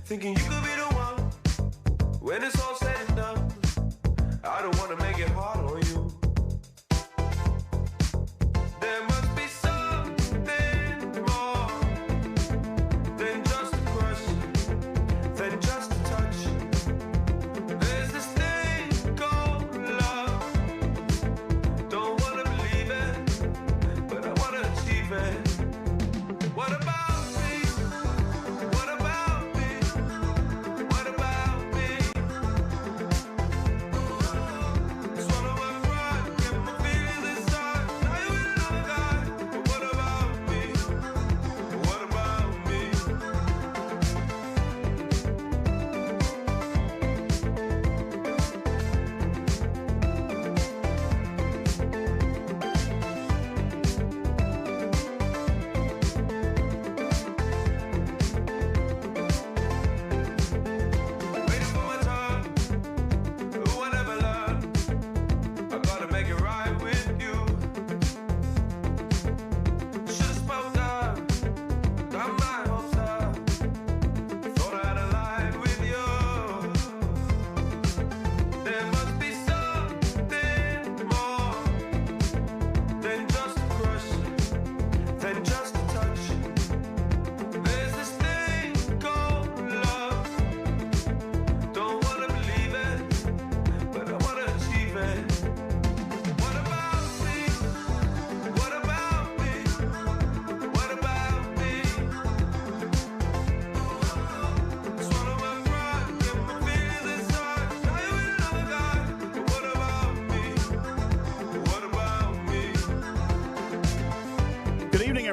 Thinking you could be the one when it's all said and done. I don't want to make it hard on you. There must be something more than just a crush, than just a touch. There's this thing called love. Don't want to believe it, but I want to achieve it. What about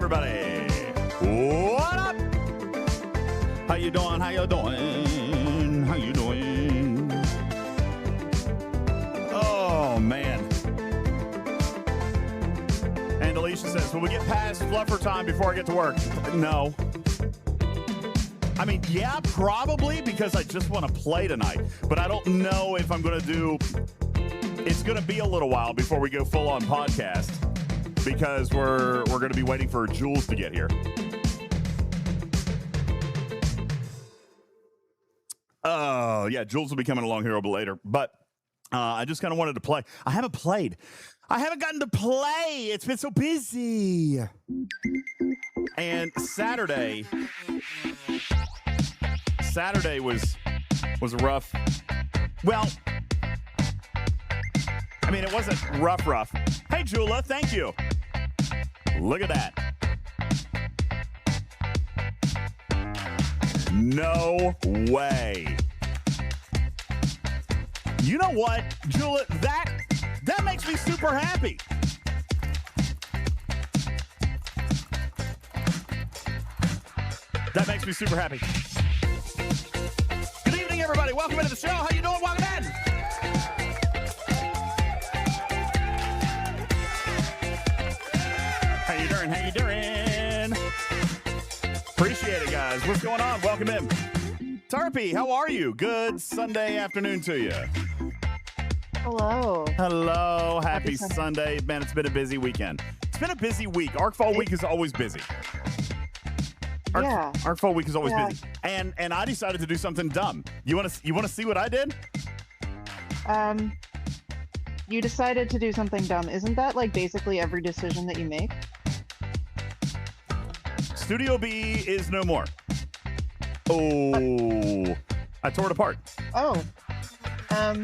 everybody? What up? How you doing? How you doing? How you doing? Oh, man. And Alicia says, will we get past fluffer time before I get to work? No. I mean, yeah, probably, because I just want to play tonight. But I don't know if I'm going to do... It's going to be a little while before we go full-on podcast, because we're going to be waiting for Jules to get here. Oh, yeah, Jules will be coming along here a little bit later. But I just kind of wanted to play. I haven't played. I haven't gotten to play. It's been so busy. And Saturday was rough. Well, I mean, it wasn't rough. Hey, Jula, thank you. Look at that. No way. You know what, Julia? That makes me super happy. That makes me super happy. Good evening, everybody. Welcome into the show. How you doing? Welcome in. How you doing? How you doing? Appreciate it, guys. What's going on? Welcome in. Tarpy, how are you? Good Sunday afternoon to you. Hello. Hello. Happy Sunday. Man, it's been a busy weekend. It's been a busy week. ArcFall week is always busy. ArcFall week is always busy. And I decided to do something dumb. You want to see what I did? You decided to do something dumb. Isn't that like basically every decision that you make? Studio B is no more. Oh, I tore it apart. Oh.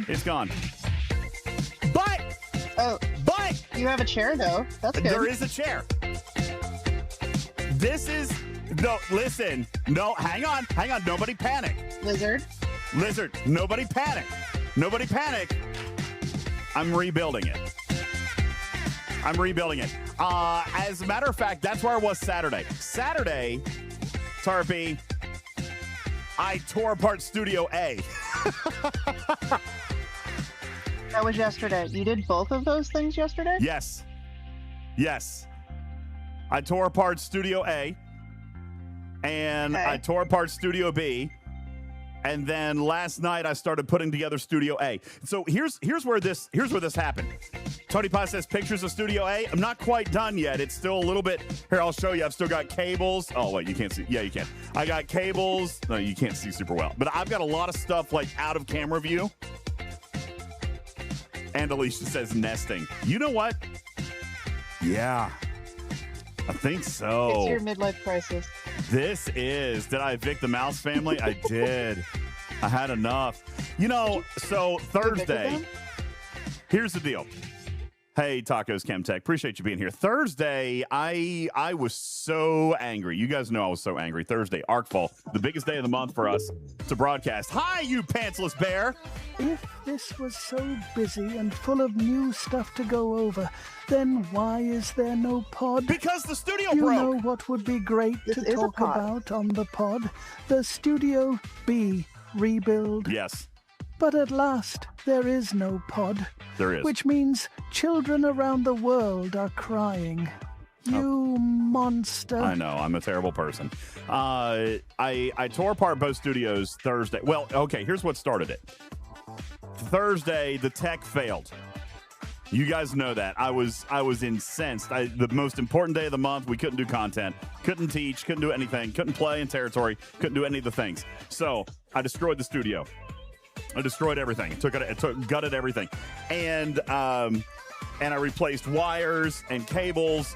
It's gone. But you have a chair though. That's good. There is a chair. This is no. Listen. No. Hang on. Nobody panic. Lizard. Nobody panic. I'm rebuilding it. As a matter of fact, that's where I was Saturday. Tarpy, I tore apart Studio A. That was yesterday. You did both of those things yesterday? Yes. I tore apart Studio A, and I tore apart Studio B, and then last night I started putting together Studio A. So here's where this happened. Tony Paz says pictures of Studio A. I'm not quite done yet. It's still a little bit. Here, I'll show you. I've still got cables. Oh wait, you can't see. Yeah, you can. I got cables. No, you can't see super well. But I've got a lot of stuff like out of camera view. And Alicia says nesting. You know what? Yeah, I think so. It's your midlife crisis. This is. Did I evict the Mouse family? I did. I had enough. You know, so Thursday, here's the deal. Hey, Tacos Chemtech, appreciate you being here. Thursday, I was so angry. You guys know I was so angry. Thursday, ArcFall, the biggest day of the month for us to broadcast. Hi, you pantsless bear. If this was so busy and full of new stuff to go over, then why is there no pod? Because the studio you broke. You know what would be great to talk about on the pod? The Studio B rebuild. Yes. But at last, there is no pod. There is. Which means children around the world are crying. You monster. I know, I'm a terrible person. I tore apart both studios Thursday. Well, okay, here's what started it. Thursday, the tech failed. You guys know that. I was incensed. The most important day of the month, we couldn't do content, couldn't teach, couldn't do anything, couldn't play in territory, couldn't do any of the things. So I destroyed the studio. I destroyed everything. Gutted everything, and I replaced wires and cables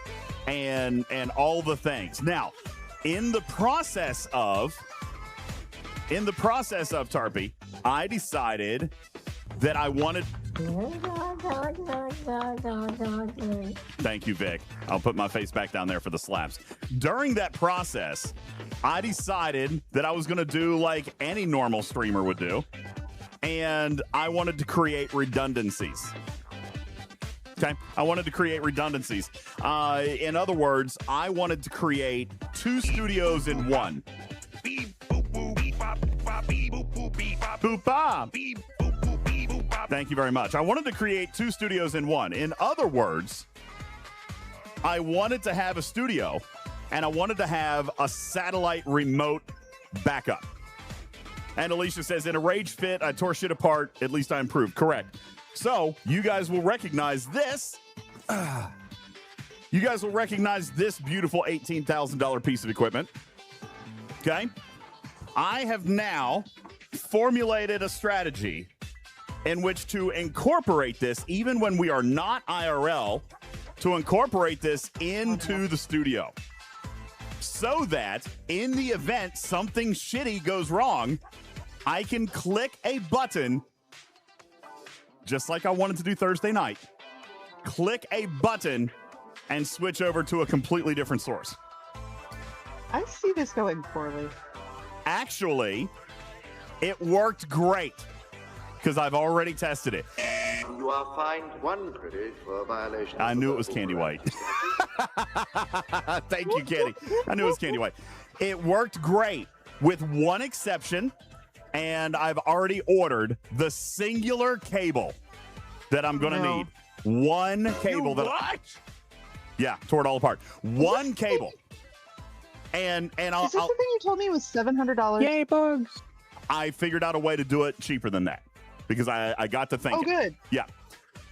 and all the things. Now, in the process of Tarpy, I decided that I wanted. Thank you, Vic. I'll put my face back down there for the slaps. During that process, I decided that I was going to do like any normal streamer would do. And I wanted to create redundancies. Okay? I wanted to create redundancies. In other words, I wanted to create two studios in one. Thank you very much. I wanted to create two studios in one. In other words, I wanted to have a studio, and I wanted to have a satellite remote backup. And Alicia says, in a rage fit, I tore shit apart. At least I improved. Correct. So you guys will recognize this. You guys will recognize this beautiful $18,000 piece of equipment. Okay. I have now formulated a strategy in which to incorporate this, even when we are not IRL, to incorporate this into the studio. So that in the event something shitty goes wrong, I can click a button, just like I wanted to do Thursday night, click a button and switch over to a completely different source. I see this going poorly. actually, it worked great because I've already tested it. You are fined 1 credit for violation. I knew it was Candy White. Thank you, Candy. I knew it was Candy White. It worked great with one exception, and I've already ordered the singular cable that I'm going to need. One cable yeah, tore it all apart. One cable. And I'll... Is this the thing you told me was $700? Yay, bugs. I figured out a way to do it cheaper than that because I got to thinking. Oh, good. Yeah.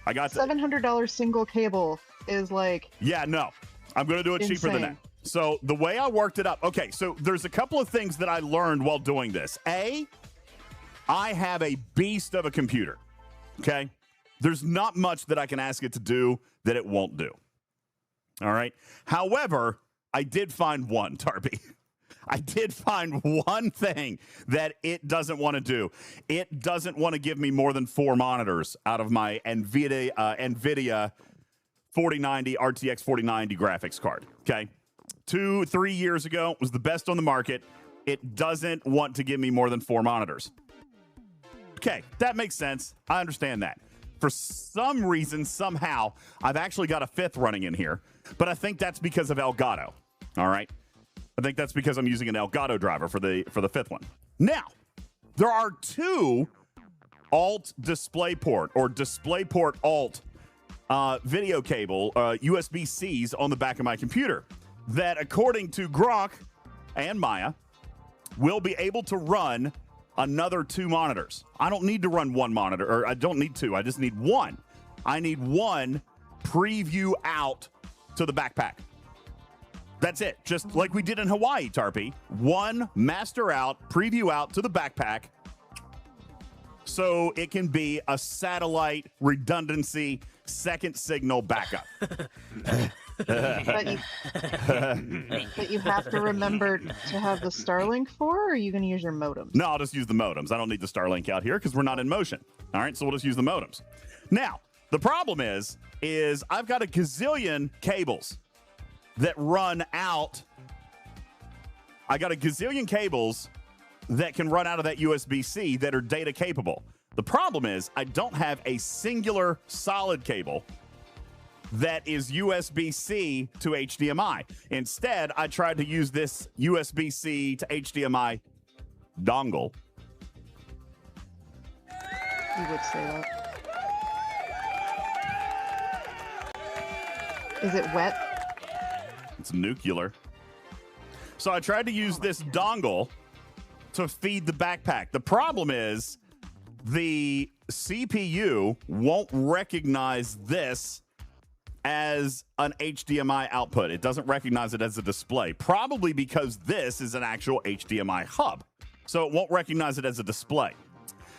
I got to... $700 single cable is like... Yeah, no. I'm going to do it cheaper than that. So the way I worked it up... Okay, so there's a couple of things that I learned while doing this. A, I have a beast of a computer. Okay? There's not much that I can ask it to do that it won't do. All right? However, I did find one, Tarpy. I did find one thing that it doesn't want to do. It doesn't want to give me more than 4 monitors out of my NVIDIA 4090 RTX 4090 graphics card. Okay? 2-3 years ago, it was the best on the market. It doesn't want to give me more than 4 monitors. Okay, that makes sense. I understand that. For some reason, somehow, I've actually got a 5th running in here, but I think that's because of Elgato. All right? I think that's because I'm using an Elgato driver for the 5th one. Now, there are 2 alt DisplayPort or DisplayPort alt video cable USB-Cs on the back of my computer that, according to Grok and Maya, will be able to run another 2 monitors. I don't need to run 1 monitor, or I don't need 2. I just need 1. I need 1 preview out to the backpack. That's it. Just like we did in Hawaii, Tarpy. 1 master out, preview out to the backpack, so it can be a satellite redundancy second signal backup. But you have to remember to have the Starlink for, or are you going to use your modems? No, I'll just use the modems. I don't need the Starlink out here because we're not in motion. All right, so we'll just use the modems. Now, the problem is I've got a gazillion cables that run out. I got a gazillion cables that can run out of that USB-C that are data capable. The problem is I don't have a singular solid cable that is USB-C to HDMI. Instead, I tried to use this USB-C to HDMI dongle. You would say that. Is it wet? It's nuclear. So I tried to use this dongle to feed the backpack. The problem is the CPU won't recognize this as an HDMI output. It doesn't recognize it as a display, probably because this is an actual HDMI hub. So it won't recognize it as a display.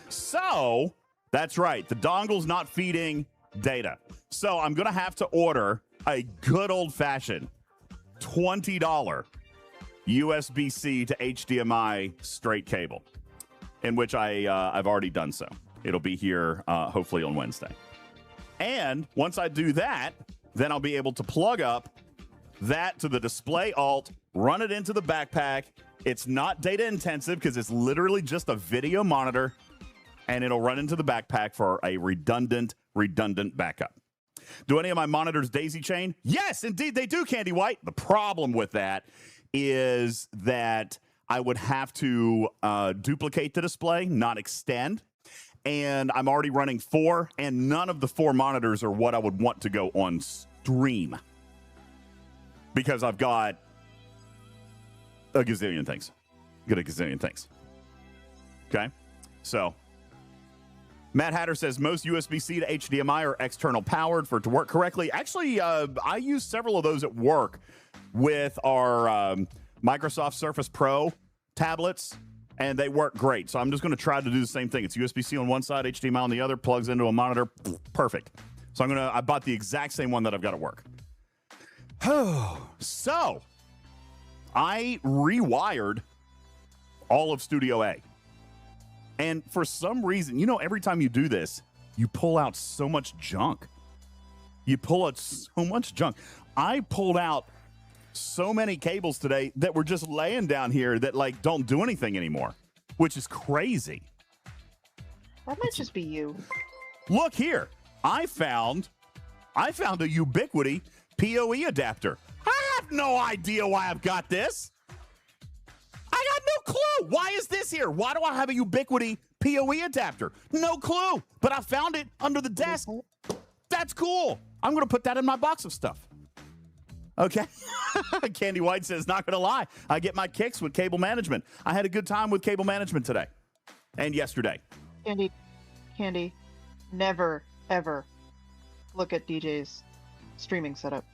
So that's right. The dongle's not feeding data. So I'm going to have to order a good old-fashioned $20 USB-C to HDMI straight cable, in which I've already done so. It'll be here hopefully on Wednesday. And once I do that, then I'll be able to plug up that to the display alt, run it into the backpack. It's not data intensive because it's literally just a video monitor, and it'll run into the backpack for a redundant backup. Do any of my monitors daisy chain? Yes, indeed they do, Candy White. The problem with that is that I would have to duplicate the display, not extend. And I'm already running 4, and none of the 4 monitors are what I would want to go on stream because I've got a gazillion things. Okay? So, Matt Hatter says most USB-C to HDMI are external powered for it to work correctly. Actually, I use several of those at work with our Microsoft Surface Pro tablets, and they work great. So I'm just going to try to do the same thing. It's USB-C on one side, HDMI on the other, plugs into a monitor. Perfect. So I bought the exact same one that I've got at work. So I rewired all of Studio A. And for some reason, every time you do this, you pull out so much junk. I pulled out so many cables today that were just laying down here that like don't do anything anymore, which is crazy. That might just be you. Look here. I found a Ubiquity PoE adapter. I have no idea why I've got this. I got no clue. Why is this here? Why do I have a Ubiquity PoE adapter? No clue. But I found it under the desk. That's cool. I'm going to put that in my box of stuff. Okay. Candy White says, not going to lie, I get my kicks with cable management. I had a good time with cable management today and yesterday. Candy, never, ever look at DJ's streaming setup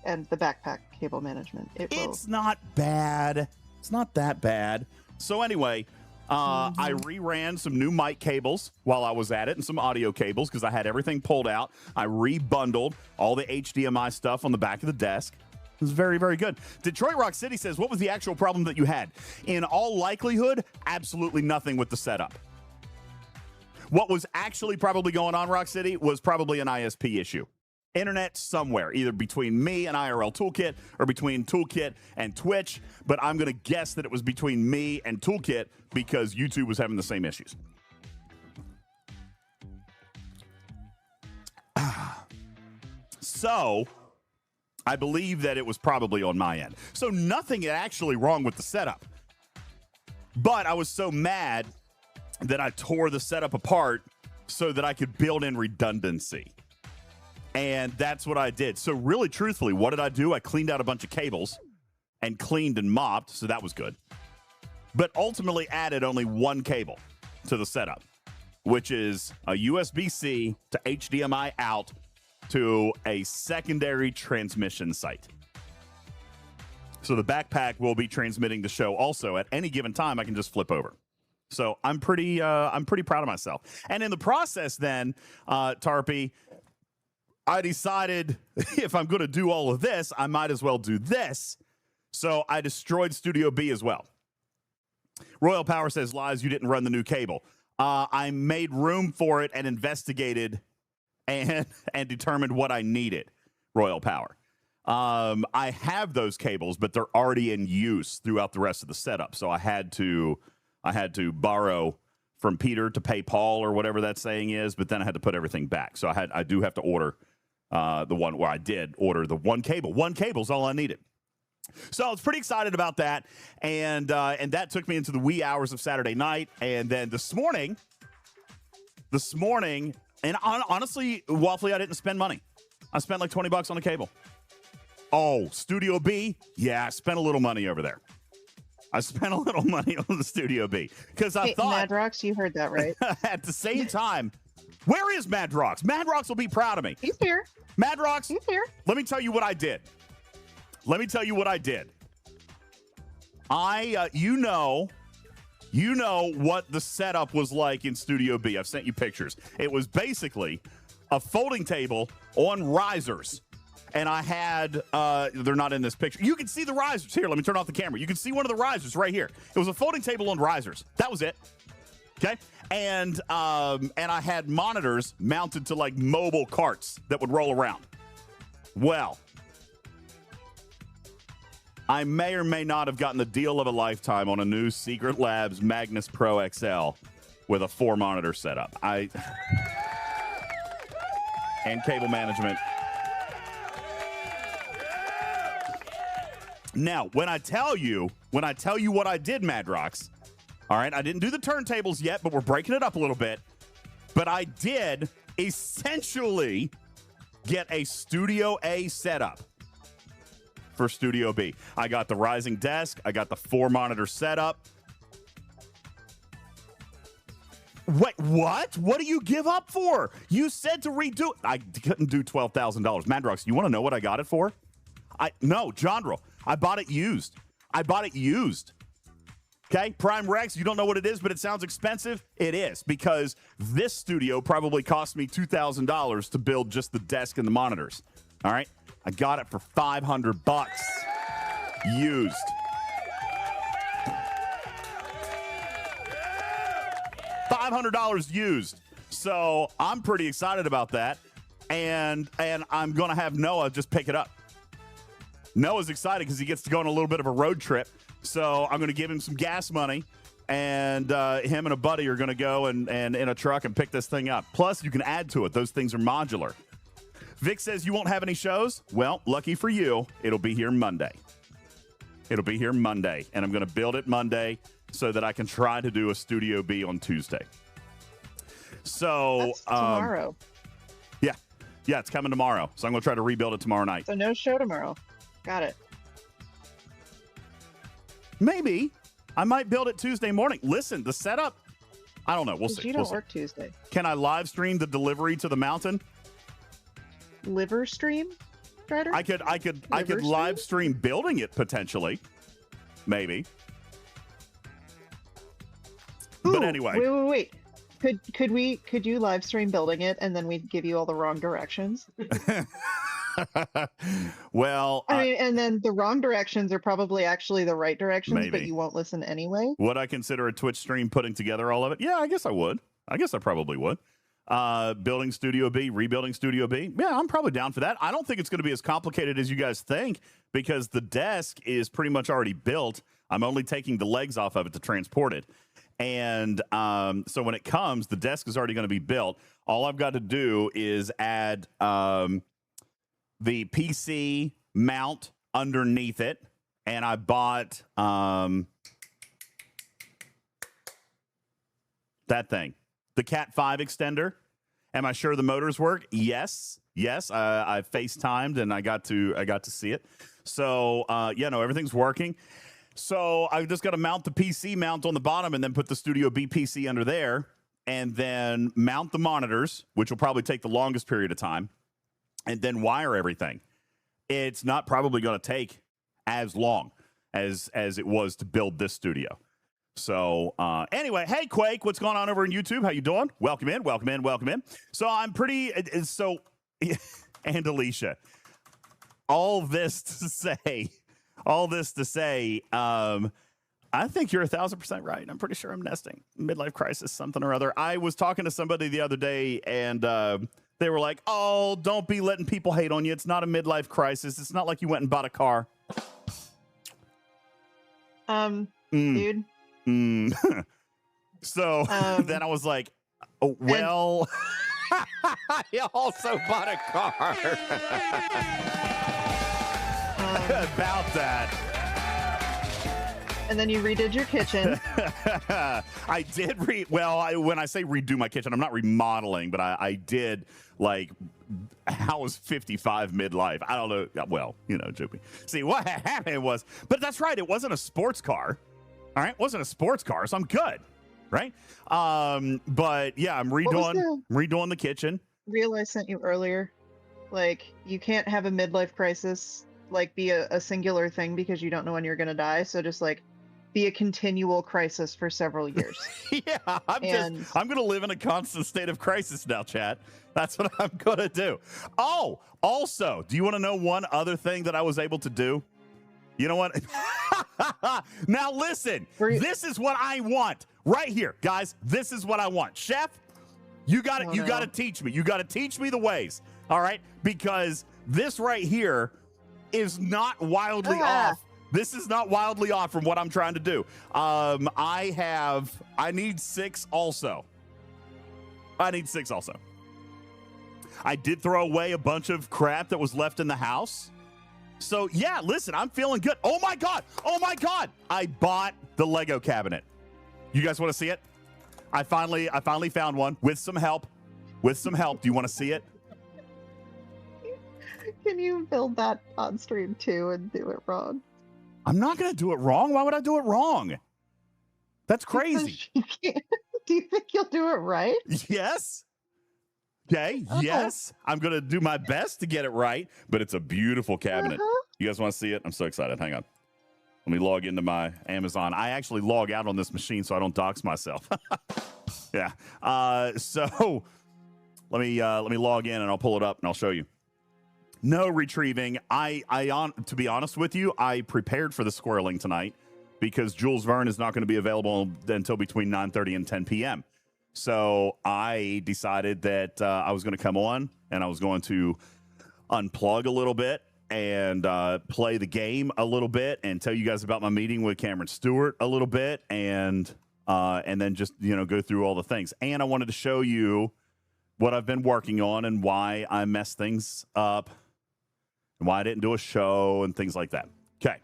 and the backpack cable management. It's not bad. It's not that bad. So anyway, I reran some new mic cables while I was at it and some audio cables because I had everything pulled out. I rebundled all the HDMI stuff on the back of the desk. It was very, very good. Detroit Rock City says, what was the actual problem that you had? In all likelihood, absolutely nothing with the setup. What was actually probably going on, Rock City, was probably an ISP issue. Internet somewhere, either between me and IRL Toolkit or between Toolkit and Twitch. But I'm going to guess that it was between me and Toolkit because YouTube was having the same issues. So I believe that it was probably on my end. So nothing actually wrong with the setup. But I was so mad that I tore the setup apart so that I could build in redundancy. And that's what I did. So really, truthfully, what did I do? I cleaned out a bunch of cables and cleaned and mopped, so that was good. But ultimately added only one cable to the setup, which is a USB-C to HDMI out to a secondary transmission site. So the backpack will be transmitting the show also. At any given time, I can just flip over. So I'm pretty proud of myself. And in the process then, Tarpy, I decided if I'm going to do all of this, I might as well do this. So I destroyed Studio B as well. Royal Power says, lies, you didn't run the new cable. I made room for it and investigated and determined what I needed, Royal Power. I have those cables, but they're already in use throughout the rest of the setup. So I had to borrow from Peter to pay Paul or whatever that saying is, but then I had to put everything back. So I do have to order the one where I did order the one cable. One cable's all I needed. So I was pretty excited about that, and that took me into the wee hours of Saturday night. And then this morning, and honestly, Waffly, I didn't spend money. I spent like $20 on a cable. Oh, Studio B? Yeah, I spent a little money over there. I spent a little money on the Studio B because I thought... Madrox, you heard that right. At the same time, where is Madrox? Madrox will be proud of me. He's here. Madrox, He's here. let me tell you what I did. You know what the setup was like in Studio B. I've sent you pictures. It was basically a folding table on risers. And I had, they're not in this picture. You can see the risers. Here, let me turn off the camera. You can see one of the risers right here. It was a folding table on risers. That was it. Okay? And I had monitors mounted to like mobile carts that would roll around. Well, I may or may not have gotten the deal of a lifetime on a new Secretlabs Magnus Pro XL with a 4-monitor setup. And cable management. Now, when I tell you what I did, Madrox, all right, I didn't do the turntables yet, but we're breaking it up a little bit. But I did essentially get a Studio A setup for Studio B. I got the rising desk. I got the 4-monitor setup. Wait, what? What do you give up for? You said to redo it. I couldn't do $12,000. Madrox, you want to know what I got it for? No, Jandro. I bought it used. Okay, Prime Rex, you don't know what it is, but it sounds expensive. It is, because this studio probably cost me $2,000 to build just the desk and the monitors. All right, I got it for $500 used. $500 used. So I'm pretty excited about that, and I'm gonna have Noah just pick it up. Noah's excited because he gets to go on a little bit of a road trip. So I'm going to give him some gas money, and him and a buddy are going to go and in a truck and pick this thing up. Plus, you can add to it. Those things are modular. Vic says you won't have any shows. Well, lucky for you, it'll be here Monday. It'll be here Monday, and I'm going to build it Monday so that I can try to do a Studio B on Tuesday. So That's tomorrow. Yeah, it's coming tomorrow. So I'm going to try to rebuild it tomorrow night. So no show tomorrow. Got it. Maybe. I might build it Tuesday morning. Listen, the setup, I don't know. We'll see. You don't work Tuesday. Can I live stream the delivery to the mountain? Liver stream, Strider? I could live stream building it potentially. Maybe. Ooh, but anyway. Wait. Could you live stream building it and then we'd give you all the wrong directions? Well, I mean, and then the wrong directions are probably actually the right directions, maybe. but you won't listen anyway. Would I consider a Twitch stream putting together all of it? Yeah, I guess I would. I guess I probably would. Building Studio B, rebuilding Studio B. Yeah, I'm probably down for that. I don't think it's going to be as complicated as you guys think because the desk is pretty much already built. I'm only taking the legs off of it to transport it. And so when it comes, the desk is already going to be built. All I've got to do is add the PC mount underneath it. And I bought that thing, the Cat 5 extender. Am I sure the motors work? Yes. I FaceTimed and I got to see it. So everything's working. So I just got to mount the PC mount on the bottom and then put the Studio B PC under there and then mount the monitors, which will probably take the longest period of time, and then wire everything. It's not probably going to take as long as it was to build this studio. So anyway, hey, Quake, what's going on over on YouTube? How you doing? Welcome in. So I'm pretty and Alicia, all this to say, I think you're 1,000% right. I'm pretty sure I'm nesting. Midlife crisis, something or other. I was talking to somebody the other day, and they were like, oh, don't be letting people hate on you. It's not a midlife crisis. It's not like you went and bought a car. Dude. So then I was like, oh, well, I also bought a car. About that. And then you redid your kitchen. I did when I say redo my kitchen, I'm not remodeling, but I did like house 55 midlife. I don't know. Well, joking. See, what happened was, but that's right. It wasn't a sports car. All right. It wasn't a sports car. So I'm good. Right. But yeah, I'm redoing the kitchen. Reel I sent you earlier. Like, you can't have a midlife crisis like be a singular thing because you don't know when you're going to die. So just like be a continual crisis for several years. Yeah, I'm going to live in a constant state of crisis now, chat. That's what I'm going to do. Oh, also, do you want to know one other thing that I was able to do? You know what? Now listen, this is what I want right here, guys. This is what I want. Chef, you got to teach me. You got to teach me the ways. All right? Because this right here is not wildly off. This is not wildly off from what I'm trying to do. I need 6 also. I did throw away a bunch of crap that was left in the house. So yeah, listen, I'm feeling good. Oh my God. I bought the Lego cabinet. You guys want to see it? I finally found one with some help. Do you want to see it? Can you build that on stream too and do it wrong? I'm not going to do it wrong. Why would I do it wrong? That's crazy. Do you think you'll do it right? Yes. Okay. Yes. I'm going to do my best to get it right, but it's a beautiful cabinet. You guys want to see it? I'm so excited. Hang on. Let me log into my Amazon. I actually log out on this machine so I don't dox myself. Yeah. So let me log in and I'll pull it up and I'll show you. No retrieving. To be honest with you, I prepared for the squirreling tonight because Jules Vern is not going to be available until between 9:30 and 10 p.m. So I decided that I was going to come on and I was going to unplug a little bit and play the game a little bit and tell you guys about my meeting with Cameron Stewart a little bit, and then just, you know, go through all the things. And I wanted to show you what I've been working on and why I messed things up and why I didn't do a show and things like that. Okay.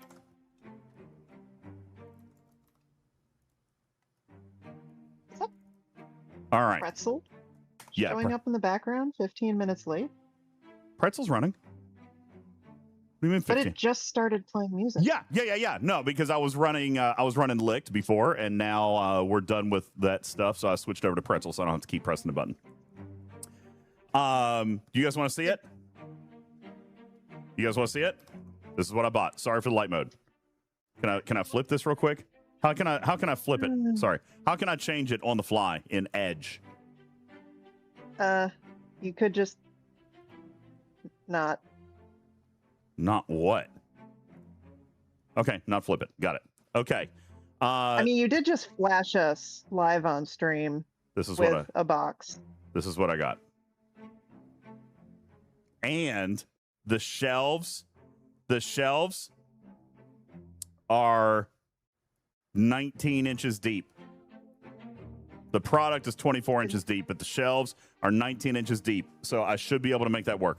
All right. Pretzel Yeah. showing up in the background 15 minutes late. Pretzel's running. What do you mean 15? But it just started playing music. Yeah. No, because I was running Licked before, and now we're done with that stuff, so I switched over to Pretzel, so I don't have to keep pressing the button. Do you guys want to see it? You guys want to see it? This is what I bought. Sorry for the light mode. Can I flip this real quick? How can I flip it? Sorry. How can I change it on the fly in Edge? You could just not. Not what? Okay, not flip it. Got it. Okay. I mean, you did just flash us live on stream This is with a box. This is what I got. And the shelves are 19 inches deep. The product is 24 inches deep, but the shelves are 19 inches deep. So I should be able to make that work.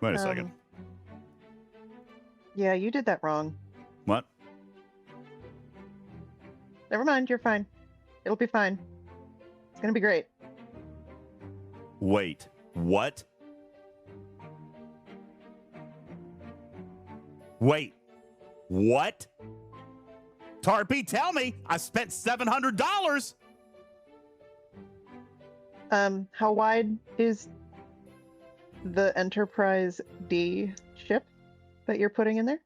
Wait a second. Yeah, you did that wrong. What? Never mind, you're fine. It'll be fine. It's gonna be great. Wait, what? Wait, what? Tarpy, tell me, I spent $700. How wide is the Enterprise D ship that you're putting in there?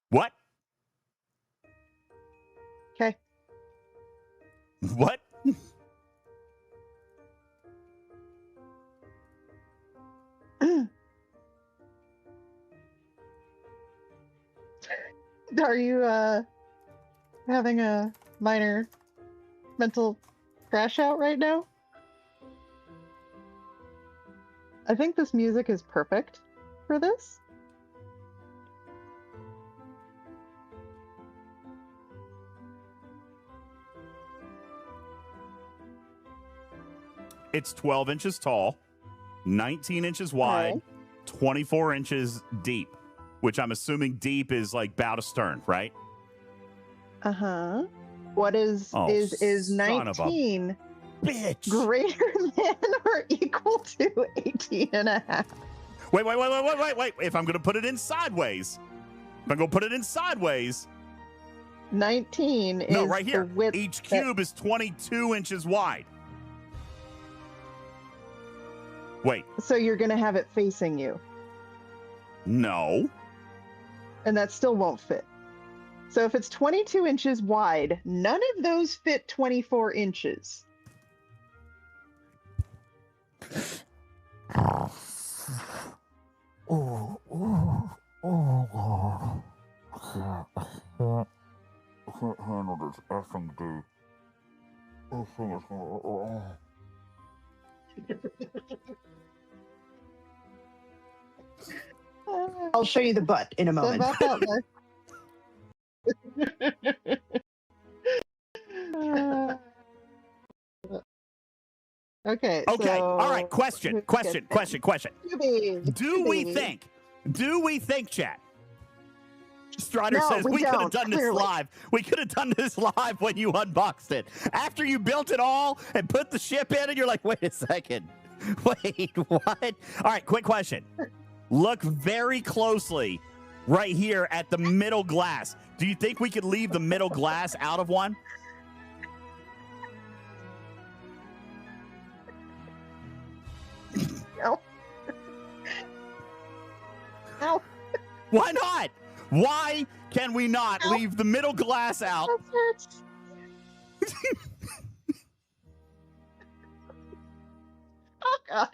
What? Okay. What? Are you having a minor mental crash out right now? I think this music is perfect for this. It's 12 inches tall, 19 inches wide, Okay. 24 inches deep, which I'm assuming deep is like bow to stern, right? Uh-huh. What is Oh, is son of a 19 Bitch. greater than or equal to 18 and a half? Wait. If I'm going to put it in sideways, 19 is no, right here. the width Each that- cube is 22 inches wide. Wait, So you're going to have it facing you, no. and that still won't fit. So if it's 22 inches wide, none of those fit 24 inches. Can't handle this effing dude. This thing is gonna. I'll show you the butt in a moment. Step out there. Okay. Okay, so- all right. Question. Scooby, Do we think, chat? Strider No, says we we could have don't, done this clearly. live. We could have done this live when you unboxed it. After you built it all and put the ship in, and you're like, wait a second. Wait, what? All right, quick question. Look very closely right here at the middle glass. Do you think we could leave the middle glass out of one? Ow. Ow. Why not? Why can we not Ow. leave the middle glass out? That hurts. Oh god.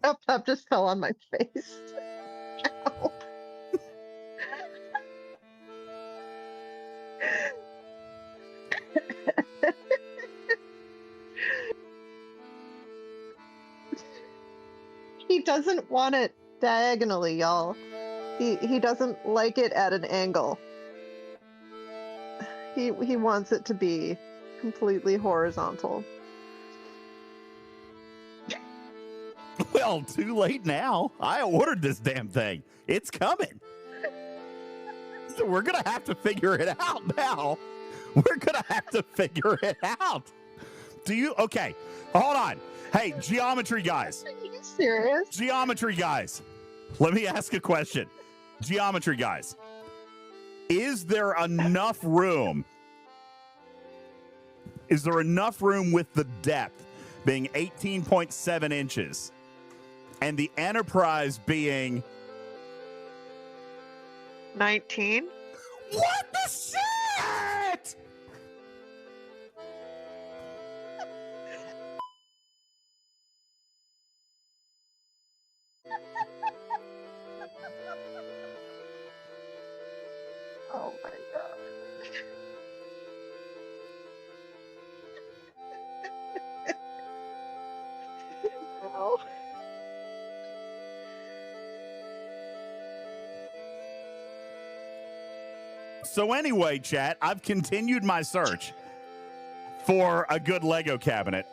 Laptop just fell on my face. Ow. He doesn't want it diagonally, y'all. He doesn't like it at an angle. He wants it to be completely horizontal. Well, too late now. I ordered this damn thing. It's coming. So we're going to have to figure it out now. We're going to have to figure it out. Okay, hold on. Hey, geometry guys. Are you serious? Geometry guys. Let me ask a question. Geometry guys. Is there enough room? Is there enough room with the depth being 18.7 inches and the Enterprise being 19? What the shit? Oh my god. Ow. So anyway, chat, I've continued my search for a good Lego cabinet.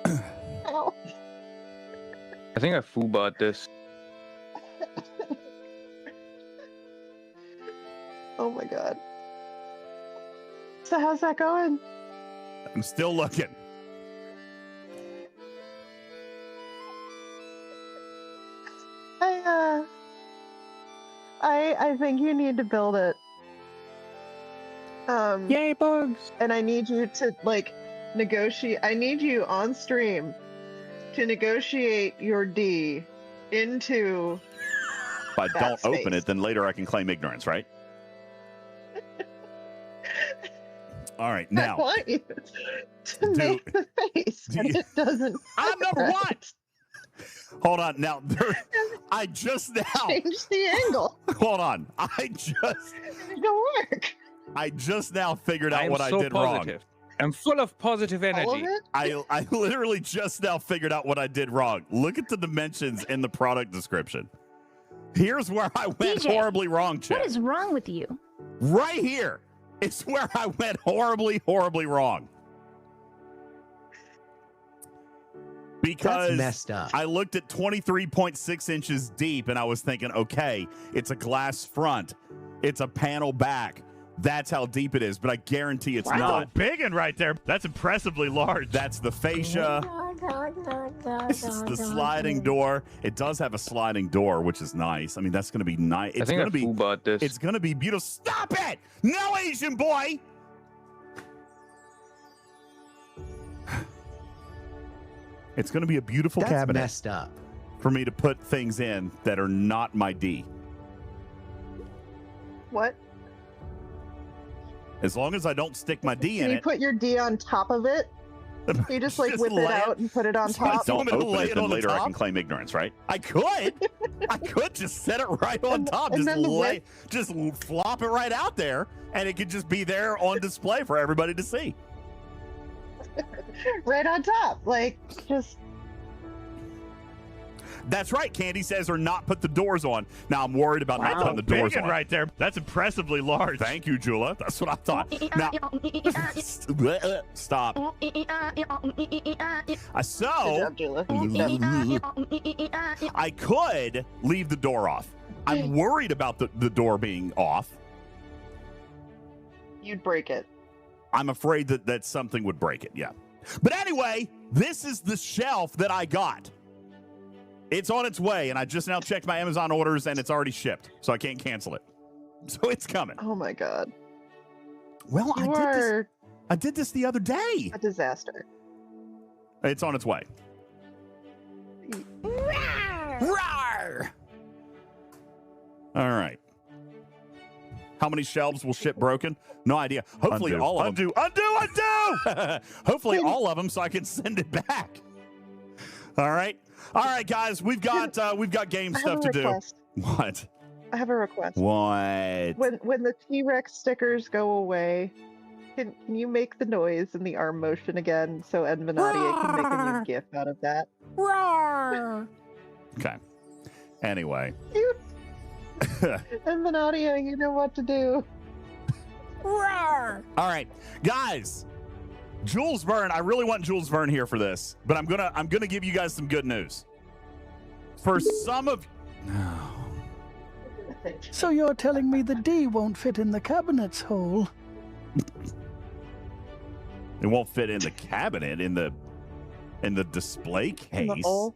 Ow. I think I foobought this. Oh my god. So how's that going? I'm still looking. I think you need to build it. Yay, bugs! And I need you to negotiate. I need you on stream to negotiate your D into. If I don't space. open it, then later I can claim ignorance, right? All right, I now. want you to make the face, and it doesn't. I'm number right. one. Hold on. Now, I just now. Change the angle. Hold on. It'll work. I just now figured out I'm what I so did positive. I'm full of positive All of energy. it? I literally just now figured out what I did wrong. Look at the dimensions in the product description. Here's where I went DJ, horribly wrong, chat. What is wrong with you? Right here. It's where I went horribly, horribly wrong. Because that's messed up. I looked at 23.6 inches deep and I was thinking, okay, it's a glass front. It's a panel back. That's how deep it is, but I guarantee it's not. Big and right there. That's impressively large. That's the fascia. This is the sliding door. It does have a sliding door, which is nice. I mean, that's going to be nice. I think I foobought this. It's going to be beautiful. Stop it! No, Asian boy! It's going to be a beautiful That's cabinet messed up. for me to put things in that are not my D. What? As long as I don't stick my D Can in you it. put your D on top of it? You just whip lay it out and put it on top. Don't and open it, then on later I top? can claim ignorance, right? I could. I could just set it right on top. and then Just flop it right out there, and it could just be there on display for everybody to see. Right on top. Just. That's right. Candy says, or not put the doors on. Now I'm worried about not putting the doors big on. right there. That's impressively large. Thank you, Jula. That's what I thought. Now, stop. So, I could leave the door off. I'm worried about the door being off. You'd break it. I'm afraid that something would break it, yeah. But anyway, this is the shelf that I got. It's on its way, and I just now checked my Amazon orders, and it's already shipped, so I can't cancel it. So it's coming. Oh my god. Well, I did this the other day. A disaster. It's on its way. Rawr! All right. How many shelves will ship broken? No idea. Hopefully all of them. Undo! Hopefully all of them, so I can send it back. All right. All right, guys. We've got game stuff to do. What? I have a request. What? When the T-Rex stickers go away, can you make the noise and the arm motion again so Ed Manadia can make a new GIF out of that? Roar! Okay. Anyway. And then audio, you know what to do. Roar! All right, guys. Jules Vern, I really want Jules Vern here for this, but I'm gonna give you guys some good news. For some of So you're telling me the D won't fit in the cabinet's hole? it won't fit in the cabinet in the display In the case. hole.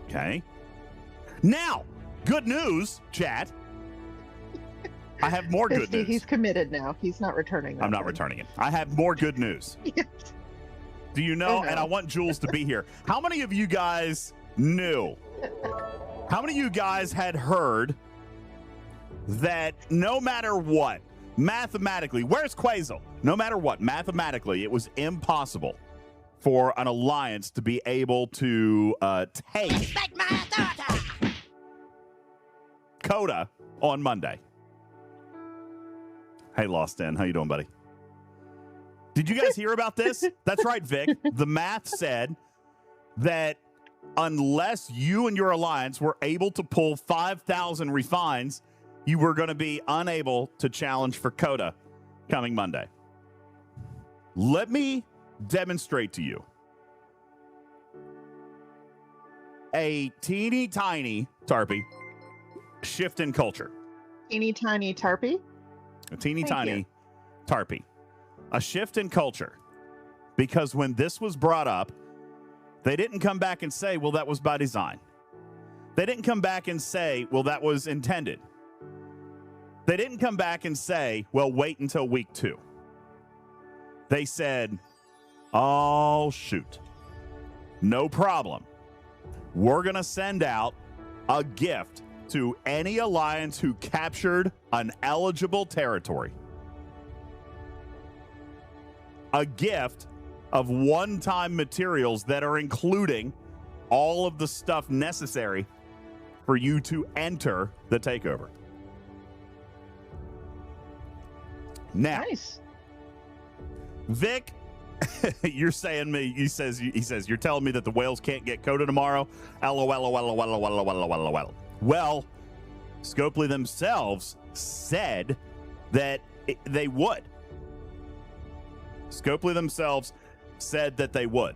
Okay. Now, good news, chat. I have more good Christy, news. he's committed now. He's not returning that I'm not thing. returning it. I have more good news. Do you know? Oh, no. And I want Jules to be here. How many of you guys knew? How many of you guys had heard that no matter what, mathematically, where's Quasel? No matter what, mathematically, it was impossible for an alliance to be able to take CoTA on Monday. Hey, Lost In. How you doing, buddy? Did you guys hear about this? That's right, Vic. The math said that unless you and your alliance were able to pull 5,000 refines, you were going to be unable to challenge for CoTA coming Monday. Let me demonstrate to you a teeny tiny Tarpy shift in culture. Teeny tiny Tarpy. A teeny Thank tiny you. Tarpy. A shift in culture. Because when this was brought up, they didn't come back and say, well, that was by design. They didn't come back and say, well, that was intended. They didn't come back and say, well, wait until week 2. They said, oh, shoot. No problem. We're going to send out a gift to any alliance who captured an eligible territory. A gift of one-time materials that are including all of the stuff necessary for you to enter the takeover. Now, Nice. Vic, you're saying me, he says, you're telling me that the whales can't get CoTA tomorrow? LOL. Well, Scopely themselves said that they would. Scopely themselves said that they would.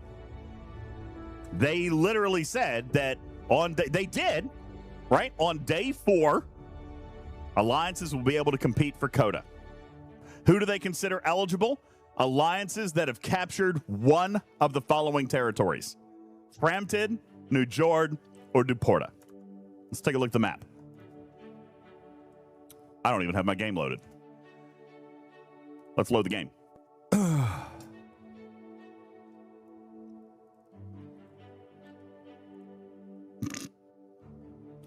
They literally said that they did, right? On day 4, alliances will be able to compete for CoTA. Who do they consider eligible? Alliances that have captured one of the following territories: Framtid, New Jord, or Duporta. Let's take a look at the map. I don't even have my game loaded. Let's load the game.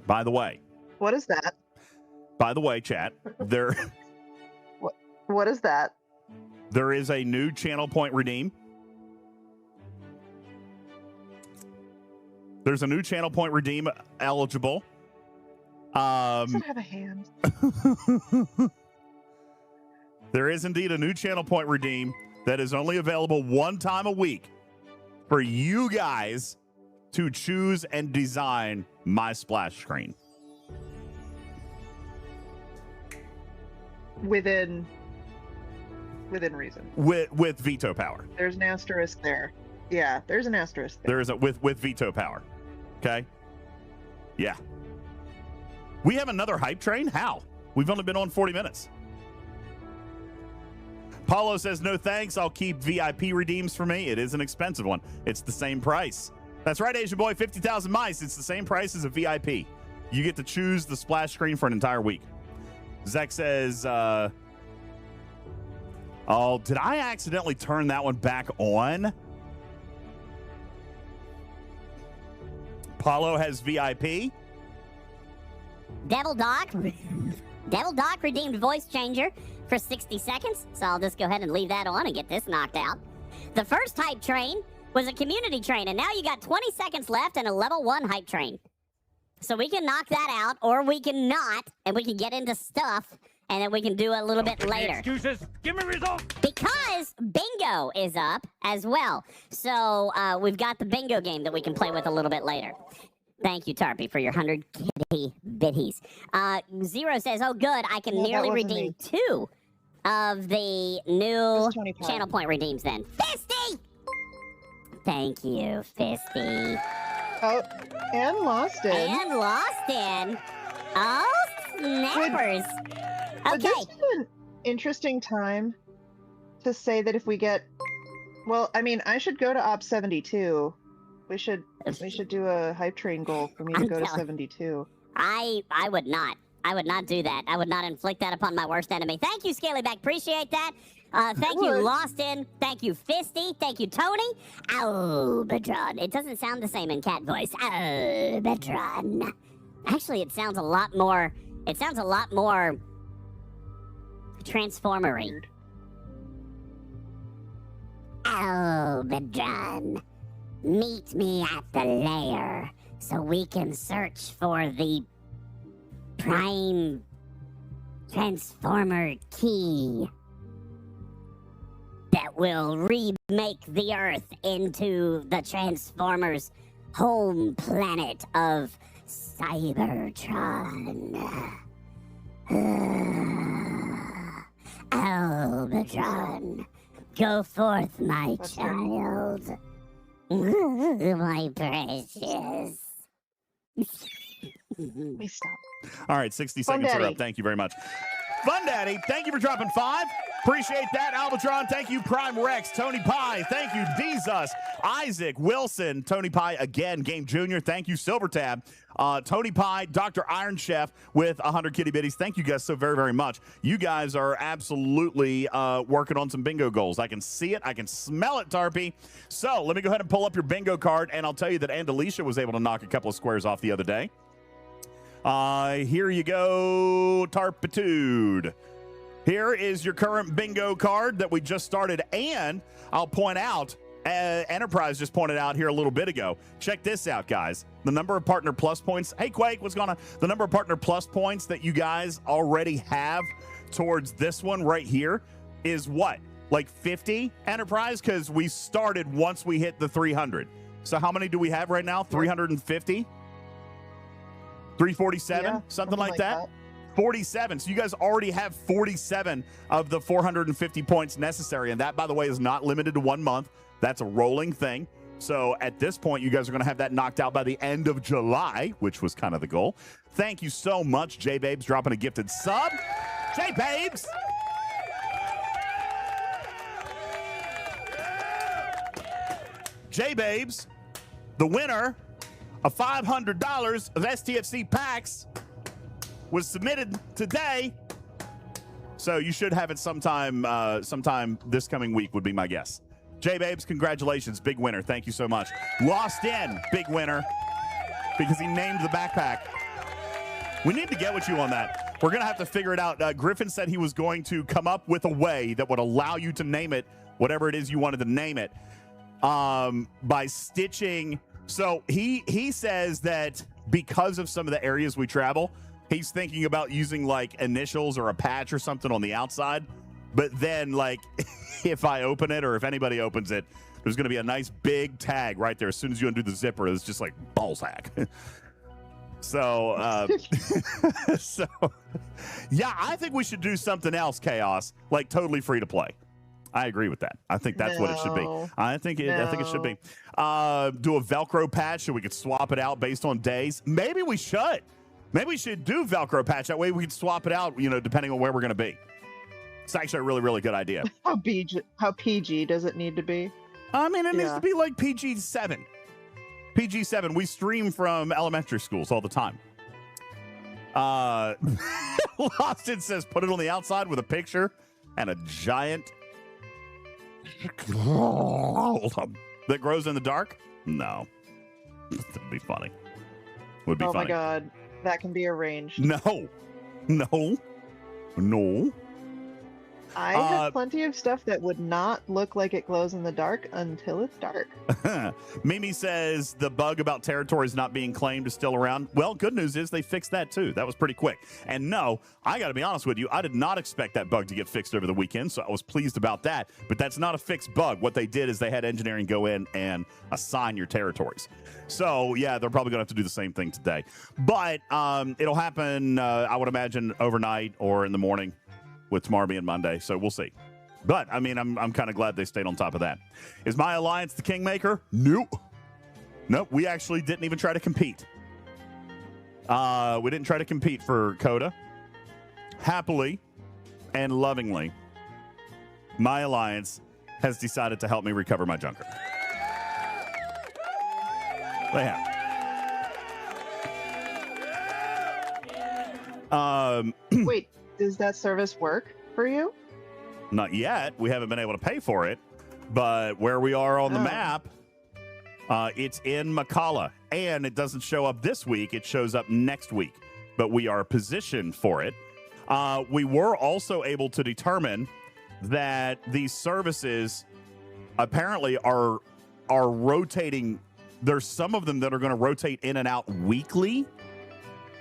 By the way, What is that? chat, there What is that? there is a new channel point redeem. There's a new channel point redeem eligible. Does it have a hand? There is indeed a new channel point redeem that is only available one time a week for you guys to choose and design my splash screen. Within reason. With veto power. There's an asterisk there. Yeah, there's an asterisk there. There is a with veto power. Okay? Yeah. We have another hype train? How? We've only been on 40 minutes. Paulo says, no thanks. I'll keep VIP redeems for me. It is an expensive one. It's the same price. That's right, Asian Boy. 50,000 mice. It's the same price as a VIP. You get to choose the splash screen for an entire week. Zach says, oh, did I accidentally turn that one back on? Paulo has VIP. Devil Doc redeemed voice changer for 60 seconds, so I'll just go ahead and leave that on and get this knocked out. The first hype train was a community train, and now you got 20 seconds left and a level 1 hype train. So we can knock that out, or we can not, and we can get into stuff and then we can do a little bit later. Excuses. Give me results. Because bingo is up as well. So we've got the bingo game that we can play with a little bit later. Thank you, Tarpy, for your 100 kitty bitties. Zero says, oh, good, I can nearly redeem 2 of the new channel point redeems then. Fisty! Thank you, Fisty. Oh, and Lost In. And Lost In. Oh, snappers. Would this be an interesting time to say that if we get... Well, I mean, I should go to Op 72. We should do a hype train goal for me to go to 72. I would not. I would not do that. I would not inflict that upon my worst enemy. Thank you, Scalyback. Appreciate that. Thank you, Lost In. Thank you, Fisty. Thank you, Tony. Albedron. It doesn't sound the same in cat voice. Albedron. Actually, it sounds a lot more. It sounds a lot more transformery. Albedron. Meet me at the lair so we can search for the prime transformer key that will remake the Earth into the Transformers' home planet of Cybertron. Albedron, go forth, my child. My precious. We stop. All right, 60 seconds are up. Thank you very much. Fun Daddy, thank you for dropping 5. Appreciate that. Albatron, thank you. Prime Rex, Tony Pie, thank you. Dezus, Isaac, Wilson, Tony Pie again. Game Junior, thank you. Silver Tab, Tony Pie, Dr. Iron Chef with 100 kitty bitties. Thank you guys so very, very much. You guys are absolutely working on some bingo goals. I can see it. I can smell it, Tarpy. So let me go ahead and pull up your bingo card, and I'll tell you that Andalisha was able to knock a couple of squares off the other day. Here you go, Tarpitude. Here is your current bingo card that we just started, and I'll point out, Enterprise just pointed out here a little bit ago. Check this out, guys. The number of partner plus points. Hey, Quake, what's going on? The number of partner plus points that you guys already have towards this one right here is what? Like 50, Enterprise? Because we started once we hit the 300. So how many do we have right now? 350? 347? Yeah, something like that? 47. So you guys already have 47 of the 450 points necessary. And that, by the way, is not limited to 1 month. That's a rolling thing. So at this point, you guys are going to have that knocked out by the end of July, which was kind of the goal. Thank you so much, J-Babes, dropping a gifted sub. J-Babes! J-Babes, the winner of $500 of STFC packs, was submitted today. So you should have it sometime this coming week would be my guess. J-Babes, congratulations. Big winner. Thank you so much. Lost In, big winner, because he named the backpack. We need to get with you on that. We're going to have to figure it out. Griffin said he was going to come up with a way that would allow you to name it, whatever it is you wanted to name it, by stitching. So he says that because of some of the areas we travel, he's thinking about using like initials or a patch or something on the outside. But then, like, if I open it or if anybody opens it, there's going to be a nice big tag right there. As soon as you undo the zipper, it's just like ballsack. So, yeah, I think we should do something else, Chaos, like totally free to play. I agree with that. I think that's what it should be. I think it should be. Do a Velcro patch so we could swap it out based on days. Maybe we should. Maybe we should do Velcro patch. That way we can swap it out, depending on where we're going to be. It's actually a really, really good idea. How PG does it need to be? I mean, it needs to be like PG-7. PG-7. We stream from elementary schools all the time. Loston says, put it on the outside with a picture and a giant that grows in the dark? No. That'd be funny. Would be funny. Oh my god. That can be arranged. No. I have plenty of stuff that would not look like it glows in the dark until it's dark. Mimi says the bug about territories not being claimed is still around. Well, good news is they fixed that too. That was pretty quick. And no, I got to be honest with you, I did not expect that bug to get fixed over the weekend, so I was pleased about that. But that's not a fixed bug. What they did is they had engineering go in and assign your territories. So, yeah, they're probably going to have to do the same thing today. But it'll happen, I would imagine, overnight or in the morning, with tomorrow being Monday, so we'll see. But, I mean, I'm kind of glad they stayed on top of that. Is my alliance the Kingmaker? Nope. Nope, we actually didn't even try to compete. We didn't try to compete for CoTA. Happily and lovingly, my alliance has decided to help me recover my junker. They have. Wait, does that service work for you? Not yet. We haven't been able to pay for it. But where we are on the map, it's in Makala. And it doesn't show up this week. It shows up next week. But we are positioned for it. We were also able to determine that these services apparently are rotating. There's some of them that are going to rotate in and out weekly,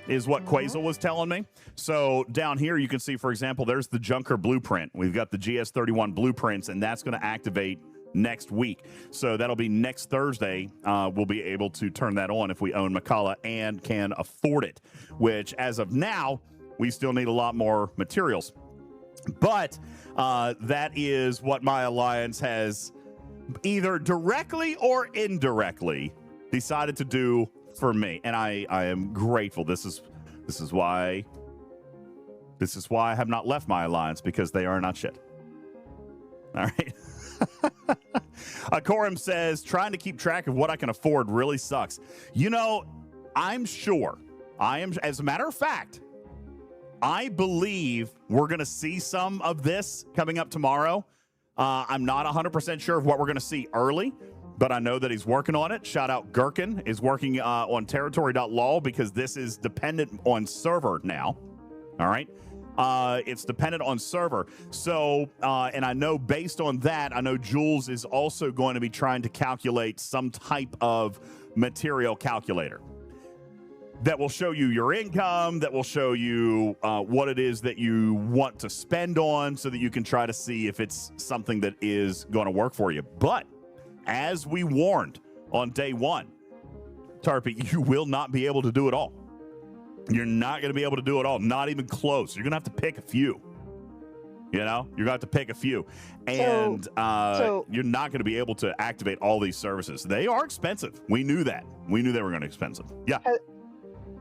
is what Quasel was telling me. So down here, you can see, for example, there's the Junker blueprint. We've got the GS31 blueprints, and that's going to activate next week. So that'll be next Thursday. We'll be able to turn that on if we own Makala and can afford it, which as of now, we still need a lot more materials. But that is what my alliance has either directly or indirectly decided to do for me, and I am grateful. This is why I have not left my alliance, because they are not shit. All right. Corum says trying to keep track of what I can afford really sucks. You know, I'm sure as a matter of fact, I believe we're going to see some of this coming up tomorrow. I'm not 100% sure of what we're going to see early, but I know that he's working on it. Shout out Gherkin is working on territory.lol, because this is dependent on server now. All right. It's dependent on server. So, and I know based on that, I know Jules is also going to be trying to calculate some type of material calculator that will show you your income, that will show you what it is that you want to spend on, so that you can try to see if it's something that is going to work for you. But as we warned on day one, Tarpy, you will not be able to do it all. You're not going to be able to do it all, not even close. You're going to have to pick a few. You know, you're going to have to pick a few. And you're not going to be able to activate all these services. They are expensive. We knew that. We knew they were going to be expensive. Yeah.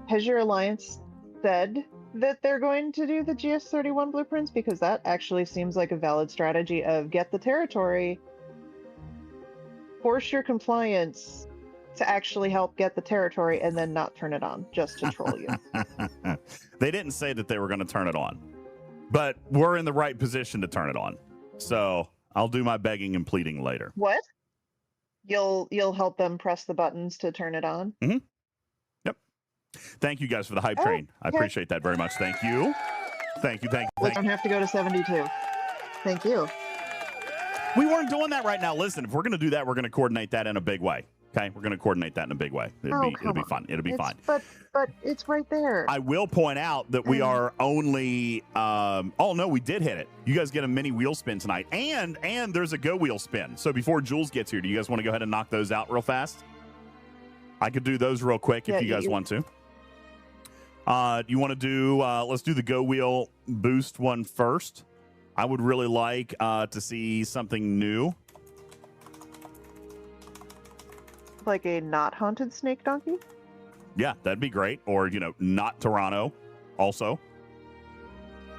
Has your alliance said that they're going to do the GS31 blueprints? Because that actually seems like a valid strategy of get the territory, force your compliance to actually help get the territory, and then not turn it on just to troll you. They didn't say that they were going to turn it on, but we're in the right position to turn it on. So I'll do my begging and pleading later. What? You'll help them press the buttons to turn it on? Mm-hmm. Yep. Thank you guys for the hype train. I appreciate that very much. Thank you. Thank you. We don't have to go to 72. Thank you. We weren't doing that right now. Listen, if we're going to do that, we're going to coordinate that in a big way. Okay, we're going to coordinate that in a big way. It'll be fun. It'll be fine. But it's right there. I will point out that we are only. Oh no, we did hit it. You guys get a mini wheel spin tonight, and there's a GoWheel spin. So before Jules gets here, do you guys want to go ahead and knock those out real fast? I could do those real quick if you guys want to. You want to do? Let's do the GoWheel boost one first. I would really like to see something new. Like a not haunted snake donkey? Yeah, that'd be great. Or, not Toronto also.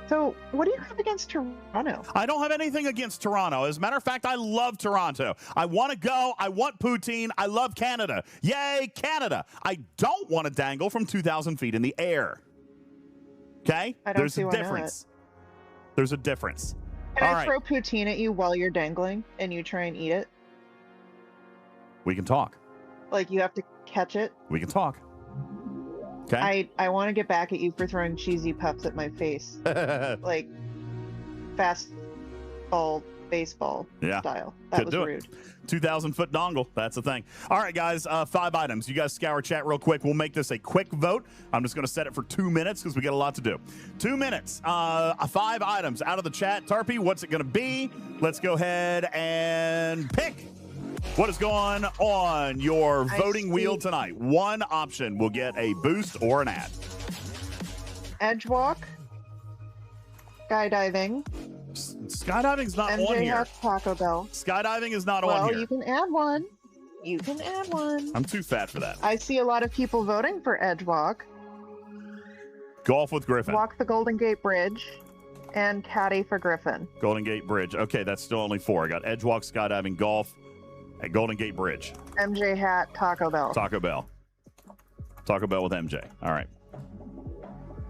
So what do you have against Toronto? I don't have anything against Toronto. As a matter of fact, I love Toronto. I want to go. I want poutine. I love Canada. Yay, Canada. I don't want to dangle from 2,000 feet in the air. Okay? There's a difference. There's a difference. Can I throw poutine at you while you're dangling and you try and eat it? We can talk. Like, you have to catch it? We can talk. Okay. I want to get back at you for throwing cheesy puffs at my face. Like, fast all baseball style. That was rude. 2,000-foot dongle. That's the thing. All right, guys, 5 items. You guys scour chat real quick. We'll make this a quick vote. I'm just going to set it for 2 minutes because we got a lot to do. 2 minutes. 5 items out of the chat. Tarpy, what's it going to be? Let's go ahead and pick. What is going on your voting wheel tonight? One option will get a boost or an ad. Edgewalk. Skydiving. Skydiving's not MJ on here. has Taco Bell. Skydiving is not on Well, here. you can add one. You can add one. I'm too fat for that. I see a lot of people voting for Edgewalk. Golf with Griffin. Walk the Golden Gate Bridge. And caddy for Griffin. Golden Gate Bridge. Okay, that's still only 4. I got Edgewalk, skydiving, golf, at Golden Gate Bridge. MJ hat, Taco Bell. Taco Bell. Taco Bell with MJ. All right.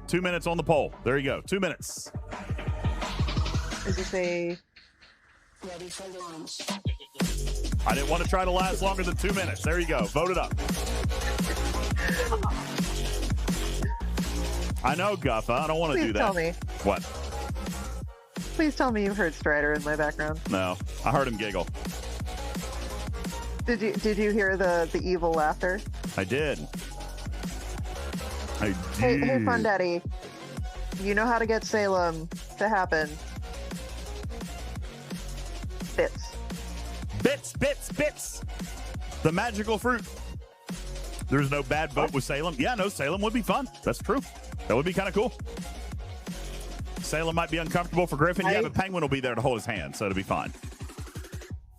2 minutes on the poll. There you go. 2 minutes. Is this a... Ready for launch. I didn't want to try to last longer than 2 minutes. There you go. Vote it up. I know, Guffa. I don't want to do that. Please tell me. What? Please tell me you heard Strider in my background. No. I heard him giggle. Did you hear the evil laughter? I did. I did. Hey, Fun Daddy. You know how to get Salem to happen. Bits. Bits, bits, bits. The magical fruit. There's no bad vote with Salem. Yeah, no, Salem would be fun. That's true. That would be kind of cool. Salem might be uncomfortable for Griffin. Yeah, but Penguin will be there to hold his hand, so it'll be fine.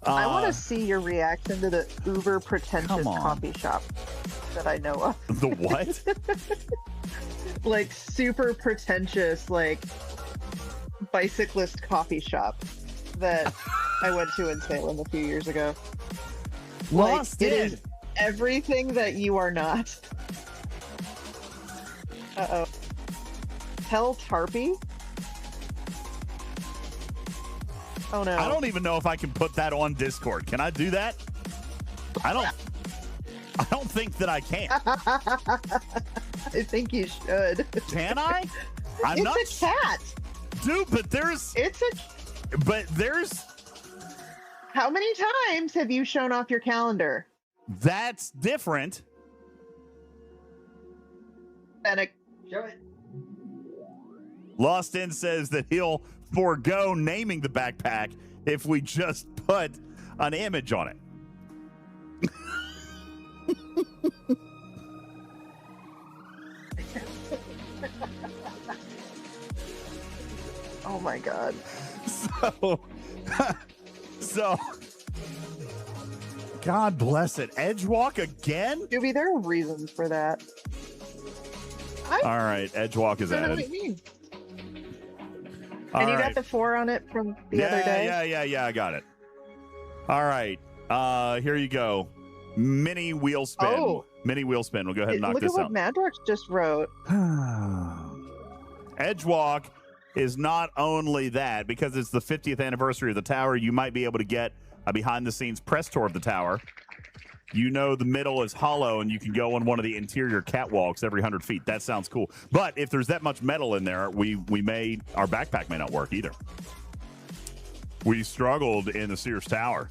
I want to see your reaction to the uber pretentious coffee shop that I know of. The what? Like super pretentious, like bicyclist coffee shop that I went to in Salem a few years ago. Lost it in. is everything that you are not. Uh-oh. Tell Tarpy? Oh no. I don't even know if I can put that on Discord. Can I do that? I don't think that I can. I think you should. Can I? It's a cat. Dude, but there's how many times have you shown off your calendar? That's different. Show it. Lost In says that he'll forego naming the backpack if we just put an image on it. Oh my god. So God bless it. Edgewalk again? Doobie, there are reasons for that. All right, Edgewalk is I don't know added. what you mean. All And you right. got the 4 on it from the other day? Yeah, I got it. All right, here you go. Mini wheel spin. Oh. Mini wheel spin. We'll go ahead and knock Look this at what out. Madrox just wrote. Edgewalk is not only that, because it's the 50th anniversary of the tower, you might be able to get a behind-the-scenes press tour of the tower. You know the middle is hollow, and you can go on one of the interior catwalks every 100 feet. That sounds cool. But if there's that much metal in there, our backpack may not work either. We struggled in the Sears Tower.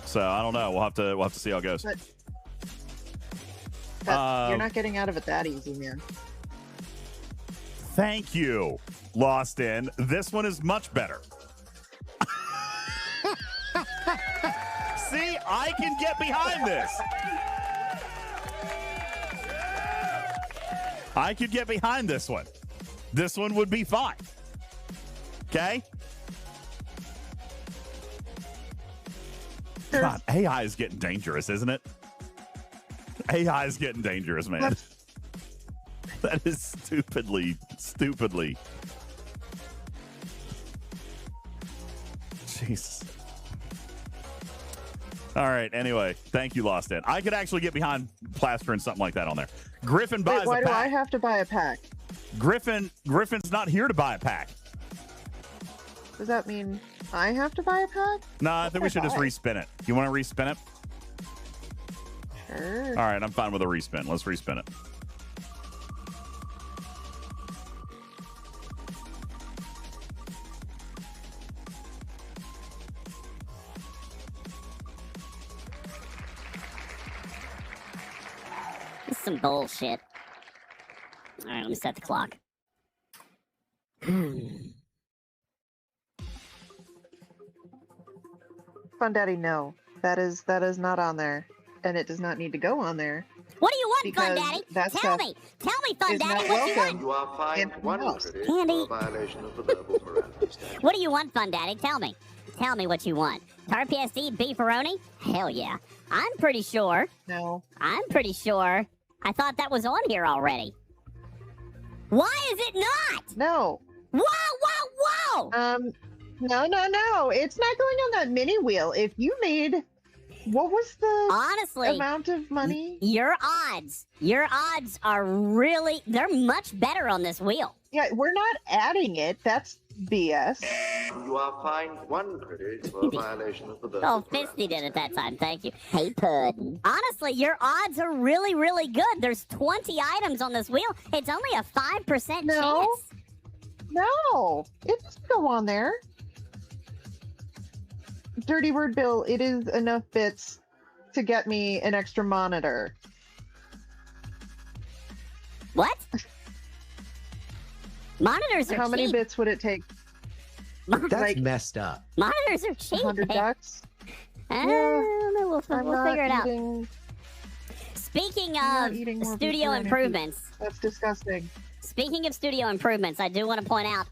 So I don't know. We'll have to see how it goes. You're not getting out of it that easy, man. Thank you, Lost In. This one is much better. See, I can get behind this. I could get behind this one. This one would be fine. Okay? God, AI is getting dangerous, isn't it? AI is getting dangerous, man. That is stupidly. Jesus. All right. Anyway, thank you, Lost In. I could actually get behind plaster and something like that on there. Griffin buys Why a do pack. I have to buy a pack? Griffin's not here to buy a pack. Does that mean I have to buy a pack? No, I think we should just respin it. You want to respin it? Sure. All right, I'm fine with a respin. Let's respin it. some bullshit. All right, let me set the clock. Fun Daddy, no. That is not on there. And it does not need to go on there. What do you want, Fun Because Daddy? that Tell stuff me, Fun is Daddy, not what you welcome. want? You are fined In one house. credit Candy. for a violation of the verbal parameters. What do you want, Fun Daddy? Tell me. Tell me what you want. Tarpy SD, beefaroni? Hell yeah. I'm pretty sure. No. I thought that was on here already. Why is it not? No. Whoa, whoa, whoa! No. It's not going on that mini wheel. If you made, what was the Honestly, amount of money? Your odds are really, they're much better on this wheel. Yeah, we're not adding it. That's BS. You are fined one credit for a violation of the verbal Oh, Fisty parameters. did it that time. Thank you. Hey, Puddin'. Honestly, your odds are really, really good. There's 20 items on this wheel. It's only a 5% No. chance. No, it doesn't go on there. Dirty Word Bill, it is enough bits to get me an extra monitor. What? Monitors are How many cheap. bits would it take? That's Like messed up. Monitors are cheap. $100 bucks? We'll I'm we'll not figure it out. eating- Speaking I'm not of eating more studio pepperoni. improvements, That's disgusting. speaking of studio improvements, I do want to point out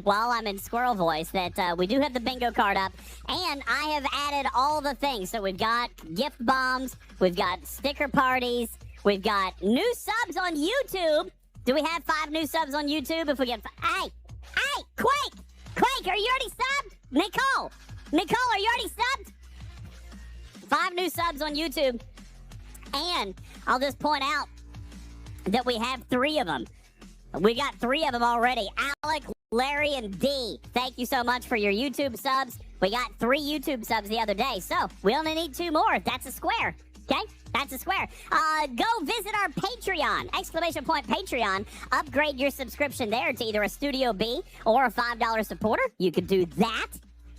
while I'm in squirrel voice that we do have the bingo card up, and I have added all the things. So we've got gift bombs, we've got sticker parties, we've got new subs on YouTube. Do we have 5 new subs on YouTube? If we get hey, Quake, are you already subbed? Nicole, are you already subbed? 5 new subs on YouTube. And I'll just point out that we have 3 of them. We got 3 of them already. Alec, Larry, and D. Thank you so much for your YouTube subs. We got 3 YouTube subs the other day, so we only need 2 more. That's a square. Okay? That's a square. Go visit our Patreon, ! Patreon. Upgrade your subscription there to either a Studio B or a $5 supporter. You could do that.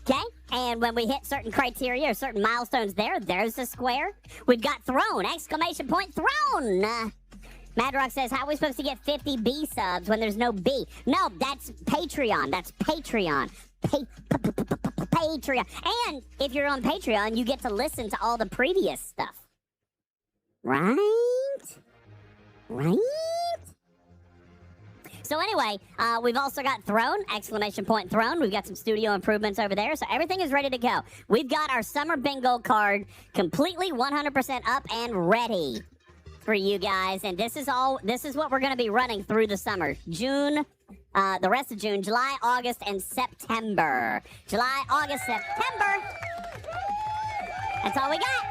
Okay? And when we hit certain criteria or certain milestones there's the square. We've got Throne! ! Throne! Madrock says, how are we supposed to get 50 B subs when there's no B? No, that's Patreon. That's Patreon. Patreon. And if you're on Patreon, you get to listen to all the previous stuff. Right? So anyway, we've also got Throne! Throne. We've got some studio improvements over there, so everything is ready to go. We've got our summer bingo card completely 100% up and ready for you guys, and this is what we're going to be running through the summer. June, the rest of June, July, August, and September. July, August, September. That's all we got.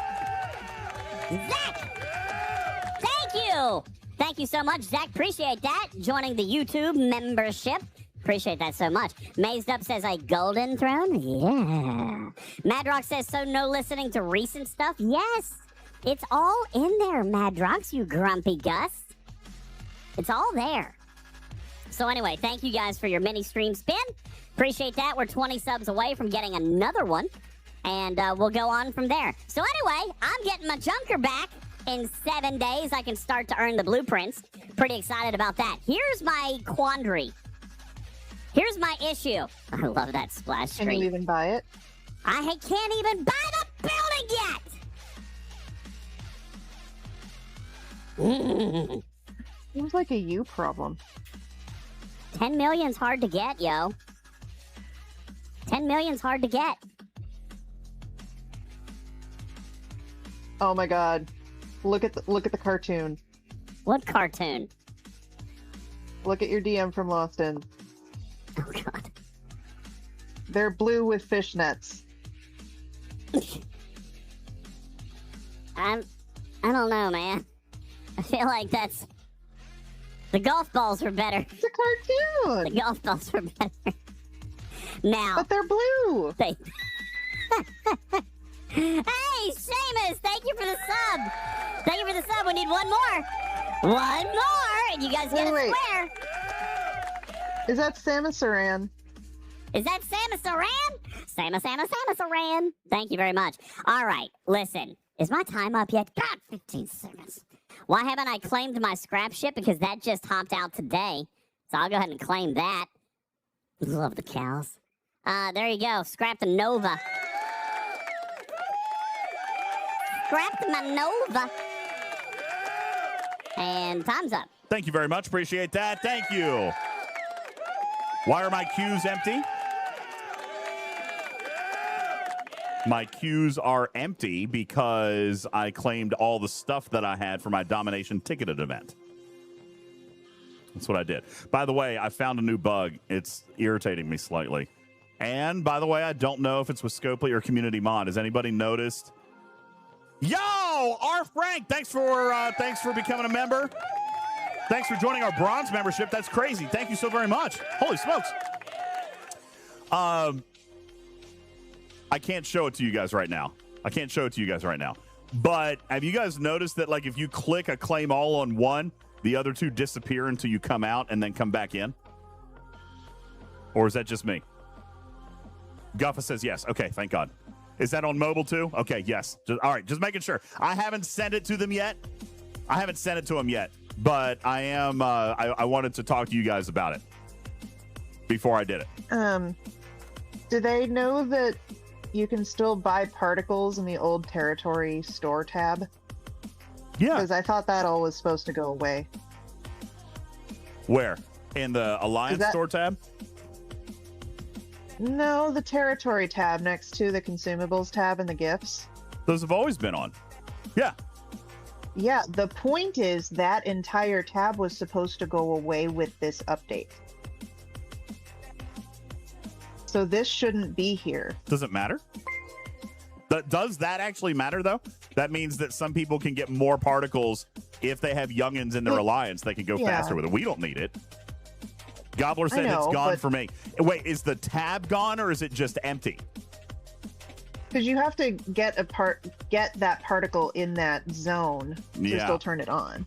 Zach! Thank you so much, Zach. Appreciate that. Joining the YouTube membership. Appreciate that so much. Mazed Up says, a golden throne? Yeah. Madrock says, so no listening to recent stuff? Yes. It's all in there, Madrox, you grumpy Gus. It's all there. So anyway, thank you guys for your mini stream spin. Appreciate that. We're 20 subs away from getting another one. And we'll go on from there. So anyway, I'm getting my junker back. In 7 days, I can start to earn the blueprints. Pretty excited about that. Here's my quandary. Here's my issue. I love that splash screen. Can you even buy it? I can't even buy the building yet! Seems like a you problem. 10 million's hard to get, yo. 10 million's hard to get. Oh my god. Look at the cartoon. What cartoon? Look at your DM from Lost Ends. Oh god. They're blue with fishnets. I don't know, man. I feel like that's... The golf balls were better. It's a cartoon! The golf balls were better. Now... But they're blue! Hey, Seamus! Thank you for the sub! Thank you for the sub. We need one more! One more! And you guys get a square! Is that Samus Aran? Is that Samus Aran? Samus Aran. Thank you very much. All right, listen. Is my time up yet? God, 15 seconds. Why haven't I claimed my scrap ship? Because that just hopped out today. So I'll go ahead and claim that. Love the cows. There you go. Scrapped a Nova. Scrapped my Nova. And time's up. Thank you very much. Appreciate that. Thank you. Why are my queues empty? My queues are empty because I claimed all the stuff that I had for my domination ticketed event. That's what I did. By the way, I found a new bug. It's irritating me slightly. And by the way, I don't know if it's with Scopely or Community Mod. Has anybody noticed? Yo, R. Frank, thanks for becoming a member. Thanks for joining our bronze membership. That's crazy. Thank you so very much. Holy smokes. I can't show it to you guys right now. But have you guys noticed that, like, if you click a claim all on one, the other two disappear until you come out and then come back in? Or is that just me? Guffa says yes. Okay, thank God. Is that on mobile too? Okay, yes. All right, just making sure. I haven't sent it to them yet. But I am. I wanted to talk to you guys about it before I did it. Do they know that you can still buy particles in the old territory store tab? Yeah. Because I thought that all was supposed to go away. Where? In the Alliance store tab? No, the territory tab next to the consumables tab and the gifts. Those have always been on. Yeah. Yeah, the point is that entire tab was supposed to go away with this update. So this shouldn't be here. Does it matter? Does that actually matter, though? That means that some people can get more particles if they have youngins in their alliance. They can go faster with it. We don't need it. Gobbler said it's gone for me. Wait, is the tab gone or is it just empty? Because you have to get that particle in that zone to still turn it on.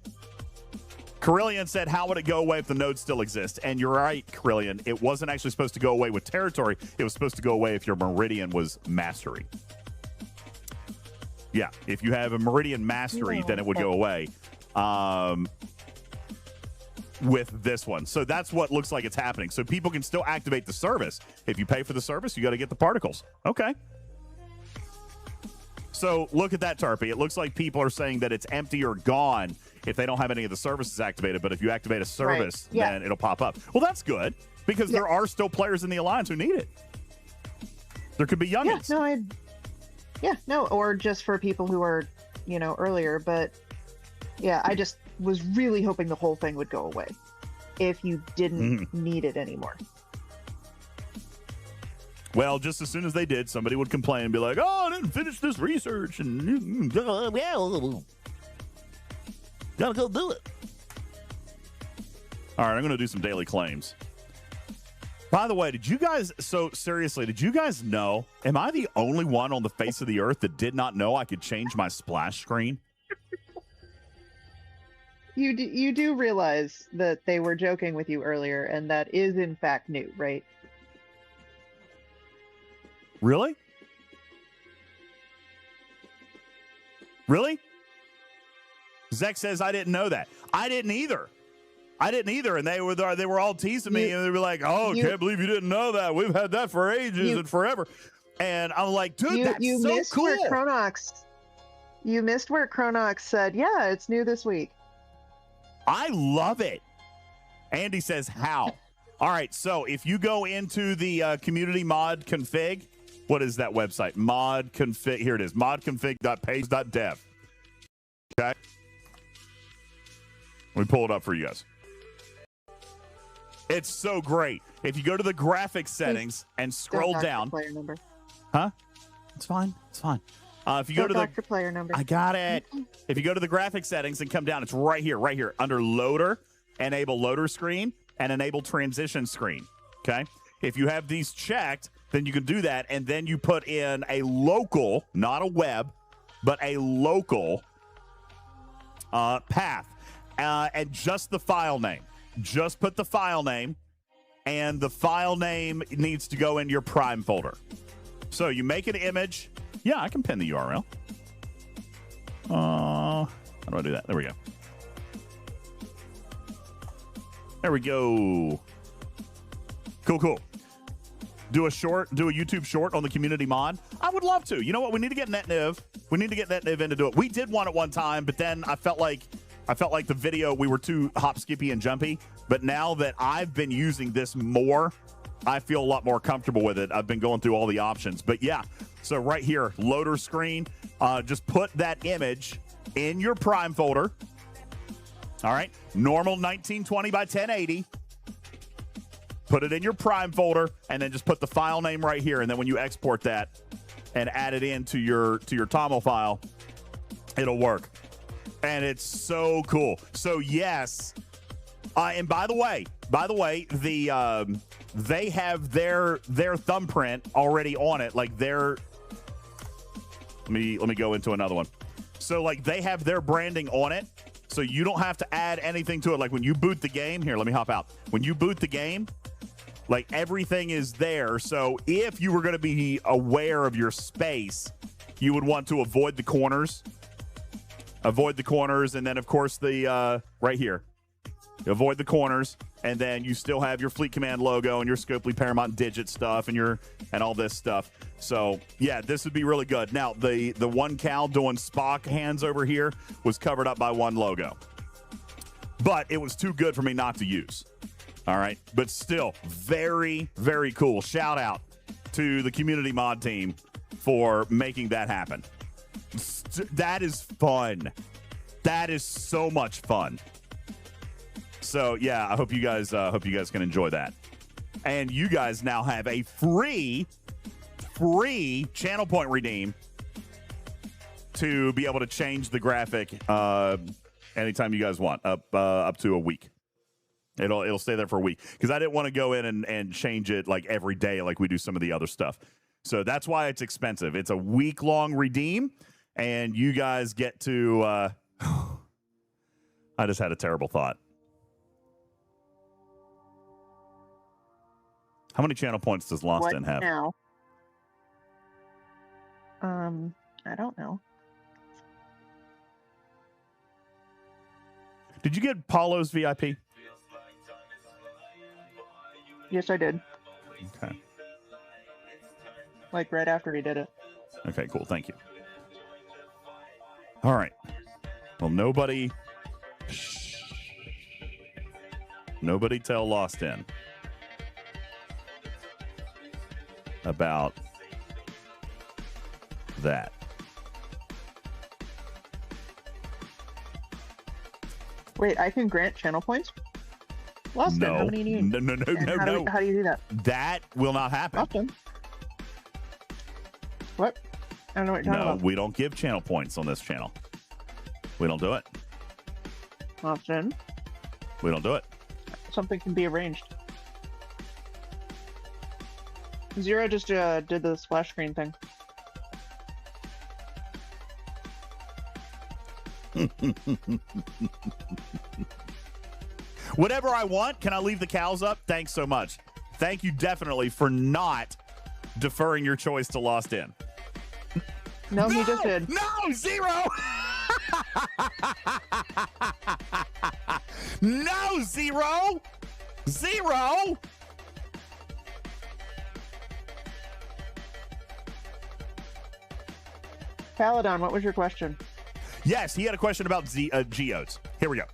Carillion said, how would it go away if the nodes still exist? And you're right, Carillion. It wasn't actually supposed to go away with territory. It was supposed to go away if your meridian was mastery. Yeah, if you have a meridian mastery, then it would go away with this one. So that's what looks like it's happening. So people can still activate the service. If you pay for the service, you got to get the particles. Okay. So look at that, Tarpy. It looks like people are saying that it's empty or gone if they don't have any of the services activated. But if you activate a service, then it'll pop up. Well, that's good because there are still players in the Alliance who need it. There could be youngins. Or just for people who are, earlier. But yeah, I just was really hoping the whole thing would go away if you didn't need it anymore. Well, just as soon as they did, somebody would complain and be like, oh, I didn't finish this research. And gotta go do it. All right, I'm going to do some daily claims. By the way, did you guys know, am I the only one on the face of the earth that did not know I could change my splash screen? You do realize that they were joking with you earlier, and that is in fact new, right? Really? Really? Zek says I didn't know that. I didn't either. And they were all teasing me, and they were like, "Oh, can't believe you didn't know that. We've had that for ages and forever." And I'm like, "Dude, that's so cool." You missed where Chronox said, "Yeah, it's new this week." I love it. Andy says, "How?" All right, so if you go into the community mod config, what is that website? Mod config. Here it is. modconfig.page.dev. Okay. Let me pull it up for you guys. It's so great. If you go to the graphics settings and scroll down. Player number. Huh? It's fine. It's fine. If you go to the player number. I got it. If you go to the graphics settings and come down, it's right here, under loader, enable loader screen, and enable transition screen. Okay. If you have these checked, then you can do that. And then you put in a local, not a web, but a local path and just the file name. Just put the file name, and the file name needs to go in your Prime folder. So you make an image. Yeah, I can pin the URL. How do I do that? There we go. There we go. Cool. Do a YouTube short on the community mod. I would love to. You know what? We need to get NetNiv. We need to get NetNiv in to do it. We did one at one time, but then I felt like the video, we were too hop, skippy, and jumpy. But now that I've been using this more, I feel a lot more comfortable with it. I've been going through all the options. But yeah, so right here, loader screen, just put that image in your Prime folder. All right, normal 1920 by 1080. Put it in your Prime folder, and then just put the file name right here. And then when you export that and add it into your TOML file, it'll work. And it's so cool. So yes, and by the way, they have their thumbprint already on it. Like let me go into another one. So like they have their branding on it, so you don't have to add anything to it. Like when you boot the game, here, let me hop out. When you boot the game, like everything is there. So if you were going to be aware of your space, you would want to avoid the corners. Avoid the corners, and then of course the right here. Avoid the corners, and then you still have your Fleet Command logo and your Scopely Paramount Digit stuff and all this stuff. So yeah, this would be really good. Now the one Cal doing Spock hands over here was covered up by one logo, but it was too good for me not to use. All right, but still very, very cool. Shout out to the community mod team for making that happen. That is fun. That is so much fun. So yeah, I hope you guys can enjoy that. And you guys now have a free channel point redeem to be able to change the graphic anytime you guys want, up to a week. It'll stay there for a week because I didn't want to go in and change it like every day like we do some of the other stuff. So that's why it's expensive. It's a week-long redeem, and you guys get to I just had a terrible thought. How many channel points does Lost In have? Now? I don't know. Did you get Paulo's VIP? Yes, I did. Okay. Like right after he did it. Okay, cool. Thank you. All right. Well, nobody tell Lost In about that. Wait, I can grant channel points? Lost In, how many do you need? No. How do you do that? That will not happen. Lost In. What? I don't know what you're talking about. No, we don't give channel points on this channel. We don't do it. Lost In. We don't do it. Something can be arranged. Zero just did the splash screen thing. Whatever I want, can I leave the cows up? Thanks so much. Thank you definitely for not deferring your choice to Lost In. No, he just did. No, Zero! No, Zero! Zero! Paladon, what was your question? Yes, he had a question about geodes. Here we go.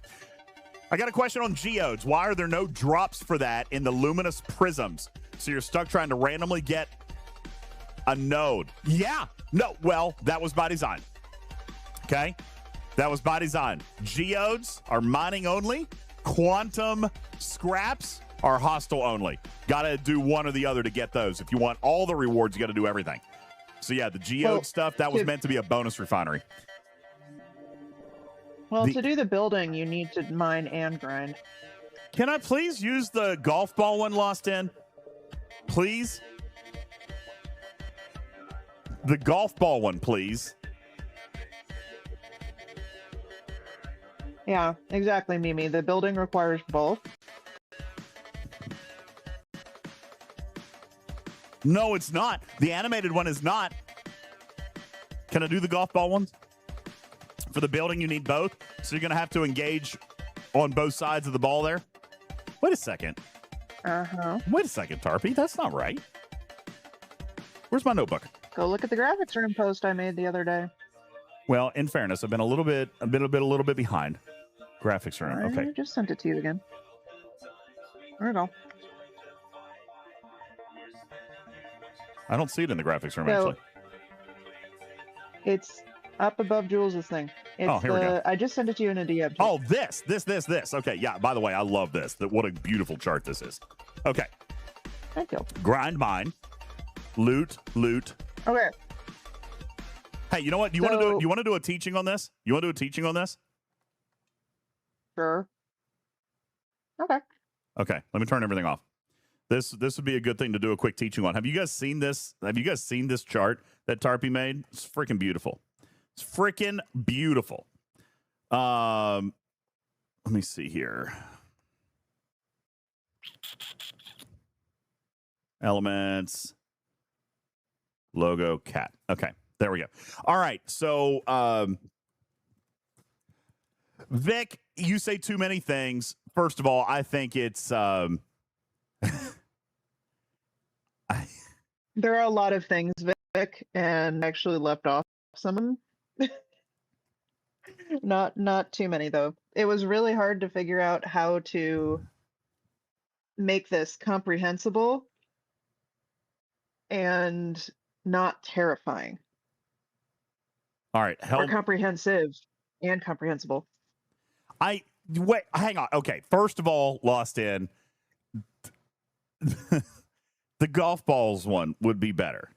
I got a question on geodes. Why are there no drops for that in the luminous prisms? So you're stuck trying to randomly get a node. Yeah. No, well, that was by design. Okay? That was by design. Geodes are mining only. Quantum scraps are hostile only. Got to do one or the other to get those. If you want all the rewards, you got to do everything. So yeah, the geode stuff, that was meant to be a bonus refinery. Well, to do the building, you need to mine and grind. Can I please use the golf ball one, Lost In? Please? The golf ball one, please. Yeah, exactly, Mimi. The building requires both. No, it's not. The animated one is not. Can I do the golf ball ones? For the building, you need both. So you're going to have to engage on both sides of the ball there. Wait a second. Wait a second, Tarpy. That's not right. Where's my notebook? Go look at the graphics room post I made the other day. Well, in fairness, I've been a little bit behind. Graphics room. Okay. I just sent it to you again. There we go. I don't see it in the graphics room, So, actually. It's up above Jules' thing. It's here we go. I just sent it to you in a DM. Oh, this. Okay, yeah, by the way, I love this. What a beautiful chart this is. Okay. Thank you. Grind mine. Loot. Okay. Hey, you know what? You want to do a teaching on this? You want to do a teaching on this? Sure. Okay. Okay, let me turn everything off. This would be a good thing to do a quick teaching on. Have you guys seen this? Have you guys seen this chart that Tarpy made? It's freaking beautiful. It's freaking beautiful. Let me see here. Elements. Logo cat. Okay, there we go. All right, so Vic, you say too many things. First of all, I think it's There are a lot of things, Vic, and I actually left off some of them. Not too many though. It was really hard to figure out how to make this comprehensible and not terrifying. all right. Or comprehensive and comprehensible. Wait, hang on. Okay, first of all, Lost in the golf balls one would be better.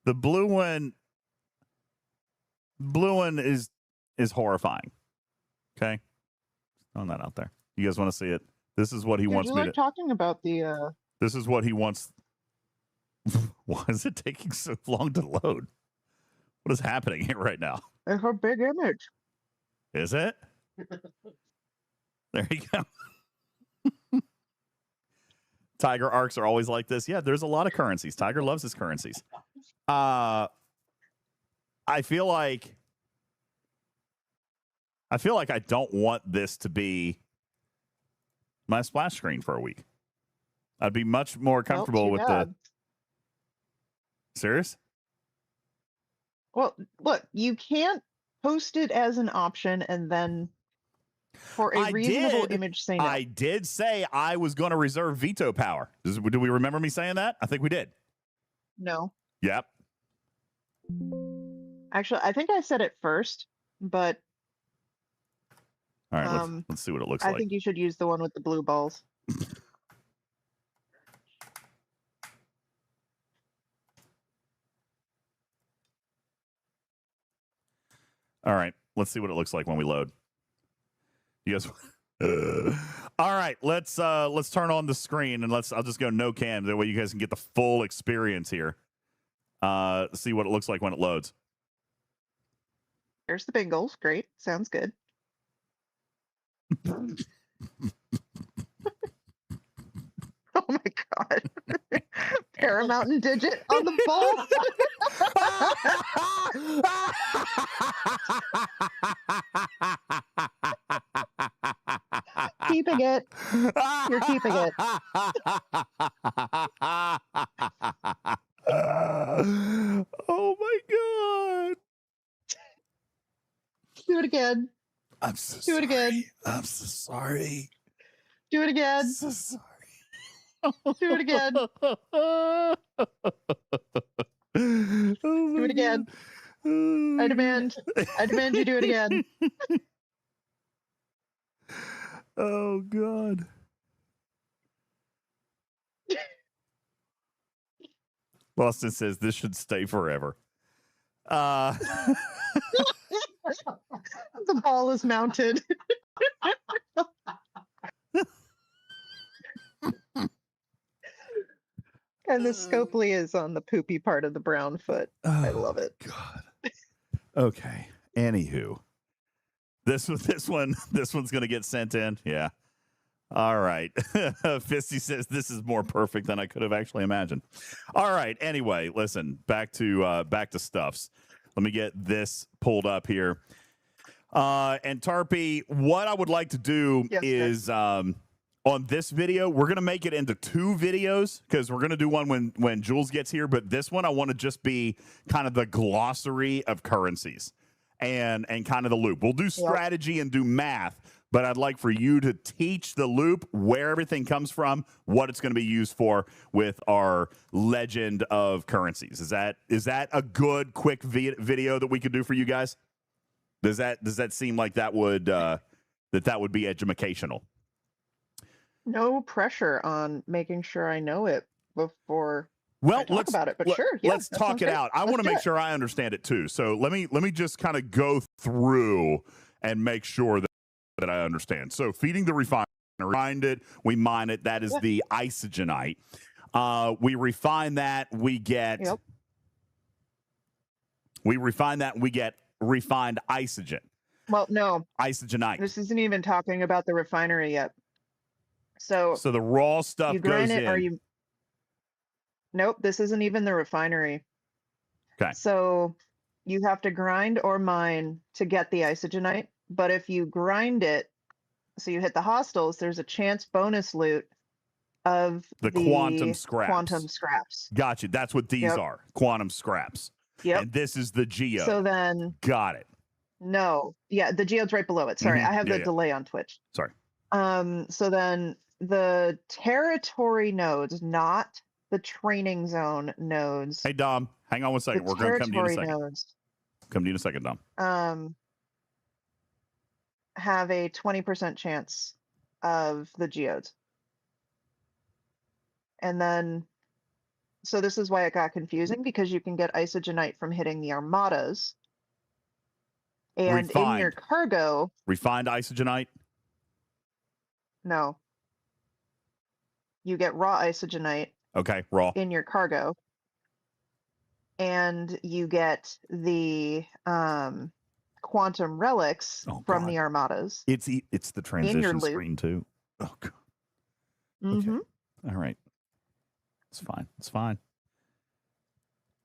The blue one is horrifying. Okay, throwing that out there. You guys want to see it? This is what he wants me to. Talking about the. This is what he wants. Why is it taking so long to load? What is happening here right now? It's a big image. Is it? There you go. Tiger arcs are always like this. Yeah, there's a lot of currencies. Tiger loves his currencies. I feel like I don't want this to be my splash screen for a week. I'd be much more comfortable with the. Serious? Well, look, you can't post it as an option and then for a reasonable image say no. I did say I was going to reserve veto power. Do we remember me saying that? I think we did. No. Yep. Actually, I think I said it first, but all right, let's see what it looks like. I think you should use the one with the blue balls. All right, let's see what it looks like when we load. You guys, all right, let's turn on the screen and I'll just go no cam. That way you guys can get the full experience here. See what it looks like when it loads. There's the bingles. Great, sounds good. Oh my god! Paramount and Digit on the ball. Keeping it. You're keeping it. Oh my god! Do it again. I'm so Do it again. I'm so sorry. Do it again. I'm so sorry. Do it again. Do it again. I demand you do it again. Oh god. Boston says this should stay forever. The ball is mounted. And the Scopely is on the poopy part of the brown foot. I love it. God. Okay. Anywho, this one's gonna get sent in. Yeah. All right. Fisty says this is more perfect than I could have actually imagined. All right. Anyway, listen. Back to stuffs. Let me get this pulled up here. And Tarpy, what I would like to do is on this video, we're going to make it into 2 videos because we're going to do one when Jules gets here. But this one, I want to just be kind of the glossary of currencies and kind of the loop. We'll do strategy and do math, but I'd like for you to teach the loop, where everything comes from, what it's going to be used for with our legend of currencies. Is that a good, quick video that we could do for you guys? Does that seem like that would that would be educational? No pressure on making sure I know it before Well, I talk about it, but sure. Yeah, let's talk it out. I want to make sure I understand it too. So let me just kind of go through and make sure that I understand. So feeding the refinery, refined it, we mine it. That is the Isogenite. We refine that. We get. Yep. We refine that. We get refined isogen. Well, no. Isogenite. This isn't even talking about the refinery yet. So the raw stuff you grind goes it, in. or you. Nope, this isn't even the refinery. Okay. So you have to grind or mine to get the Isogenite. But if you grind it, so you hit the hostiles, there's a chance bonus loot of the quantum scraps. Quantum scraps. Gotcha. That's what these are. Quantum scraps. Yep. And this is the geode. So then. Got it. No. Yeah, the geode's right below it. Sorry, I have the delay on Twitch. Sorry. So then the territory nodes, not the training zone nodes. Hey, Dom, hang on one second. We're going to come to you in a second. Nodes, come to you in a second, Dom. Have a 20% chance of the geodes. And then, so this is why it got confusing, because you can get Isogenite from hitting the Armadas. And in your cargo. Refined Isogenite? No. You get raw Isogenite. Okay, raw. In your cargo. And you get the quantum relics from the Armadas. It's the transition screen too. Oh god. Mm-hmm. Okay. All right. It's fine. It's fine.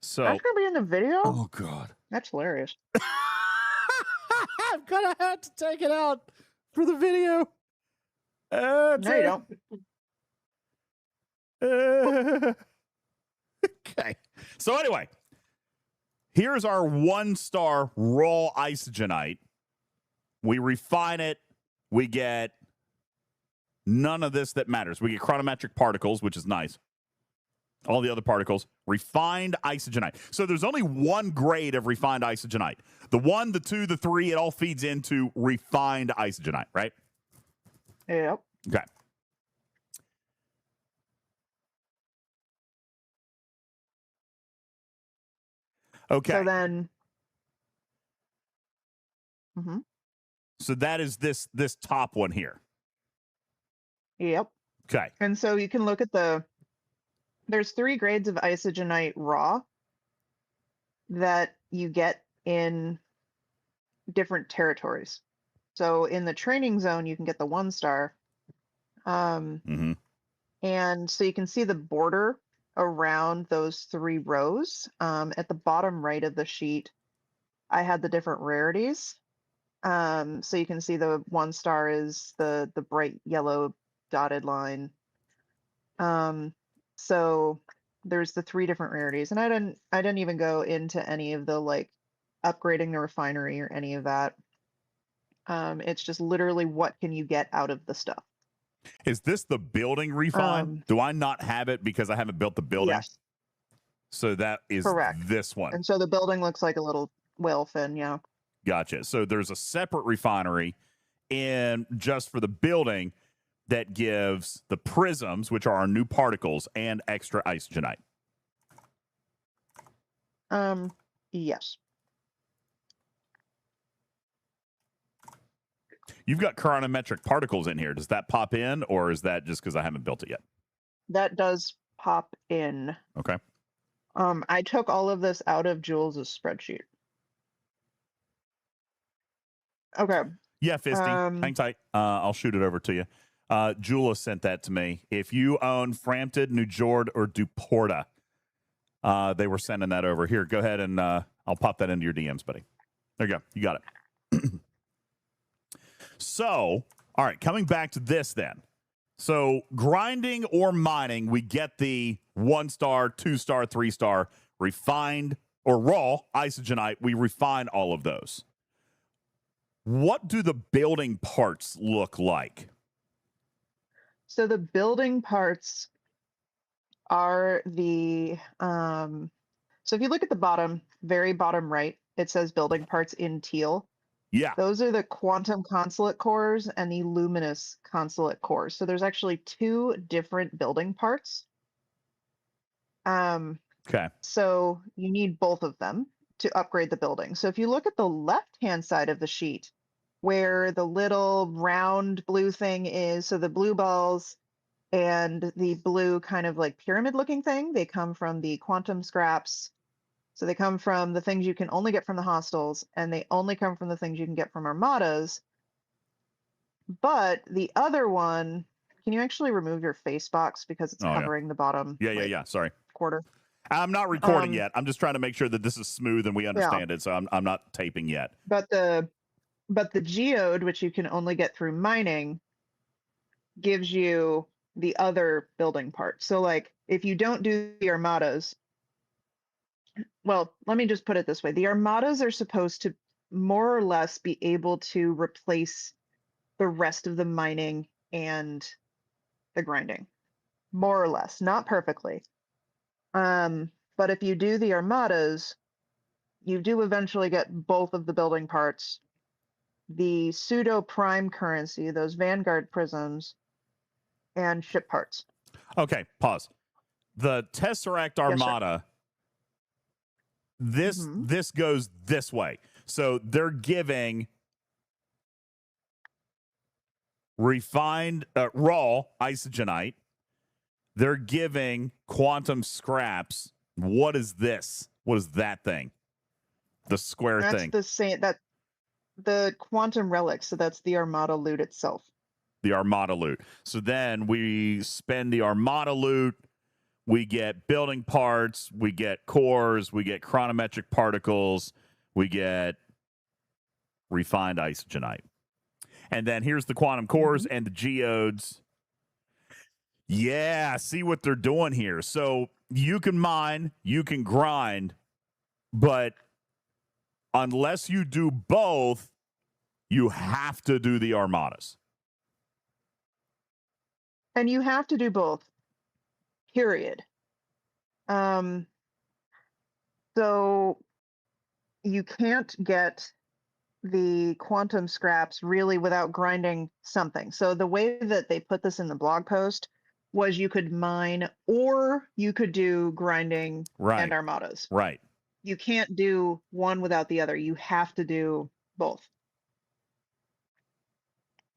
So that's gonna be in the video. Oh god. That's hilarious. I'm gonna have to take it out for the video. No, you don't. Okay. So anyway, here's our 1-star raw Isogenite. We refine it. We get none of this that matters. We get chronometric particles, which is nice. All the other particles. Refined Isogenite. So there's only one grade of refined Isogenite. The 1, the 2, the 3, it all feeds into refined Isogenite, right? Yep. Okay. Okay. So then. Mm-hmm. So that is this top one here. Yep. Okay. And so you can look at there's 3 grades of Isogenite raw that you get in different territories. So in the training zone, you can get the 1-star. And so you can see the border around those 3 rows. At the bottom right of the sheet, I had the different rarities. So you can see the 1-star is the bright yellow dotted line. So there's the 3 different rarities, and I didn't even go into any of the like upgrading the refinery or any of that. It's just literally what can you get out of the stuff. Is this the building refine? Do I not have it because I haven't built the building? Yes. So that is correct. This one. And so the building looks like a little whale fin, yeah. Gotcha. So there's a separate refinery in just for the building that gives the prisms, which are our new particles, and extra Isogenite. Yes. You've got chronometric particles in here. Does that pop in, or is that just because I haven't built it yet? That does pop in. Okay. I took all of this out of Jules's spreadsheet. Okay. Yeah, Fisty. Hang tight. I'll shoot it over to you. Jules sent that to me. If you own Frampton, New Jord, or Duporta, they were sending that over. Here, go ahead and I'll pop that into your DMs, buddy. There you go. You got it. So, all right, coming back to this then. So, grinding or mining, we get the 1-star, 2-star, 3-star refined or raw isogenite. We refine all of those. What do the building parts look like? So the building parts are the so if you look at the bottom, very bottom right, it says building parts in teal. Yeah. Those are the quantum consulate cores and the luminous consulate cores. So there's actually 2 different building parts. Okay. So you need both of them to upgrade the building. So if you look at the left-hand side of the sheet, where the little round blue thing is, so the blue balls and the blue kind of like pyramid looking thing, they come from the quantum scraps. So they come from the things you can only get from the hostels, and they only come from the things you can get from armadas. But the other one, can you actually remove your face box because it's covering the bottom? Yeah. Sorry. Quarter. I'm not recording yet. I'm just trying to make sure that this is smooth and we understand it. So I'm not taping yet. But the geode, which you can only get through mining, gives you the other building part. So like if you don't do the armadas, well, let me just put it this way. The armadas are supposed to more or less be able to replace the rest of the mining and the grinding. More or less, not perfectly. But if you do the armadas, you do eventually get both of the building parts. The pseudo prime currency, those Vanguard prisms, and ship parts. Okay, pause. The Tesseract Armada, this goes this way. So they're giving refined raw isogenite. They're giving quantum scraps. What is this? What is that thing? The square thing. That's the same. The quantum relics. So that's the Armada loot itself. The Armada loot. So then we spend the Armada loot. We get building parts. We get cores. We get chronometric particles. We get refined isogenite. And then here's the quantum cores and the geodes. Yeah, see what they're doing here. So you can mine, you can grind, but unless you do both, you have to do the armadas. And you have to do both, period. So you can't get the quantum scraps really without grinding something. So the way that they put this in the blog post was you could mine or you could do grinding and armadas. Right. You can't do one without the other. You have to do both.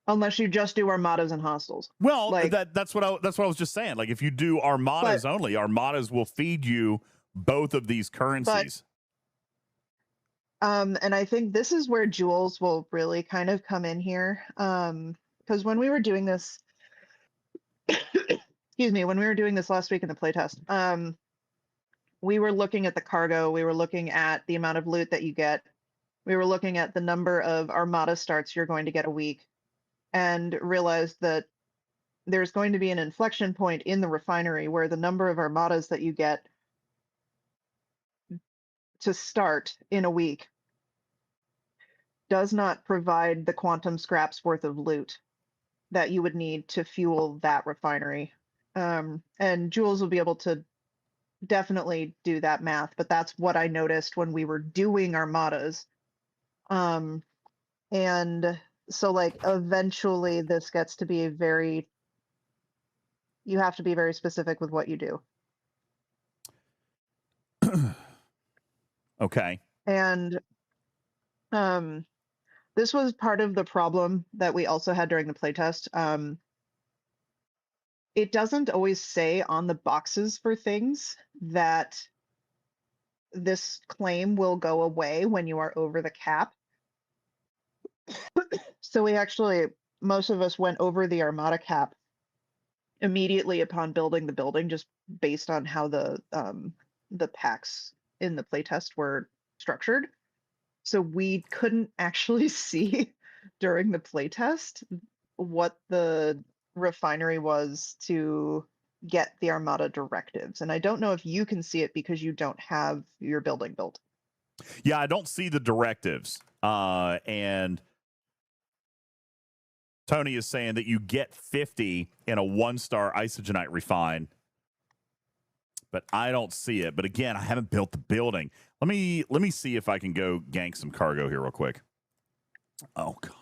Unless you just do armadas and hostels. Well, that's what I was just saying. Like if you do armadas only, armadas will feed you both of these currencies. And I think this is where Jules will really kind of come in here. Because when we were doing this, excuse me, when we were doing this last week in the playtest, we were looking at the cargo, we were looking at the amount of loot that you get, we were looking at the number of armada starts you're going to get a week, and realized that there's going to be an inflection point in the refinery where the number of armadas that you get to start in a week does not provide the quantum scraps worth of loot that you would need to fuel that refinery. And Jules will be able to definitely do that math, but that's what I noticed when we were doing armadas. And so like eventually this gets to be you have to be very specific with what you do. Okay. And this was part of the problem that we also had during the playtest. It doesn't always say on the boxes for things that this claim will go away when you are over the cap. So we actually, most of us went over the Armada cap immediately upon building the building, just based on how the packs in the playtest were structured. So we couldn't actually see during the playtest what the refinery was to get the Armada directives. And I don't know if you can see it because you don't have your building built. Yeah, I don't see the directives. And Tony is saying that you get 50 in a 1-star Isogenite refine. But I don't see it. But again, I haven't built the building. Let me see if I can go gank some cargo here real quick. Oh god.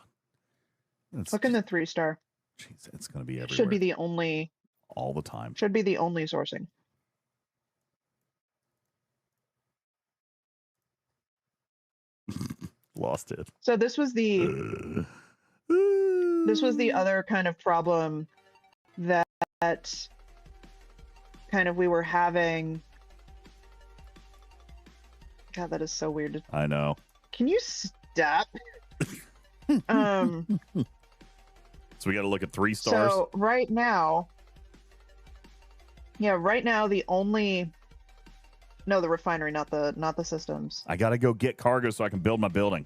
Look in the 3-star. Jeez, it's going to be everywhere. Should be the only all the time. Should be the only sourcing. Lost it. So this was the other kind of problem that kind of we were having. God, that is so weird. I know. Can you stop? So we got to look at 3 stars. So right now, the only the refinery, not the systems. I got to go get cargo so I can build my building.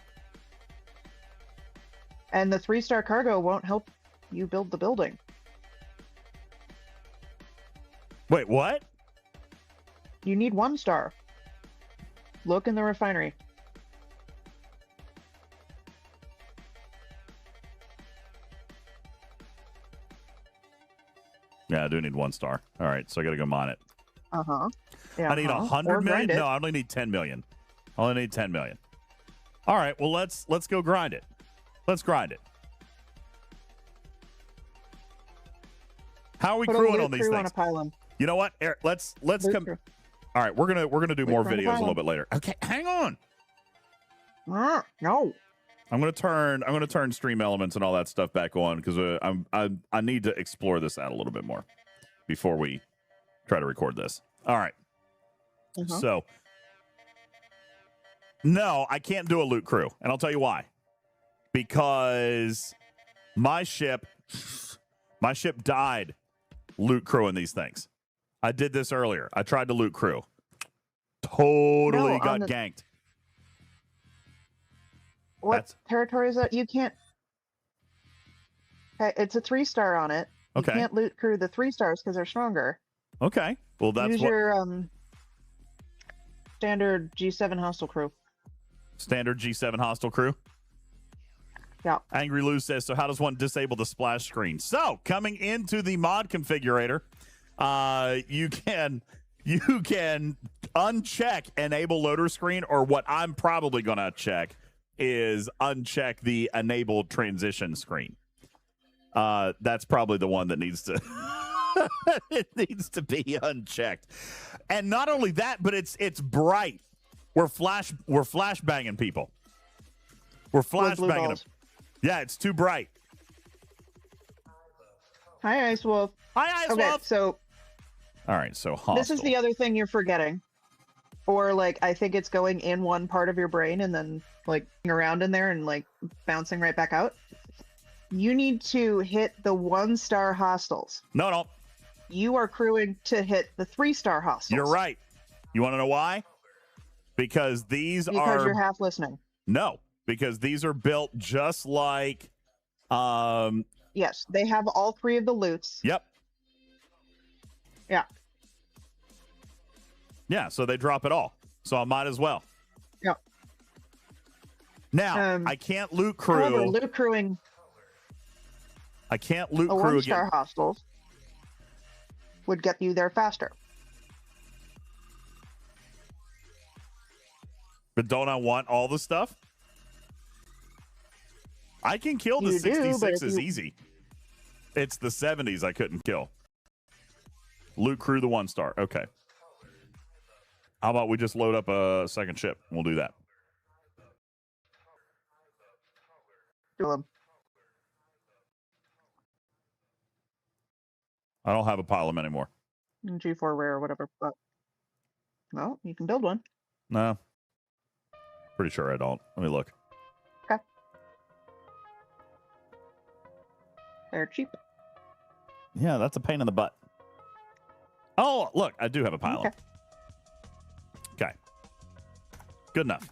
And the 3-star cargo won't help you build the building. Wait, what? You need 1-star. Look in the refinery. Yeah, I do need 1-star. All right, so I got to go mine it. Yeah, I need 100 million. No, I only need 10 million. I only need 10 million. All right, well let's go grind it. Let's grind it. How are we crewing on these things? You know what, Eric? Let's come. Crew. All right, we're gonna do more videos a little bit later. Okay, hang on. No. I'm gonna turn stream elements and all that stuff back on because I need to explore this out a little bit more before we try to record this. All right. So no, I can't do a loot crew, and I'll tell you why. Because my ship died loot crewing these things. I did this earlier. I tried to loot crew. Totally got ganked. What territory is that? You can't. Okay, it's a 3-star on it. Okay. You can't loot crew the 3 stars because they're stronger. Okay. Well, that's Use your standard G7 hostile crew. Standard G7 hostile crew. Yeah. Angry Lou says, so how does one disable the splash screen? So coming into the mod configurator, you can uncheck enable loader screen, or what I'm probably going to check is uncheck the enabled transition screen. That's probably the one that needs to it needs to be unchecked. And not only that, but it's bright. We're flash banging people. We're flash banging them. Yeah, it's too bright. Hi, Ice Wolf. Hi, Ice Okay, Wolf. so all right, so hostile. This is the other thing you're forgetting. Or like I think it's going in one part of your brain and then like around in there and like bouncing right back out. You need to hit the 1-star hostiles. No. You are crewing to hit the 3-star hostiles. You're right. You want to know why? Because these because you're half listening. No, because these are built just like Yes, they have all 3 of the loots. Yep. Yeah. Yeah, so they drop it all. So I might as well. Yep. Now, I can't loot crew. However, loot crewing. I can't loot a crew 1-star again. hostiles would get you there faster. But don't I want all the stuff? I can kill the You do, but 66s easy. It's the 70s I couldn't kill. Loot crew the 1-star. Okay. How about we just load up a second ship? We'll do that. Do them. I don't have a pile of them anymore. G4 rare or whatever, but well, you can build one. No. Pretty sure I don't. Let me look. Okay. They're cheap. Yeah, that's a pain in the butt. Oh, look, I do have a pile. Okay. Okay. Good enough.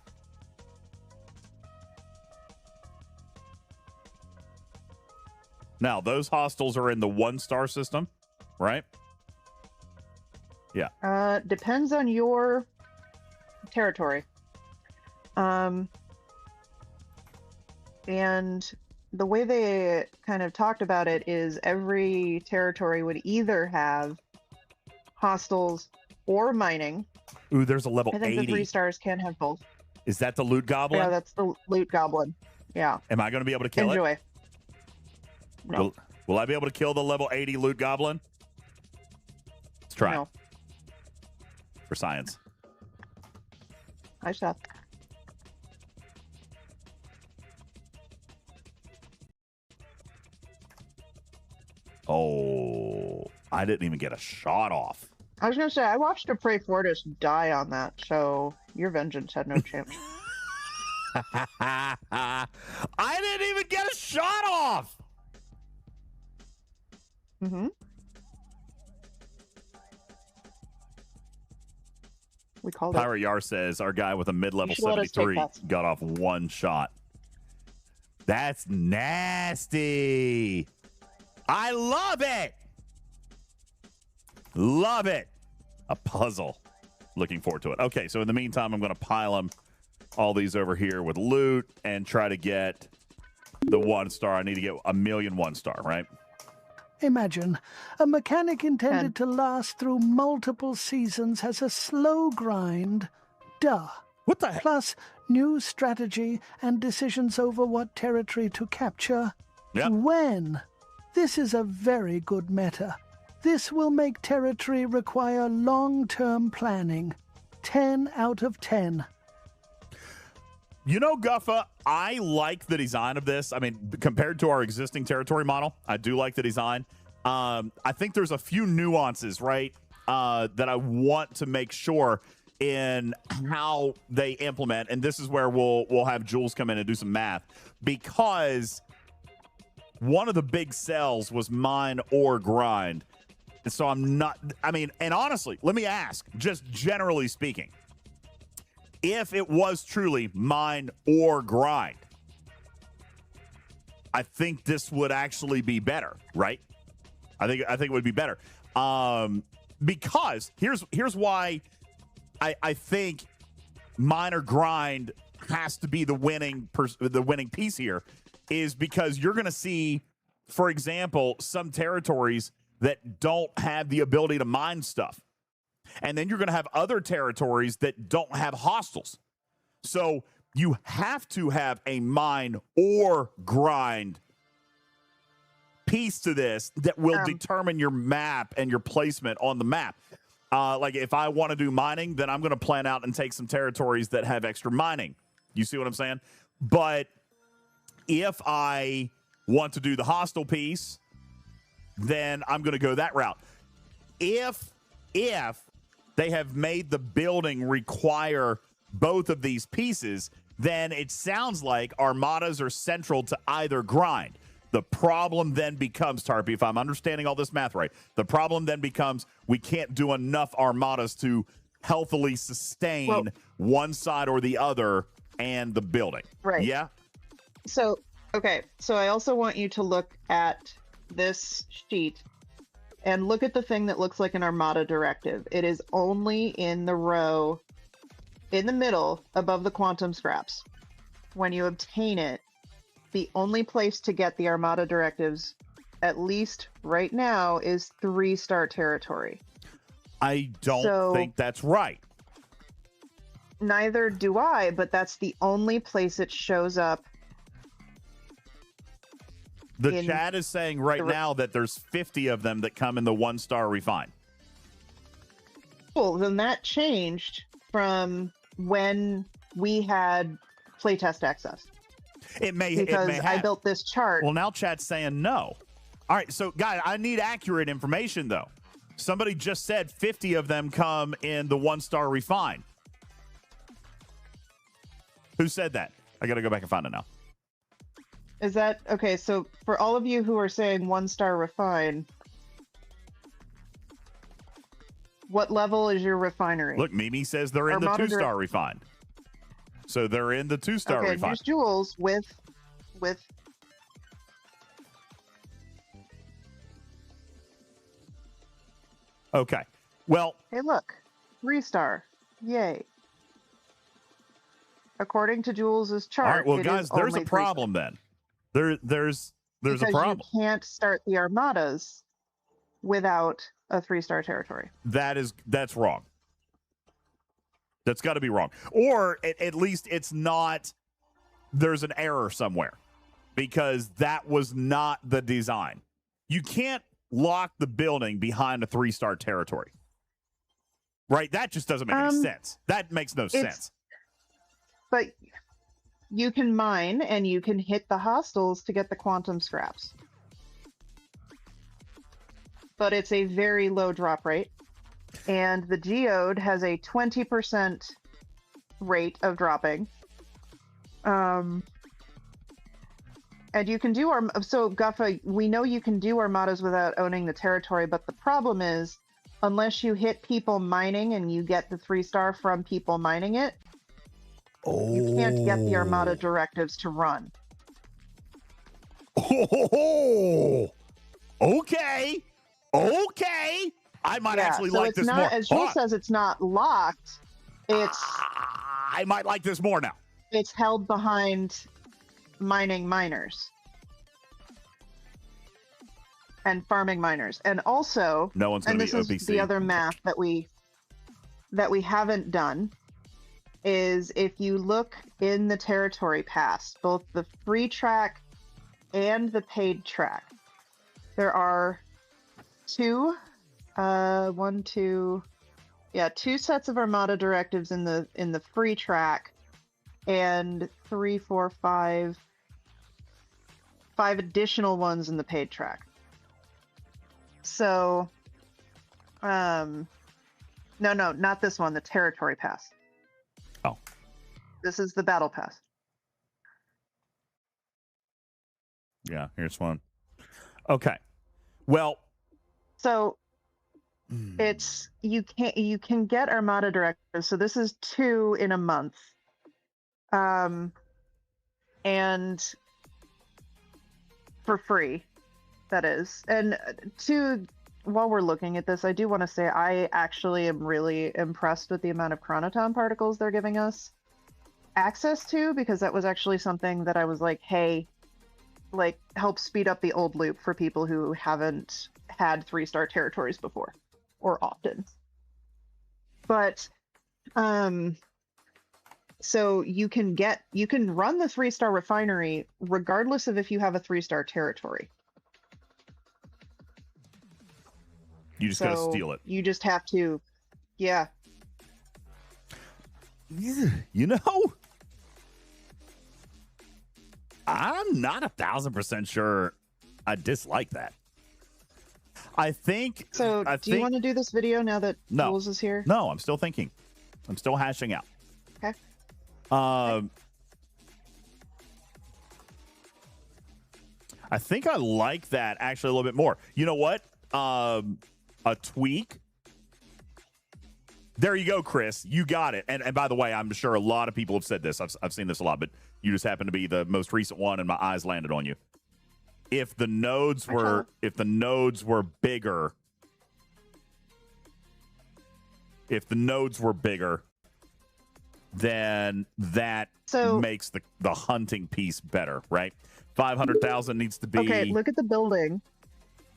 Now, those hostels are in the 1-star system, right? Yeah. Depends on your territory. And the way they kind of talked about it is every territory would either have hostels or mining. Ooh, there's a level I think 80. the 3 stars can have both. Is that the loot goblin? Yeah, that's the loot goblin. Yeah. Am I going to be able to kill Enjoy. it? No. Will I be able to kill the level 80 loot goblin? Let's try. No. For science. I shall. Oh, I didn't even get a shot off. I was gonna say I watched a Prey Fortis die on that, so your vengeance had no chance. I didn't even get a shot off. Mm-hmm. We called Pirate Yar says our guy with a mid-level You should let us take 73 that. got off 1 shot. That's nasty. I love it. Love it. A puzzle. Looking forward to it. Okay, so in the meantime, I'm going to pile them all these over here with loot and try to get the 1-star. I need to get a million 1-star, right? Imagine a mechanic intended to last through multiple seasons has a slow grind. Duh. What the heck? Plus, new strategy and decisions over what territory to capture. Yep. When? This is a very good meta. This will make territory require long-term planning. 10 out of 10. You know, Guffa, I like the design of this. I mean, compared to our existing territory model, I do like the design. I think there's a few nuances, right, that I want to make sure in how they implement. And this is where we'll have Jules come in and do some math. Because one of the big sells was mine or grind. And so I'm not, I mean, and honestly, let me ask, just generally speaking, if it was truly mine or grind, I think this would actually be better, right? I think it would be better. Because here's why I think mine or grind has to be the winning piece here, is because you're going to see, for example, some territories that don't have the ability to mine stuff. And then you're going to have other territories that don't have hostels. So you have to have a mine or grind piece to this that will determine your map and your placement on the map. Like if I want to do mining, then I'm going to plan out and take some territories that have extra mining. You see what I'm saying? But if I want to do the hostel piece, then I'm going to go that route. If they have made the building require both of these pieces, then it sounds like armadas are central to either grind. The problem then becomes, Tarpy, if I'm understanding all this math right, the problem then becomes we can't do enough armadas to healthily sustain one side or the other and the building. Right. Yeah? So, okay. So I also want you to look at this sheet and look at the thing that looks like an Armada directive. It is only in the row in the middle above the quantum scraps. When you obtain it, the only place to get the Armada directives, at least right now, is 3-star territory. I don't think that's right. Neither do I, but that's the only place it shows up. The chat is saying right now that there's 50 of them that come in the 1-star refine. Cool. Then that changed from when we had playtest access. It may because have. I built this chart. Well, now chat's saying no. All right, so guys, I need accurate information though. Somebody just said 50 of them come in the 1-star refine. Who said that? I got to go back and find it now. Is that okay? So for all of you who are saying 1-star refine, what level is your refinery? Look, Mimi says they're in Armada the 2-star refine. So they're in the 2-star okay, refine. here's Jules with Okay. Well, Hey, look, 3-star. Yay. According to Jules's chart, all right. Well, it guys, is there's a only 3-star. problem then. There's a Because problem. you can't start the Armadas without a 3-star territory. That's wrong. That's got to be wrong. Or at least it's not. There's an error somewhere, because that was not the design. You can't lock the building behind a 3-star territory. Right? That just doesn't make any sense. That makes no sense. But you can mine and you can hit the hostels to get the quantum scraps. But it's a very low drop rate. And the geode has a 20% rate of dropping. And you can do so Guffa, we know you can do Armadas without owning the territory, but the problem is, unless you hit people mining and you get the 3-star from people mining it, you can't get the Armada directives to run. Oh, okay. I might actually so like it's this not, more. as Jules says, it's not locked. It's I might like this more now. It's held behind mining miners and farming miners, and also, No one's going and to be this is OPC. the other math that we haven't done, is if you look in the territory pass, both the free track and the paid track, there are two sets of Armada directives in the free track, and 5 additional ones in the paid track. So, no, not this one, the territory pass. Oh. This is the battle pass. Yeah, here's one. Okay. Well, so it's you can get Armada directives. So this is 2 in a month. And for free, that is. And while we're looking at this, I do want to say I actually am really impressed with the amount of chronoton particles they're giving us access to, because that was actually something that I was like, hey, like, help speed up the old loop for people who haven't had 3-star territories before or often. But so you can run the 3-star refinery regardless of if you have a 3-star territory. you just got to steal it. You just have to, yeah. You know, I'm not 1,000% sure I dislike that. I think. So, do you want to do this video now that Jules is here? No, I'm still thinking. I'm still hashing out. Okay. I think I like that actually a little bit more. You know what? A tweak. There you go, Chris. You got it. And by the way, I'm sure a lot of people have said this. I've seen this a lot, but you just happen to be the most recent one, and my eyes landed on you. If the nodes were bigger, then that makes the hunting piece better, right? 500,000 needs to be. Okay, look at the building.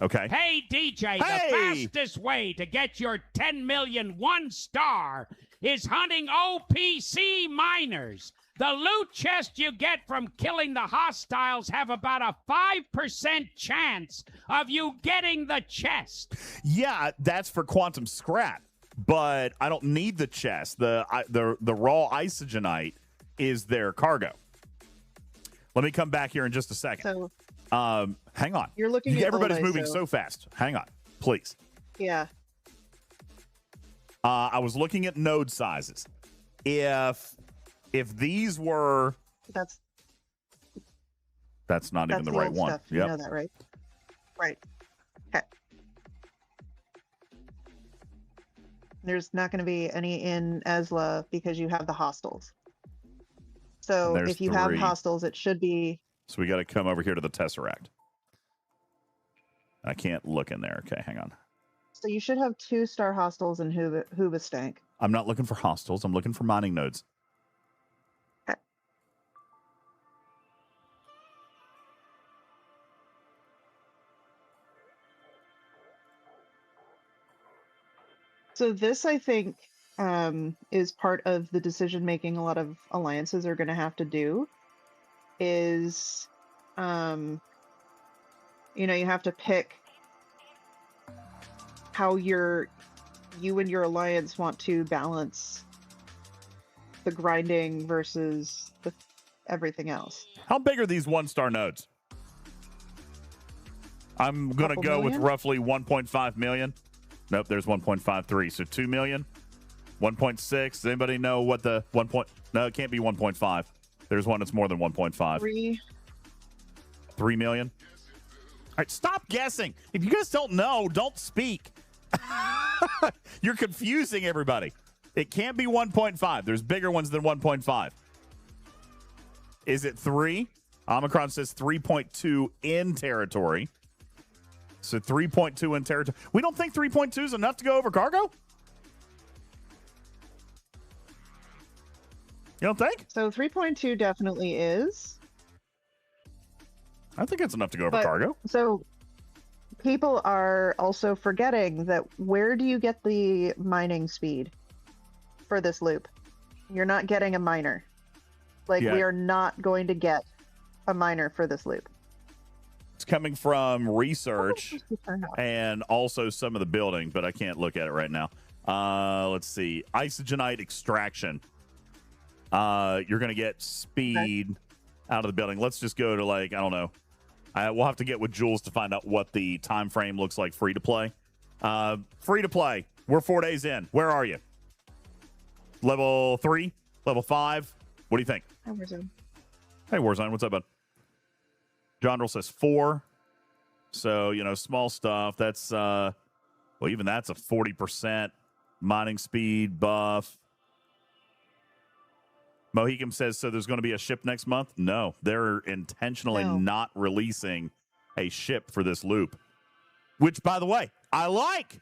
Okay. Hey, DJ, the fastest way to get your 10 million 1-star is hunting OPC miners. The loot chest you get from killing the hostiles have about a 5% chance of you getting the chest. Yeah, that's for quantum scrap, but I don't need the chest. The raw Isogenite is their cargo. Let me come back here in just a second. So, hang on. You're looking at everybody's old moving ISO. so fast. Hang on, please. Yeah. I was looking at node sizes. If these were, that's not even the right one. Stuff. You know that, right? Right. Okay. There's not going to be any in Esla because you have the hostels. So if you have hostels, it should be. So we got to come over here to the Tesseract. I can't look in there. Okay, hang on. So you should have 2-star hostels in Hoobastank. I'm not looking for hostels. I'm looking for mining nodes. Okay. So this, I think, is part of the decision making a lot of alliances are going to have to do. Is, you know, you have to pick how you and your alliance want to balance the grinding versus everything else. How big are these 1-star nodes? I'm going to go with roughly 1.5 million. Nope, there's 1.53. So 2 million, 1.6. Does anybody know what the 1. No, it can't be 1.5. There's one that's more than 1.5. 3 million. All right, stop guessing. If you guys don't know, don't speak. You're confusing everybody. It can't be 1.5. There's bigger ones than 1.5. Is it 3? Omicron says 3.2 in territory. So 3.2 in territory. We don't think 3.2 is enough to go over cargo? You don't think? So 3.2 definitely is. I think it's enough to go over cargo. So people are also forgetting that where do you get the mining speed for this loop? You're not getting a miner. Like, we are not going to get a miner for this loop. It's coming from research and also some of the building, but I can't look at it right now. Let's see. Isogenite extraction. You're going to get speed out of the building. Let's just go to, like, I don't know. We'll have to get with Jules to find out what the time frame looks like free to play. Free to play. We're 4 days in. Where are you? Level 3? Level 5? What do you think? Hi, Warzone. Hey, Warzone. What's up, bud? John Roll says 4. So, you know, small stuff. That's, well, even that's a 40% mining speed buff. Mohican says, so there's going to be a ship next month? No, they're intentionally not releasing a ship for this loop. Which, by the way, I like.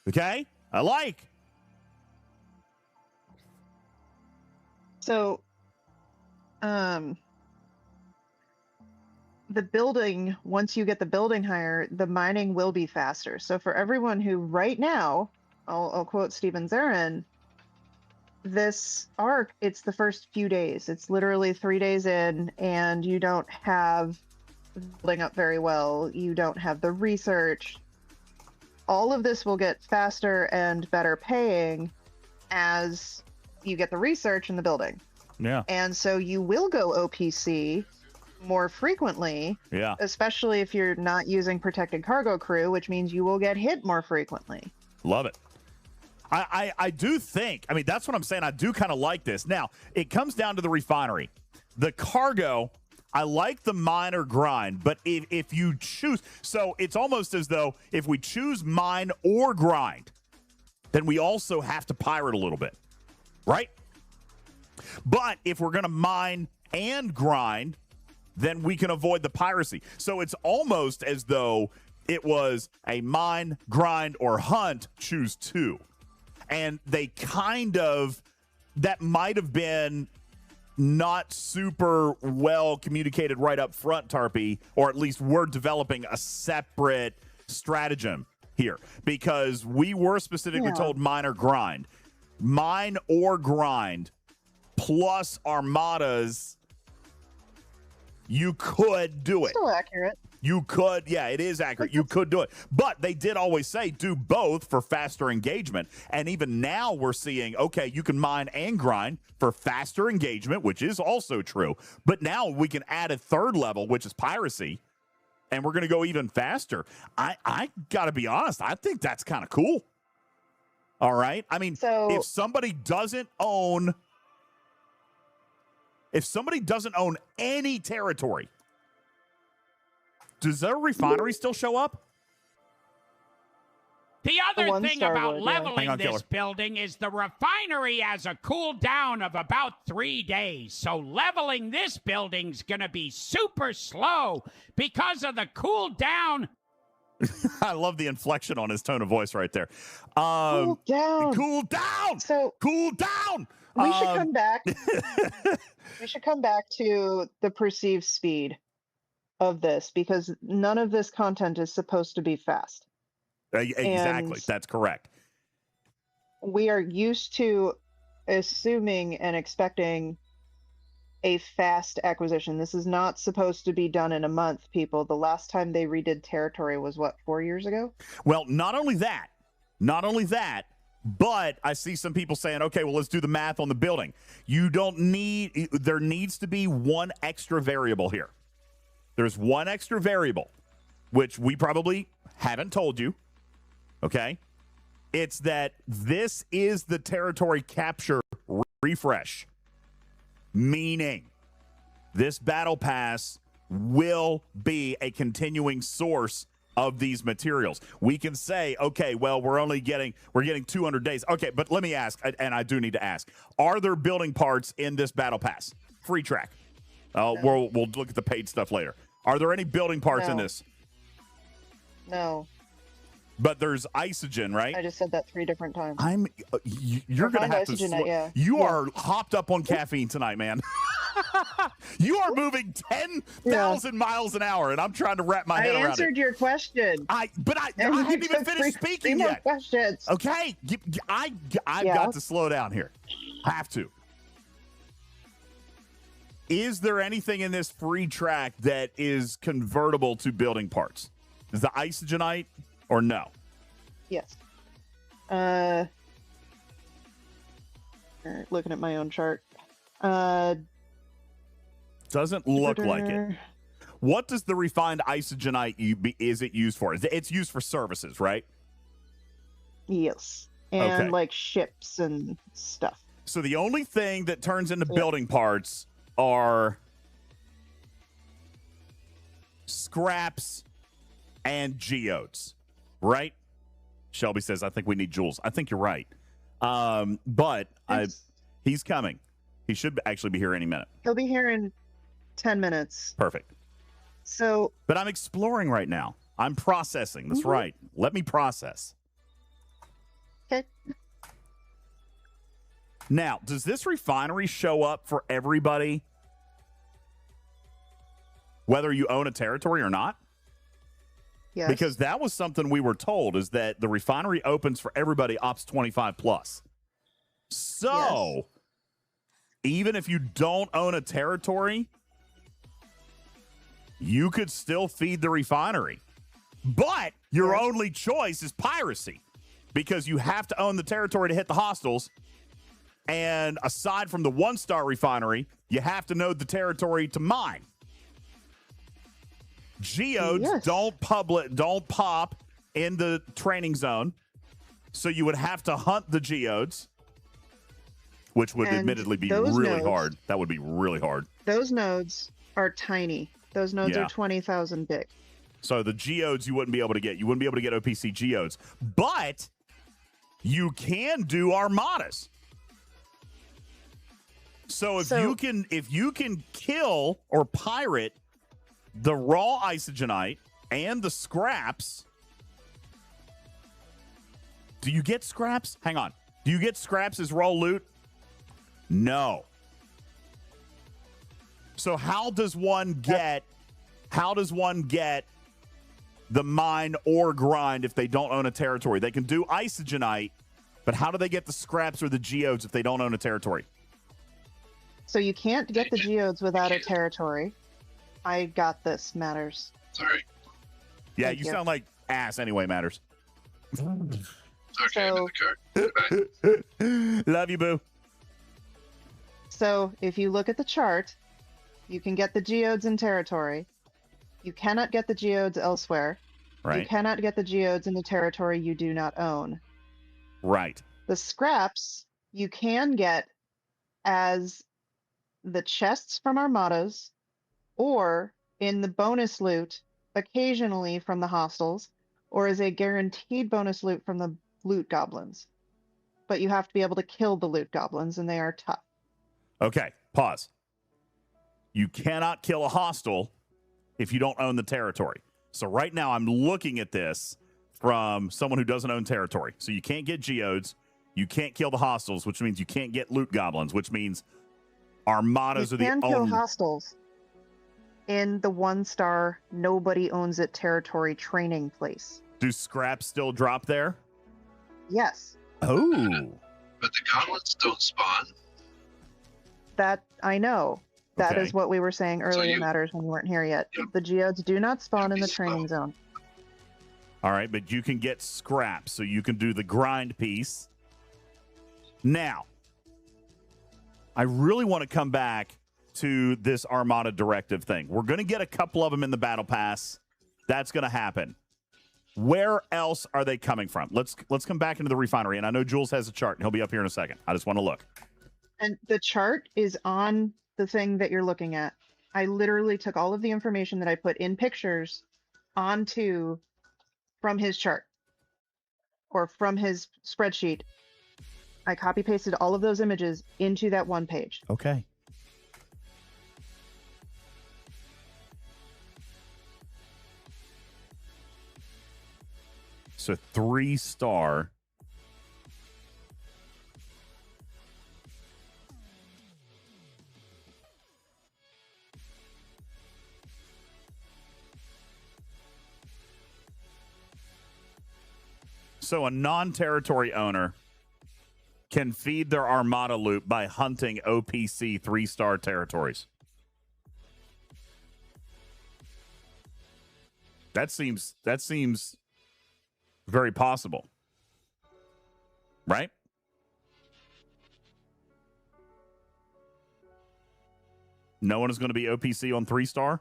Okay? I like. So, the building, once you get the building higher, the mining will be faster. So for everyone who right now, I'll quote Steven Zarin, this arc, it's the first few days. It's literally 3 days in, and you don't have building up very well. You don't have the research. All of this will get faster and better paying as you get the research in the building. Yeah. And so you will go OPC more frequently, especially if you're not using protected cargo crew, which means you will get hit more frequently. Love it. I do think, I mean, that's what I'm saying. I do kind of like this. Now, it comes down to the refinery. The cargo, I like the mine or grind, but if you choose, so it's almost as though if we choose mine or grind, then we also have to pirate a little bit, right? But if we're going to mine and grind, then we can avoid the piracy. So it's almost as though it was a mine, grind, or hunt, choose 2. And they kind of, that might have been not super well communicated right up front, Tarpy, or at least we're developing a separate stratagem here because we were specifically told mine or grind. Mine or grind plus armadas, you could do it. Still accurate. You could, yeah, it is accurate. You could do it. But they did always say do both for faster engagement. And even now we're seeing, okay, you can mine and grind for faster engagement, which is also true. But now we can add a third level, which is piracy, and we're going to go even faster. I got to be honest, I think that's kind of cool. All right? I mean, if somebody doesn't own any territory, does their refinery still show up? The other thing about leveling this building is the refinery has a cooldown of about 3 days. So leveling this building's going to be super slow because of the cooldown I love the inflection on his tone of voice right there. Cool down. Cool down. So cool down. We should come back. We should come back to the perceived speed of this, because none of this content is supposed to be fast. Exactly. And that's correct. we are used to assuming and expecting a fast acquisition. This is not supposed to be done in a month, people. The last time they redid Territory was, what, 4 years ago? Well, not only that, but I see some people saying, okay, well, let's do the math on the building. You don't need, there needs to be one extra variable here. There's one extra variable, which we probably haven't told you, okay? It's that this is the territory capture refresh, meaning this battle pass will be a continuing source of these materials. We can say, okay, well, we're getting 200 days. Okay, but let me ask, and I do need to ask, are there building parts in this battle pass? Free track. We'll look at the paid stuff later. Are there any building parts in this? No. But there's Isogen, right? I just said that 3 different times. You're going to have to... You are hopped up on caffeine tonight, man. You are moving 10,000 miles an hour, and I'm trying to wrap my head around it. I answered your question. I hadn't even finished speaking yet. Questions. Okay, I've got to slow down here. I have to. Is there anything in this free track that is convertible to building parts? Is the Isogenite or no? Yes. Looking at my own chart. Doesn't look like it. What does the refined Isogenite is it used for? It's used for services, right? Yes. And like ships and stuff. So the only thing that turns into building parts are scraps and geodes, right? Shelby says, I think we need Jules. I think you're right. But he's coming. He should actually be here any minute. He'll be here in 10 minutes. Perfect. So, but I'm exploring right now. I'm processing. That's right. Let me process. Okay. Now, does this refinery show up for everybody, whether you own a territory or not? Yes. Because that was something we were told, is that the refinery opens for everybody Ops 25 plus. So, even if you don't own a territory, you could still feed the refinery. But your only choice is piracy, because you have to own the territory to hit the hostiles. And aside from the 1-star refinery, you have to know the territory to mine. Geodes don't pop in the training zone, so you would have to hunt the geodes, which would admittedly be really hard. That would be really hard. Those nodes are tiny. Those nodes are 20,000 big. So the geodes you wouldn't be able to get. You wouldn't be able to get OPC geodes, but you can do armadas. So if you can kill or pirate the raw Isogenite and the scraps, do you get scraps? Hang on. Do you get scraps as raw loot? No. So how does one get the mine or grind if they don't own a territory? They can do Isogenite, but how do they get the scraps or the geodes if they don't own a territory? So you can't get the geodes without a territory. I got this, Matters. Sorry. Yeah, you sound like ass anyway, Matters. So, love you, boo. So if you look at the chart, you can get the geodes in territory. You cannot get the geodes elsewhere. Right. You cannot get the geodes in the territory you do not own. Right. The scraps you can get as the chests from Armadas, or in the bonus loot, occasionally from the hostels, or as a guaranteed bonus loot from the loot goblins. But you have to be able to kill the loot goblins, and they are tough. Okay, pause. You cannot kill a hostile if you don't own the territory. So right now I'm looking at this from someone who doesn't own territory. So you can't get geodes. You can't kill the hostiles, which means you can't get loot goblins, which means armadas are the You can kill only... hostiles in the 1-star, nobody owns it territory training place. Do scraps still drop there? Yes. Oh. But the goblins don't spawn. That I know. That Okay. is what we were saying earlier in matters when you weren't here yet. Yep. The geodes do not spawn in the training zone. All right, but you can get scraps, so you can do the grind piece. Now, I really want to come back to this Armada Directive thing. We're going to get a couple of them in the Battle Pass. That's going to happen. Where else are they coming from? Let's come back into the refinery, and I know Jules has a chart, and he'll be up here in a second. I just want to look. And the chart is on the thing that you're looking at. I literally took all of the information that I put in pictures onto from his chart or from his spreadsheet. I copy pasted all of those images into that one page. Okay. So 3-star. So a non-territory owner can feed their Armada loop by hunting OPC 3-star territories. That seems very possible. Right? No one is going to be OPC on 3-star?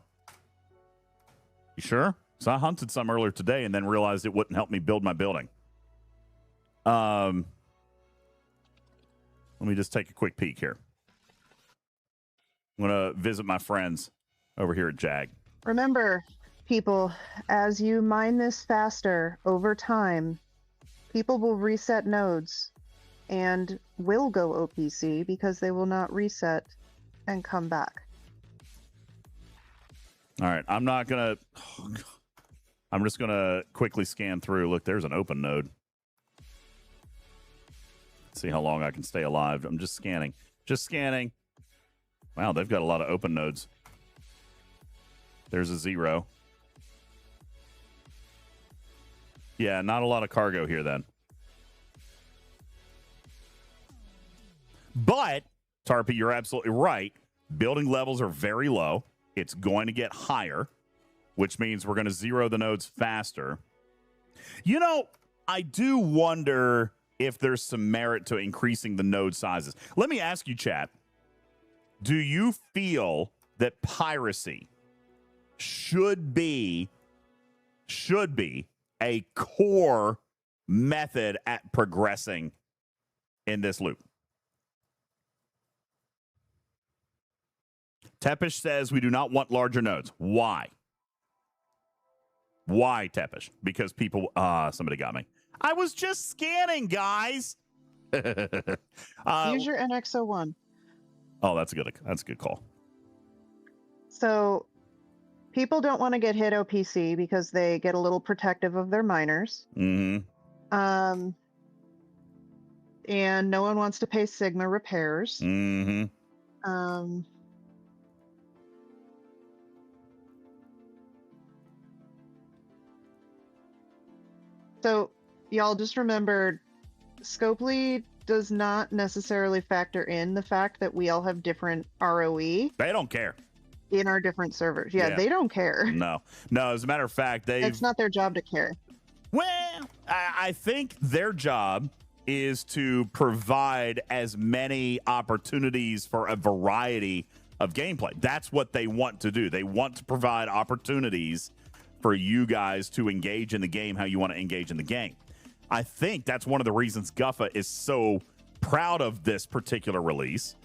You sure? So I hunted some earlier today and then realized it wouldn't help me build my building. Let me just take a quick peek here. I'm going to visit my friends over here at JAG. Remember, people, as you mine this faster over time, people will reset nodes and will go OPC because they will not reset and come back. All right, I'm not going to... I'm just going to quickly scan through. Look, there's an open node. See how long I can stay alive. I'm just scanning. Just scanning. Wow, they've got a lot of open nodes. There's a 0. Yeah, not a lot of cargo here then. But, Tarpy, you're absolutely right. Building levels are very low. It's going to get higher, which means we're going to 0 the nodes faster. You know, I do wonder if there's some merit to increasing the node sizes. Let me ask you, chat. Do you feel that piracy should be a core method at progressing in this loop? Tepish says we do not want larger nodes. Why? Why, Tepish? Because people... somebody got me. I was just scanning, guys. Use your NX01. Oh, that's a good call. So people don't want to get hit OPC because they get a little protective of their miners. Mm-hmm. And no one wants to pay Sigma repairs. Mm-hmm. So y'all just remember, Scopely does not necessarily factor in the fact that we all have different ROE. They don't care. In our different servers. Yeah, they don't care. No, as a matter of fact, it's not their job to care. Well, I think their job is to provide as many opportunities for a variety of gameplay. That's what they want to do. They want to provide opportunities for you guys to engage in the game how you want to engage in the game. I think that's one of the reasons Guffa is so proud of this particular release,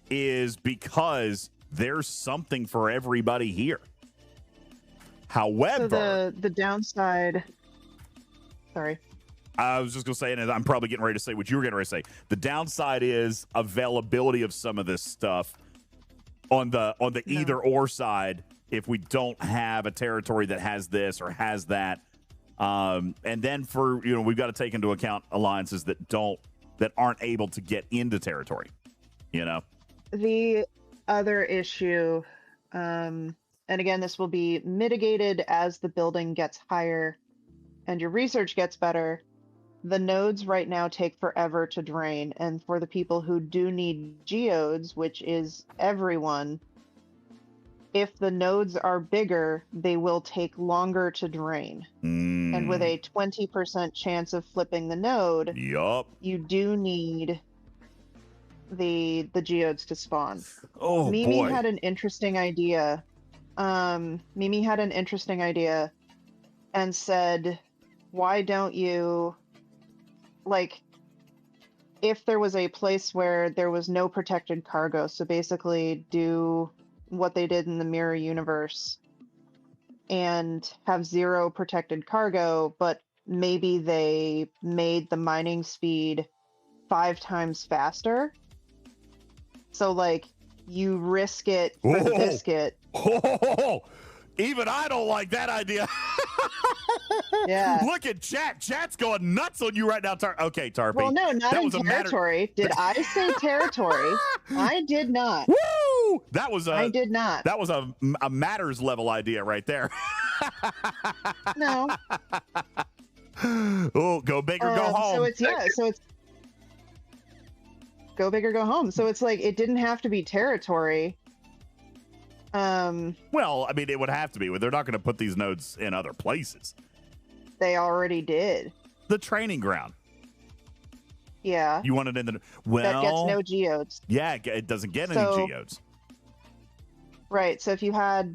is because there's something for everybody here. However, so the downside... Sorry. I was just going to say, and I'm probably getting ready to say what you were getting ready to say. The downside is availability of some of this stuff on the either or side if we don't have a territory that has this or has that. And then for, we've got to take into account alliances that aren't able to get into territory, The other issue, and again, this will be mitigated as the building gets higher and your research gets better. The nodes right now take forever to drain, and for the people who do need geodes, which is everyone, if the nodes are bigger, they will take longer to drain. And with a 20% chance of flipping the node, you do need the geodes to spawn. Oh, Mimi boy. had an interesting idea. Mimi had an interesting idea and said, why don't you, if there was a place where there was no protected cargo, so basically do what they did in the mirror universe and have 0 protected cargo, but maybe they made the mining speed 5 times faster. So you risk it for the biscuit. Even I don't like that idea. Yeah. Look at chat. Chat's going nuts on you right now. Okay, Tarpy. Well, no, not in territory. Did I say territory? I did not. Woo! I did not. That was a matters level idea right there. No. Oh, go big or go home. So it's go big or go home. So it's it didn't have to be territory. Well, I mean, it would have to be. They're not going to put these nodes in other places. They already did. The training ground. Yeah. You want it in the... That gets no geodes. Yeah, it doesn't get any geodes. Right. So if you had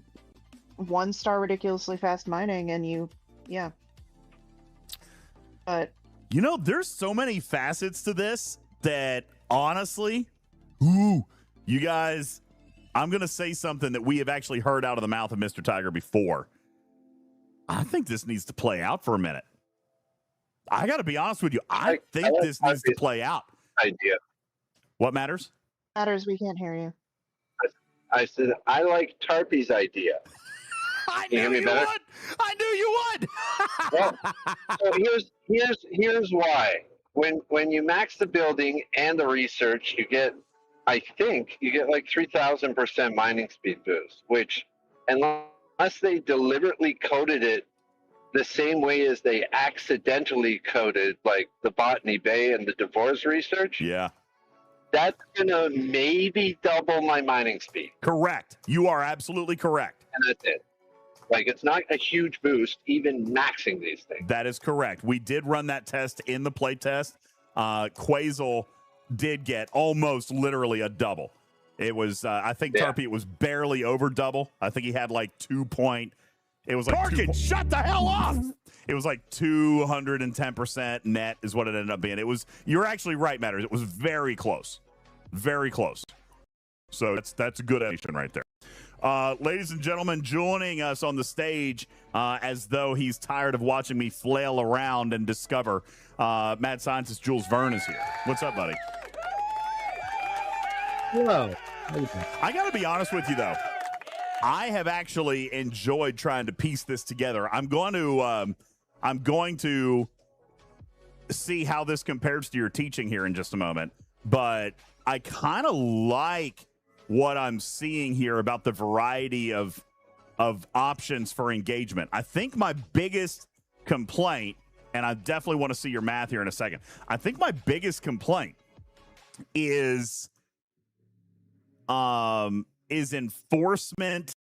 1-star ridiculously fast mining and yeah. But... there's so many facets to this that, honestly, you guys... I'm going to say something that we have actually heard out of the mouth of Mr. Tiger before. I think this needs to play out for a minute. I got to be honest with you. I think this needs to play out. Idea. What matters? Matters, we can't hear you. I said, I like Tarpy's idea. I knew you would. I knew you would. Well, so here's why. When you max the building and the research, I think you get 3,000% mining speed boost, which unless they deliberately coded it the same way as they accidentally coded the Botany Bay and the Devores research. Yeah. That's going to maybe double my mining speed. Correct. You are absolutely correct. And that's it. It's not a huge boost, even maxing these things. That is correct. We did run that test in the play test. Quasel did get almost literally a double. It was, I think, Tarpy, it was barely over double. I think he had 2 point. It was shut the hell off. It was 210% net is what it ended up being. It was, you're actually right, Matters. It was very close. Very close. So that's a good addition right there. Ladies and gentlemen, joining us on the stage as though he's tired of watching me flail around and discover, mad scientist Jules Vern is here. What's up, buddy? Hello. I got to be honest with you, though. I have actually enjoyed trying to piece this together. I'm going to see how this compares to your teaching here in just a moment. But I kind of like what I'm seeing here about the variety of options for engagement. I think my biggest complaint, and I definitely want to see your math here in a second. I think my biggest complaint is enforcement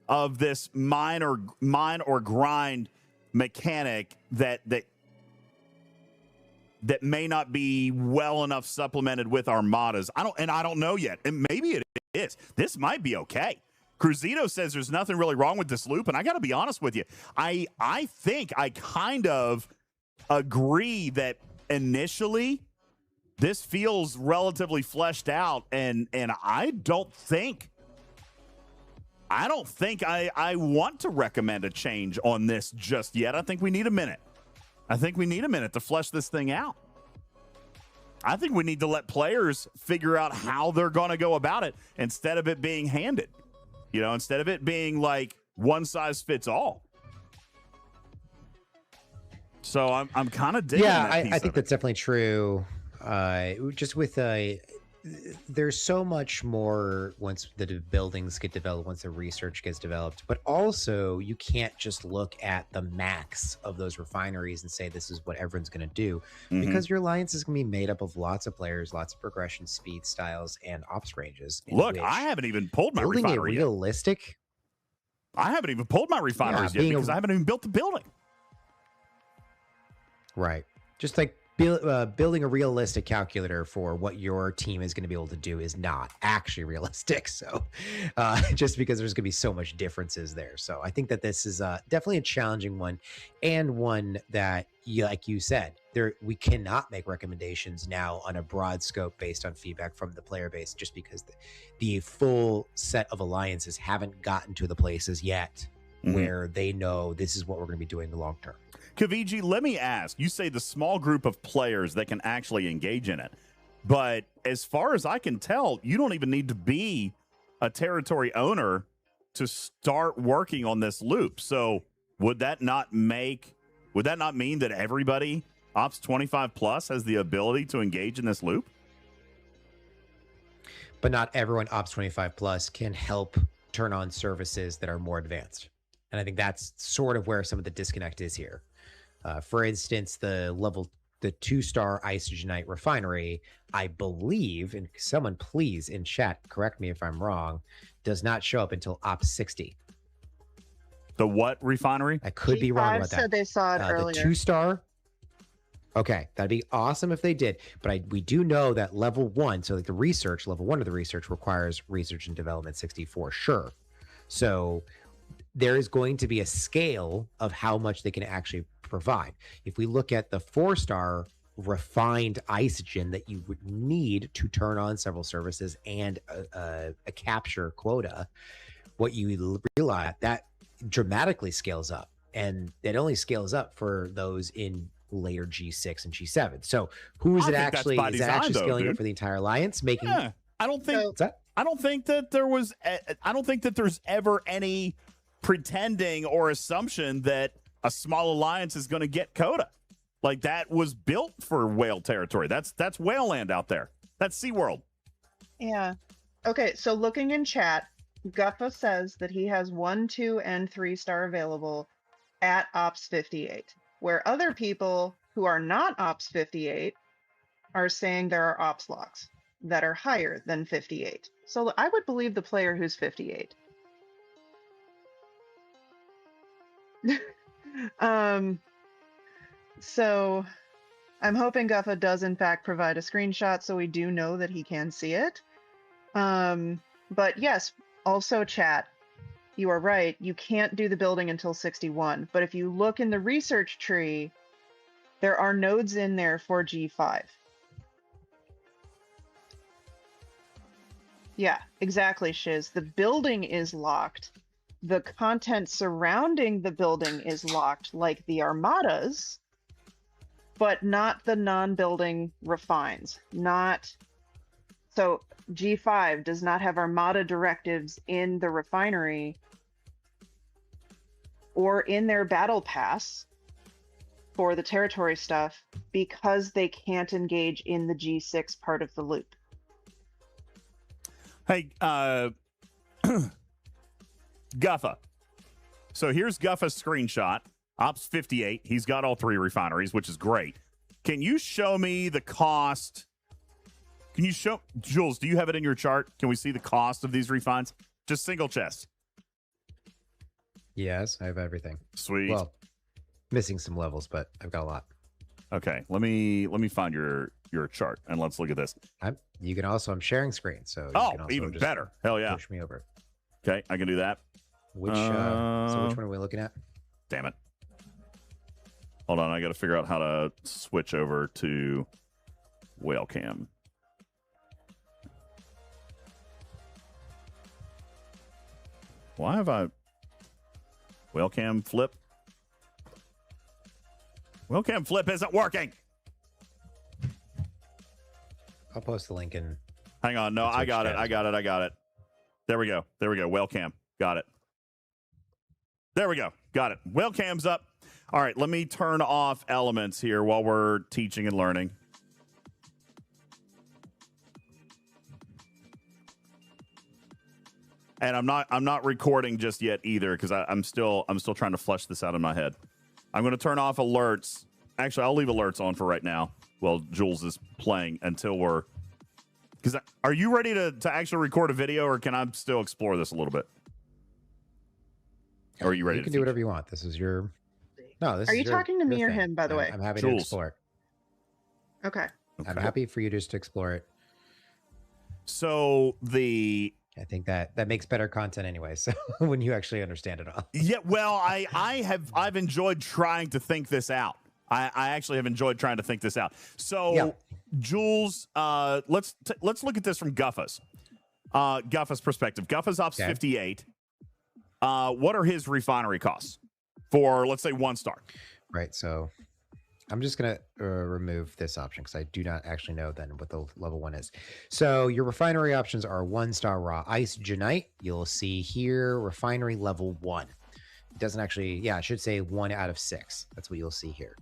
of this mine or grind mechanic that may not be well enough supplemented with armadas. I don't know yet. And maybe it is. This might be okay. Cruzito says there's nothing really wrong with this loop, and I got to be honest with you. I think I kind of agree that initially this feels relatively fleshed out, and I don't think I want to recommend a change on this just yet. I think we need a minute. I think we need a minute to flesh this thing out. I think we need to let players figure out how they're going to go about it instead of it being handed. You know, instead of it being like one size fits all. So I'm kind of digging that piece I think of that's definitely true. Just with there's so much more once the buildings get developed, once the research gets developed, but also you can't just look at the max of those refineries and say this is what everyone's going to do, because your alliance is going to be made up of lots of players, lots of progression, speed, styles, and ops ranges. Look, I haven't even pulled my refinery realistic. Yet. I haven't even pulled my refineries yet because I haven't even built the building. Right. Just like building a realistic calculator for what your team is going to be able to do is not actually realistic. So just because there's going to be so much differences there. So I think that this is definitely a challenging one, and one that, like you said, we cannot make recommendations now on a broad scope based on feedback from the player base, just because the full set of alliances haven't gotten to the places yet where they know this is what we're going to be doing the long term. Kaviji, let me ask, you say the small group of players that can actually engage in it, but as far as I can tell, you don't even need to be a territory owner to start working on this loop. So would that not mean that everybody Ops 25 plus has the ability to engage in this loop? But not everyone Ops 25 plus can help turn on services that are more advanced. And I think that's sort of where some of the disconnect is here. For instance, the 2-star Isogenite refinery, I believe, and someone please in chat correct me if I'm wrong, does not show up until Ops 60. The what refinery? I could be wrong about that. Said they saw it earlier. The 2-star. Okay, that'd be awesome if they did. But we do know that level 1, so like the research, level 1 of the research requires research and development 60 for sure. So there is going to be a scale of how much they can actually provide. If we look at the 4-star refined isogen that you would need to turn on several services and a capture quota, what you realize that dramatically scales up, and it only scales up for those in later G6 and G7. So who is it actually? Is it actually scaling up for the entire alliance? Making? Yeah, I don't think that there's ever any pretending or assumption that a small alliance is going to get CoTA. Like, that was built for whale territory. That's whale land out there. That's SeaWorld. Yeah. Okay, so looking in chat, Guffa says that he has 1, 2, and 3-star available at Ops 58, where other people who are not Ops 58 are saying there are Ops locks that are higher than 58. So I would believe the player who's 58. So I'm hoping Guffa does in fact provide a screenshot so we do know that he can see it. But yes, also chat, you are right. You can't do the building until 61. But if you look in the research tree, there are nodes in there for G5. Yeah, exactly, Shiz. The building is locked. The content surrounding the building is locked, like the armadas, but not the non-building refines. So G5 does not have armada directives in the refinery or in their battle pass for the territory stuff because they can't engage in the G6 part of the loop. Hey, Guffa. So here's Guffa's screenshot. Ops 58. He's got all 3 refineries, which is great. Can you show me the cost? Can you show, Jules, do you have it in your chart? Can we see the cost of these refines? Just single chest. Yes, I have everything. Sweet. Well, missing some levels, but I've got a lot. Okay, let me find your chart and let's look at this. You can also, I'm sharing screen, so you oh, can also even just better. Hell yeah. Push me over. Okay, I can do that. So which one are we looking at? Damn it. Hold on, I got to figure out how to switch over to whale cam. Why have I whale cam flip? Whale cam flip isn't working. I'll post the link in. Hang on, no, I got it. There we go. Whale cam. Got it. There we go. Got it. Whale cam's up. All right, let me turn off elements here while we're teaching and learning. And I'm not recording just yet either because I'm still trying to flesh this out in my head. I'm going to turn off alerts. Actually, I'll leave alerts on for right now while Jules is playing until we're. Because are you ready to actually record a video, or can I still explore this a little bit? Or are you ready? You can do whatever you want. This is your. No, this. Are you your, talking to me or thing. him? By the way, I'm happy Jules. to explore it. Okay. I'm happy for you just to explore it. So I think that makes better content anyway. So when you actually understand it all. Yeah, well, I've enjoyed trying to think this out. I actually have enjoyed trying to think this out. So, yeah. Jules, let's look at this from Guffa's perspective. Guffa's Ops 58. What are his refinery costs for, let's say, 1 star? Right. So I'm just going to remove this option because I do not actually know then what the level 1 is. So your refinery options are 1 star raw Isogenite. You'll see here refinery level 1. It doesn't actually, I should say 1 out of 6. That's what you'll see here.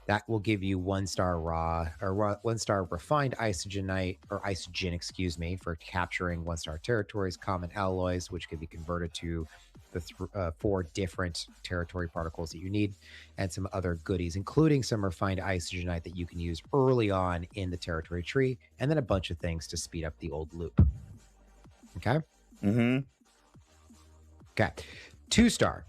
That will give you 1 star raw or 1 star refined Isogenite or Isogen, excuse me, for capturing 1 star territories, common alloys, which can be converted to the 4 different territory particles that you need, and some other goodies, including some refined Isogenite that you can use early on in the territory tree, and then a bunch of things to speed up the old loop. Okay? Mm-hmm. Okay. 2 star.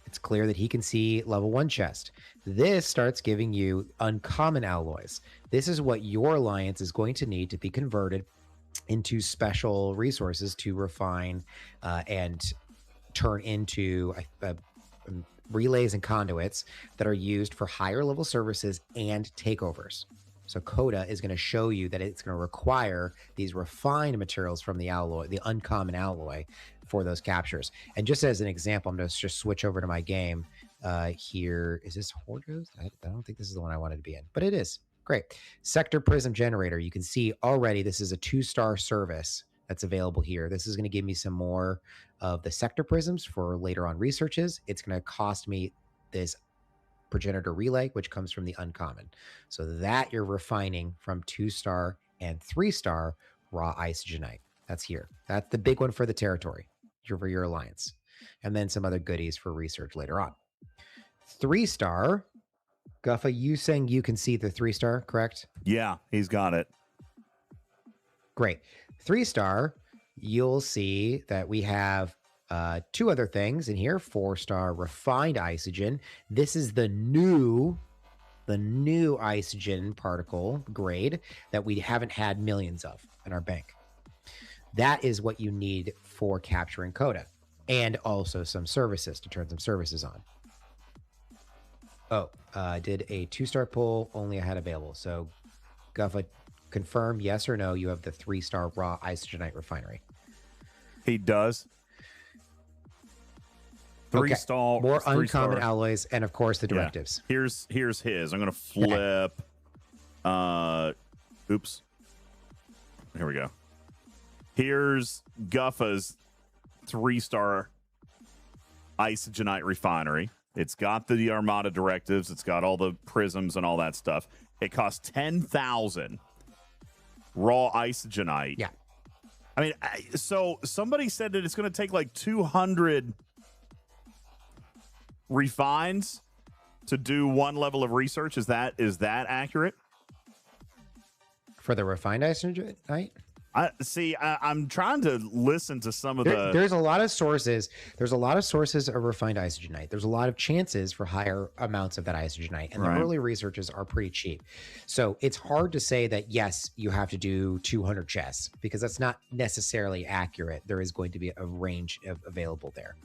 It's clear that he can see level 1 chest. This starts giving you uncommon alloys. This is what your alliance is going to need to be converted into special resources to refine and turn into relays and conduits that are used for higher level services and takeovers. So CoTA is going to show you that it's going to require these refined materials from the alloy, the uncommon alloy, for those captures. And just as an example, I'm going to just switch over to my game here. Is this Hordos? I don't think this is the one I wanted to be in, but it is. Great. Sector Prism Generator. You can see already this is a 2-star service that's available here. This is going to give me some more of the sector prisms for later on researches. It's going to cost me this progenitor relay, which comes from the uncommon. So that you're refining from 2-star and 3-star raw Isogenite. That's here. That's the big one for the territory, for your alliance. And then some other goodies for research later on. 3-star, Guffa, you saying you can see the 3-star, correct? Yeah, he's got it. Great. 3-star, you'll see that we have 2 other things in here. 4-star refined Isogen. This is the new Isogen particle grade that we haven't had millions of in our bank. That is what you need for capturing CoTA, and also some services to turn some services on. Oh, I did a 2-star pull, only I had available. So Guffa, confirm yes or no you have the 3-star raw Isogenite refinery. He does. 3-star, more 3-star. Uncommon alloys, and of course the directives. Yeah. Here's his. I'm gonna flip. Oops. Here we go. Here's Guffa's 3-star Isogenite refinery. It's got the Armada directives. It's got all the prisms and all that stuff. It costs 10,000 raw Isogenite. Yeah. I mean, so somebody said that it's going to take like 200 refines to do 1 level of research. Is that accurate? For the refined Isogenite? I'm trying to listen to some of There's a lot of sources. There's a lot of sources of refined Isogenite. There's a lot of chances for higher amounts of that Isogenite, and the early researches are pretty cheap. So it's hard to say that yes, you have to do 200 chests, because that's not necessarily accurate. There is going to be a range available there.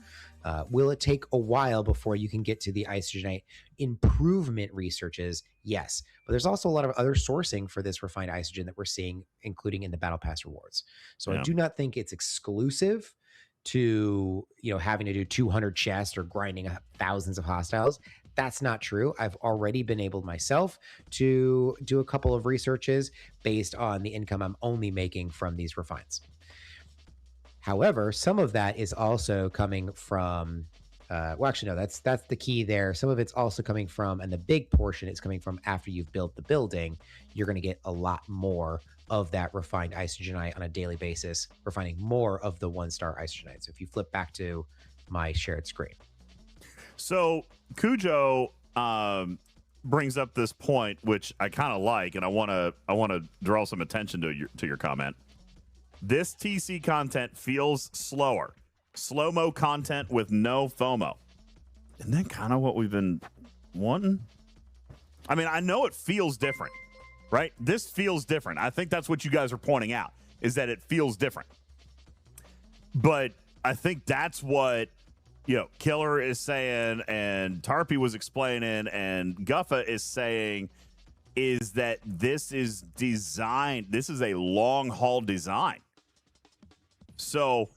Will it take a while before you can get to the Isogenite improvement researches? Yes, but there's also a lot of other sourcing for this refined Isogen that we're seeing, including in the Battle Pass rewards. So I do not think it's exclusive to having to do 200 chests or grinding up thousands of hostiles. That's not true. I've already been able myself to do a couple of researches based on the income I'm only making from these refines. However, some of that is also coming from, well, actually, no, that's the key there. Some of it's also coming from, and the big portion is coming from after you've built the building, you're going to get a lot more of that refined isogenite on a daily basis, refining more of the 1-star isogenite. So if you flip back to my shared screen. So Cujo brings up this point, which I kind of like, and I want to draw some attention to your comment. This TC content feels slower. Slow-mo content with no FOMO. Isn't that kind of what we've been wanting? I mean, I know it feels different, right? This feels different. I think that's what you guys are pointing out, is that it feels different. But I think that's what, Killer is saying and Tarpy was explaining and Guffa is saying, is that this is designed, this is a long-haul design. So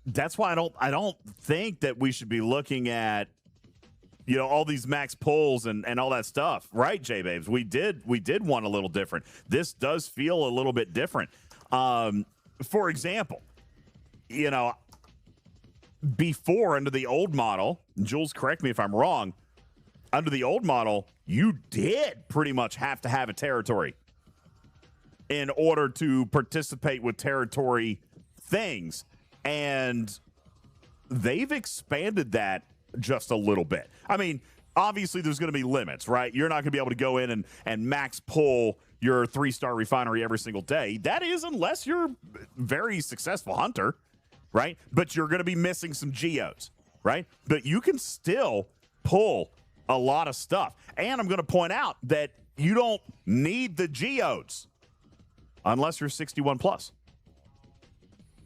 that's why I don't think that we should be looking at, all these max pulls and all that stuff, right, J-Babes? We did want a little different. This does feel a little bit different. For example, before, under the old model, Jules, correct me if I'm wrong, under the old model, you did pretty much have to have a territory in order to participate with territory things. And they've expanded that just a little bit. I mean, obviously there's going to be limits, right? You're not going to be able to go in and max pull your 3-star refinery every single day. That is, unless you're a very successful hunter, right? But you're going to be missing some geodes, right? But you can still pull a lot of stuff. And I'm going to point out that you don't need the geodes unless you're 61 plus.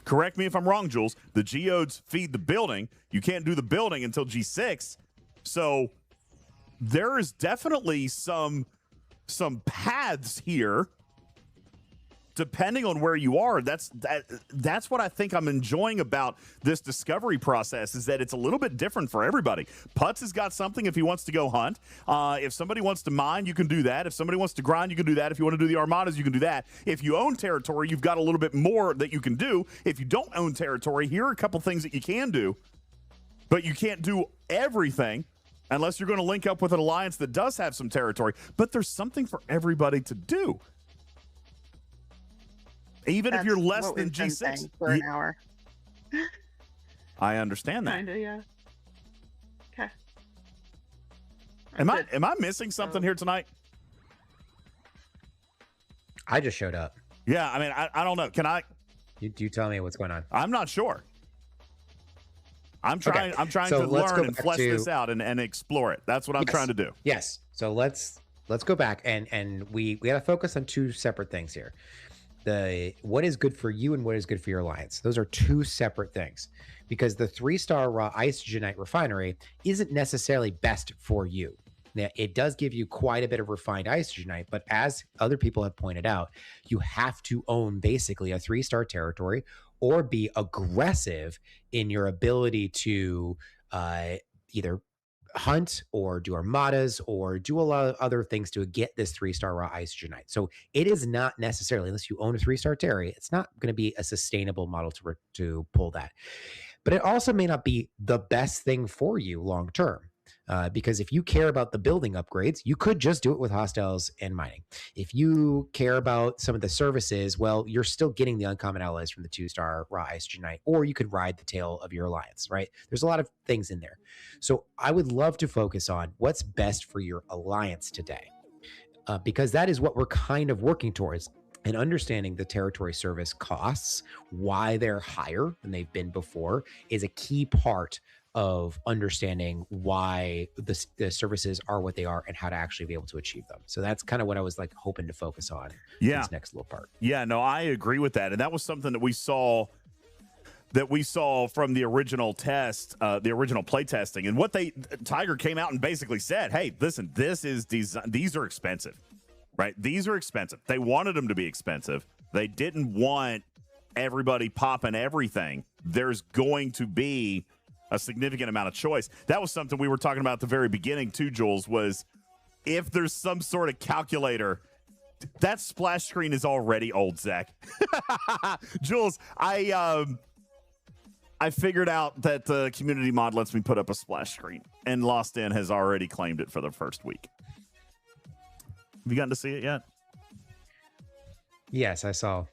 Correct me if I'm wrong, Jules. The geodes feed the building. You can't do the building until G6. So there is definitely some paths here, depending on where you are. That's what I think I'm enjoying about this discovery process, is that it's a little bit different for everybody. Putz has got something if he wants to go hunt. If somebody wants to mine, you can do that. If somebody wants to grind, you can do that. If you want to do the armadas, you can do that. If you own territory, you've got a little bit more that you can do. If you don't own territory, here are a couple things that you can do, but you can't do everything unless you're going to link up with an alliance that does have some territory. But there's something for everybody to do. Even if you're less than G6 for an hour. I understand that. Kinda, yeah. Okay. Am I missing something here tonight? I just showed up. Yeah, I mean, I don't know. Can I? You tell me what's going on. I'm not sure. I'm trying. Okay. I'm trying So to let's go learn and back flesh to- this out and explore it. That's what I'm trying to do. Yes. So let's go back and we got to focus on two separate things here. What is good for you and what is good for your alliance. Those are two separate things, because the 3-star raw isogenite refinery isn't necessarily best for you. Now, it does give you quite a bit of refined isogenite, but as other people have pointed out, you have to own basically a 3-star territory or be aggressive in your ability to either hunt or do armadas or do a lot of other things to get this 3-star raw isogenite. So it is not necessarily, unless you own a 3-star terry, it's not going to be a sustainable model to pull that. But it also may not be the best thing for you long term. Because if you care about the building upgrades, you could just do it with hostiles and mining. If you care about some of the services, well, you're still getting the uncommon allies from the 2-star raw isogenite, or you could ride the tail of your alliance, right? There's a lot of things in there. So I would love to focus on what's best for your alliance today, because that is what we're kind of working towards. And understanding the territory service costs, why they're higher than they've been before, is a key part of understanding why the services are what they are and how to actually be able to achieve them. So that's kind of what I was hoping to focus on in this next little part. Yeah, no, I agree with that. And that was something that we saw from the original test, the original play testing. And what Tiger came out and basically said, hey, listen, these are expensive, right? These are expensive. They wanted them to be expensive. They didn't want everybody popping everything. There's going to be a significant amount of choice. That was something we were talking about at the very beginning too, Jules, was if there's some sort of calculator That splash screen is already old, Zach. Jules, I figured out that the community mod lets me put up a splash screen, and Lost In has already claimed it for the first week. Have you gotten to see it yet? Yes, I saw.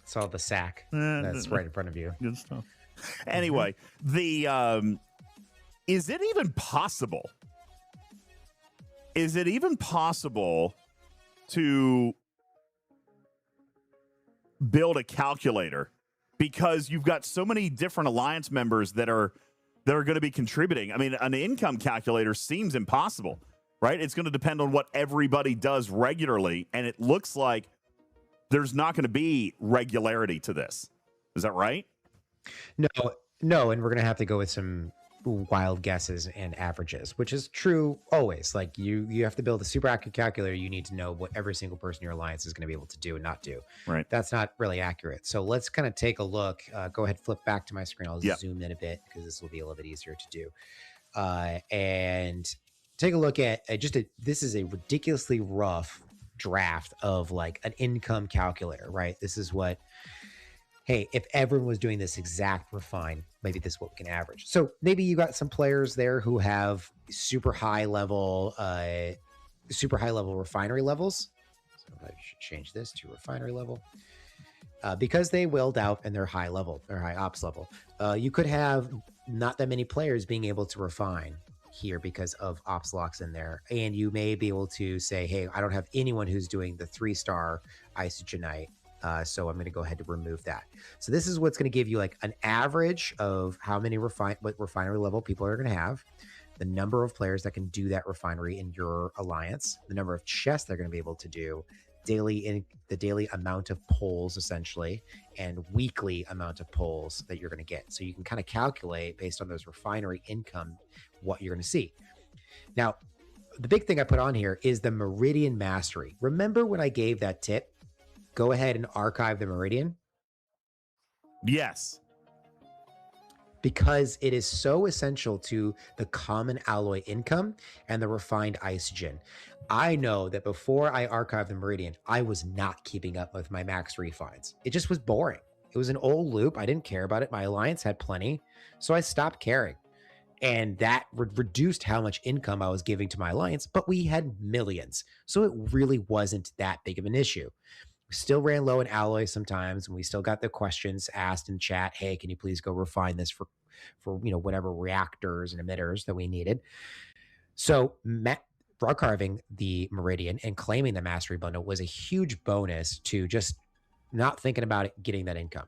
Saw the sack that's right in front of you. Good stuff. Anyway, the is it even possible? Is it even possible to build a calculator, because you've got so many different alliance members that are going to be contributing? I mean, an income calculator seems impossible, right? It's going to depend on what everybody does regularly, and it looks like there's not going to be regularity to this. Is that right? No, and we're going to have to go with some wild guesses and averages, which is true always. Like you have to build a super accurate calculator. You need to know what every single person in your alliance is going to be able to do and not do. Right. That's not really accurate. So let's kind of take a look. Go ahead, flip back to my screen. I'll zoom in a bit because this will be a little bit easier to do. And take a look at this is a ridiculously rough draft of like an income calculator, right? This is what, hey, if everyone was doing this exact refine, maybe this is what we can average. So maybe you got some players there who have super high level refinery levels. So I should change this to refinery level. Because they willed out and they're high ops level. You could have not that many players being able to refine here because of ops locks in there. And you may be able to say, hey, I don't have anyone who's doing the 3-star Isogenite. So I'm going to go ahead and remove that. So this is what's going to give you like an average of how many refinery level people are going to have, the number of players that can do that refinery in your alliance, the number of chests they're going to be able to do, the daily amount of polls essentially, and weekly amount of polls that you're going to get. So you can kind of calculate based on those refinery income what you're going to see. Now, the big thing I put on here is the Meridian Mastery. Remember when I gave that tip? Go ahead and archive the Meridian. Yes. Because it is so essential to the common alloy income and the refined isogen. I know that before I archived the Meridian, I was not keeping up with my max refines. It just was boring. It was an old loop. I didn't care about it. My alliance had plenty, so I stopped caring. And that reduced how much income I was giving to my alliance, but we had millions. So it really wasn't that big of an issue. We still ran low in alloy sometimes, and we still got the questions asked in chat. Hey, can you please go refine this for whatever reactors and emitters that we needed? So archiving the Meridian and claiming the Mastery Bundle was a huge bonus to just not thinking about it, getting that income.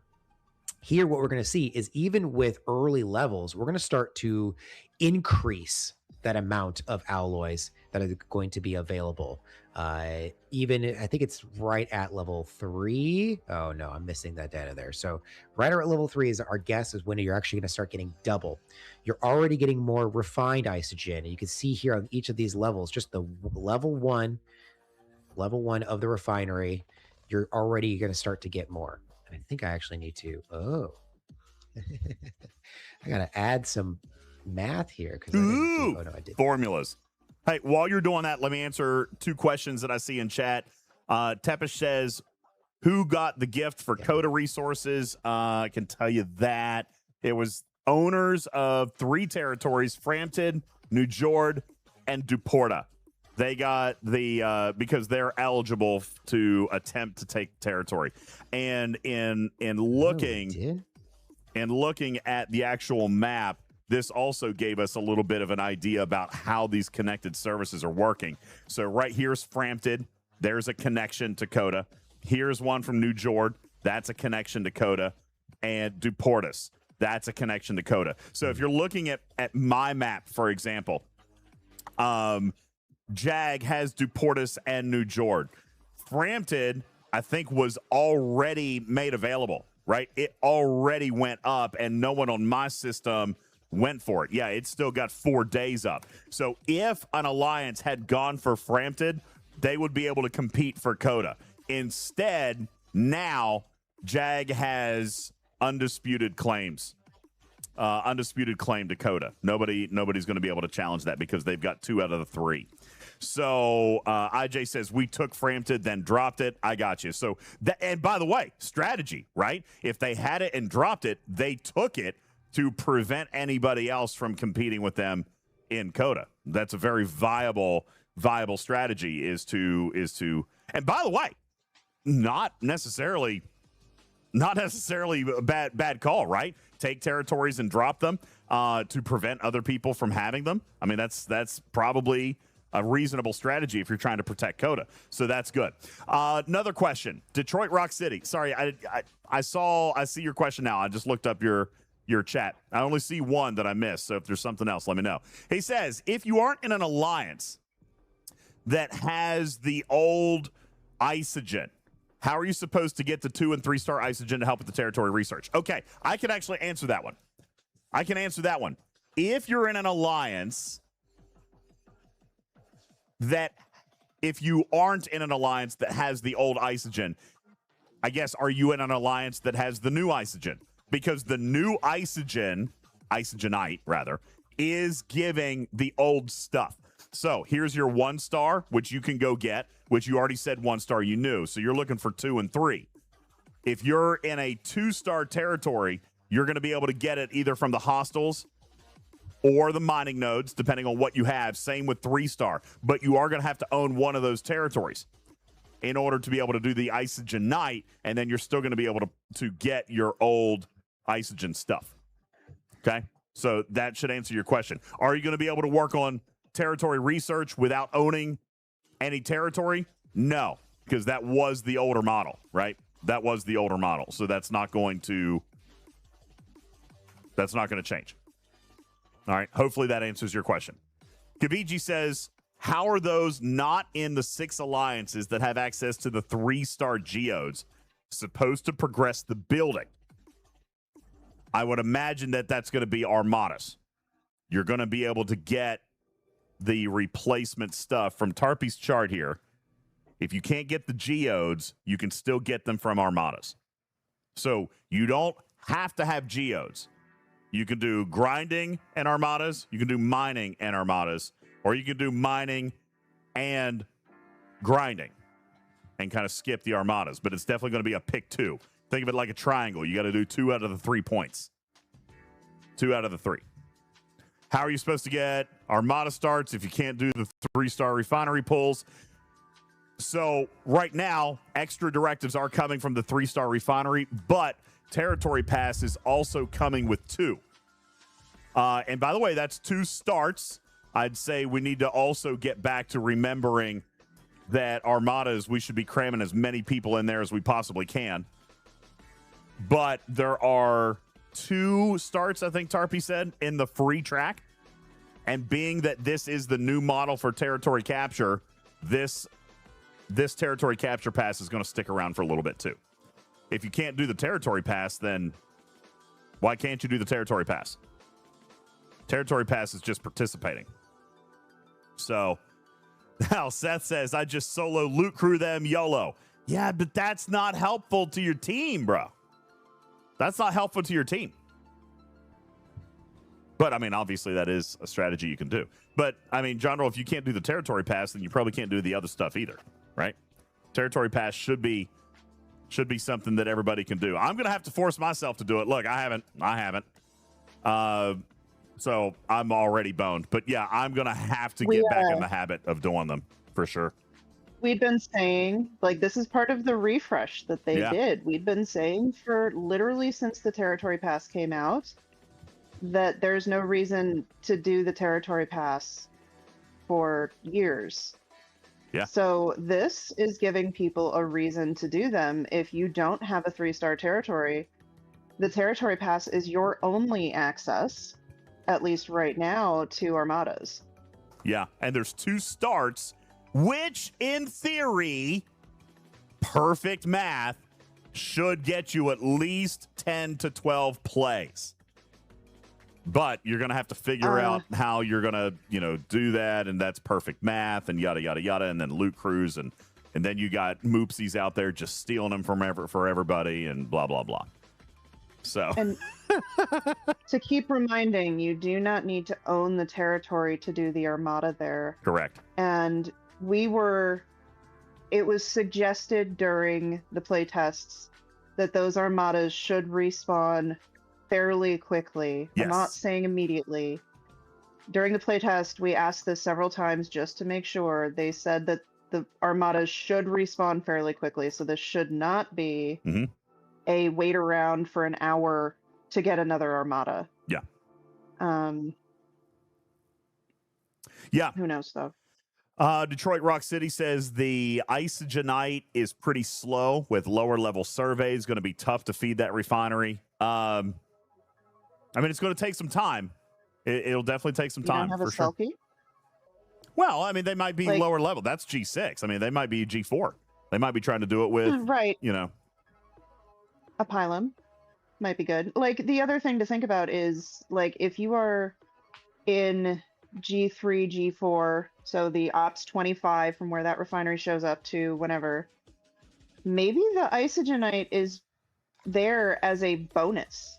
Here, what we're going to see is even with early levels, we're going to start to increase that amount of alloys that are going to be available. Even I think it's right at level 3. Oh no, I'm missing that data there. So right at level 3 is our guess is when you're actually going to start getting double. You're already getting more refined isogen. And you can see here on each of these levels, just the level one of the refinery, you're already going to start to get more. And I think I actually need to, I got to add some math here. I did. Formulas. Hey, while you're doing that, let me answer 2 questions that I see in chat. Tepish says, who got the gift for CoTA resources? I can tell you that it was owners of 3 territories, Frampton, New Jord, and Duporta. They got the because they're eligible to attempt to take territory. And in looking at the actual map, this also gave us a little bit of an idea about how these connected services are working. So right here's Frampton. There's a connection to CoTA. Here's one from New Jord. That's a connection to CoTA. And Duportis. That's a connection to CoTA. So if you're looking at my map, for example, Jag has Duportis and New Jord. Frampton, I think, was already made available, right? It already went up, and no one on my system went for it. Yeah, it's still got 4 days up. So if an alliance had gone for Frampton, they would be able to compete for CoTA. Instead, now Jag has undisputed claims. undisputed claim to CoTA. Nobody's going to be able to challenge that because they've got 2 out of the 3. So IJ says we took Frampton, then dropped it. I got you. So and by the way, strategy, right? If they had it and dropped it, they took it to prevent anybody else from competing with them in CoTA. That's a very viable strategy. Is to. And by the way, not necessarily a bad call, right? Take territories and drop them to prevent other people from having them. I mean, that's probably a reasonable strategy if you're trying to protect CoTA. So that's good. Another question. Detroit Rock City. Sorry, I see your question now. I just looked up your chat. I only see one that I missed. So if there's something else, let me know. He says, if you aren't in an alliance that has the old Isogen, how are you supposed to get the 2- and 3-star Isogen to help with the territory research? Okay, I can actually answer that one. If you're in an alliance if you aren't in an alliance that has the old Isogen, I guess, are you in an alliance that has the new Isogen? Because the new Isogenite, rather, is giving the old stuff. So here's your 1-star, which you can go get, which you already said 1-star you knew. So you're looking for 2 and 3. If you're in a 2-star territory, you're going to be able to get it either from the hostiles or the mining nodes, depending on what you have. Same with 3-star. But you are going to have to own one of those territories in order to be able to do the Isogenite, and then you're still going to be able to get your old Isogen stuff. Okay? So that should answer your question. Are you going to be able to work on territory research without owning any territory? No, because that was the older model, right? That was the older model. So that's not going to change. All right. Hopefully that answers your question. Kaviji says, how are those not in the 6 alliances that have access to the 3-star geodes supposed to progress the building? I would imagine that that's going to be Armadas. You're going to be able to get the replacement stuff from Tarpy's chart here. If you can't get the geodes, you can still get them from Armadas. So you don't have to have geodes. You can do grinding and Armadas. You can do mining and Armadas. Or you can do mining and grinding and kind of skip the Armadas. But it's definitely going to be a pick 2. Think of it like a triangle. You got to do 2 out of the 3 points. 2 out of the 3. How are you supposed to get Armada starts if you can't do the 3-star refinery pulls? So right now, extra directives are coming from the 3-star refinery, but Territory Pass is also coming with 2. And by the way, that's 2 starts. I'd say we need to also get back to remembering that Armadas, we should be cramming as many people in there as we possibly can. But there are 2 starts, I think Tarpy said, in the free track. And being that this is the new model for Territory Capture, this Territory Capture Pass is going to stick around for a little bit too. If you can't do the Territory Pass, then why can't you do the Territory Pass? Territory Pass is just participating. So now Seth says, I just solo loot crew them YOLO. Yeah, but that's not helpful to your team, bro. That's not helpful to your team. But, I mean, obviously that is a strategy you can do. But, I mean, John Roll, if you can't do the Territory Pass, then you probably can't do the other stuff either, right? Territory Pass should be something that everybody can do. I'm going to have to force myself to do it. Look, I haven't. So I'm already boned. But, yeah, I'm going to have to get back in the habit of doing them for sure. We'd been saying, like, this is part of the refresh that they did. We'd been saying for literally since the Territory Pass came out that there's no reason to do the Territory Pass for years. Yeah. So this is giving people a reason to do them. If you don't have a 3-star territory, the Territory Pass is your only access, at least right now, to Armadas. Yeah, and there's 2 starts, which in theory, perfect math, should get you at least 10 to 12 plays. But you're going to have to figure out how you're going to, do that, and that's perfect math, and yada, yada, yada, and then loot crews, and then you got moopsies out there just stealing them for everybody, and blah, blah, blah. So, And to keep reminding, you do not need to own the territory to do the Armada there. correct. And it was suggested during the playtests that those Armadas should respawn fairly quickly. Yes. I'm not saying immediately. During the playtest, we asked this several times just to make sure. They said that the Armadas should respawn fairly quickly, so this should not be a wait around for an hour to get another Armada. Yeah. Yeah. Who knows, though? Detroit Rock City says the Isogenite is pretty slow with lower level surveys. Going to be tough to feed that refinery. I mean, it's going to take some time. It'll definitely take some time. You don't have for a sure. selfie? Well, I mean, they might be Like- lower level. That's G6. I mean, they might be G4. They might be trying to do it with, Right. you know. A pylon might be good. Like, the other thing to think about is, like, if you are in G3, G4, so the Ops 25 from where that refinery shows up to whenever, maybe the Isogenite is there as a bonus.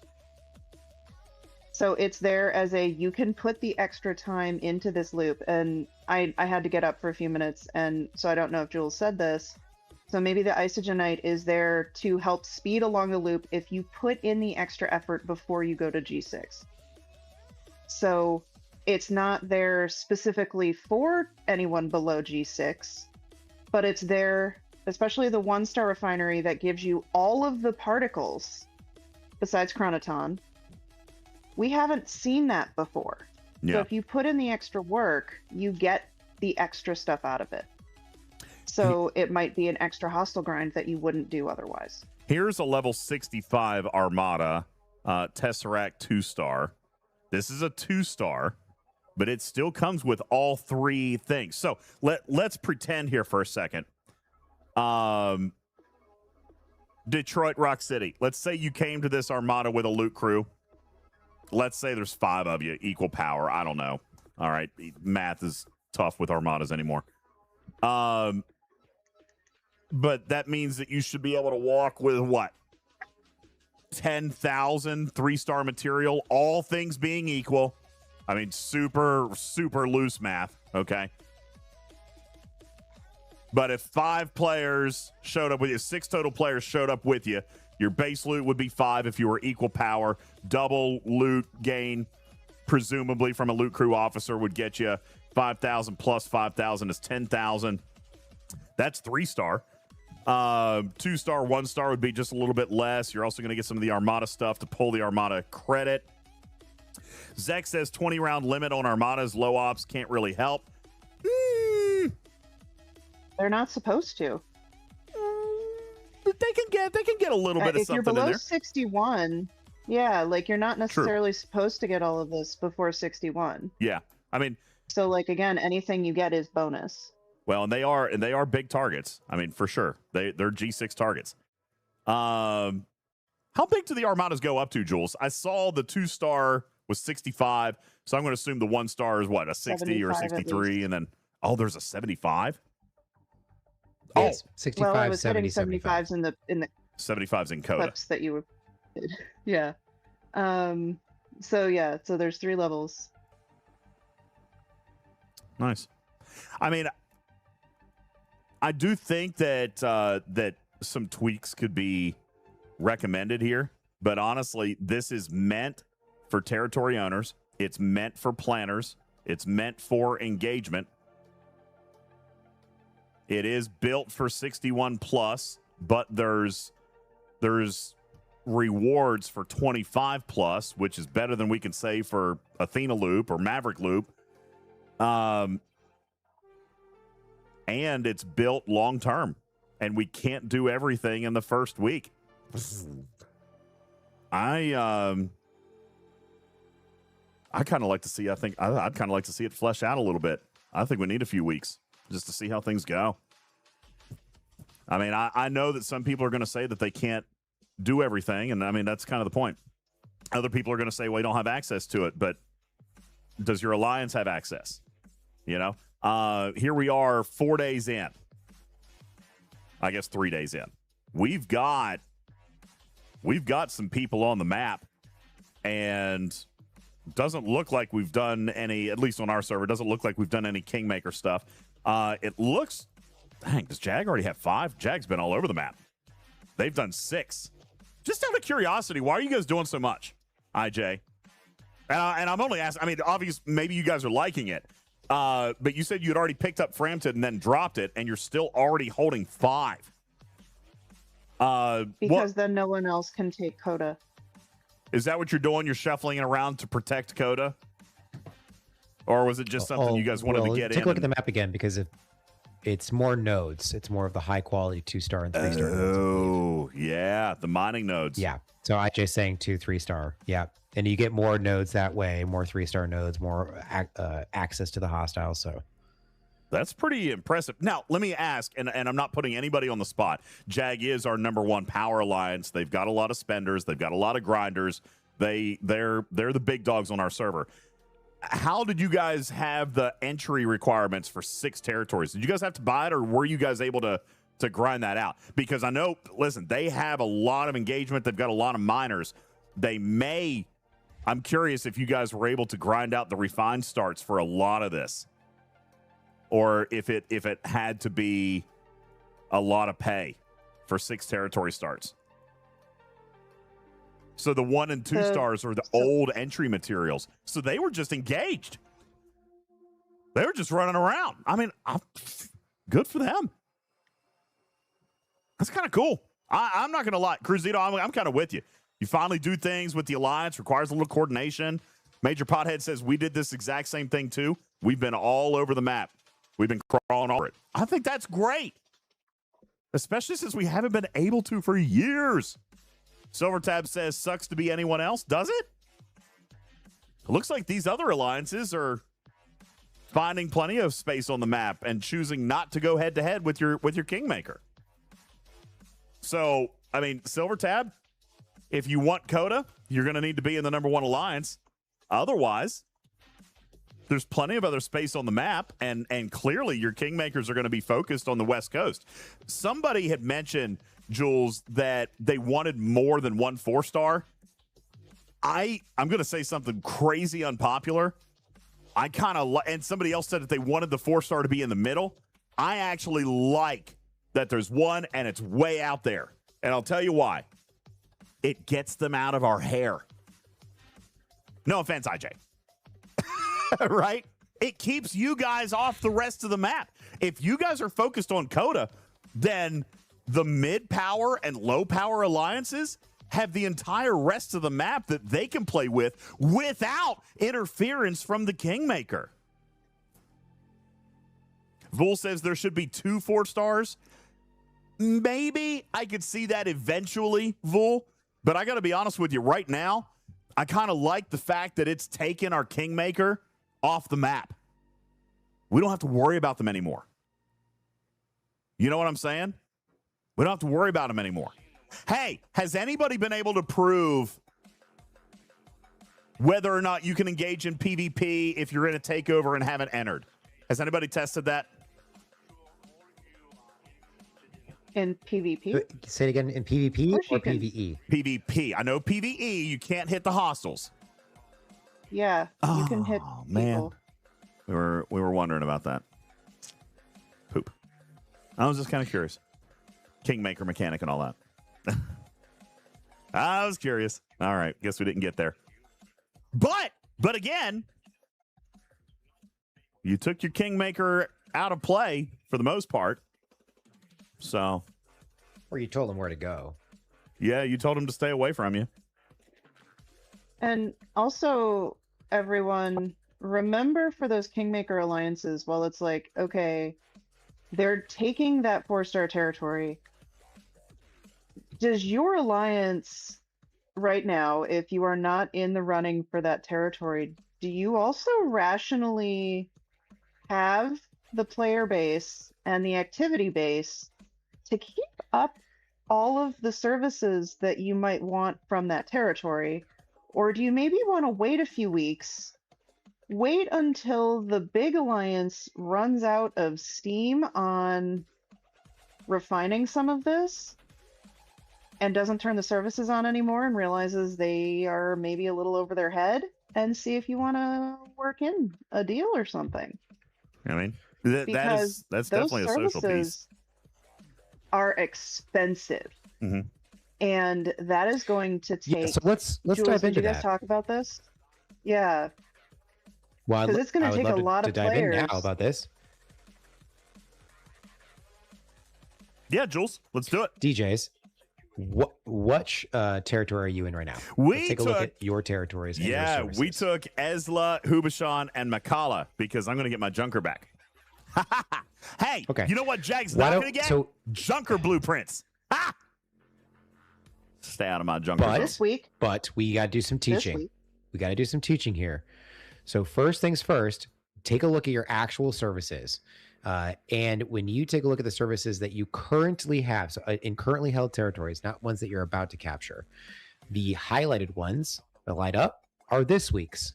So it's there as you can put the extra time into this loop. And I had to get up for a few minutes, and so I don't know if Jules said this. So maybe the Isogenite is there to help speed along the loop if you put in the extra effort before you go to G6. So it's not there specifically for anyone below G6, but it's there, especially the one-star refinery that gives you all of the particles besides Chronoton. We haven't seen that before. Yeah. So if you put in the extra work, you get the extra stuff out of it. So it might be an extra hostile grind that you wouldn't do otherwise. Here's a level 65 Armada, Tesseract 2-star. This is a 2-star, but it still comes with all three things. So let's pretend here for a second. Detroit Rock City. Let's say you came to this Armada with a loot crew. Let's say there's 5 of you, equal power. I don't know. All right. Math is tough with Armadas anymore. But that means that you should be able to walk with what? 10,000 3-star material, all things being equal. I mean, super, super loose math, okay? But if 5 players showed up with you, 6 total players showed up with you, your base loot would be 5 if you were equal power. Double loot gain, presumably from a loot crew officer, would get you 5,000 plus 5,000 is 10,000. That's 3-star. 2-star, 1-star would be just a little bit less. You're also going to get some of the Armada stuff to pull the Armada credit. Zek says 20 round limit on Armadas. Low ops can't really help. They're not supposed to. They can get a little bit of If something you're in below there. 61, yeah, like you're not necessarily supposed to get all of this before 61. Yeah, I mean, so like again, anything you get is bonus. Well, and they are big targets. I mean, for sure, they're G6 targets. How big do the Armadas go up to, Jules? I saw the 2-star was 65, so I'm going to assume the 1-star is what, a 60 or 63, and then there's a 75. Yes, 65, well, I was 70, hitting 75s in the 75s in CoTA. clips that you were. Yeah. So there's 3 levels. Nice. I mean, I do think that that some tweaks could be recommended here, but honestly, this is meant for territory owners. It's meant for planners. It's meant for engagement. It is built for 61 plus, but there's rewards for 25 plus, which is better than we can say for Athena Loop or Maverick Loop. And it's built long term, and we can't do everything in the first week. I kind of like to see. I think I'd kind of like to see it flesh out a little bit. I think we need a few weeks just to see how things go. I mean, I know that some people are going to say that they can't do everything, and I mean that's kind of the point. Other people are going to say, well, you don't have access to it, but does your alliance have access? You know, here we are 4 days in. I guess 3 days in. We've got we've got some people on the map, and doesn't look like we've done any, at least on our server, doesn't look like we've done any Kingmaker stuff. It looks, dang, does Jag already have 5? Jag's been all over the map. They've done 6. Just out of curiosity, why are you guys doing so much, IJ? And I'm only asking, I mean, obviously, maybe you guys are liking it, but you said you had already picked up Frampton and then dropped it, and you're still already holding 5. Because then no one else can take CoTA. Is that what you're doing? You're shuffling it around to protect CoTA? Or was it just something you guys wanted to get in? Take a look at the map again, because it's more nodes. It's more of the high quality 2-star and 3-star nodes. Oh, yeah. The mining nodes. Yeah. So IJ's saying 2 3-star. Yeah. And you get more nodes that way, more 3-star nodes, more access to the hostile. So that's pretty impressive. Now, let me ask, and I'm not putting anybody on the spot. Jag is our #1 power alliance. They've got a lot of spenders. They've got a lot of grinders. They're the big dogs on our server. How did you guys have the entry requirements for 6 territories? Did you guys have to buy it, or were you guys able to grind that out? Because I know, listen, they have a lot of engagement. They've got a lot of miners. I'm curious if you guys were able to grind out the refined starts for a lot of this, or if it had to be a lot of pay for 6 territory starts. So the 1 and 2 stars are the old entry materials. So they were just engaged. They were just running around. I mean, good for them. That's kind of cool. I'm not going to lie. Cruzito, I'm kind of with you. You finally do things with the Alliance, requires a little coordination. Major Pothead says we did this exact same thing too. We've been all over the map. We've been crawling over it. I think that's great. Especially since we haven't been able to for years. Silvertab says, sucks to be anyone else. Does it? It looks like these other alliances are finding plenty of space on the map and choosing not to go head-to-head with your Kingmaker. So, I mean, Silvertab, if you want CoTA, you're going to need to be in the #1 alliance. Otherwise, there's plenty of other space on the map, and clearly your Kingmakers are going to be focused on the West Coast. Somebody had mentioned, Jules, that they wanted more than 1 4-star. I'm going to say something crazy unpopular. I kind of and somebody else said that they wanted the 4-star to be in the middle. I actually like that there's 1 and it's way out there. And I'll tell you why. It gets them out of our hair. No offense, IJ. Right? It keeps you guys off the rest of the map. If you guys are focused on CoTA, then the mid-power and low-power alliances have the entire rest of the map that they can play with without interference from the Kingmaker. Vul says there should be 2 4-stars. Maybe I could see that eventually, Vul, but I got to be honest with you right now. I kind of like the fact that it's taken our Kingmaker off the map. We don't have to worry about them anymore. You know what I'm saying? We don't have to worry about them anymore. Hey, has anybody been able to prove whether or not you can engage in PvP if you're in a takeover and haven't entered? Has anybody tested that? In PvP? Say it again, in PvP or PvE? PvP. I know PvE, you can't hit the hostiles. Yeah, you can hit people. Man. We were wondering about that. Poop. I was just kind of curious. Kingmaker mechanic and all that. I was curious. All right, guess we didn't get there. But again, you took your Kingmaker out of play for the most part. So, or you told him where to go. Yeah, you told him to stay away from you. And also, everyone, remember for those Kingmaker alliances, while it's like, okay, they're taking that 4-star territory. Does your alliance right now, if you are not in the running for that territory, do you also rationally have the player base and the activity base to keep up all of the services that you might want from that territory? Or do you maybe want to wait a few weeks, wait until the big alliance runs out of steam on refining some of this, and doesn't turn the services on anymore and realizes they are maybe a little over their head, and see if you want to work in a deal or something. I mean, Because that's those definitely a social piece. services are expensive. Mm-hmm. And that is going to take. Yeah, so let's Jules, dive did into you guys that. talk about this? Yeah. Well, Because it's going to take a lot of dive players. in now about this. Yeah, Jules, let's do it. DJs, what territory are you in right now? Let's take a look at your territories. And your services. We took Ezla, Hubashan, and Makala because I'm going to get my Junker back. Hey, okay. You know what Jag's not going to get? Junker blueprints. Ha! Stay out of my Junker. But this week. But we got to do some teaching. We got to do some teaching here. So first things first, take a look at your actual services. And when you take a look at the services that you currently have, so in currently held territories, not ones that you're about to capture, the highlighted ones that light up are this week's.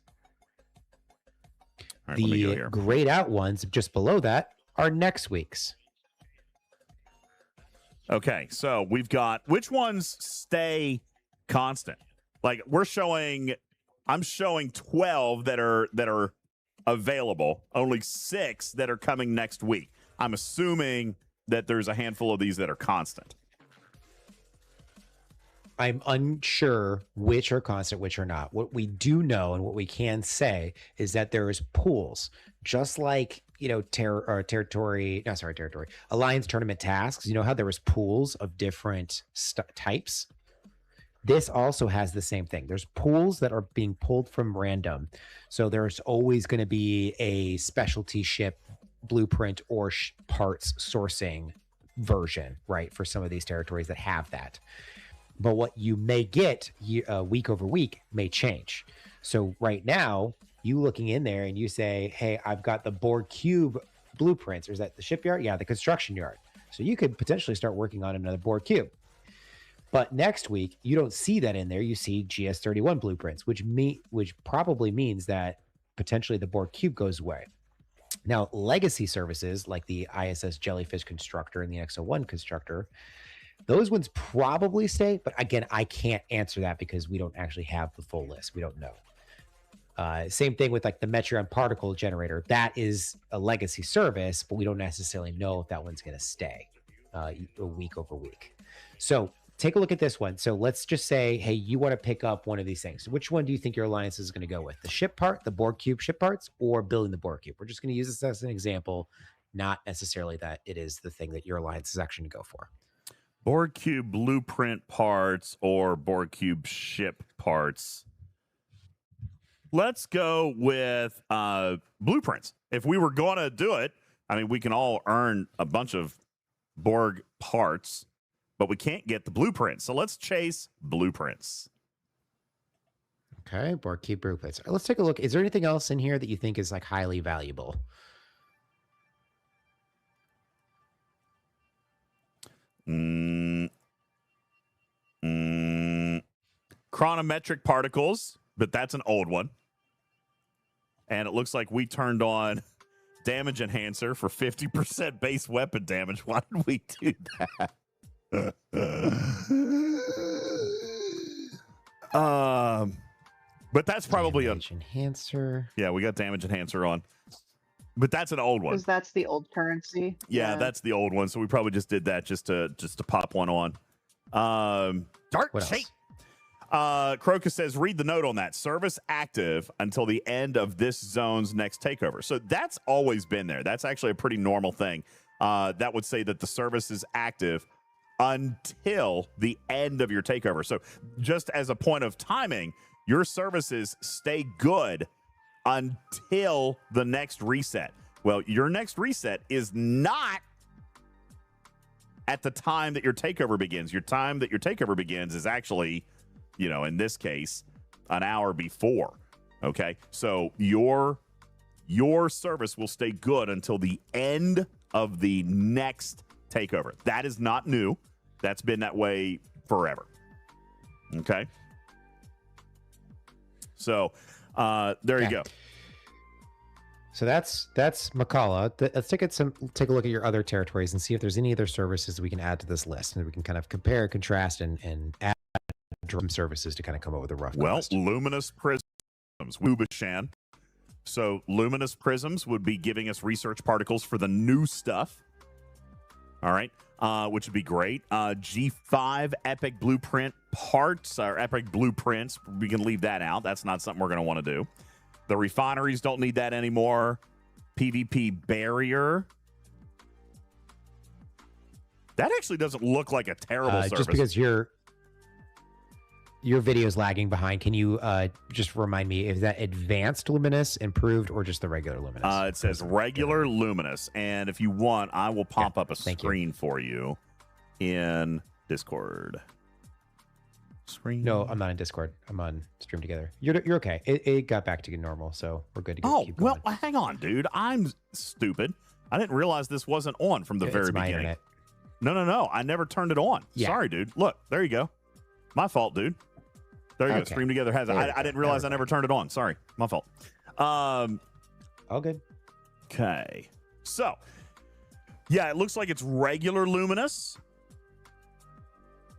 Right, the grayed out ones just below that are next week's. Okay, so we've got which ones stay constant? Like I'm showing 12 that are available, only 6 that are coming next week. I'm assuming that there's a handful of these that are constant. I'm unsure which are constant, which are not. What we do know and what we can say is that there is pools, just like, territory, alliance tournament tasks. You know how there was pools of different types? This also has the same thing. There's pools that are being pulled from random. So there's always going to be a specialty ship blueprint or parts sourcing version, right, for some of these territories that have that. But what you may get week over week may change. So right now, you looking in there and you say, hey, I've got the Borg Cube blueprints. Or is that the shipyard? Yeah, the construction yard. So you could potentially start working on another Borg Cube. But next week, you don't see that in there. You see GS31 blueprints, which probably means that potentially the Borg Cube goes away. Now, legacy services like the ISS Jellyfish Constructor and the XO1 Constructor, those ones probably stay. But again, I can't answer that because we don't actually have the full list. We don't know. Same thing with like the Metreon Particle Generator. That is a legacy service, but we don't necessarily know if that one's going to stay week over week. So take a look at this one. So let's just say, hey, you want to pick up one of these things. So which one do you think your alliance is going to go with? The ship part, the Borg Cube ship parts, or building the Borg Cube? We're just going to use this as an example, not necessarily that it is the thing that your alliance is actually going to go for. Borg Cube blueprint parts or Borg Cube ship parts. Let's go with blueprints. If we were going to do it, I mean, we can all earn a bunch of Borg parts, but we can't get the blueprints. So let's chase blueprints. Okay, Borg Cube blueprints. Let's take a look. Is there anything else in here that you think is like highly valuable? Chronometric particles, but that's an old one. And it looks like we turned on damage enhancer for 50% base weapon damage. Why did we do that? But that's probably damage enhancer. Yeah, we got damage enhancer on. But that's an old one. Because that's the old currency. Yeah, that's the old one. So we probably just did that just to pop one on. Dark shape. Crocus says, read the note on that. Service active until the end of this zone's next takeover. So that's always been there. That's actually a pretty normal thing. That would say that the service is active until the end of your takeover. So just as a point of timing, your services stay good until the next reset. Well, your next reset is not at the time that your takeover begins. Your time that your takeover begins is actually, in this case, an hour before. Okay, so your service will stay good until the end of the next takeover. That is not new. That's been that way forever. Okay, so there you go. So that's Makala. Let's take a look at your other territories and see if there's any other services we can add to this list, and we can kind of compare, contrast, and add some services to kind of come up with a rough cost. Luminous prisms, Wubashan. So luminous prisms would be giving us research particles for the new stuff. All right, which would be great. G5 epic blueprint parts or epic blueprints. We can leave that out. That's not something we're going to want to do. The refineries don't need that anymore. PvP barrier. That actually doesn't look like a terrible service. Just because your video is lagging behind, can you just remind me, is that advanced luminous, improved, or just the regular luminous? It says regular luminous. And if you want, I will pop up a screen for you in Discord. Screen. No, I'm not in Discord. I'm on Stream Together. You're okay. It got back to normal, so we're good to go. Oh, well, hang on, dude. I'm stupid. I didn't realize this wasn't on from the very beginning. Internet. No. I never turned it on. Yeah. Sorry, dude. Look, there you go. My fault, dude. There you go. Stream Together has it. I didn't realize I never turned it on. Sorry. My fault. All good. Okay. So, yeah, it looks like it's regular luminous.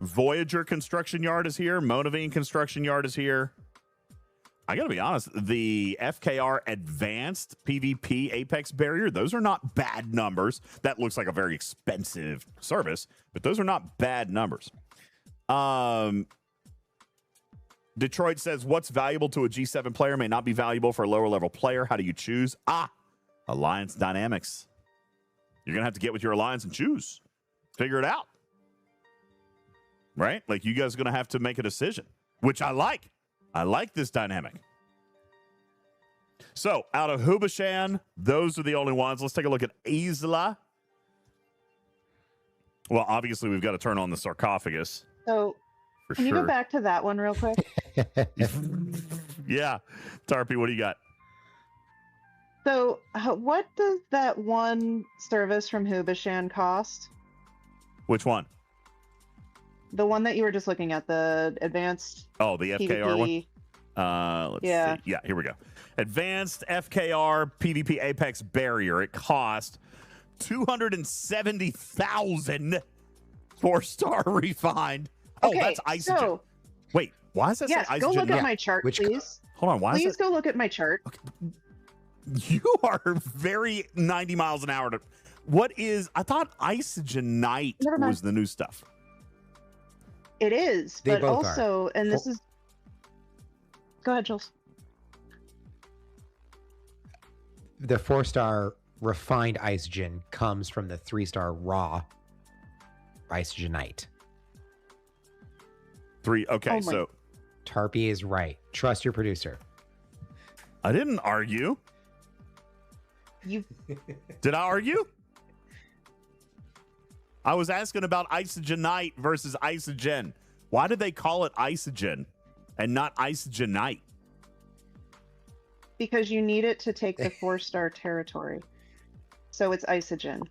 Voyager construction yard is here. Monavine construction yard is here. I got to be honest, the FKR advanced PvP Apex barrier, those are not bad numbers. That looks like a very expensive service, but those are not bad numbers. Detroit says, what's valuable to a G7 player may not be valuable for a lower level player. How do you choose? Alliance dynamics. You're going to have to get with your alliance and choose. Figure it out. Right? Like, you guys are going to have to make a decision, which I like. I like this dynamic. So, out of Hubashan, those are the only ones. Let's take a look at Isla. Well, obviously, we've got to turn on the sarcophagus. So, can you go back to that one real quick? Yeah. Tarpy, what do you got? So, what does that one service from Hubashan cost? Which one? The one that you were just looking at, the advanced. Oh, the FKR PvP. one? Let's see. Yeah, here we go. Advanced FKR PvP Apex Barrier. It cost 270,000 4-star refined. Oh, Okay, that's Isogen. so- Wait, why does that Yes, say Isogen? go look at my chart, please. Hold on, why Please is it? go look at my chart. You are very 90 miles an hour. What is, I thought Isogenite Never mind. was the new stuff. It is, They but both also, and this is. Go ahead, Jules. The 4-star refined Isogen comes from the 3-star raw Isogenite. Okay, so Tarpy is right. Trust your producer. I didn't argue. You Did I argue? I was asking about Isogenite versus Isogen. Why did they call it Isogen and not Isogenite? Because you need it to take the 4-star territory. So it's Isogen.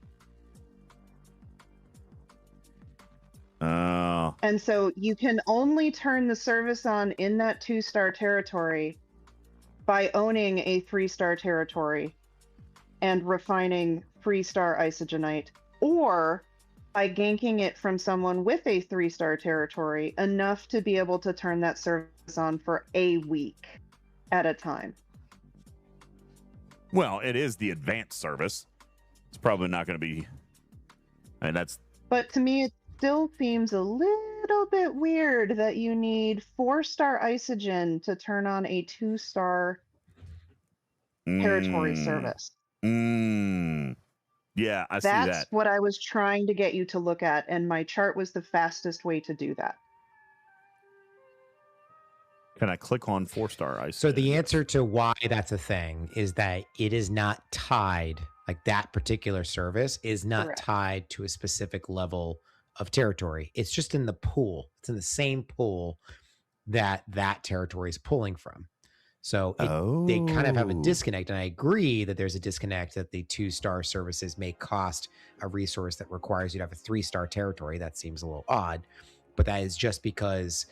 Oh. And so you can only turn the service on in that 2-star territory by owning a 3-star territory and refining 3-star Isogenite, or by ganking it from someone with a 3-star territory enough to be able to turn that service on for a week at a time. Well, it is the advanced service. It's probably not going to be. I mean, that's. But to me, it still seems a little bit weird that you need 4-star Isogen to turn on a 2-star territory service. Yeah, I see That's that. what I was trying to get you to look at, and my chart was the fastest way to do that. Can I click on 4-star ice? So the answer to why that's a thing is that it is not tied, like that particular service is not Correct. tied to a specific level of territory. It's just in the pool. It's in the same pool that that territory is pulling from. So they kind of have a disconnect. And I agree that there's a disconnect that the 2-star services may cost a resource that requires you to have a 3-star territory. That seems a little odd, but that is just because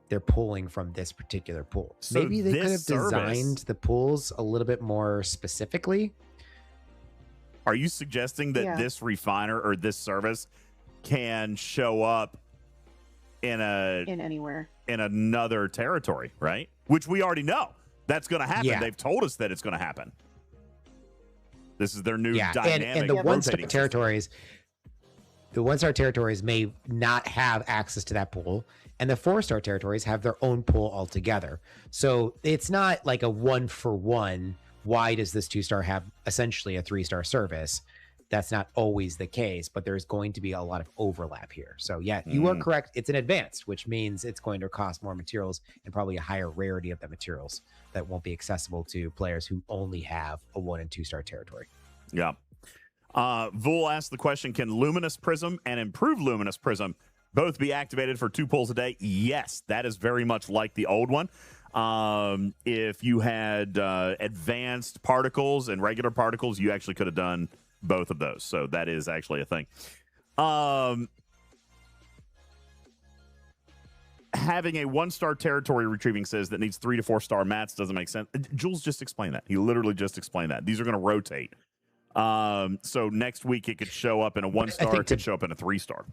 they're pulling from this particular pool. So Maybe they could have this service- designed the pools a little bit more specifically Are you suggesting that this refiner or this service can show up in anywhere in another territory, right? Which we already know that's going to happen. Yeah. They've told us that it's going to happen. This is their new dynamic. And the one-star territories, the one-star territories may not have access to that pool, and the 4-star territories have their own pool altogether. So it's not like a 1-for-1. Why does this 2-star have essentially a 3-star service? That's not always the case, but there's going to be a lot of overlap here. So yeah, you are correct. It's an advanced, which means it's going to cost more materials and probably a higher rarity of the materials that won't be accessible to players who only have a 1- and 2-star territory. Yeah. Vul asked the question, can Luminous Prism and Improved Luminous Prism both be activated for 2 pulls a day? Yes, that is very much like the old one. If you had advanced particles and regular particles, you actually could have done both of those. So that is actually a thing. Having a 1-star territory retrieving says that needs 3 to 4-star mats doesn't make sense. Jules just explained that. He literally just explained that. These are going to rotate. So next week it could show up in a 1-star, it could show up in a 3-star.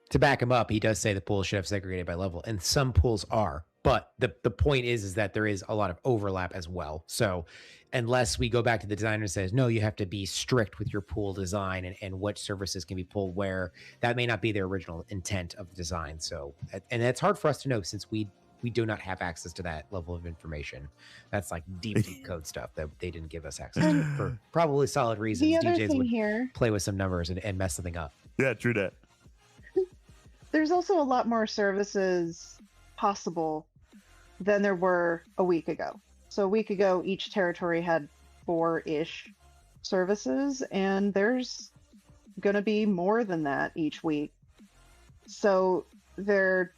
To back him up, he does say the pools should have segregated by level, and some pools are. But the point is that there is a lot of overlap as well. So unless we go back to the designer and says, no, you have to be strict with your pool design and what services can be pulled where, that may not be the original intent of the design. So, and it's hard for us to know since we do not have access to that level of information. That's like deep code stuff that they didn't give us access to for probably solid reasons. The other DJs thing would here, play with some numbers and mess something up. Yeah, true that. There's also a lot more services possible than there were a week ago. So a week ago, each territory had 4-ish services, and there's going to be more than that each week. So they're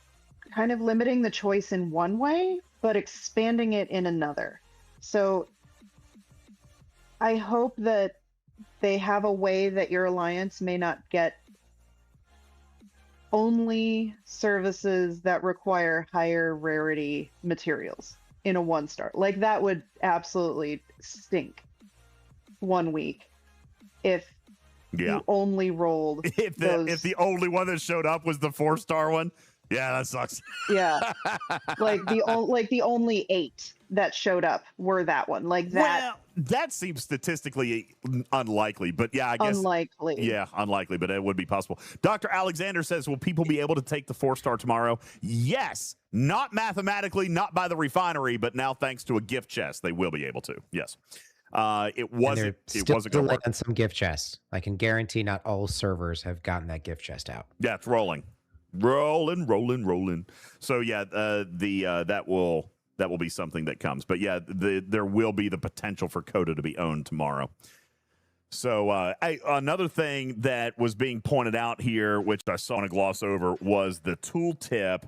kind of limiting the choice in one way, but expanding it in another. So I hope that they have a way that your alliance may not get only services that require higher rarity materials in a 1-star. Like that would absolutely stink 1 week if you only rolled if the only one that showed up was the 4-star one. Yeah, that sucks. Yeah. like the only 8 that showed up were that one. Like that. Well, that seems statistically unlikely, but yeah, I guess unlikely. Yeah, unlikely, but it would be possible. Dr. Alexander says, will people be able to take the 4-star tomorrow? Yes. Not mathematically, not by the refinery, but now thanks to a gift chest, they will be able to. Yes. It wasn't going to work on some gift chests. I can guarantee not all servers have gotten that gift chest out. Yeah, it's rolling. Rolling. So yeah, that will be something that comes. But yeah, there will be the potential for CoTA to be owned tomorrow. So another thing that was being pointed out here, which I saw in a gloss over, was the tooltip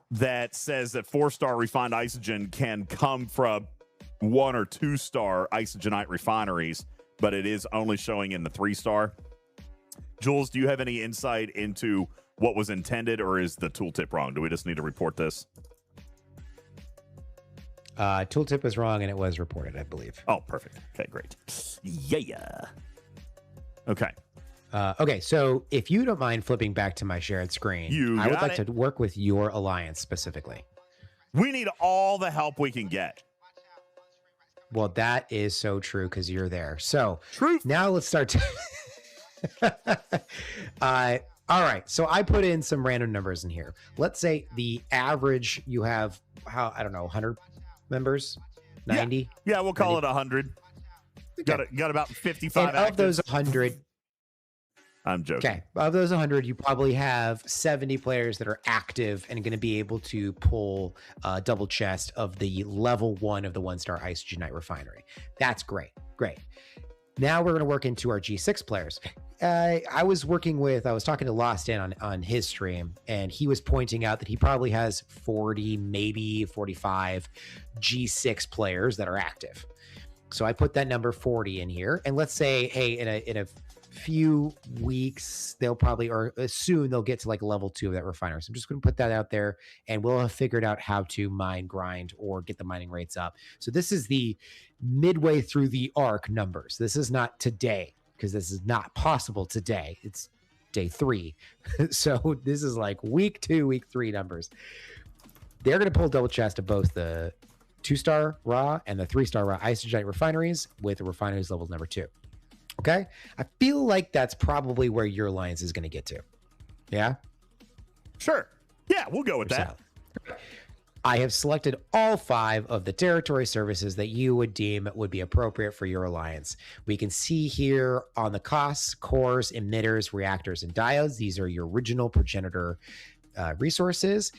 that says that 4-star refined isogen can come from 1- or 2-star isogenite refineries, but it is only showing in the 3-star. Jules, do you have any insight into what was intended, or is the tooltip wrong? Do we just need to report this? Tooltip was wrong, and it was reported, I believe. Oh, perfect. Okay, great. Yeah. Okay. Okay, so if you don't mind flipping back to my shared screen, I would like to work with your alliance specifically. We need all the help we can get. Well, that is so true because you're there. So truth. Now let's start. All right, so I put in some random numbers in here. Let's say the average you have, 100 members, 90. Yeah, we'll call it 100. Okay. Got about 55. And of those 100, I'm joking. Okay, of those 100, you probably have 70 players that are active and going to be able to pull double chest of the level 1 of the 1-star Isogenite refinery. That's great. Now we're going to work into our G6 players. I was talking to Lost In on his stream, and he was pointing out that he probably has 40, maybe 45 G6 players that are active. So I put that number 40 in here, and let's say, hey, in a few weeks, they'll probably, or soon they'll get to like level 2 of that refinery. So I'm just going to put that out there, and we'll have figured out how to mine, grind, or get the mining rates up. So this is the midway through the arc numbers. This is not today, because this is not possible today. It's day 3. So this is like week 2, week 3 numbers. They're going to pull double chest of both the 2-star raw and the 3-star raw Isogenite refineries with the refineries levels number 2. Okay. I feel like that's probably where your alliance is going to get to. Yeah. Sure. Yeah, we'll go with that. I have selected all 5 of the territory services that you would deem would be appropriate for your alliance. We can see here on the costs, cores, emitters, reactors, and diodes. These are your original progenitor resources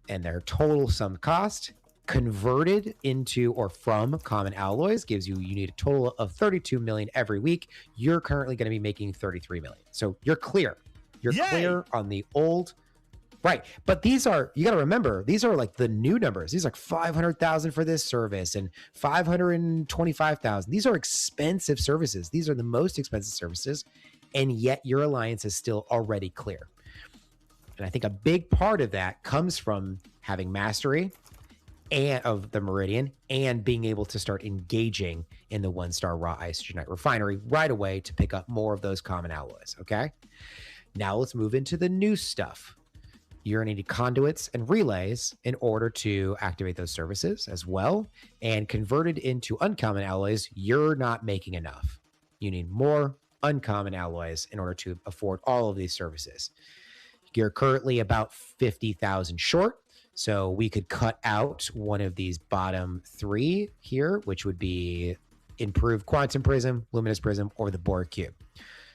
and their total sum cost. Converted into or from common alloys gives you need a total of 32 million every week. You're currently going to be making 33 million. So you're clear. You're clear on the old. Right. But these are, you got to remember, these are like the new numbers. These are like 500,000 for this service and 525,000. These are expensive services. These are the most expensive services. And yet your alliance is still already clear. And I think a big part of that comes from having mastery and of the Meridian and being able to start engaging in the 1-star raw Isogenite refinery right away to pick up more of those common alloys. Okay. Now let's move into the new stuff. You're going to need conduits and relays in order to activate those services as well. And converted into uncommon alloys, you're not making enough. You need more uncommon alloys in order to afford all of these services. You're currently about 50,000 short. So we could cut out one of these bottom 3 here, which would be improved quantum prism, luminous prism, or the Borg cube.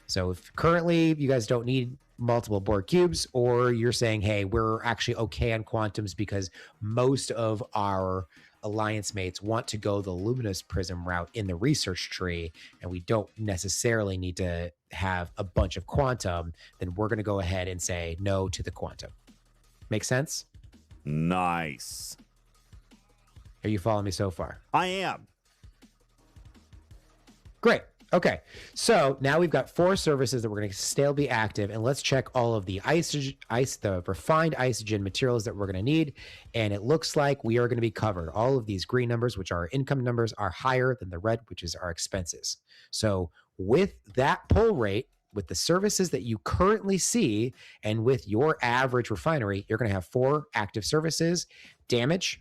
So if currently you guys don't need multiple Borg cubes, or you're saying, hey, we're actually okay on quantums because most of our alliance mates want to go the luminous prism route in the research tree, and we don't necessarily need to have a bunch of quantum, then we're going to go ahead and say no to the quantum. Make sense? Nice. Are you following me so far? I am. Great. Okay. So now we've got 4 services that we're going to still be active, and let's check all of the the refined isogen materials that we're going to need. And it looks like we are going to be covered. All of these green numbers, which are income numbers, are higher than the red, which is our expenses. So with that pull rate, with the services that you currently see, and with your average refinery, you're going to have 4 active services: damage,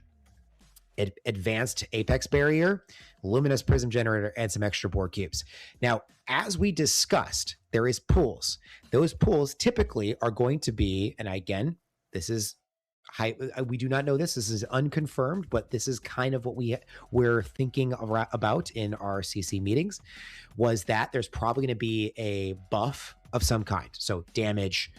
advanced apex barrier, luminous prism generator, and some extra Borg cubes. Now, as we discussed, there is pools. Those pools typically are going to be, and again, this is we do not know this. This is unconfirmed, but this is kind of what we're thinking about in our CC meetings, was that there's probably going to be a buff of some kind. So damage,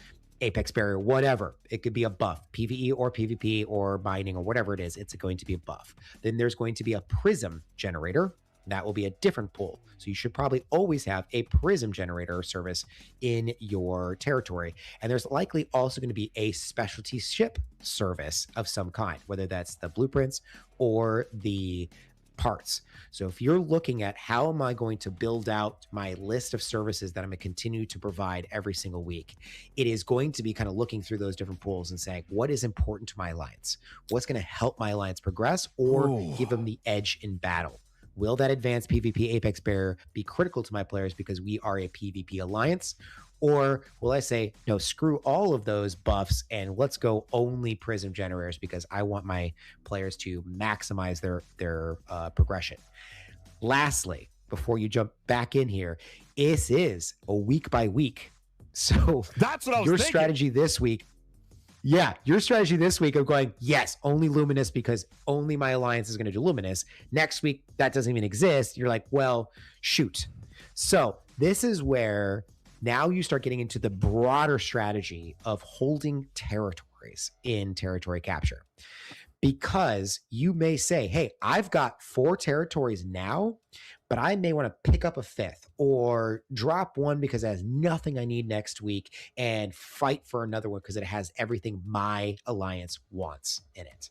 apex barrier, whatever. It could be a buff, PvE or PvP or mining or whatever it is. It's going to be a buff. Then there's going to be a prism generator. That will be a different pool. So you should probably always have a prism generator service in your territory. And there's likely also going to be a specialty ship service of some kind, whether that's the blueprints or the parts. So if you're looking at how am I going to build out my list of services that I'm going to continue to provide every single week, it is going to be kind of looking through those different pools and saying, what is important to my alliance? What's going to help my alliance progress or give them the edge in battle? Will that advanced PvP Apex Barrier be critical to my players because we are a PvP alliance? Or will I say, no, screw all of those buffs and let's go only prism generators because I want my players to maximize their progression. Lastly, before you jump back in here, this is a week by week. So that's what I was your thinking. strategy this week. Yeah, your strategy this week of going, yes, only Luminous because only my alliance is going to do Luminous. Next week, that doesn't even exist. You're like, well, shoot. So this is where now you start getting into the broader strategy of holding territories in territory capture. Because you may say, hey, I've got 4 territories now, but I may want to pick up a 5th or drop one because it has nothing I need next week and fight for another one because it has everything my alliance wants in it.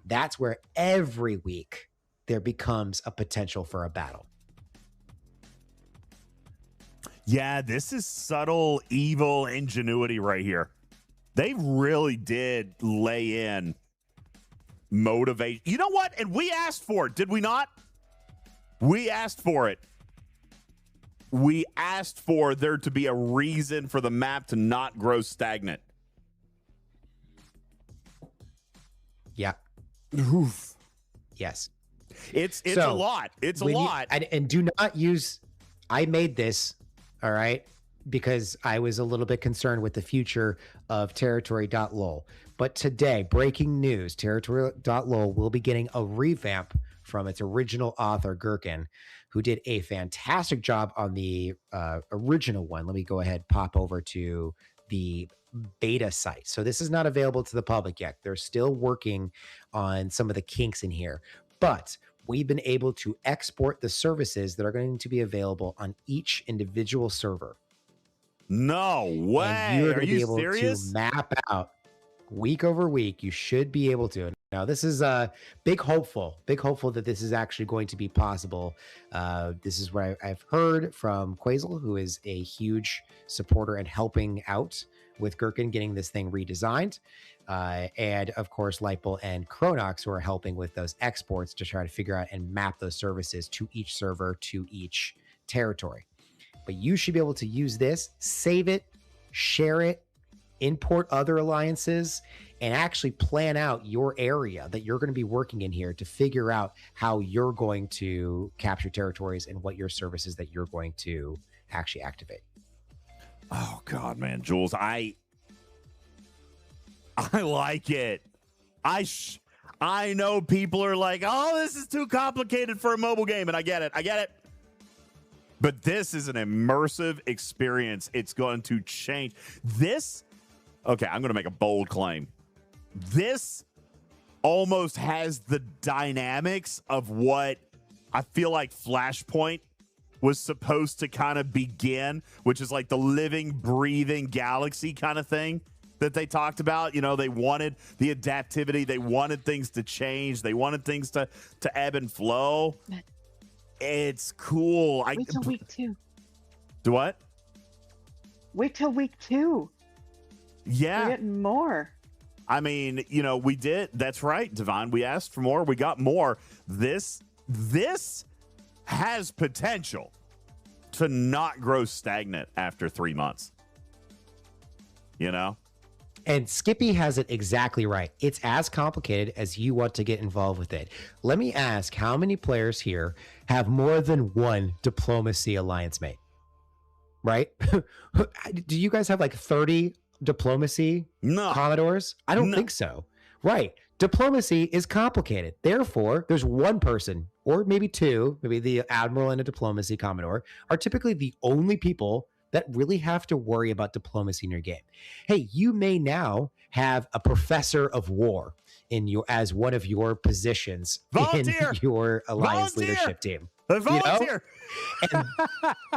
That's where every week there becomes a potential for a battle. Yeah, this is subtle, evil ingenuity right here. They really did lay in motivation. You know what? And we asked for it, did we not? We asked for it. We asked for there to be a reason for the map to not grow stagnant. Yeah. Oof. Yes. It's So, a lot. It's a lot. And do not use, I made this, all right, because I was a little bit concerned with the future of territory.lol. But today, breaking news, territory.lol will be getting a revamp from its original author, Gherkin, who did a fantastic job on the original one. Let me go ahead, pop over to the beta site. So this is not available to the public yet. They're still working on some of the kinks in here, but we've been able to export the services that are going to be available on each individual server. No way. And you're Are going to you be able serious? to map out week over week. You should be able to. Now, this is a big hopeful that this is actually going to be possible. This is what I've heard from Quasel, who is a huge supporter and helping out with Gherkin getting this thing redesigned. And of course, Lightbull and Chronox, who are helping with those exports to try to figure out and map those services to each server, to each territory. But you should be able to use this, save it, share it, import other alliances, and actually plan out your area that you're going to be working in here to figure out how you're going to capture territories and what your services that you're going to actually activate. Oh God, man, Jules, I like it. I know people are like, oh, this is too complicated for a mobile game, and I get it. But this is an immersive experience. It's going to change this. Okay, I'm going to make a bold claim. This almost has the dynamics of what I feel like Flashpoint was supposed to kind of begin, which is like the living, breathing galaxy kind of thing that they talked about. You know, they wanted the adaptivity. They wanted things to change. They wanted things to ebb and flow. It's cool. Wait till week 2. Do what? Wait till week 2. Yeah. We're getting more. I mean, you know, we did. That's right, Devon. We asked for more. We got more. This has potential to not grow stagnant after 3 months. You know? And Skippy has it exactly right. It's as complicated as you want to get involved with it. Let me ask, how many players here have more than one diplomacy alliance mate? Right? Do you guys have like 30 diplomacy Commodores? I don't think so. Right. Diplomacy is complicated. Therefore, there's one person, or maybe two, maybe the Admiral and a diplomacy Commodore, are typically the only people that really have to worry about diplomacy in your game. Hey, you may now have a professor of war in your as one of your positions in your alliance leadership team. Volunteer. You know?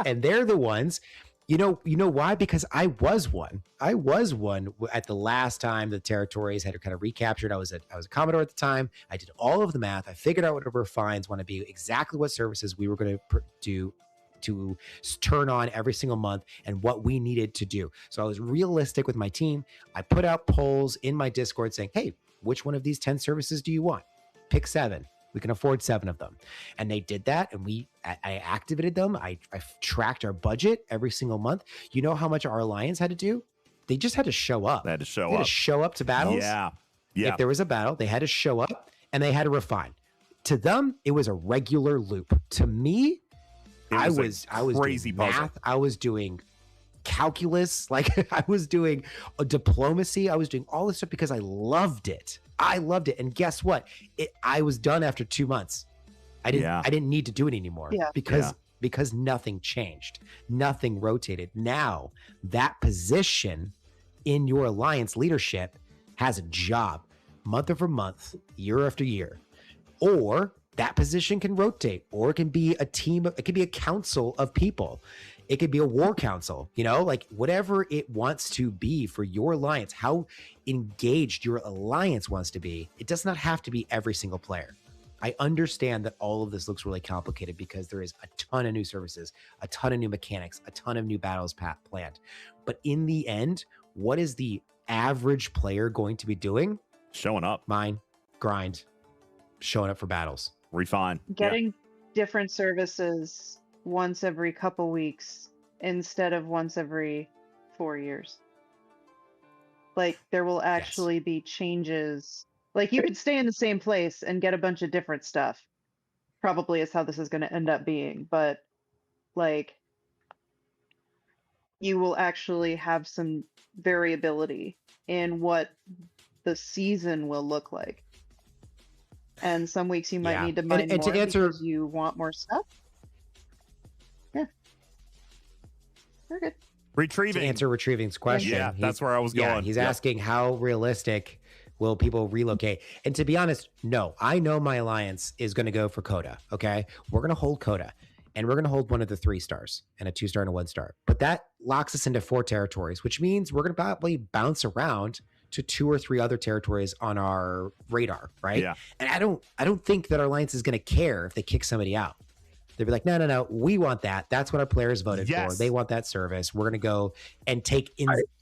and they're the ones. You know why? Because I was one. I was one at the last time the territories had kind of recaptured. I was a Commodore at the time. I did all of the math. I figured out what our refines want to be, exactly what services we were going to do to turn on every single month and what we needed to do. So I was realistic with my team. I put out polls in my Discord saying, hey, which one of these 10 services do you want? Pick 7. We can afford 7 of them. And they did that. And I activated them. I tracked our budget every single month. You know how much our alliance had to do? They just had to show up. They had to show up to battles. Yeah. If there was a battle, they had to show up and they had to refine. To them, it was a regular loop. To me, I was crazy doing puzzle. math. I was doing calculus. Like I was doing diplomacy. I was doing all this stuff because I loved it. And guess what? I was done after 2 months. I didn't need to do it anymore because nothing changed. Nothing rotated. Now that position in your alliance leadership has a job month over month, year after year, or that position can rotate, or it can be a team. It could be a council of people. It could be a war council, you know, like whatever it wants to be for your alliance, how engaged your alliance wants to be. It does not have to be every single player. I understand that all of this looks really complicated because there is a ton of new services, a ton of new mechanics, a ton of new battles planned. But in the end, what is the average player going to be doing? Showing up. Mine, grind, showing up for battles. Refine. Getting different services once every couple weeks instead of once every 4 years. Like, there will actually be changes. Like, you could stay in the same place and get a bunch of different stuff. Probably is how this is going to end up being. But, like, you will actually have some variability in what the season will look like. And some weeks you might need to mine and more to answer, because you want more stuff. Yeah. Very good. Retrieving. To answer Retrieving's question. Yeah, that's where I was going. He's asking how realistic will people relocate? And to be honest, no. I know my alliance is going to go for CoTA, okay? We're going to hold CoTA, and we're going to hold one of the 3 stars and a 2-star and a 1-star. But that locks us into 4 territories, which means we're going to probably bounce around to 2 or 3 other territories on our radar, right? Yeah. And I don't think that our alliance is going to care if they kick somebody out. They'd be like, no, we want that. That's what our players voted for. They want that service. We're going to go and take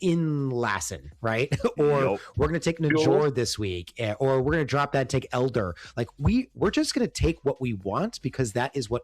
in Lassen, right? Or we're going to take Najor this week, or we're going to drop that and take Elder. Like, we're just going to take what we want because that is what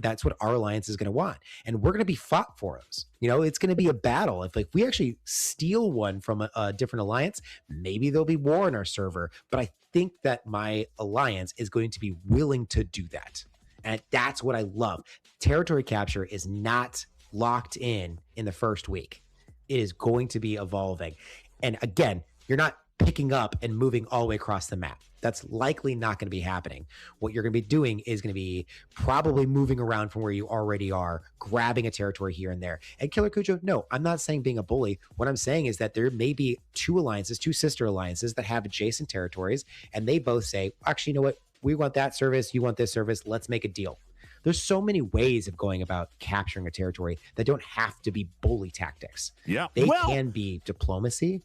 that's what our alliance is going to want. And we're going to be fought for those. You know, it's going to be a battle. If we actually steal one from a different alliance, maybe there'll be war in our server. But I think that my alliance is going to be willing to do that. And that's what I love. Territory capture is not locked in the first week. It is going to be evolving. And again, you're not picking up and moving all the way across the map. That's likely not going to be happening. What you're going to be doing is going to be probably moving around from where you already are, grabbing a territory here and there. And Killer Cujo, no, I'm not saying being a bully. What I'm saying is that there may be 2 alliances, 2 sister alliances that have adjacent territories, and they both say, actually, you know what? We want that service. You want this service. Let's make a deal. There's so many ways of going about capturing a territory that don't have to be bully tactics. Yeah. They can be diplomacy.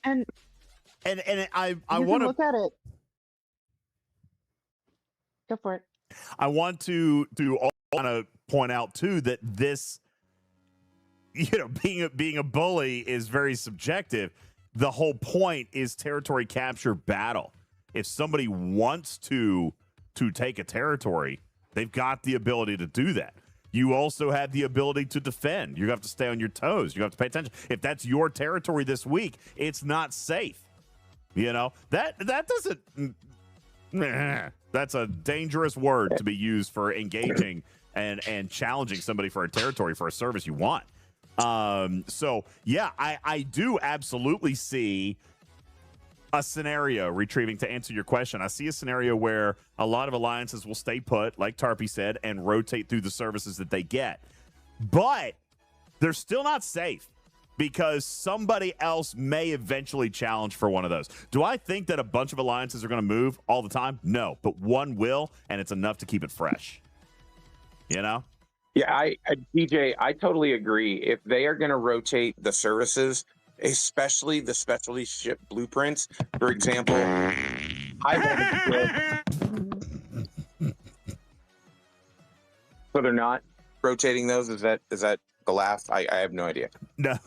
And I you want can to look at it. Go for it. I want to kind of point out too that this, you know, being a bully is very subjective. The whole point is territory capture battle. If somebody wants to take a territory, they've got the ability to do that. You also have the ability to defend. You have to stay on your toes. You have to pay attention. If that's your territory this week, it's not safe. You know, that doesn't. That's a dangerous word to be used for engaging and challenging somebody for a territory for a service you want. So yeah, I do absolutely see a scenario, Retrieving, to answer your question. I see a scenario where a lot of alliances will stay put, like Tarpy said, and rotate through the services that they get. But they're still not safe because somebody else may eventually challenge for one of those. Do I think that a bunch of alliances are going to move all the time? No, but one will, and it's enough to keep it fresh. You know? Yeah, DJ, I totally agree. If they are going to rotate the services, especially the specialty ship blueprints, for example, so they're not rotating those. Is that the laugh? I have no idea. No,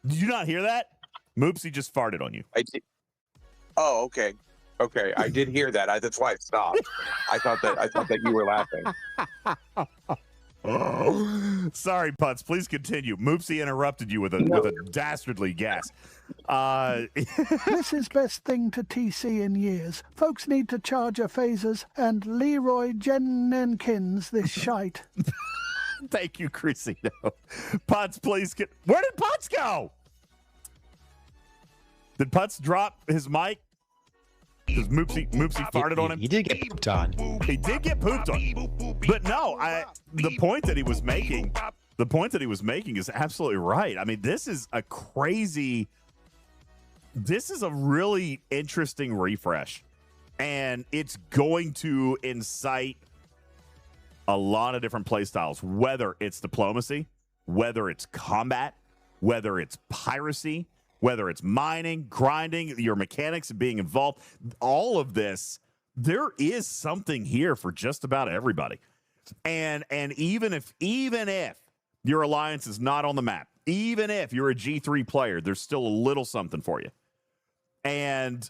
did you not hear that? Moopsy just farted on you. I did. Oh, okay. I did hear that. That's why I stopped. I thought that you were laughing. Sorry, Putz. Please continue. Moopsy interrupted you with a dastardly gas. This is best thing to TC in years. Folks need to charge a phasers and Leroy Jenkins this shite. Thank you, Crisito. Putz, please get. Where did Putz go? Did Putz drop his mic? Because Moopsy farted on him. He did get pooped on. He did get pooped on. But no, the point that he was making is absolutely right. I mean, this is a really interesting refresh. And it's going to incite a lot of different play styles, whether it's diplomacy, whether it's combat, whether it's piracy, whether it's mining, grinding, your mechanics being involved. All of this there is something here for just about everybody. And even if your alliance is not on the map, even if you're a G3 player, there's still a little something for you. And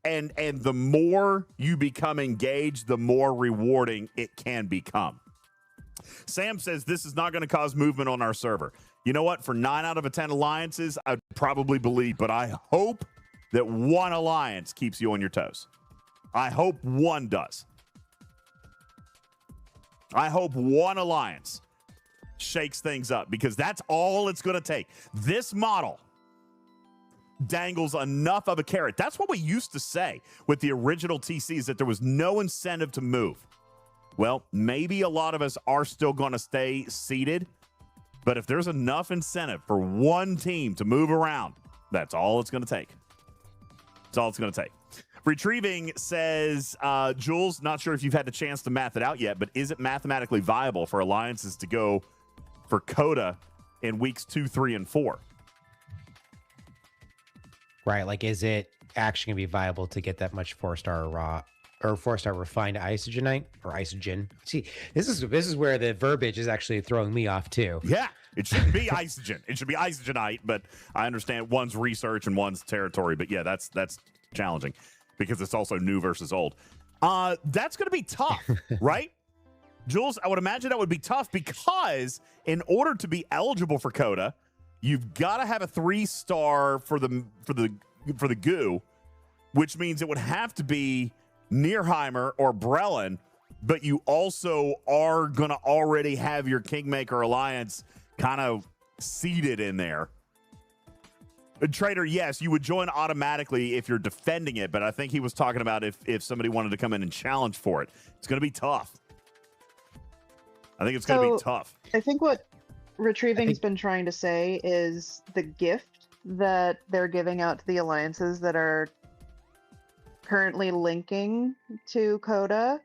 the more you become engaged, the more rewarding it can become. Sam says this is not going to cause movement on our server. You know what? For 9 out of 10 alliances, I'd probably believe, but I hope that one alliance keeps you on your toes. I hope one does. I hope one alliance shakes things up, because that's all it's going to take. This model dangles enough of a carrot. That's what we used to say with the original TCs, that there was no incentive to move. Well, maybe a lot of us are still going to stay seated, but if there's enough incentive for one team to move around, that's all it's going to take. That's all it's going to take. Retrieving says, Jules, not sure if you've had the chance to math it out yet, but is it mathematically viable for alliances to go for CoTA in weeks 2, 3, and 4? Right. Like, is it actually going to be viable to get that much 4-star raw or 4-star refined isogenite or isogen? See, this is where the verbiage is actually throwing me off too. Yeah, it shouldn't be isogen. It should be isogenite, but I understand one's research and one's territory. But yeah, that's challenging because it's also new versus old. That's going to be tough, right? Jules, I would imagine that would be tough because in order to be eligible for CoTA, you've got to have a 3-star for the goo, which means it would have to be Nearheimer or Brelin, but you also are going to already have your Kingmaker alliance kind of seated in there. Trader, yes, you would join automatically if you're defending it, but I think he was talking about if somebody wanted to come in and challenge for it. It's going to be tough. I think it's going to be tough. I think what Retrieving's been trying to say is the gift that they're giving out to the alliances that are currently linking to CoTA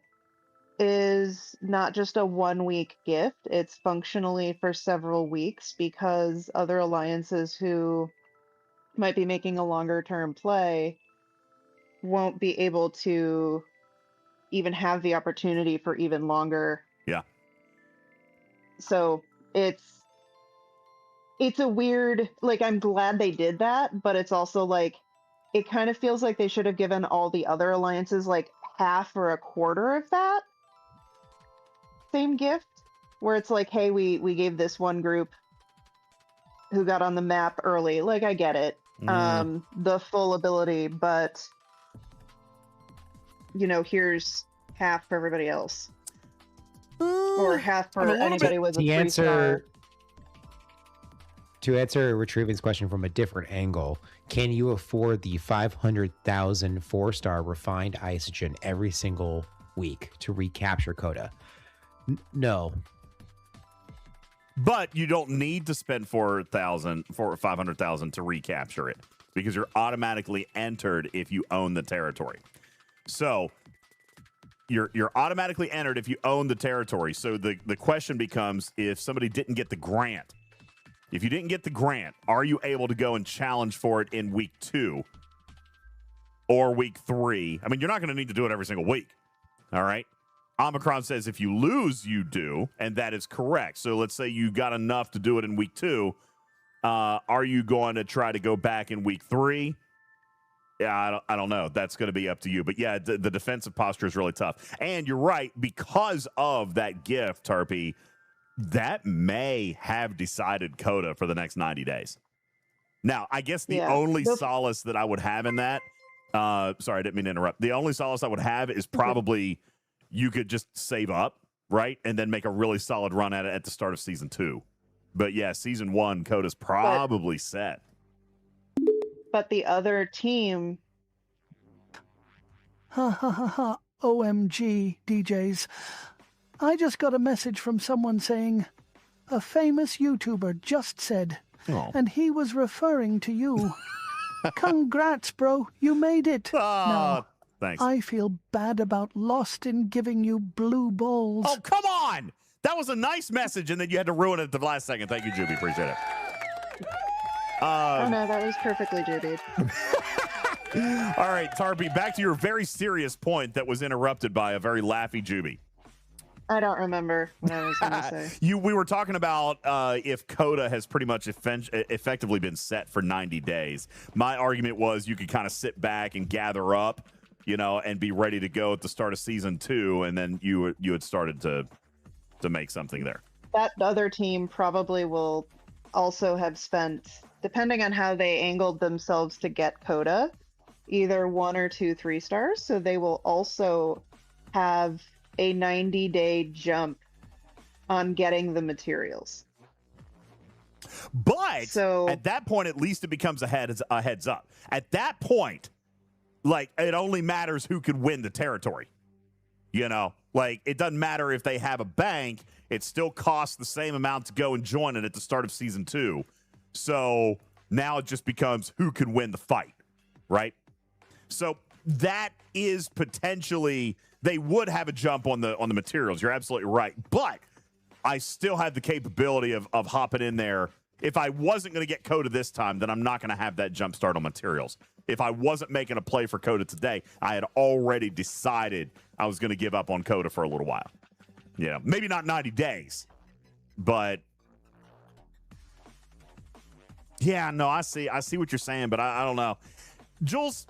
is not just a 1-week gift. It's functionally for several weeks, because other alliances who might be making a longer term play won't be able to even have the opportunity for even longer. Yeah. So it's a weird, like, I'm glad they did that, but it's also like, it kind of feels like they should have given all the other alliances like half or a quarter of that same gift, where it's like, hey, we gave this one group who got on the map early. Like, I get it. The full ability, but here's half for everybody else. Or half for anybody with a 3-star. To answer Retrieving's question from a different angle, can you afford the 500,000 4-star refined isogen every single week to recapture CoTA? No. But you don't need to spend 500,000 to recapture it, because you're automatically entered if you own the territory. So you're automatically entered if you own the territory. So the question becomes, if somebody didn't get the grant, if you didn't get the grant, are you able to go and challenge for it in week 2 or week 3? I mean, you're not going to need to do it every single week. All right. Omicron says if you lose, you do. And that is correct. So let's say you got enough to do it in week 2. Are you going to try to go back in week 3? Yeah, I don't know. That's going to be up to you. But yeah, the defensive posture is really tough. And you're right, because of that gift, Tarpy, that may have decided CoTA for the next 90 days. Now, I guess the only solace that I would have in that, sorry, I didn't mean to interrupt. The only solace I would have is probably you could just save up, right? And then make a really solid run at it at the start of season 2. But yeah, season 1, CoTA's probably set. But the other team... Ha ha ha ha. OMG, DJs. I just got a message from someone saying, a famous YouTuber just said, and he was referring to you. Congrats, bro. You made it. Now, thanks. I feel bad about Lost in giving you blue balls. Oh, come on. That was a nice message, and then you had to ruin it at the last second. Thank you, Juby. Appreciate it. Oh, no, that was perfectly Jubied. All right, Tarpy, back to your very serious point that was interrupted by a very laughy Juby. I don't remember what I was going to say. We were talking about if CoTA has pretty much effectively been set for 90 days. My argument was you could kind of sit back and gather up, and be ready to go at the start of season 2, and then you had started to make something there. That other team probably will also have spent, depending on how they angled themselves to get CoTA, either 1 or 2 3-stars. So they will also have a 90-day jump on getting the materials. But at that point, at least it becomes a heads up. At that point, it only matters who could win the territory. It doesn't matter if they have a bank. It still costs the same amount to go and join it at the start of season 2. So now it just becomes who can win the fight, right? So that is potentially, they would have a jump on the materials. You're absolutely right. But I still have the capability of hopping in there. If I wasn't going to get CoTA this time, then I'm not going to have that jump start on materials. If I wasn't making a play for CoTA today, I had already decided I was going to give up on CoTA for a little while. Maybe not 90 days, but yeah, no, I see what you're saying, but I don't know. Jules,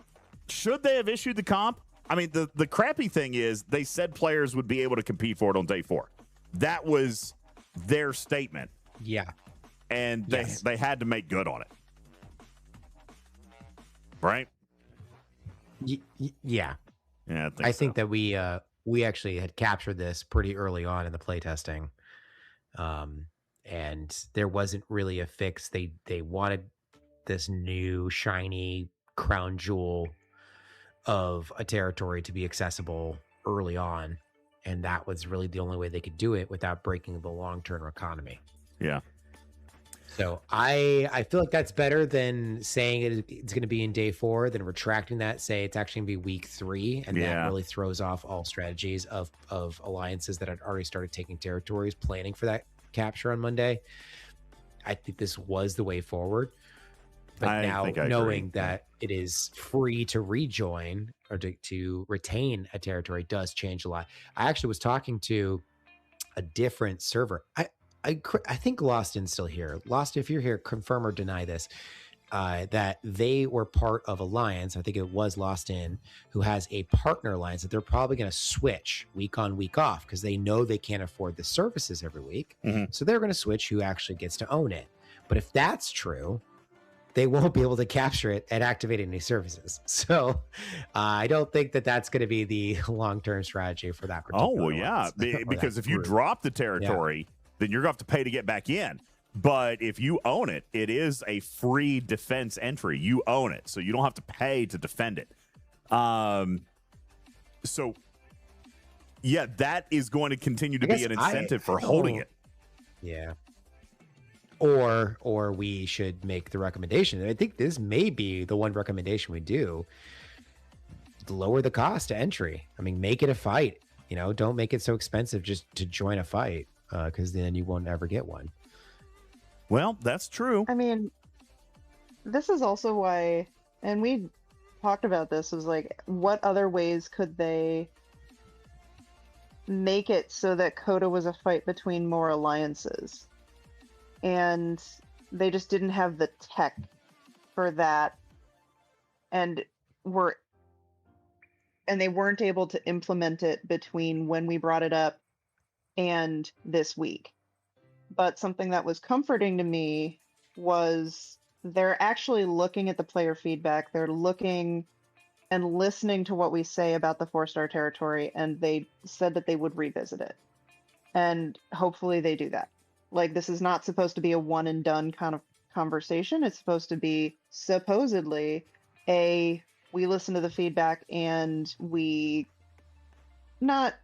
should they have issued the comp? I mean, the crappy thing is they said players would be able to compete for it on day 4. That was their statement. Yeah. And they had to make good on it. Right? Yeah. Yeah, I think that we actually had captured this pretty early on in the playtesting. And there wasn't really a fix. They wanted this new shiny crown jewel of a territory to be accessible early on, and that was really the only way they could do it without breaking the long-term economy. Yeah. So I feel like that's better than saying it's going to be in day 4, than retracting that, say it's actually going to be week 3, and that really throws off all strategies of alliances that had already started taking territories, planning for that capture on Monday. I think this was the way forward. But now knowing that it is free to rejoin or to retain a territory does change a lot. I actually was talking to a different server. I think Lost In's still here. Lost, if you're here, confirm or deny this. That they were part of Alliance. I think it was Lost In, who has a partner alliance that they're probably going to switch week on, week off, because they know they can't afford the services every week. Mm-hmm. So they're going to switch who actually gets to own it. But if that's true, they won't be able to capture it and activate any services. So I don't think that that's going to be the long-term strategy for that particular alliance. Because if you drop the territory, then you're going to have to pay to get back in. But if you own it, it is a free defense entry. You own it, so you don't have to pay to defend it. So, yeah, that is going to continue to be an incentive for holding it. Yeah. Or we should make the recommendation. I think this may be the one recommendation we do. Lower the cost to entry. I mean, make it a fight. Don't make it so expensive just to join a fight, because then you won't ever get one. Well, that's true. I mean, this is also why, and we talked about this, was what other ways could they make it so that CoTA was a fight between more alliances? And they just didn't have the tech for that, and they weren't able to implement it between when we brought it up and this week. But something that was comforting to me was they're actually looking at the player feedback. They're looking and listening to what we say about the 4-star territory, and they said that they would revisit it. And hopefully they do that. This is not supposed to be a one and done kind of conversation. It's supposed to be supposedly we listen to the feedback and we, not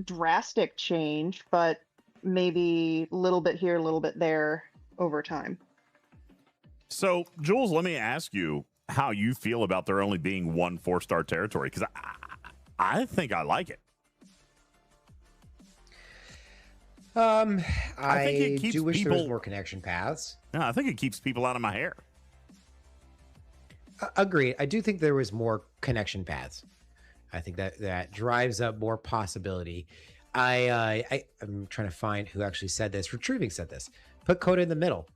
drastic change, but maybe a little bit here, a little bit there over time. So, Jules, let me ask you how you feel about there only being one 4-star territory, because I think I like it. I think it keeps do wish people, there was more connection paths. No, I think it keeps people out of my hair. Agree. I do think there was more connection paths. I think that drives up more possibility. I'm trying to find who actually said this. Retrieving said this. Put CoTA in the middle.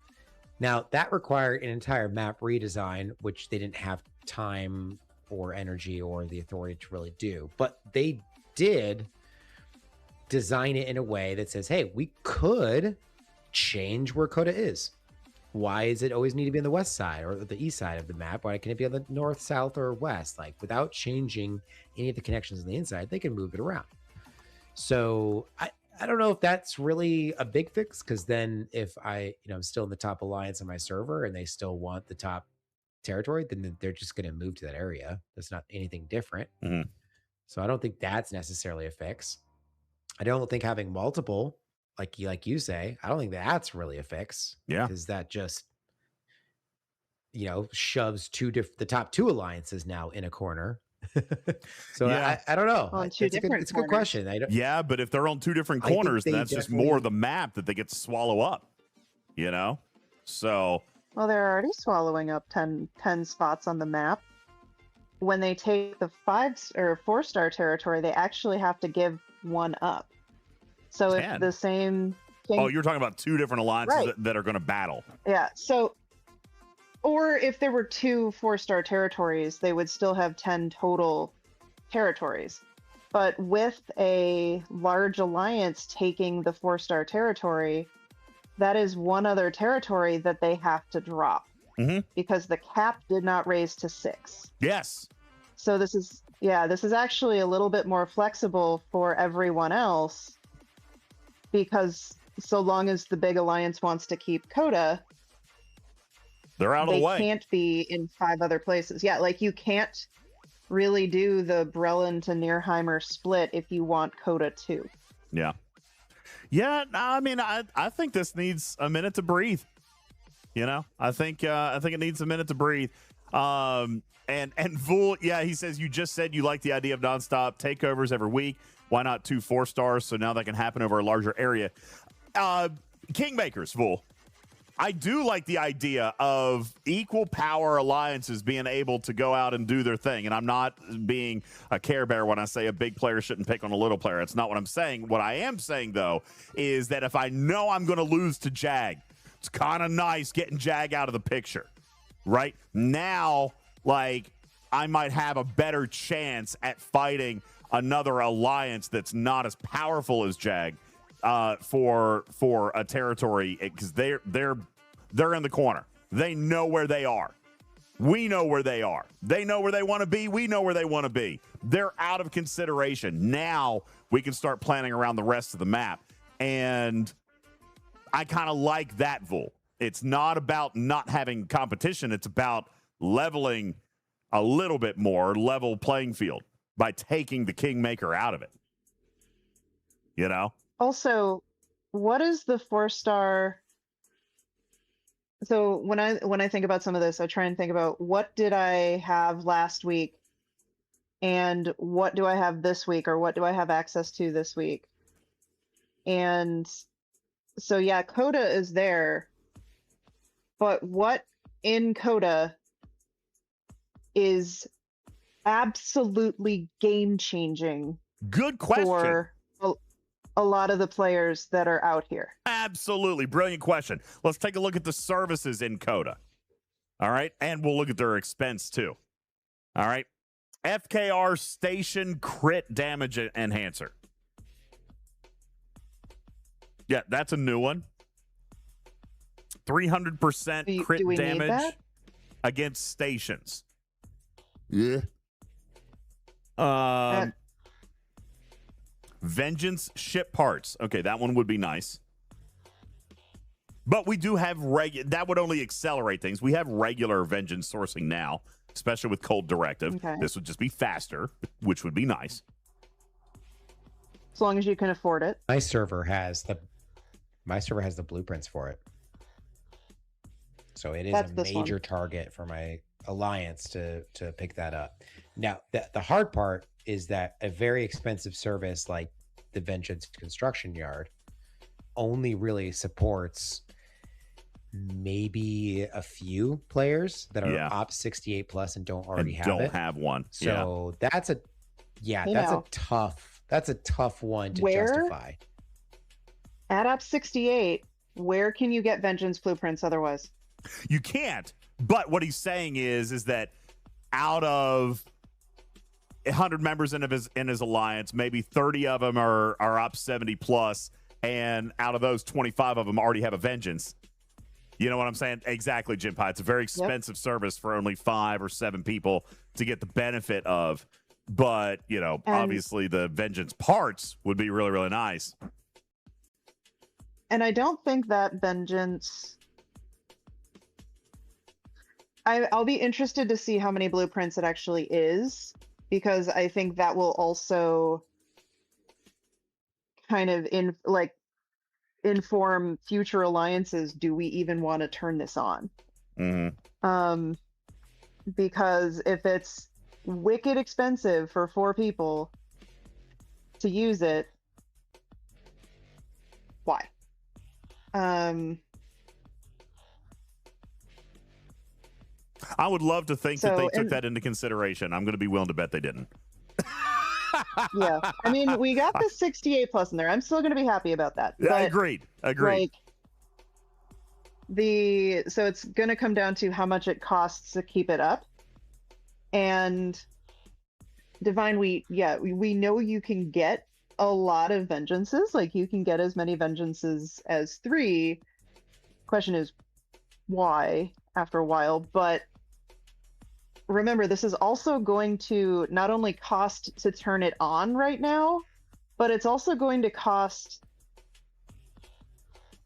Now, that required an entire map redesign, which they didn't have time or energy or the authority to really do. But they did design it in a way that says, hey, we could change where CoTA is. Why does it always need to be on the west side or the east side of the map? Why can't it be on the north, south, or west? Like, without changing any of the connections on the inside, they can move it around. So I don't know if that's really a big fix, because then if I'm still in the top alliance on my server and they still want the top territory, then they're just going to move to that area. That's not anything different. Mm-hmm. So I don't think that's necessarily a fix. I don't think having multiple, like you say, I don't think that's really a fix. Yeah, because that just shoves the top two alliances now in a corner. So yeah. I don't know. On It's a good question. Yeah, but if they're on two different corners, then that's just more of the map that they get to swallow up. So. Well, they're already swallowing up 10 spots on the map. When they take the 5 or 4-star territory, they actually have to give one up. So 10. if the same thing... Oh, you're talking about two different alliances Right. that are going to battle. Yeah, so... Or if there were 2 4-star territories, they would still have 10 total territories. But with a large alliance taking the 4-star territory, that is one other territory that they have to drop. Mm-hmm. Because the cap did not raise to 6. Yes. So this is actually a little bit more flexible for everyone else, because so long as the big alliance wants to keep CoTA, they're out of the way. They can't be in 5 other places. Yeah, like you can't really do the Brelin to Nearheimer split if you want CoTA 2. Yeah. Yeah, I mean, I think this needs a minute to breathe. I think it needs a minute to breathe. And Vul, yeah, he says, you just said you like the idea of nonstop takeovers every week. Why not 2 4-stars? So now that can happen over a larger area. Kingmakers, Vul. I do like the idea of equal power alliances being able to go out and do their thing. And I'm not being a Care Bear when I say a big player shouldn't pick on a little player. That's not what I'm saying. What I am saying, though, is that if I know I'm going to lose to Jag, it's kind of nice getting Jag out of the picture. Right? Now, like, I might have a better chance at fighting another alliance that's not as powerful as Jag. For a territory, because they're in the corner. They know where they are. We know where they are. They know where they want to be. We know where they want to be. They're out of consideration. Now we can start planning around the rest of the map. And I kind of like that, Vul. It's not about not having competition. It's about leveling a little bit more, level playing field, by taking the Kingmaker out of it. Also, what is the 4-star? So when I think about some of this, I try and think about what did I have last week and what do I have this week, or what do I have access to this week? And so, yeah, CoTA is there, but what in CoTA is absolutely game-changing? Good question. For a lot of the players that are out here. Absolutely. Brilliant question. Let's take a look at the services in CoTA. All right. And we'll look at their expense too. All right. FKR Station Crit Damage Enhancer. Yeah, that's a new one. 300% crit damage against stations. Yeah. Vengeance ship parts. Okay, that one would be nice. But we do have that would only accelerate things. We have regular vengeance sourcing now, especially with Cold Directive. Okay. This would just be faster, which would be nice. As long as you can afford it. My server has the blueprints for it. So it is a major target for my alliance to pick that up. Now, the hard part is that a very expensive service like the Vengeance Construction Yard only really supports maybe a few players that are Ops 68 plus and don't already have it. Don't have one. So that's a tough one to justify. At Ops 68, where can you get vengeance blueprints otherwise? You can't. But what he's saying is that out of 100 members in his alliance, maybe 30 of them are Ops 70 plus, and out of those, 25 of them already have a vengeance. You know what I'm saying? Exactly, Jim Pie. It's a very expensive service for only 5 or 7 people to get the benefit of. But, you know, obviously the vengeance parts would be really, really nice. And I don't think that vengeance... I'll be interested to see how many blueprints it actually is, because I think that will also kind of inform future alliances. Do we even want to turn this on? Mm-hmm. Because if it's wicked expensive for 4 people to use it, why? I would love to think that they took that into consideration. I'm going to be willing to bet they didn't. Yeah, I mean, we got the 68 plus in there. I'm still going to be happy about that. Yeah, but, agreed. so it's going to come down to how much it costs to keep it up. And Divine, we know you can get a lot of vengeances. Like, you can get as many vengeances as 3. Question is why after a while, but remember, this is also going to not only cost to turn it on right now, but it's also going to cost...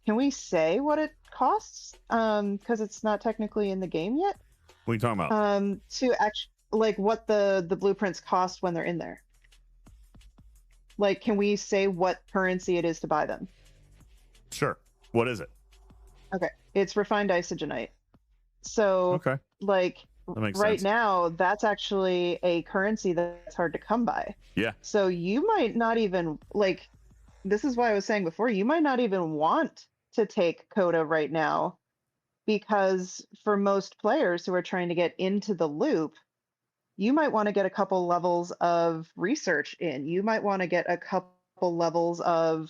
Can we say what it costs? Because it's not technically in the game yet. What are you talking about? To actually, like, what the blueprints cost when they're in there. Like, can we say what currency it is to buy them? Sure. What is it? Okay. It's refined Isogenite. So, like, right now, that's actually a currency that's hard to come by. Yeah. So you might not even, like, this is why I was saying before, you might not even want to take CoTA right now, because for most players who are trying to get into the loop, you might want to get a couple levels of research in. You might want to get a couple levels of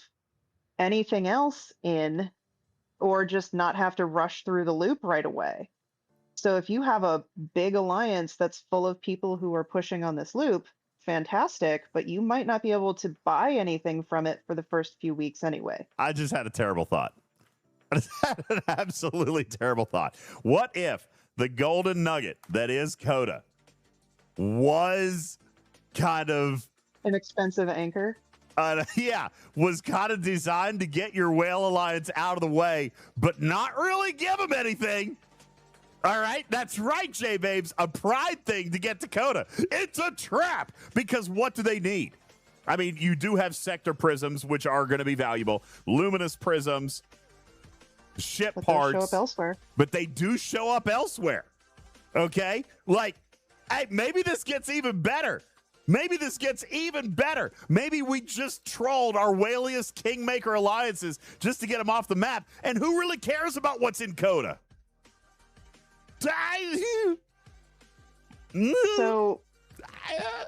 anything else in, or just not have to rush through the loop right away. So if you have a big alliance that's full of people who are pushing on this loop, fantastic, but you might not be able to buy anything from it for the first few weeks anyway. I just had a terrible thought. I just had an absolutely terrible thought. What if the golden nugget that is CoTA was kind of an expensive anchor? Was kind of designed to get your whale alliance out of the way, but not really give them anything. All right, that's right, J-Babes. A pride thing to get to CoTA. It's a trap, because what do they need? I mean, you do have sector prisms, which are going to be valuable. Luminous prisms, ship parts. They show up elsewhere. But they do show up elsewhere. Okay? Like, hey, maybe this gets even better. Maybe this gets even better. Maybe we just trolled our whaliest Kingmaker alliances just to get them off the map. And who really cares about what's in CoTA? So,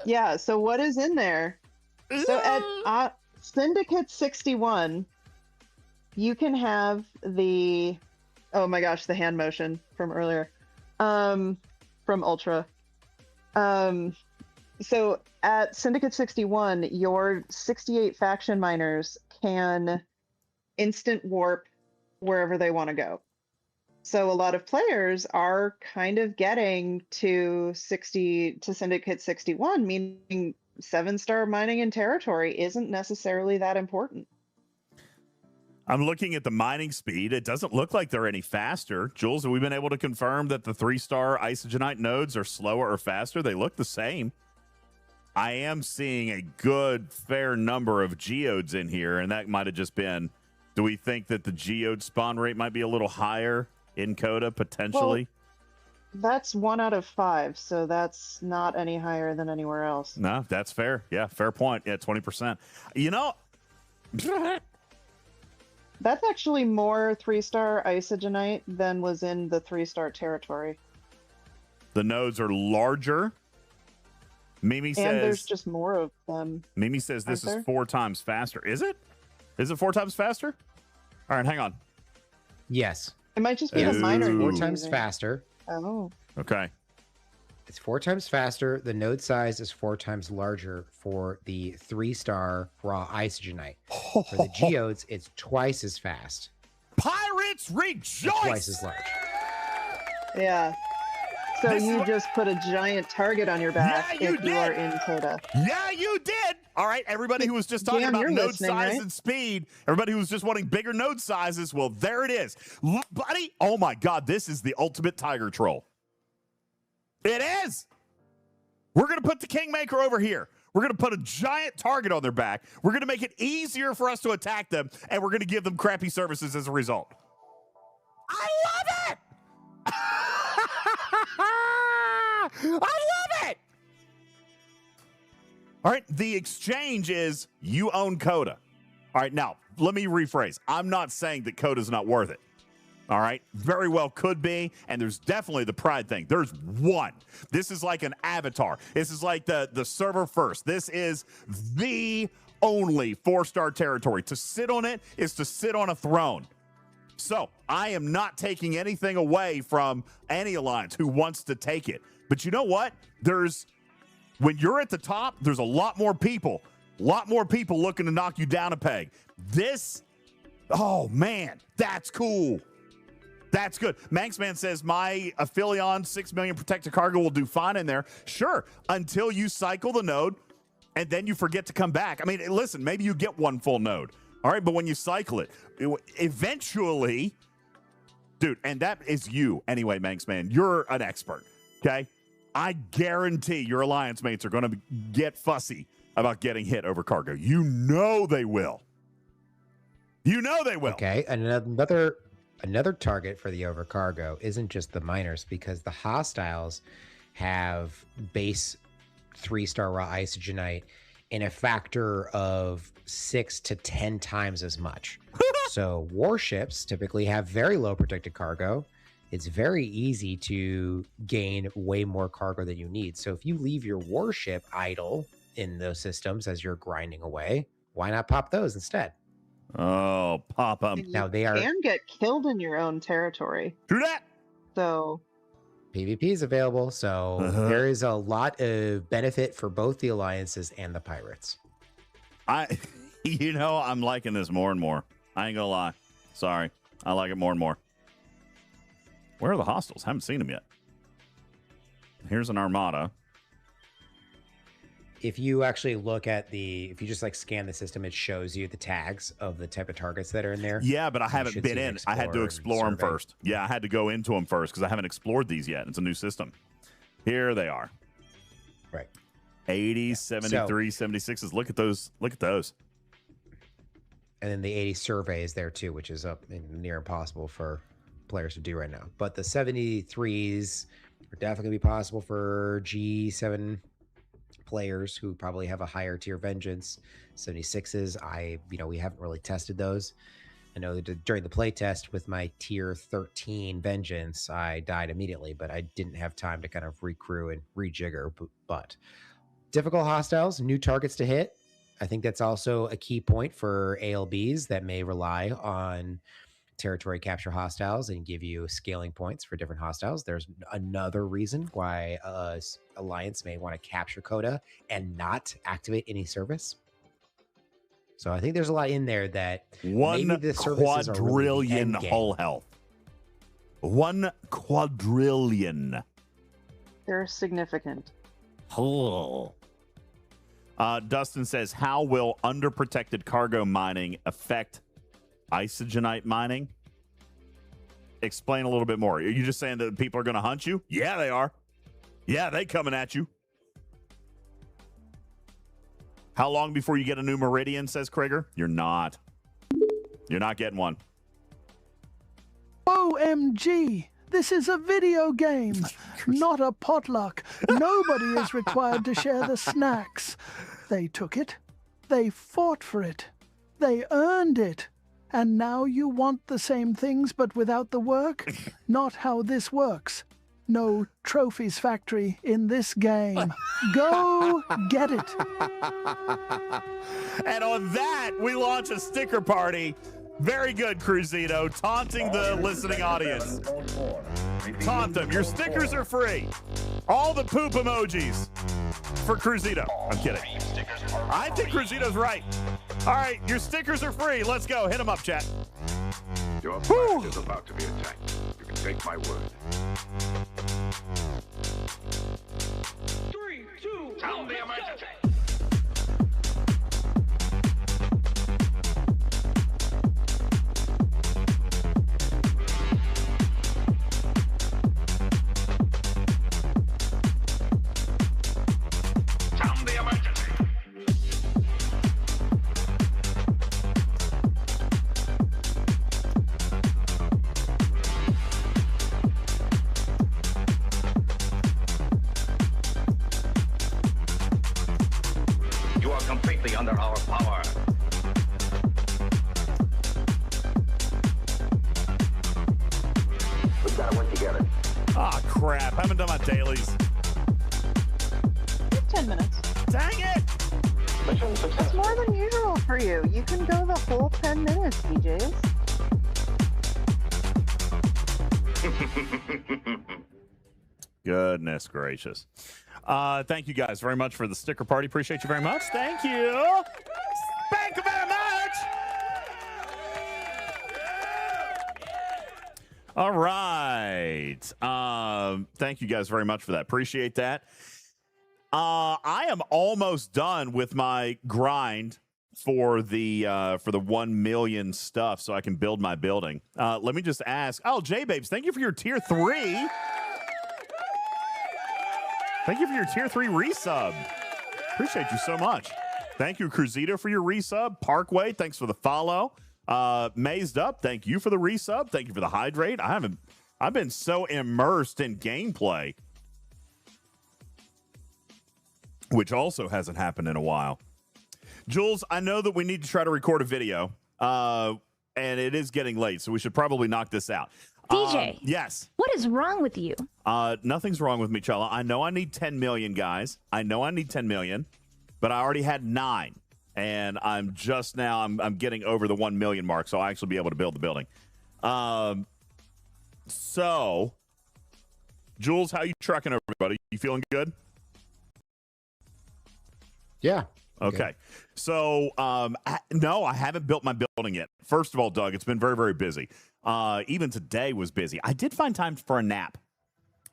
yeah, so what is in there? So at Syndicate 61, you can have the, oh my gosh, the hand motion from earlier, from Ultra. So at Syndicate 61, your 68 faction miners can instant warp wherever they want to go. So a lot of players are kind of getting to Syndicate 61, meaning 7-star mining in territory isn't necessarily that important. I'm looking at the mining speed. It doesn't look like they're any faster. Jules, have we been able to confirm that the 3-star Isogenite nodes are slower or faster? They look the same. I am seeing a good, fair number of geodes in here, and that might have just been, do we think that the geode spawn rate might be a little higher in CoTA, potentially? Well, that's 1 out of 5, so that's not any higher than anywhere else. No, that's fair. Yeah, fair point. Yeah, 20%. You know, That's actually more 3-star Isogenite than was in the 3-star territory. The nodes are larger. Mimi says, and there's just more of them. Mimi says this is 4 times faster. Is it? Is it 4 times faster? All right, hang on. Yes. It might just be a minor. 4 times faster. Oh. Okay. It's 4 times faster. The node size is 4 times larger for the 3-star raw Isogenite. For the geodes, it's twice as fast. Pirates rejoice! Twice as large. Yeah. So you just put a giant target on your back if you are in CoTA. Yeah, you did. All right, everybody who was just talking about node size right? and speed, everybody who was just wanting bigger node sizes, well, there it is. Look, buddy, oh my God, this is the ultimate tiger troll. It is. We're going to put the Kingmaker over here. We're going to put a giant target on their back. We're going to make it easier for us to attack them, and we're going to give them crappy services as a result. I love it. I love it. All right, the exchange is you own CoTA. All right, now, let me rephrase. I'm not saying that CoTA's not worth it. All right, very well could be, and there's definitely the pride thing. There's one. This is like an avatar. This is like the server first. This is the only 4-star territory. To sit on it is to sit on a throne. So I am not taking anything away from any alliance who wants to take it. But you know what? When you're at the top, there's a lot more people looking to knock you down a peg. Oh man, that's cool. That's good. Manxman says, my Aphelion 6 million protected cargo will do fine in there. Sure, until you cycle the node and then you forget to come back. I mean, listen, maybe you get one full node. All right, but when you cycle it, eventually, dude, and that is you anyway, Manxman. You're an expert, okay? I guarantee your alliance mates are going to get fussy about getting hit over cargo. You know they will. You know they will. Okay, another target for the overcargo isn't just the miners, because the hostiles have base 3-star raw Isogenite in a factor of 6 to 10 times as much. So warships typically have very low protected cargo. It's very easy to gain way more cargo than you need. So if you leave your warship idle in those systems as you're grinding away, why not pop those instead? Oh, pop them. Now they can get killed in your own territory. Do that. So PvP is available, so there is a lot of benefit for both the alliances and the pirates. I'm liking this more and more. I ain't gonna lie. Sorry. I like it more and more. Where are the hostiles? Haven't seen them yet. Here's an armada. If you actually look at if you just like scan the system, it shows you the tags of the type of targets that are in there. Yeah, but I haven't been in. I had to explore them first. Yeah, I had to go into them first because I haven't explored these yet. It's a new system. Here they are. Right. 80, 73, 76s. Look at those. Look at those. And then the 80 survey is there too, which is near impossible for players to do right now. But the 73s are definitely going to be possible for G7 players who probably have a higher tier vengeance. 76s, we haven't really tested those. I know that during the play test with my tier 13 vengeance, I died immediately, but I didn't have time to kind of recrew and rejigger. But difficult hostiles, new targets to hit. I think that's also a key point for ALBs that may rely on territory capture hostiles and give you scaling points for different hostiles. There's another reason why Alliance may want to capture CoTA and not activate any service. So I think there's a lot in there that 1 quadrillion hull health. 1 quadrillion. They're significant. Oh. Dustin says, how will underprotected cargo mining affect Isogenite mining? Explain a little bit more. Are you just saying that people are going to hunt you? Yeah, they are. Yeah, they coming at you. How long before you get a new Meridian, says Krieger? You're not. You're not getting one. OMG! This is a video game, not a potluck. Nobody is required to share the snacks. They took it. They fought for it. They earned it. And now you want the same things but without the work? Not how this works. No trophies factory in this game. Go get it. And on that, we launch a sticker party. Very good, Cruzito, taunting the listening audience. Taunt them. Your stickers are free. All the poop emojis for Cruzito. I'm kidding. I think Cruzito's right. All right, your stickers are free. Let's go. Hit them up, chat. Your planet is about to be attacked. You can take my word. 3, 2, sound the emergency. Sound the emergency. You are completely under our power. We've got to work together. Ah, crap. I haven't done my dailies. 10 minutes. Dang it! That's more than usual for you. You can go the whole 10 minutes, DJs. Goodness gracious. Thank you guys very much for the sticker party. Appreciate you very much. Thank you. Thank you very much. All right. Thank you guys very much for that. Appreciate that. I am almost done with my grind for the 1 million stuff so I can build my building. Let me just ask. Oh, J-Babes, thank you for your tier 3. Thank you for your tier 3 resub. Appreciate you so much. Thank you, Cruzito, for your resub. Parkway, thanks for the follow. Mazed Up, thank you for the resub. Thank you for the hydrate. I've been so immersed in gameplay, which also hasn't happened in a while. Jules, I know that we need to try to record a video, and it is getting late, so we should probably knock this out. DJ. Yes. What is wrong with you? Nothing's wrong with me, Chella. I know I need 10 million, guys. I know I need 10 million, but I already had 9, and I'm just now, I'm getting over the 1 million mark, so I'll actually be able to build the building. So, Jules, how you trucking, everybody? You feeling good? Yeah. Okay. So, no, I haven't built my building yet. First of all, Doug, it's been very, very busy. Even today was busy. I did find time for a nap.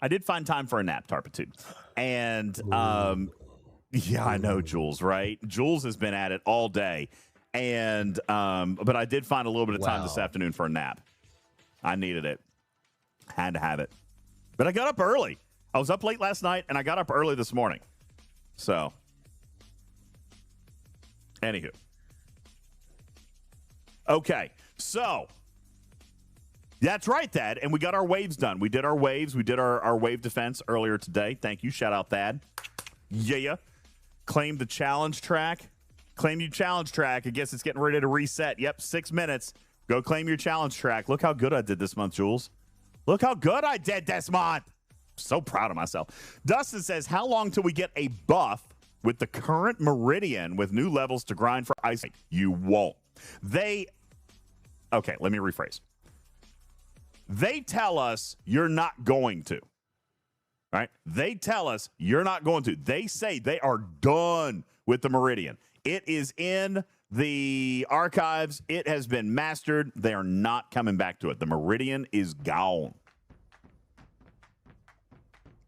Tarpitude. And, yeah, I know, Jules, right? Jules has been at it all day. And, but I did find a little bit of time this afternoon for a nap. I needed it. Had to have it. But I got up early. I was up late last night, and I got up early this morning. So, anywho. Okay, so that's right, Thad. And we got our waves done. We did our waves. We did our wave defense earlier today. Thank you. Shout out, Thad. Yeah. Claim the challenge track. Claim your challenge track. I guess it's getting ready to reset. Yep, 6 minutes. Go claim your challenge track. Look how good I did this month, Jules. Look how good I did this month. So proud of myself. Dustin says, how long till we get a buff with the current Meridian with new levels to grind for ice? You won't. Okay, let me rephrase. They tell us you're not going to. Right? They tell us you're not going to. They say they are done with the Meridian. It is in the archives. It has been mastered. They are not coming back to it. The Meridian is gone.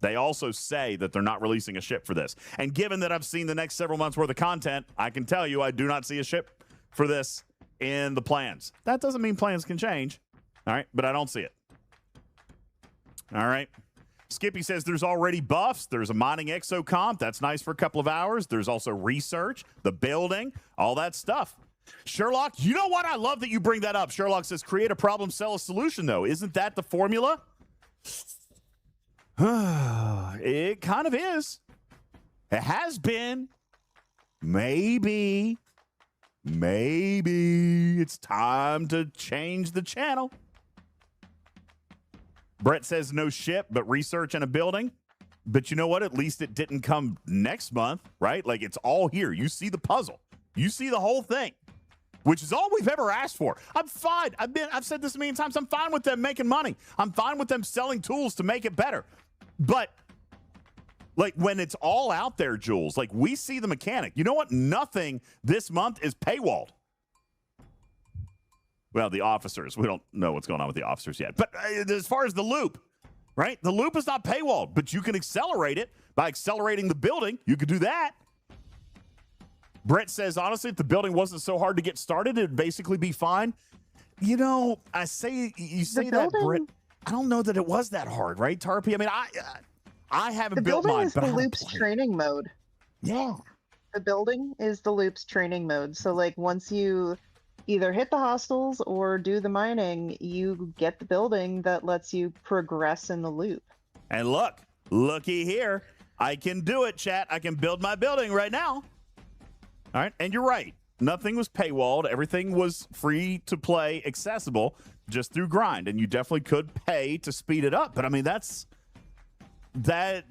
They also say that they're not releasing a ship for this. And given that I've seen the next several months worth of content, I can tell you I do not see a ship for this in the plans. That doesn't mean plans can change. All right, but I don't see it. All right. Skippy says there's already buffs. There's a mining exo comp. That's nice for a couple of hours. There's also research, the building, all that stuff. Sherlock, you know what? I love that you bring that up. Sherlock says create a problem, sell a solution, though. Isn't that the formula? It kind of is. It has been. Maybe. maybe it's time to change the channel. Brett says no ship, but research in a building. But you know what? At least it didn't come next month, right? Like, it's all here. You see the puzzle. You see the whole thing, which is all we've ever asked for. I'm fine. I've said this a million times. I'm fine with them making money. I'm fine with them selling tools to make it better. But, like, when it's all out there, Jules, like, we see the mechanic. You know what? Nothing this month is paywalled. Well, the officers. We don't know what's going on with the officers yet. But as far as the loop, right? The loop is not paywalled, but you can accelerate it by accelerating the building. You could do that. Brett says, honestly, if the building wasn't so hard to get started, it'd basically be fine. You know, you say that, Brett. I don't know that it was that hard, right, Tarpy? I mean, I haven't built mine. The building is the loop's training mode. Yeah. The building is the loop's training mode. So, like, once you either hit the hostels or do the mining, you get the building that lets you progress in the loop. And looky here. I can do it, chat. I can build my building right now. All right. And you're right. Nothing was paywalled. Everything was free to play, accessible just through grind. And you definitely could pay to speed it up. But I mean, that's I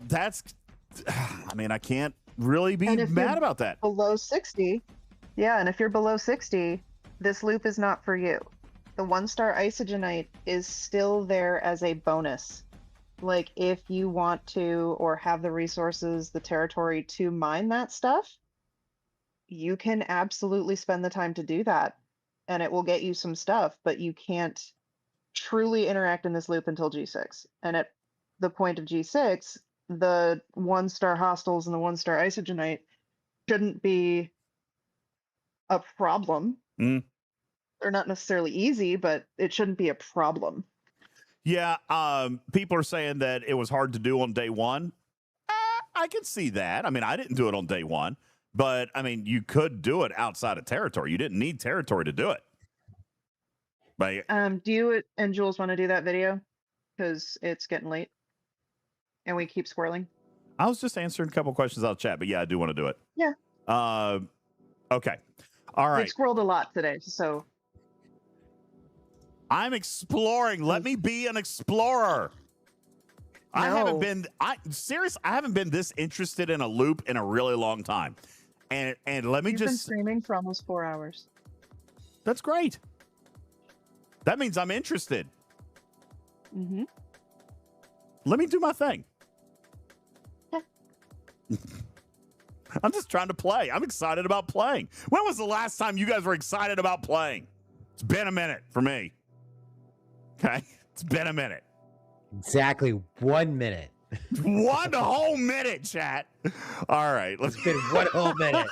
mean, I can't really be mad about that. Below 60. Yeah. And if you're below 60, this loop is not for you. The 1-star Isogenite is still there as a bonus. Like, if you want to or have the resources, the territory to mine that stuff, you can absolutely spend the time to do that. And it will get you some stuff, but you can't truly interact in this loop until G6. And at the point of G6, the 1-star hostels and the 1-star Isogenite shouldn't be a problem. They're not necessarily easy, but it shouldn't be a problem. Yeah, people are saying that it was hard to do on day one. I can see that. I mean, I didn't do it on day one, but I mean, you could do it outside of territory. You didn't need territory to do it. But do you and Jules want to do that video? Because it's getting late, and we keep squirreling. I was just answering a couple questions out of chat, but yeah, I do want to do it. Yeah. Okay. All right. We squirreled a lot today, so. I'm exploring. Let me be an explorer. No. I haven't been this interested in a loop in a really long time. And let me You've been streaming for almost 4 hours. That's great. That means I'm interested. Mm-hmm. Let me do my thing. Yeah. I'm just trying to play. I'm excited about playing. When was the last time you guys were excited about playing? It's been a minute for me. Okay? It's been a minute. Exactly 1 minute. 1 whole minute, chat. All right. It's been 1 whole minute.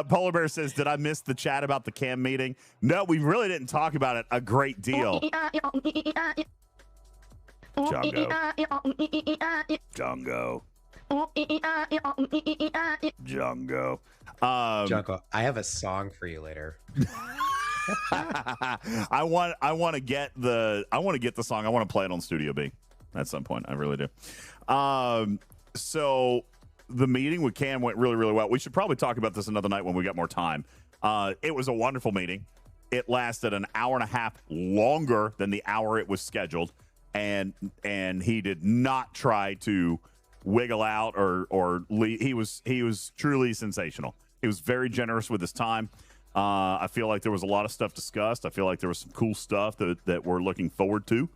Polar Bear says, did I miss the chat about the cam meeting? No, we really didn't talk about it a great deal. Jungo. Junko, I have a song for you later. I want to get the song. I want to play it on Studio B at some point. I really do. So the meeting with Cam went really, really well. We should probably talk about this another night when we got more time. It was a wonderful meeting. It lasted an hour and a half longer than the hour it was scheduled, and he did not try to wiggle out or leave. He was truly sensational. He was very generous with his time. I feel like there was a lot of stuff discussed. I feel like there was some cool stuff that we're looking forward to.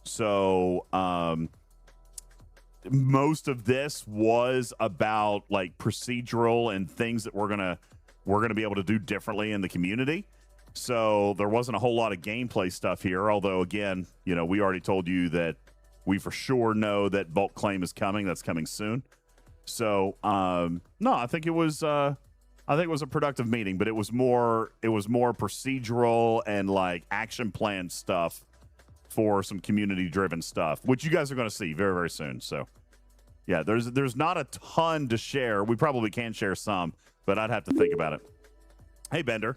So most of this was about like procedural and things that we're gonna be able to do differently in the community. So there wasn't a whole lot of gameplay stuff here. Although again, we already told you that we for sure know that bulk claim is coming. That's coming soon. So no, I think it was a productive meeting, but it was more procedural and like action plan stuff for some community driven stuff, which you guys are going to see very, very soon. So yeah, there's not a ton to share. We probably can share some, but I'd have to think about it. Hey, Bender.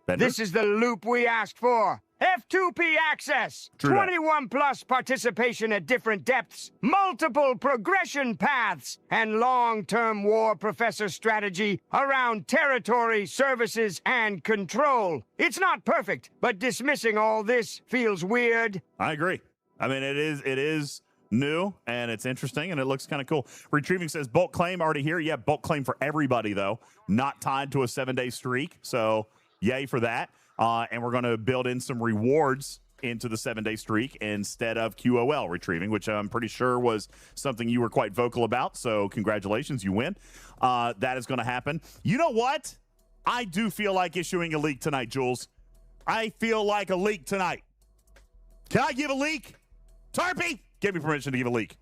This is the loop we asked for. F2P access, True that. 21 plus participation at different depths, multiple progression paths, and long-term war professor strategy around territory, services, and control. It's not perfect, but dismissing all this feels weird. I agree. I mean, it is new, and it's interesting, and it looks kind of cool. Retrieving says, bulk claim already here. Yeah, bulk claim for everybody, though. Not tied to a 7-day streak, so yay for that. And we're going to build in some rewards into the 7-day streak instead of QOL retrieving, which I'm pretty sure was something you were quite vocal about. So congratulations, you win. That is going to happen. You know what? I do feel like issuing a leak tonight, Jules. I feel like a leak tonight. Can I give a leak? Tarpy, give me permission to give a leak.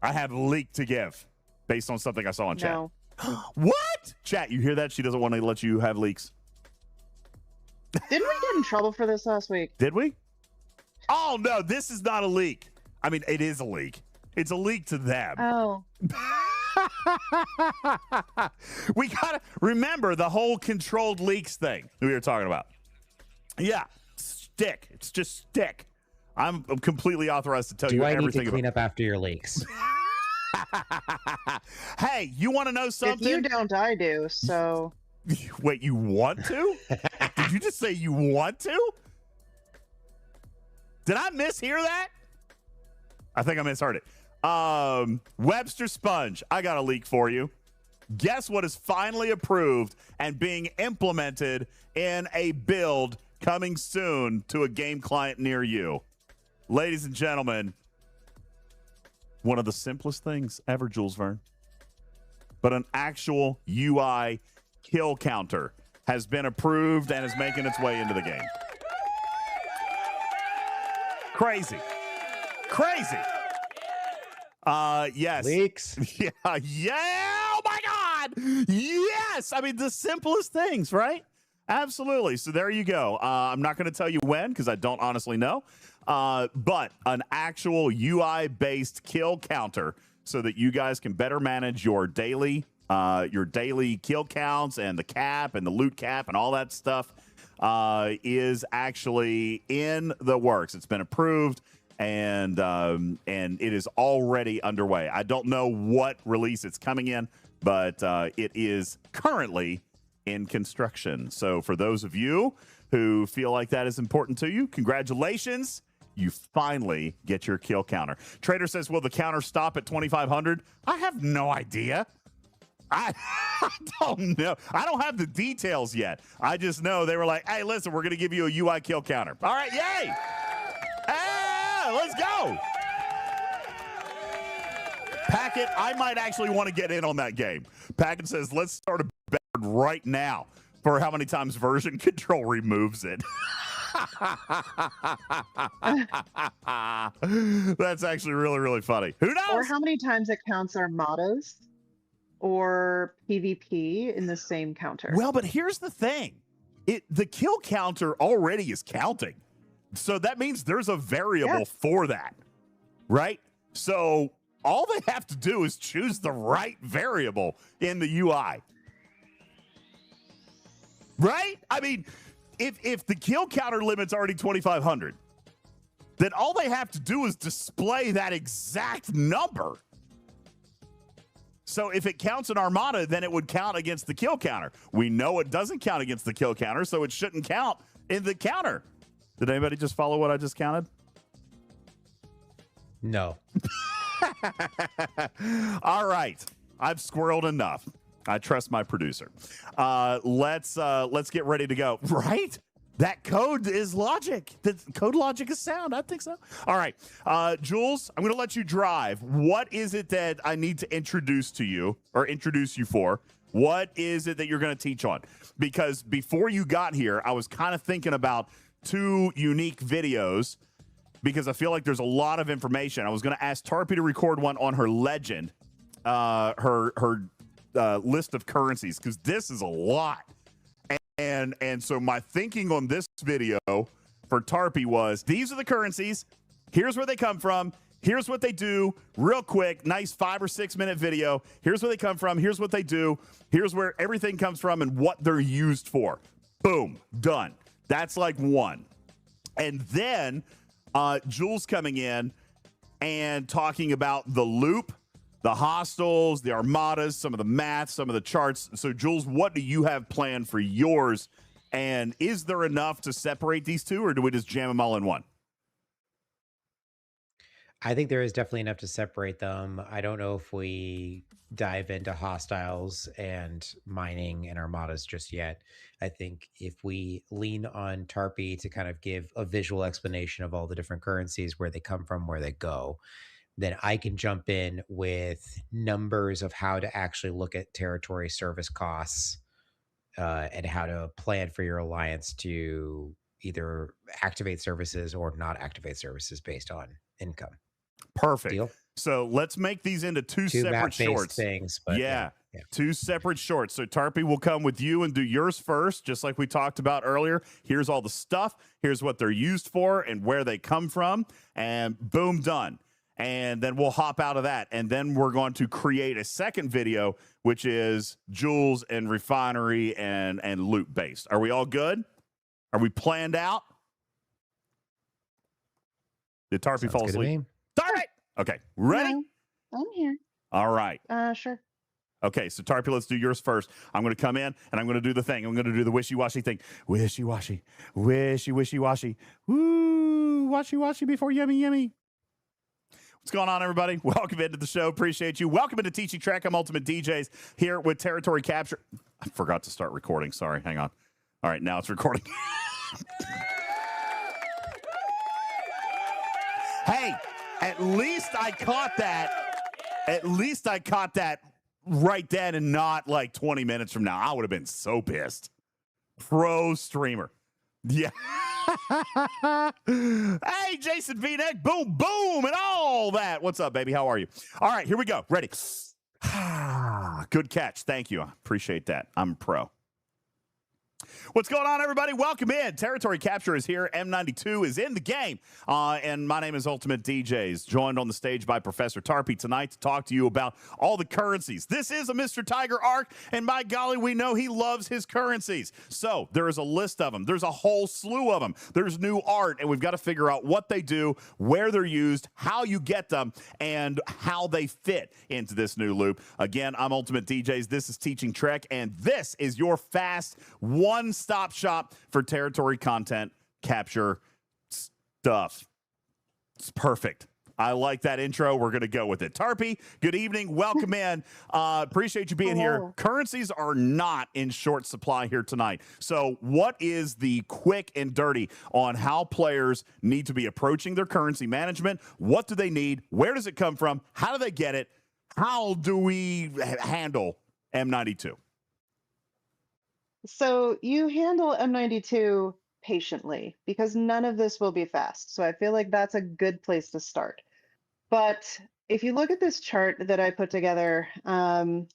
I have a leak to give based on something I saw in chat. No. What? Chat, you hear that? She doesn't want to let you have leaks. Didn't we get in trouble for this last week? Did we? Oh, no, this is not a leak. I mean, it is a leak. It's a leak to them. Oh. We got to remember the whole controlled leaks thing we were talking about. Yeah, stick. It's just stick. I'm completely authorized to tell you everything. Do I need to clean up after your leaks? Hey, you want to know something? If you don't, I do, so... Wait, you want to? Did you just say you want to? Did I mishear that? I think I misheard it. Webster Sponge, I got a leak for you. Guess what is finally approved and being implemented in a build coming soon to a game client near you? Ladies and gentlemen, one of the simplest things ever, Jules Vern, but an actual UI kill counter has been approved and is making its way into the game. Crazy. Yes. Leaks. Yeah. Oh my God. Yes. I mean, the simplest things, right? Absolutely. So there you go. I'm not going to tell you when because I don't honestly know. But an actual UI-based kill counter so that you guys can better manage your daily kill counts and the cap and the loot cap and all that stuff is actually in the works. It's been approved and it is already underway. I don't know what release it's coming in, but it is currently in construction. So for those of you who feel like that is important to you, congratulations. You finally get your kill counter. Trader says, will the counter stop at 2,500? I have no idea. I don't know. I don't have the details yet. I just know they were like, hey, listen, we're going to give you a UI kill counter. All right, yay. Hey, let's go. Packet, I might actually want to get in on that game. Packet says, let's start a bet right now for how many times version control removes it. That's actually really, really funny. Who knows? Or how many times it counts Armadas or PvP in the same counter. Well, but here's the thing. The kill counter already is counting. So that means there's a variable for that, right? So all they have to do is choose the right variable in the UI. Right? I mean, if the kill counter limit's already 2,500, then all they have to do is display that exact number. So if it counts an Armada, then it would count against the kill counter. We know it doesn't count against the kill counter, so it shouldn't count in the counter. Did anybody just follow what I just counted? No. All right. I've squirreled enough. I trust my producer. Let's get ready to go. Right? That code is logic. The code logic is sound. I think so. All right. Jules, I'm going to let you drive. What is it that I need to introduce to you or introduce you for? What is it that you're going to teach on? Because before you got here, I was kind of thinking about two unique videos because I feel like there's a lot of information. I was going to ask Tarpy to record one on her legend, her list of currencies, because this is a lot. And so my thinking on this video for Tarpy was, these are the currencies. Here's where they come from. Here's what they do. Real quick, nice 5 or 6 minute video. Here's where they come from. Here's what they do. Here's where everything comes from and what they're used for. Boom, done. That's like one. And then Jules coming in and talking about the loop, the hostels, the armadas, some of the math, some of the charts. So, Jules, what do you have planned for yours? And is there enough to separate these two, or do we just jam them all in one? I think there is definitely enough to separate them. I don't know if we dive into hostiles and mining and armadas just yet. I think if we lean on Tarpy to kind of give a visual explanation of all the different currencies, where they come from, where they go, then I can jump in with numbers of how to actually look at territory service costs and how to plan for your alliance to either activate services or not activate services based on income. Perfect. Deal? So let's make these into two separate map-based shorts. things, but yeah. Two separate shorts. So Tarpy will come with you and do yours first, just like we talked about earlier. Here's all the stuff. Here's what they're used for and where they come from. And boom, done. And then we'll hop out of that. And then we're going to create a second video, which is Jules and Refinery and loop based. Are we all good? Are we planned out? Did Tarpy fall asleep? Darn it! Okay, ready? No, I'm here. All right. Sure. Okay, so Tarpy, let's do yours first. I'm going to come in, and I'm going to do the thing. I'm going to do the wishy-washy thing. Wishy-washy. Wishy-wishy-washy. Woo! Washy-washy before yummy-yummy. What's going on, everybody? Welcome into the show. Appreciate you. Welcome into Teaching Track. I'm UltimatDJz here with Territory Capture. I forgot to start recording. Sorry. Hang on. All right, now it's recording. Hey, at least I caught that. At least I caught that right then and not like 20 minutes from now. I would have been so pissed. Pro streamer. Yeah. Hey, Jason V-Neck. Boom, boom, and all that. What's up, baby? How are you? All right, here we go. Ready. Good catch. Thank you. I appreciate that. I'm a pro. What's going on, everybody? Welcome in. Territory Capture is here. M92 is in the game. And my name is UltimatDJz, joined on the stage by Professor Tarpy tonight to talk to you about all the currencies. This is a Mr. Tiger arc, and by golly, we know he loves his currencies. So there is a list of them. There's a whole slew of them. There's new art, and we've got to figure out what they do, where they're used, how you get them, and how they fit into this new loop. Again, I'm UltimatDJz. This is Teaching Trek, and this is your fast one-stop shop for territory content capture stuff. It's perfect. I like that intro. We're going to go with it. Tarpy, good evening. Welcome in. Appreciate you being here. Currencies are not in short supply here tonight. So what is the quick and dirty on how players need to be approaching their currency management? What do they need? Where does it come from? How do they get it? How do we handle M92? So you handle M92 patiently because none of this will be fast. So I feel like that's a good place to start. But if you look at this chart that I put together,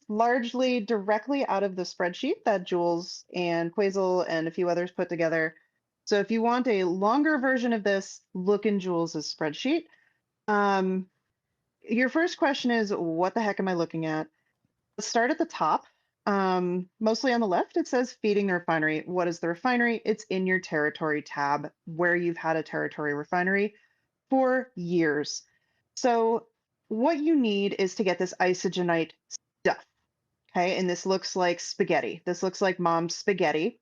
largely directly out of the spreadsheet that Jules and Quasel and a few others put together. So if you want a longer version of this, look in Jules's spreadsheet. Your first question is, what the heck am I looking at? Let's start at the top. Mostly on the left, it says feeding the refinery. What is the refinery? It's in your territory tab where you've had a territory refinery for years. So what you need is to get this Isogenite stuff. Okay, and this looks like spaghetti. This looks like mom's spaghetti.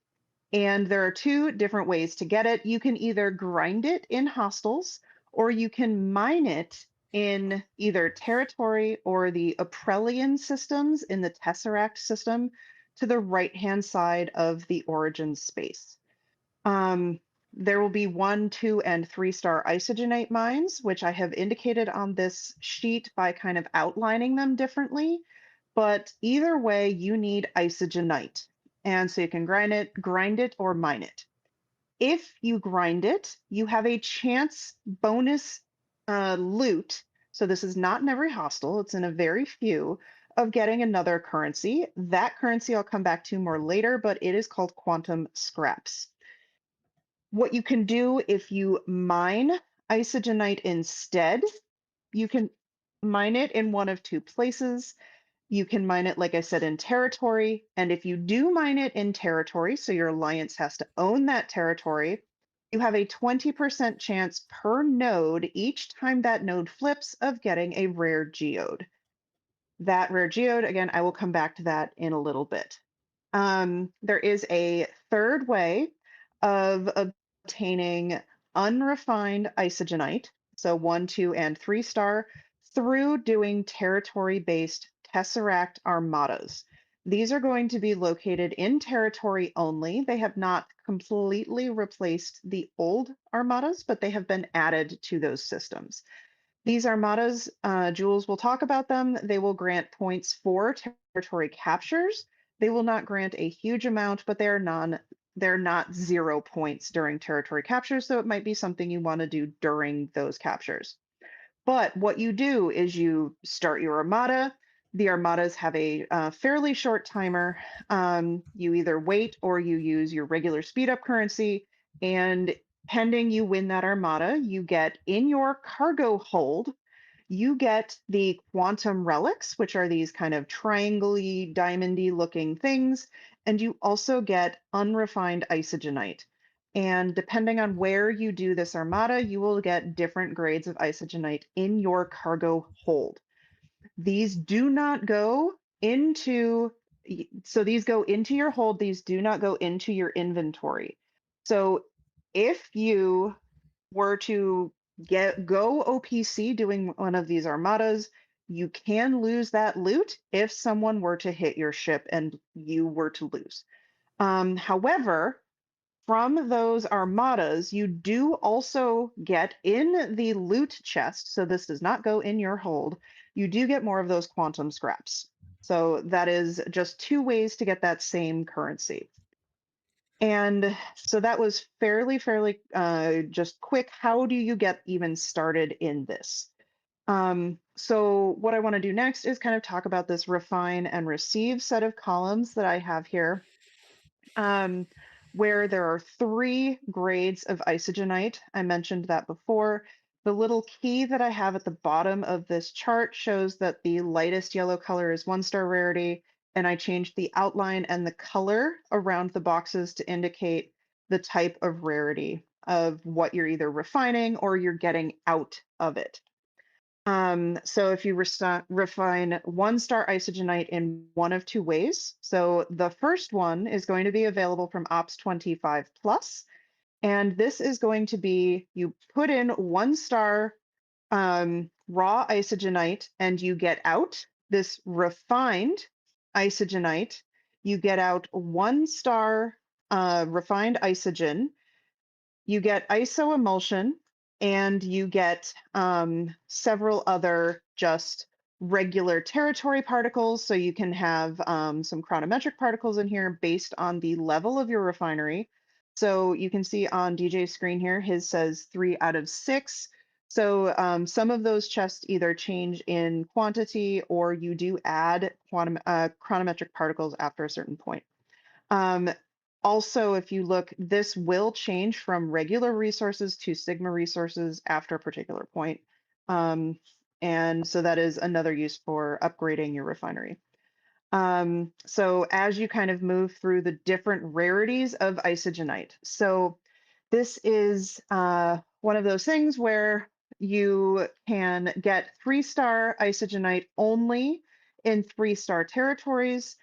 And there are two different ways to get it. You can either grind it in hostels or you can mine it in either territory or the Aprelian systems in the Tesseract system to the right-hand side of the origin space. There will be 1, 2, and 3-star Isogenite mines, which I have indicated on this sheet by kind of outlining them differently. But either way, you need Isogenite. And so you can grind it or mine it. If you grind it, you have a chance bonus loot, so this is not in every hostel, it's in a very few, of getting another currency. That currency I'll come back to more later, but it is called quantum scraps. What you can do if you mine Isogenite instead, you can mine it in one of two places. You can mine it, like I said, in territory, and if you do mine it in territory, so your alliance has to own that territory, you have a 20% chance per node each time that node flips of getting a rare geode. That rare geode, again, I will come back to that in a little bit. There is a third way of obtaining unrefined isogenite, so 1, 2, and 3 star, through doing territory-based Tesseract Armadas. These are going to be located in territory only. They have not completely replaced the old Armadas, but they have been added to those systems. These armadas, Jules will talk about them. They will grant points for territory captures. They will not grant a huge amount, but they're not 0 points during territory captures, so it might be something you want to do during those captures. But what you do is you start your armada. The armadas have a fairly short timer. You either wait or you use your regular speed up currency, and pending you win that armada, you get in your cargo hold, you get the quantum relics, which are these kind of triangle-y, diamond-y looking things, and you also get unrefined isogenite. And depending on where you do this armada, you will get different grades of isogenite in your cargo hold. These do not go into, so these go into your hold, these do not go into your inventory. So if you were to go OPC doing one of these armadas, you can lose that loot if someone were to hit your ship and you were to lose. However, from those armadas, you do also get in the loot chest, so this does not go in your hold, you do get more of those quantum scraps. So that is just 2 ways to get that same currency. And so that was fairly just quick. How do you get even started in this? So what I want to do next is kind of talk about this refine and receive set of columns that I have here, where there are 3 grades of isogenite. I mentioned that before. The little key that I have at the bottom of this chart shows that the lightest yellow color is 1-star rarity, and I changed the outline and the color around the boxes to indicate the type of rarity of what you're either refining or you're getting out of it. So if you refine 1-star isogenite in one of 2 ways, so the first one is going to be available from Ops 25 plus, and this is going to be, you put in 1-star raw isogenite and you get out this refined isogenite. You get out 1-star refined isogen. You get iso emulsion, and you get several other just regular territory particles. So you can have some chronometric particles in here based on the level of your refinery. So you can see on DJ's screen here, his says 3 out of 6. So some of those chests either change in quantity or you do add chronometric particles after a certain point. Also, if you look, this will change from regular resources to Sigma resources after a particular point. And so that is another use for upgrading your refinery. So as you kind of move through the different rarities of isogenite. So this is one of those things where you can get 3-star isogenite only in 3-star territories.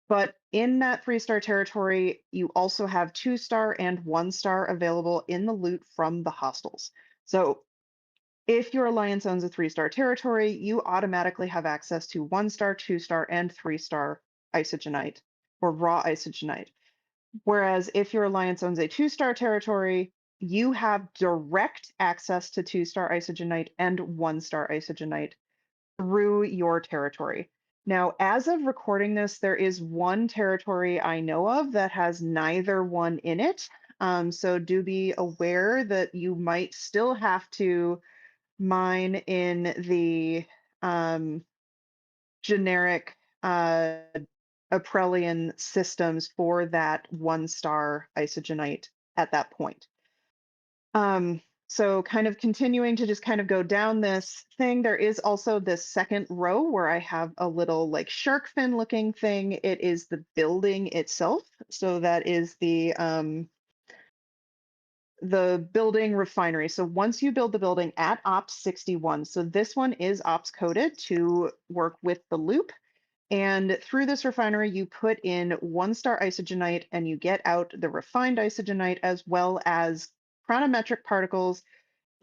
But in that 3-star territory, you also have 2-star and 1-star available in the loot from the hostiles. So if your alliance owns a 3-star territory, you automatically have access to 1-star, 2-star, and 3-star isogenite or raw isogenite. Whereas if your alliance owns a 2-star territory, you have direct access to 2-star isogenite and 1-star isogenite through your territory. Now, as of recording this, there is one territory I know of that has neither one in it. So do be aware that you might still have to mine in the generic Aprelian systems for that 1-star isogenite at that point. So kind of continuing to just kind of go down this thing, there is also this second row where I have a little like shark fin looking thing. It is the building itself. So that is the the building refinery. So once you build the building at Ops 61, so this one is Ops coded to work with the loop. And through this refinery, you put in 1-star isogenite and you get out the refined isogenite as well as chronometric particles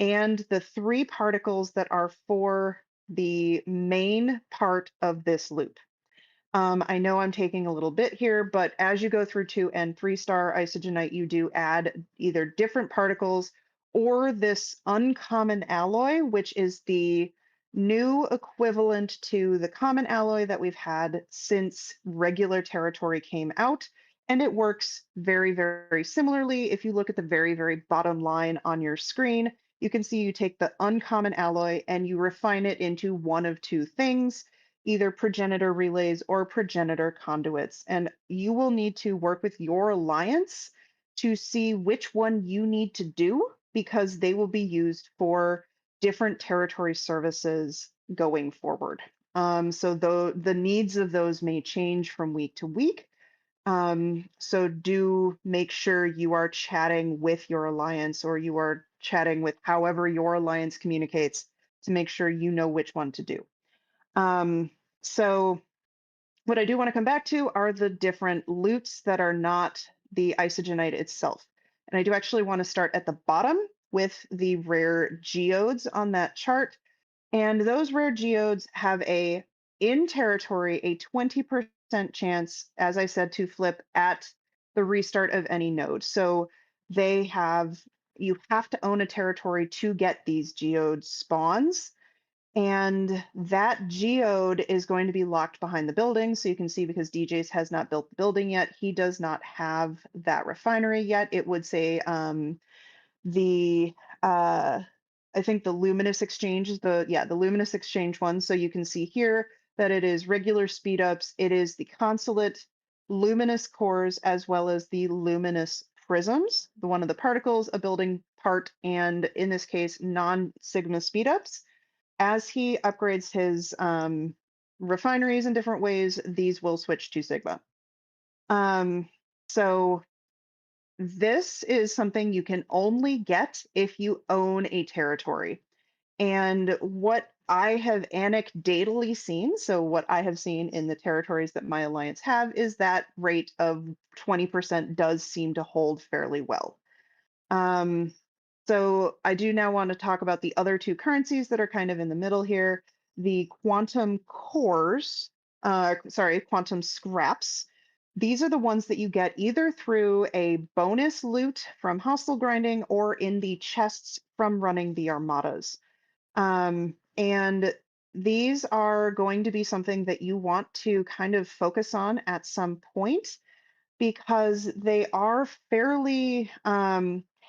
and the 3 particles that are for the main part of this loop. I know I'm taking a little bit here, but as you go through 2 and 3-star isogenite, you do add either different particles or this uncommon alloy, which is the new equivalent to the common alloy that we've had since regular territory came out. And it works very, very similarly. If you look at the very, very bottom line on your screen, you can see you take the uncommon alloy and you refine it into one of 2 things, either progenitor relays or progenitor conduits. And you will need to work with your alliance to see which one you need to do because they will be used for different territory services going forward. So the needs of those may change from week to week. So do make sure you are chatting with your alliance or you are chatting with however your alliance communicates to make sure you know which one to do. So what I do want to come back to are the different loots that are not the isogenite itself. And I do actually want to start at the bottom with the rare geodes on that chart. And those rare geodes have in territory, a 20% chance, as I said, to flip at the restart of any node. So you have to own a territory to get these geode spawns. And that geode is going to be locked behind the building. So you can see because DJz has not built the building yet, he does not have that refinery yet. It would say I think the Luminous Exchange is the Luminous Exchange one. So you can see here that it is regular speed ups. It is the consulate luminous cores as well as the luminous prisms, the one of the particles, a building part, and in this case, non-sigma speed ups. As he upgrades his refineries in different ways, these will switch to sigma. So this is something you can only get if you own a territory. And what I have anecdotally seen, so what I have seen in the territories that my alliance have, is that rate of 20% does seem to hold fairly well. So I do now want to talk about the other 2 currencies that are kind of in the middle here. The quantum cores, quantum scraps. These are the ones that you get either through a bonus loot from hostile grinding or in the chests from running the armadas. And these are going to be something that you want to kind of focus on at some point because they are fairly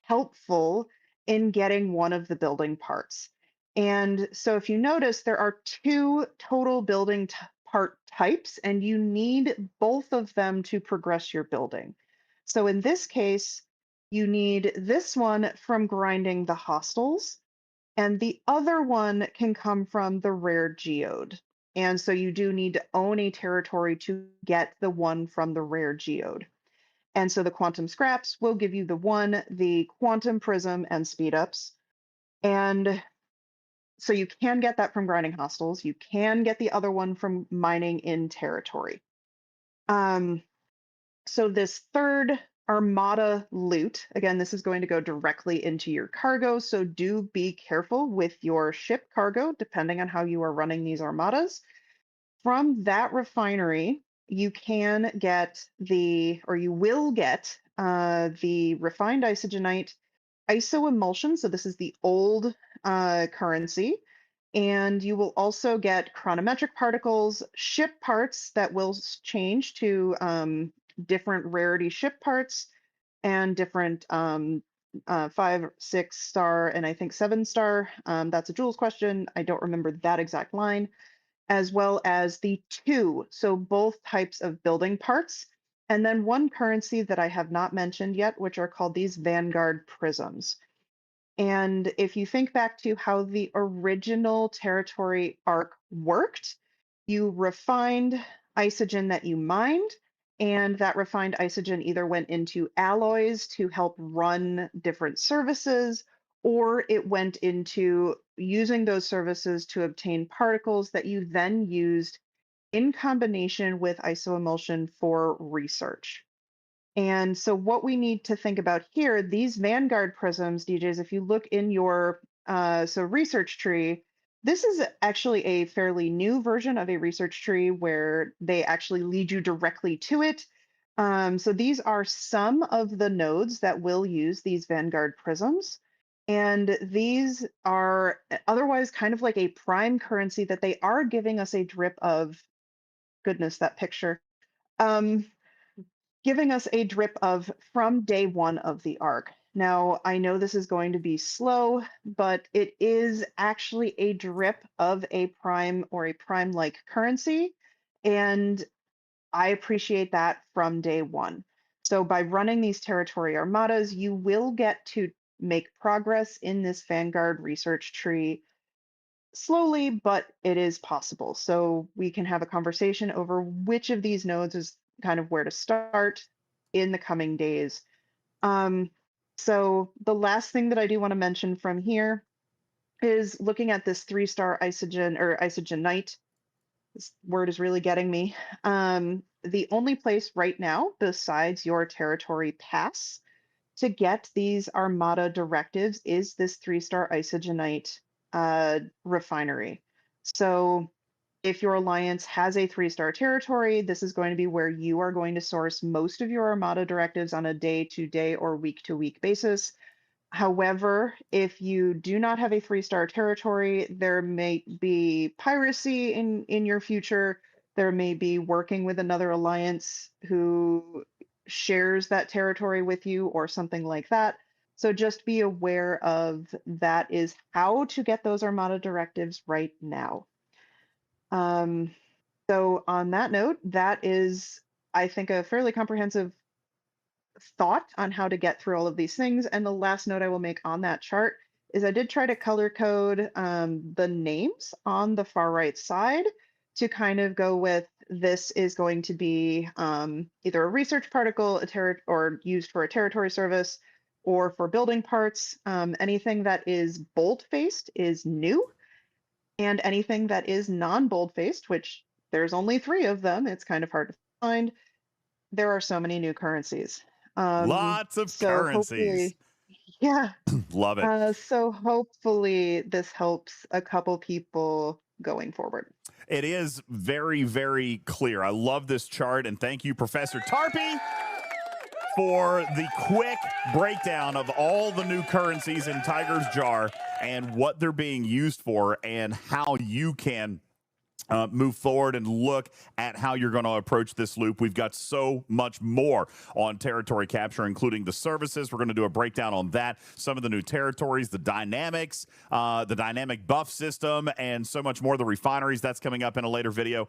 helpful in getting one of the building parts. And so if you notice, there are 2 total building part types, and you need both of them to progress your building. So in this case, you need this one from grinding the hostiles, and the other one can come from the rare geode. And so you do need to own a territory to get the one from the rare geode. And so the quantum scraps will give you the quantum prism and speed ups. And so you can get that from grinding hostiles. You can get the other one from mining in territory. So this third Armada loot, again, this is going to go directly into your cargo. So do be careful with your ship cargo, depending on how you are running these Armadas. From that refinery, you can get you will get the refined isogenite isoemulsion. So this is the old currency. And you will also get chronometric particles, ship parts that will change to different rarity ship parts and different 5, 6-star, and I think 7-star. That's a Jules question. I don't remember that exact line. As well as the 2, so both types of building parts, and then one currency that I have not mentioned yet, which are called these Vanguard Prisms. And if you think back to how the original territory arc worked, you refined isogen that you mined, And that refined isogen either went into alloys to help run different services, or it went into using those services to obtain particles that you then used in combination with isoemulsion for research. And so what we need to think about here, these Vanguard prisms, DJs, if you look in your research tree, this is actually a fairly new version of a research tree where they actually lead you directly to it. So these are some of the nodes that will use these Vanguard prisms. And these are otherwise kind of like a prime currency that they are giving us a drip of, goodness, that picture. Giving us a drip of from day one of the arc. Now, I know this is going to be slow, but it is actually a drip of a prime or a prime-like currency, and I appreciate that from day one. So by running these territory armadas, you will get to make progress in this Vanguard research tree slowly, but it is possible. So we can have a conversation over which of these nodes is kind of where to start in the coming days. So the last thing that I do want to mention from here is looking at this 3-star isogen or isogenite. This word is really getting me. The only place right now besides your territory pass to get these Armada directives is this 3-star isogenite refinery. So if your alliance has a 3-star territory, this is going to be where you are going to source most of your Armada directives on a day-to-day or week-to-week basis. However, if you do not have a 3-star territory, there may be piracy in your future. There may be working with another alliance who shares that territory with you or something like that. So just be aware of that is how to get those Armada directives right now. So on that note, that is, I think, a fairly comprehensive thought on how to get through all of these things. And the last note I will make on that chart is I did try to color code the names on the far right side to kind of go with this is going to be either a research particle, or used for a territory service, or for building parts. Anything that is bold-faced is new. And anything that is non-bold-faced, which there's only 3 of them, it's kind of hard to find. There are so many new currencies. Lots of currencies. Yeah. Love it. So hopefully this helps a couple people going forward. It is very, very clear. I love this chart, and thank you, Professor Tarpy, for the quick breakdown of all the new currencies in Tiger's Jar and what they're being used for and how you can move forward and look at how you're going to approach this loop. We've got so much more on territory capture, including the services. We're going to do a breakdown on that, some of the new territories, the dynamics, the dynamic buff system, and so much more. The refineries, that's coming up in a later video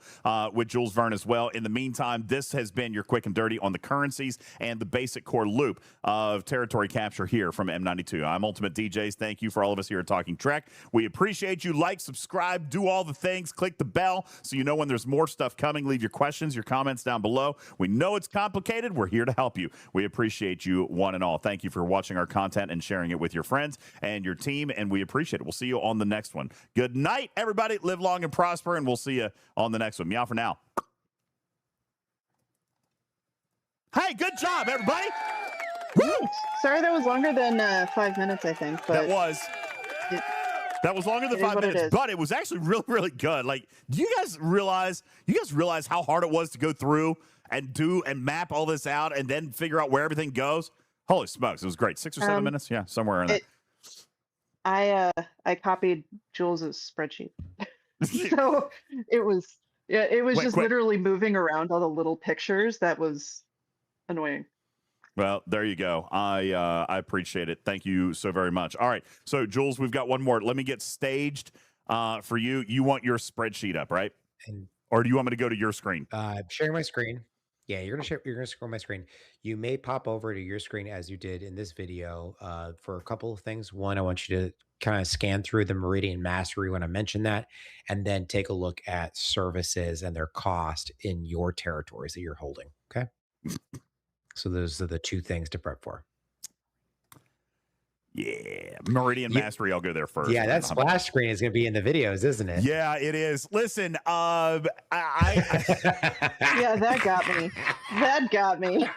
with Jules Vern as well. In the meantime, this has been your quick and dirty on the currencies and the basic core loop of territory capture here from M92. I'm UltimatDJz. Thank you for all of us here at Talking Trek. We appreciate you. Like, subscribe, do all the things, click the bell so you know when there's more stuff coming. Leave your questions, your comments down below. We know it's complicated. We're here to help you. We appreciate you one and all. Thank you for watching our content and sharing it with your friends and your team, and we appreciate it. We'll see you on the next one. Good night, everybody. Live long and prosper, and we'll see you on the next one. Meow for now. Hey, good job, everybody. Woo! Sorry that was longer than 5 minutes, I think. But that was. That was longer than 5 minutes, but it was actually really, really good. Like, do you guys realize how hard it was to go through and do and map all this out and then figure out where everything goes? Holy smokes, it was great. 6 or 7 minutes? Yeah, somewhere in there. I copied Jules's spreadsheet. So it was literally moving around all the little pictures. That was annoying. Well, there you go. I appreciate it. Thank you so very much. All right. So, Jules, we've got one more. Let me get staged for you. You want your spreadsheet up, right? Or do you want me to go to your screen? Sharing my screen. Yeah, you're gonna scroll my screen. You may pop over to your screen as you did in this video for a couple of things. One, I want you to kind of scan through the Meridian Mastery when I mentioned that, and then take a look at services and their cost in your territories that you're holding. Okay. So those are the two things to prep for. Yeah, Meridian Mastery. I'll go there first. Yeah, that splash screen is going to be in the videos, isn't it? Yeah, it is. Listen, Yeah, that got me. That got me.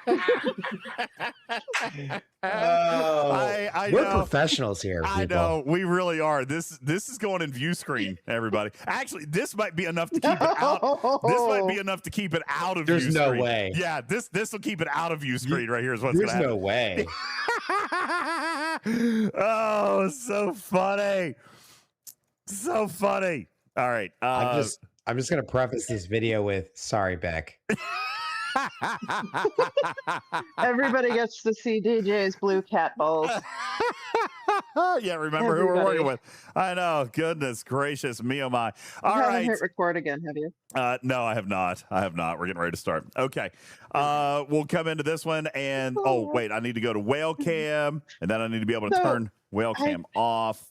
I We're know. professionals here. I people. know, we really are. This is going in view screen, everybody. Actually, this might be enough to keep it out. This might be enough to keep it out of There's view no screen. way. Yeah, this will keep it out of view screen right here is what's There's going to happen. no way. Oh, so funny. So funny. All right. I'm just going to preface this video with, sorry, Beck. Everybody gets to see DJ's blue cat balls. Yeah, remember who we're working with. I know. Goodness gracious me, oh my. All you right. haven't hit record again, have you? No, I have not. We're getting ready to start. Okay. We'll come into this one and wait, I need to go to whale cam and then I need to be able to turn whale cam off.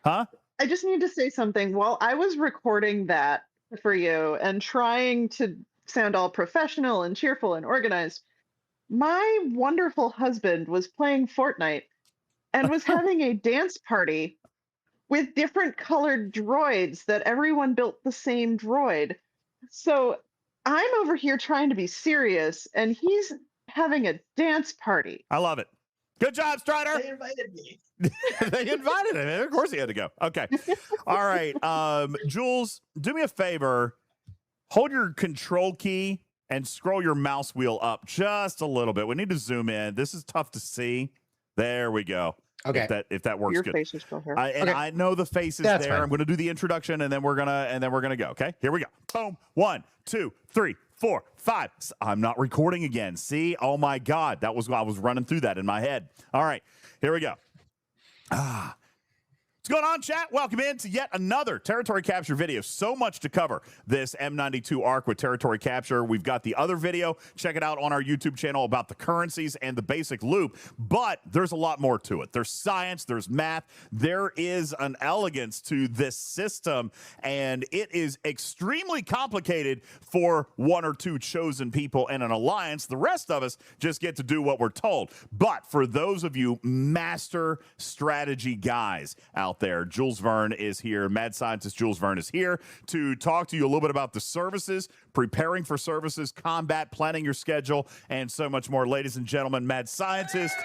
Huh? I just need to say something. While I was recording that for you and trying to sound all professional and cheerful and organized, my wonderful husband was playing Fortnite and was having a dance party with different colored droids that everyone built the same droid. So I'm over here trying to be serious and he's having a dance party. I love it. Good job, Strider. They invited me. They invited him. Of course he had to go. Okay. All right. Jules, do me a favor. Hold your control key and scroll your mouse wheel up just a little bit. We need to zoom in. This is tough to see. There we go. Okay. If that works Your good. face is still here. I know the face is That's there. fine. I'm going to do the introduction and then we're gonna go. Okay. Here we go. Boom. 1, 2, 3, 4, 5. I'm not recording again. See? Oh my God. I was running through that in my head. All right. Here we go. What's going on, chat? Welcome in to yet another Territory Capture video. So much to cover this M92 arc with Territory Capture. We've got the other video. Check it out on our YouTube channel about the currencies and the basic loop. But there's a lot more to it. There's science. There's math. There is an elegance to this system. And it is extremely complicated for one or two chosen people in an alliance. The rest of us just get to do what we're told. But for those of you master strategy guys out there, Jules Vern is here. Mad scientist Jules Vern is here to talk to you a little bit about the services, preparing for services, combat, planning your schedule, and so much more. Ladies and gentlemen, mad scientist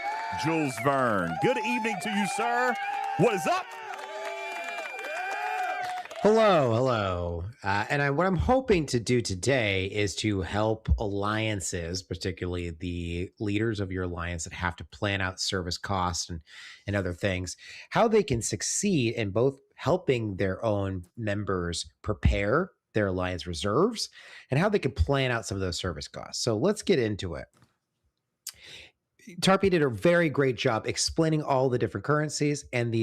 Jules Vern. Good evening to you, sir. What is up? Hello. What I'm hoping to do today is to help alliances, particularly the leaders of your alliance that have to plan out service costs and other things, how they can succeed in both helping their own members prepare their alliance reserves and how they can plan out some of those service costs. So let's get into it. Tarpy did a very great job explaining all the different currencies and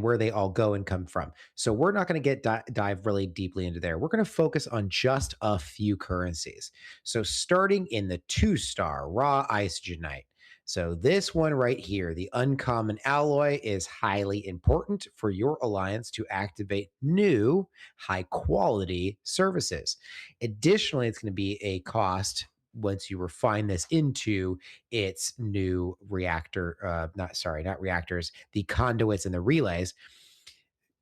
where they all go and come from. So we're not going to dive really deeply into there. We're going to focus on just a few currencies. So starting in the 2-star raw Isogenite. So this one right here, the uncommon alloy, is highly important for your alliance to activate new high quality services. Additionally, it's going to be a cost once you refine this into its new reactor, not reactors, the conduits and the relays,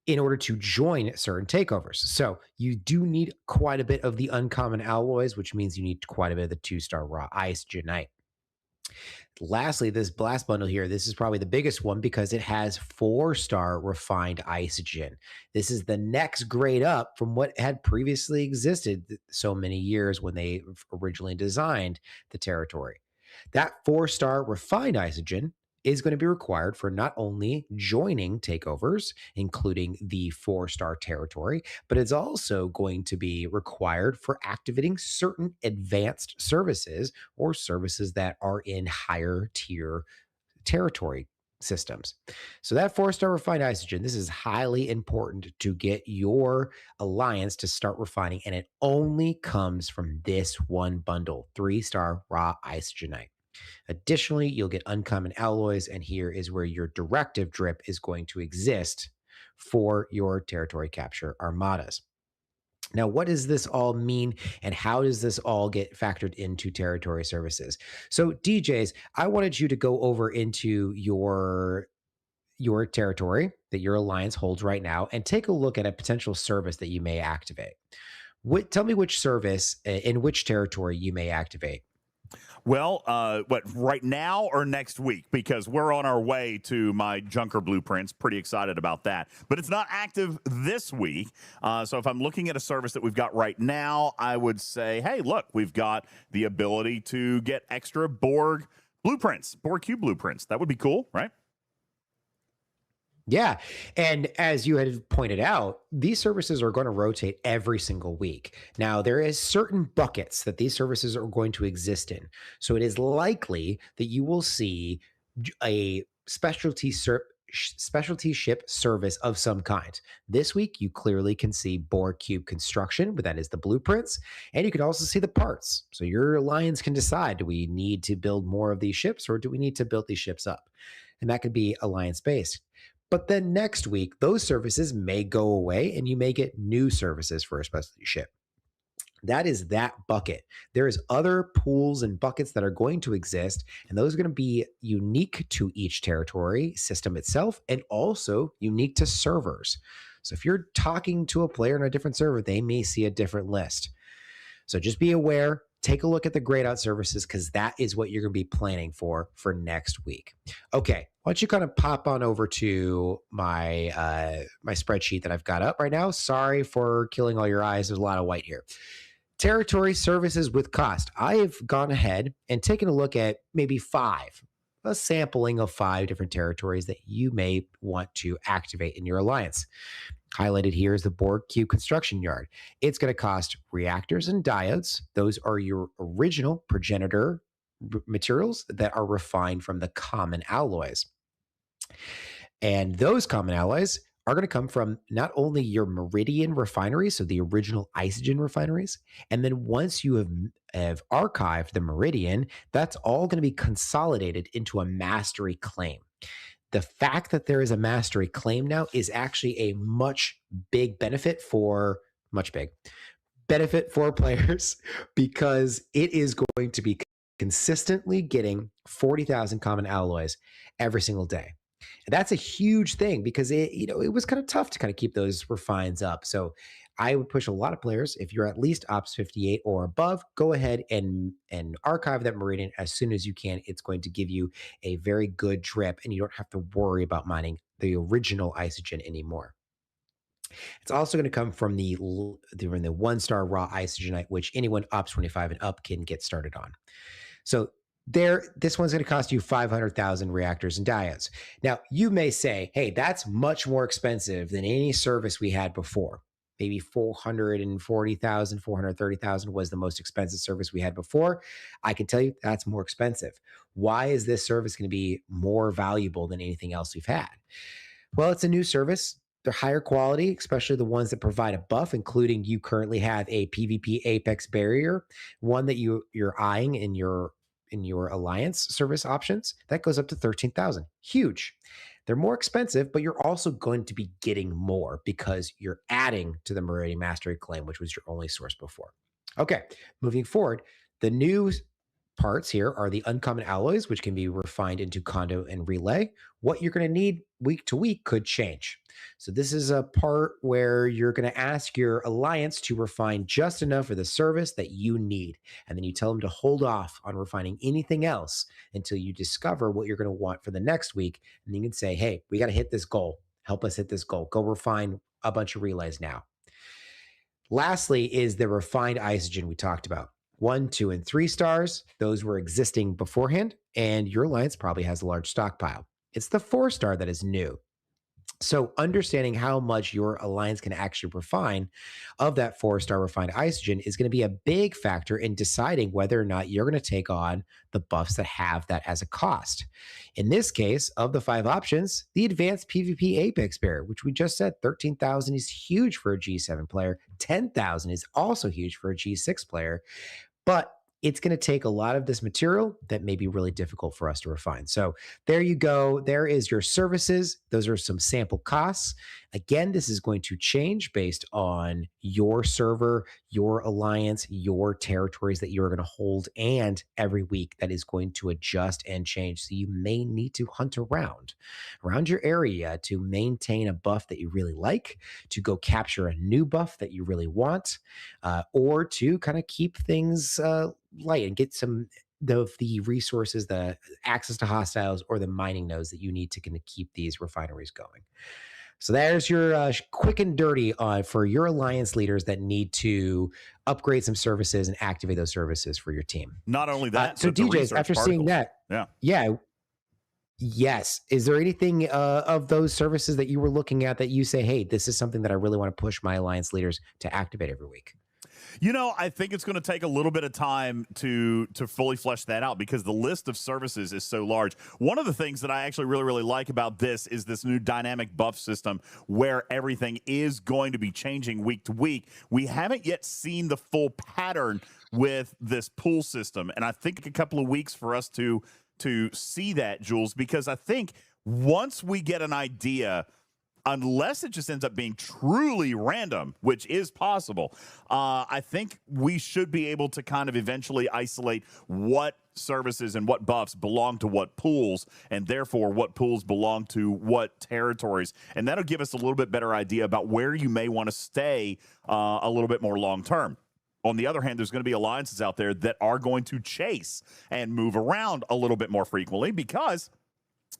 in order to join certain takeovers. So you do need quite a bit of the uncommon alloys, which means you need quite a bit of the 2-star raw Isogenite. Lastly, this blast bundle here, this is probably the biggest one because it has 4-star refined isogen. This is the next grade up from what had previously existed so many years when they originally designed the territory. That 4-star refined isogen is going to be required for not only joining takeovers, including the 4-star territory, but it's also going to be required for activating certain advanced services or services that are in higher tier territory systems. So that 4-star refined isogen, this is highly important to get your alliance to start refining, and it only comes from this one bundle, 3-star raw Isogenite. Additionally, you'll get uncommon alloys, and here is where your directive drip is going to exist for your territory capture armadas. Now, what does this all mean, and how does this all get factored into territory services? So, DJs, I wanted you to go over into your territory that your alliance holds right now and take a look at a potential service that you may activate. Tell me which service in which territory you may activate. Well, right now or next week? Because we're on our way to my Junker blueprints. Pretty excited about that. But it's not active this week. So if I'm looking at a service that we've got right now, I would say, hey, look, we've got the ability to get extra Borg blueprints, Borg cube blueprints. That would be cool, right? Yeah. And as you had pointed out, these services are going to rotate every single week. Now, there is certain buckets that these services are going to exist in. So it is likely that you will see a specialty ship service of some kind. This week, you clearly can see Borg cube construction, but that is the blueprints. And you can also see the parts. So your alliance can decide, do we need to build more of these ships, or do we need to build these ships up? And that could be alliance-based. But then next week, those services may go away and you may get new services for a specialty ship. That is that bucket. There is other pools and buckets that are going to exist, and those are going to be unique to each territory system itself and also unique to servers. So if you're talking to a player in a different server, they may see a different list. So just be aware. Take a look at the grayed out services because that is what you're going to be planning for next week. Okay, why don't you kind of pop on over to my my spreadsheet that I've got up right now. Sorry for killing all your eyes. There's a lot of white here. Territory services with cost. I have gone ahead and taken a look at maybe a sampling of 5 different territories that you may want to activate in your alliance. Highlighted here is the Borg cube construction yard. It's going to cost reactors and diodes. Those are your original progenitor materials that are refined from the common alloys. And those common alloys are going to come from not only your Meridian refineries, so the original Isogen refineries, and then once you have archived the Meridian, that's all going to be consolidated into a mastery claim. The fact that there is a mastery claim now is actually a big benefit for players because it is going to be consistently getting 40,000 common alloys every single day. And that's a huge thing because it was kind of tough to kind of keep those refines up. So I would push a lot of players, if you're at least Ops 58 or above, go ahead and archive that Meridian as soon as you can. It's going to give you a very good drip, and you don't have to worry about mining the original Isogen anymore. It's also going to come from the 1-star raw Isogenite, which anyone Ops 25 and up can get started on. So this one's going to cost you 500,000 reactors and diodes. Now, you may say, hey, that's much more expensive than any service we had before. Maybe 440,000, 430,000 was the most expensive service we had before. I can tell you that's more expensive. Why is this service going to be more valuable than anything else we've had? Well, it's a new service. They're higher quality, especially the ones that provide a buff, including you currently have a PvP Apex barrier, one that you're eyeing in your alliance service options. That goes up to 13,000. Huge. They're more expensive, but you're also going to be getting more because you're adding to the Meridian Mastery Claim, which was your only source before. Okay, moving forward, the new parts here are the uncommon alloys, which can be refined into condo and relay. What you're going to need week to week could change. So this is a part where you're going to ask your alliance to refine just enough for the service that you need. And then you tell them to hold off on refining anything else until you discover what you're going to want for the next week. And you can say, hey, we got to hit this goal. Help us hit this goal. Go refine a bunch of relays now. Lastly is the refined Isogen we talked about. 1, 2, and 3 stars. Those were existing beforehand, and your alliance probably has a large stockpile. It's the 4-star that is new. So understanding how much your alliance can actually refine of that 4-star refined Isogen is going to be a big factor in deciding whether or not you're going to take on the buffs that have that as a cost. In this case, of the 5 options, the advanced PvP Apex barrier, which we just said 13,000 is huge for a G7 player. 10,000 is also huge for a G6 player. But it's going to take a lot of this material that may be really difficult for us to refine. So there you go. There is your services. Those are some sample costs. Again, this is going to change based on your server, your alliance, your territories that you're going to hold, and every week that is going to adjust and change. So you may need to hunt around your area to maintain a buff that you really like, to go capture a new buff that you really want, or to kind of keep things light and get some of the resources, the access to hostiles or the mining nodes that you need to kind of keep these refineries going. So there's your quick and dirty for your alliance leaders that need to upgrade some services and activate those services for your team. Not only that, so DJs, after seeing that, yeah. Yes. Is there anything of those services that you were looking at that you say, hey, this is something that I really want to push my alliance leaders to activate every week? You know, I think it's going to take a little bit of time to fully flesh that out because the list of services is so large. One of the things that I actually really like about this is this new dynamic buff system where everything is going to be changing week to week. We haven't yet seen the full pattern with this pool system, and I think a couple of weeks for us to see that, Jules, because I think once we get an idea, unless it just ends up being truly random, which is possible, I think we should be able to kind of eventually isolate what services and what buffs belong to what pools, and therefore what pools belong to what territories. And that'll give us a little bit better idea about where you may want to stay a little bit more long term. On the other hand, there's going to be alliances out there that are going to chase and move around a little bit more frequently because,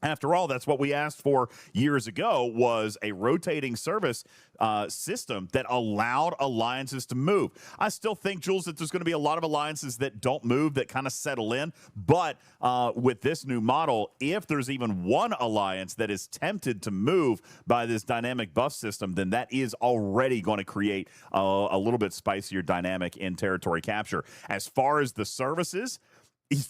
after all, that's what we asked for years ago, was a rotating service system that allowed alliances to move. I still think, Jules, that there's going to be a lot of alliances that don't move, that kind of settle in. But with this new model, if there's even one alliance that is tempted to move by this dynamic buff system, then that is already going to create a little bit spicier dynamic in territory capture. As far as the services,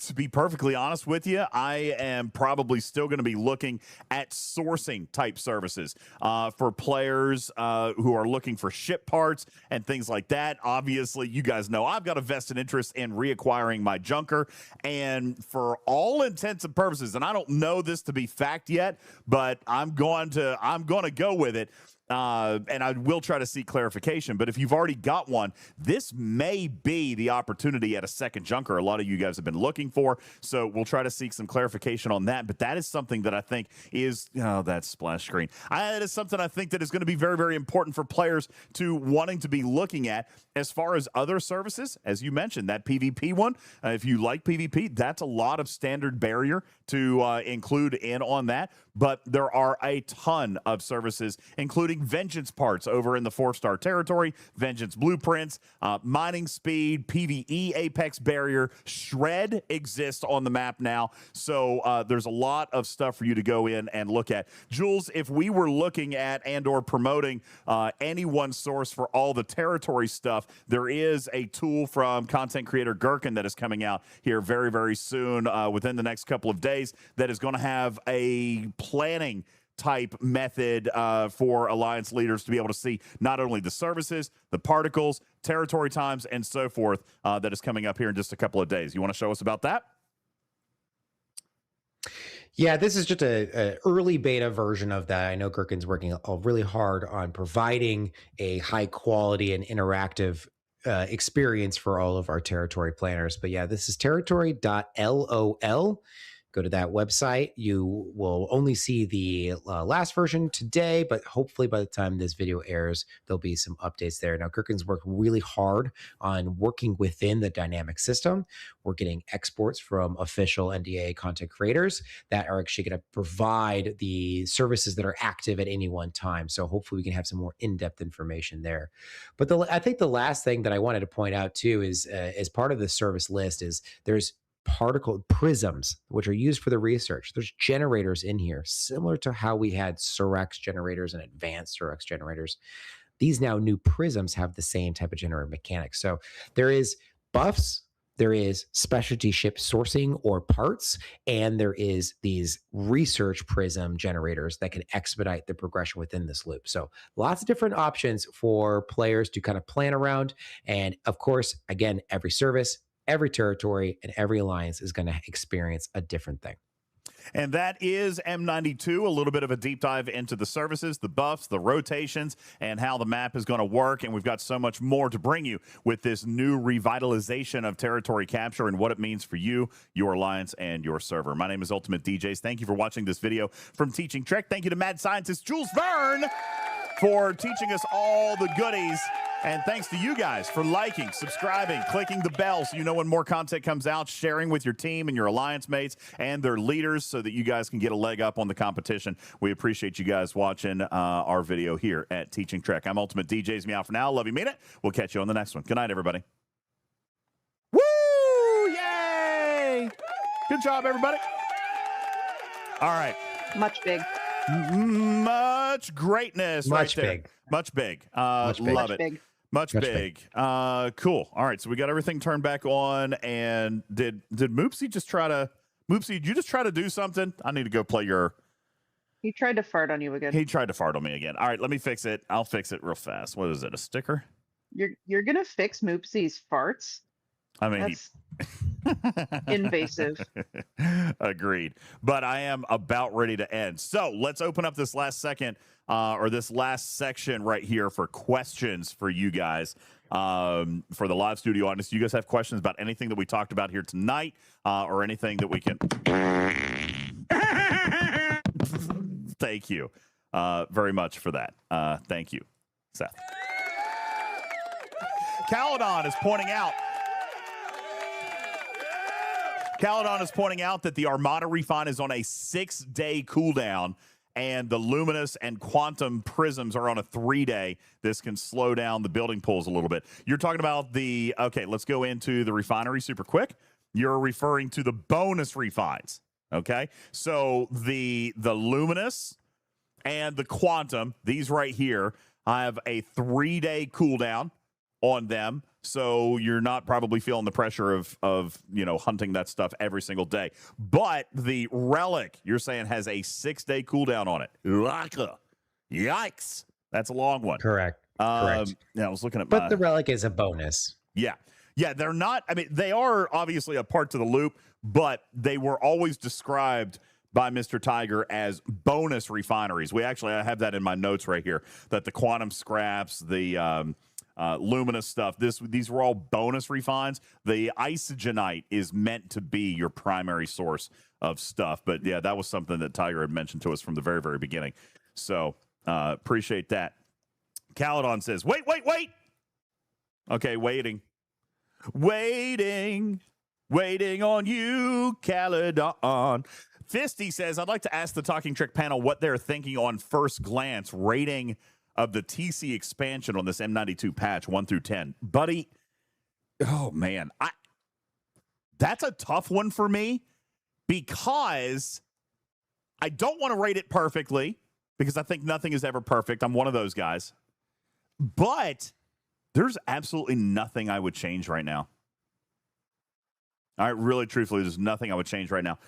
to be perfectly honest with you, I am probably still going to be looking at sourcing type services for players who are looking for ship parts and things like that. Obviously, you guys know I've got a vested interest in reacquiring my junker, and for all intents and purposes, and I don't know this to be fact yet, but I'm going to go with it. And I will try to seek clarification, but if you've already got one, this may be the opportunity at a second junker a lot of you guys have been looking for, so we'll try to seek some clarification on that. But that is something that I think is, that splash screen. That is something I think that is going to be very important for players to wanting to be looking at. As far as other services, as you mentioned, that PvP one, if you like PvP, that's a lot of standard barrier to include in on that. But there are a ton of services, including vengeance parts over in the 4-star territory, vengeance blueprints, mining speed, PvE apex barrier, shred exists on the map now. So there's a lot of stuff for you to go in and look at. Jules, if we were looking at and or promoting any one source for all the territory stuff, there is a tool from content creator Gherkin that is coming out here very soon, within the next couple of days, that is going to have a planning type method for alliance leaders to be able to see not only the services, the particles, territory times, and so forth, that is coming up here in just a couple of days. You want to show us about that? Yeah, this is just a early beta version of that. I know Gherkin's working really hard on providing a high quality and interactive experience for all of our territory planners. But yeah, this is territory.lol. Go to that website. You will only see the last version today, but hopefully by the time this video airs, there'll be some updates there. Now, Gherkin's worked really hard on working within the dynamic system. We're getting exports from official NDA content creators that are actually going to provide the services that are active at any one time. So hopefully we can have some more in-depth information there. But I think the last thing that I wanted to point out too is, as part of the service list, is there's particle prisms, which are used for the research. There's generators in here, similar to how we had Surex generators and advanced Surex generators. These now new prisms have the same type of generator mechanics. So there is buffs, there is specialty ship sourcing or parts, and there is these research prism generators that can expedite the progression within this loop. So lots of different options for players to kind of plan around. And of course, again, every service, every territory and every alliance is going to experience a different thing. And that is M92, a little bit of a deep dive into the services, the buffs, the rotations, and how the map is going to work. And we've got so much more to bring you with this new revitalization of territory capture and what it means for you, your alliance, and your server. My name is UltimatDJz. Thank you for watching this video from Teaching Trek. Thank you to mad scientist Jules Vern for teaching us all the goodies. And thanks to you guys for liking, subscribing, clicking the bell so you know when more content comes out, sharing with your team and your alliance mates and their leaders so that you guys can get a leg up on the competition. We appreciate you guys watching our video here at Teaching Trek. I'm UltimatDJz. Me out for now. Love you, mean it. We'll catch you on the next one. Good night, everybody. Woo! Yay! Good job, everybody. All right. Much big. Much greatness. Much right there. big. Much big. Much big. Love Much it. big. Much big. Cool. All right, so we got everything turned back on. And did Moopsy just try to did you just try to do something? I need to go play your. He tried to fart on you again. He tried to fart on me again. All right, let me fix it. I'll fix it real fast. What is it? A sticker? You're gonna fix Moopsy's farts? I mean, That's invasive. Agreed. But I am about ready to end. So let's open up this last second or this last section right here for questions for you guys for the live studio audience. Do you guys have questions about anything that we talked about here tonight or anything that we can? Thank you very much for that. Thank you, Seth. Caledon is pointing out. Caledon is pointing out that the Armada refine is on a 6-day cooldown, and the Luminous and Quantum prisms are on a 3-day. This can slow down the building pools a little bit. You're talking about the, okay, let's go into the Refinery super quick. You're referring to the bonus refines, okay? So the Luminous and the Quantum, these right here, have a 3-day cooldown on them. So you're not probably feeling the pressure of hunting that stuff every single day. But the Relic, you're saying, has a 6-day cooldown on it. Yikes. That's a long one. Correct. Correct. Yeah, I was looking at But the Relic is a bonus. Yeah. Yeah, they're not, I mean, they are obviously a part to the loop, but they were always described by Mr. Tiger as bonus refineries. I have that in my notes right here, that the Quantum scraps, the Luminous stuff, these were all bonus refines. The Isogenite is meant to be your primary source of stuff. But yeah, that was something that Tiger had mentioned to us from the very, very beginning. So appreciate that. Caledon says, wait. Okay, waiting on you, Caledon. Fisty says, I'd like to ask the Talking Trick panel what they're thinking on first glance rating of the TC expansion on this M92 patch 1 through 10. Buddy, oh man, that's a tough one for me because I don't want to rate it perfectly because I think nothing is ever perfect. I'm one of those guys. But there's absolutely nothing I would change right now. All right, really, truthfully, there's nothing I would change right now.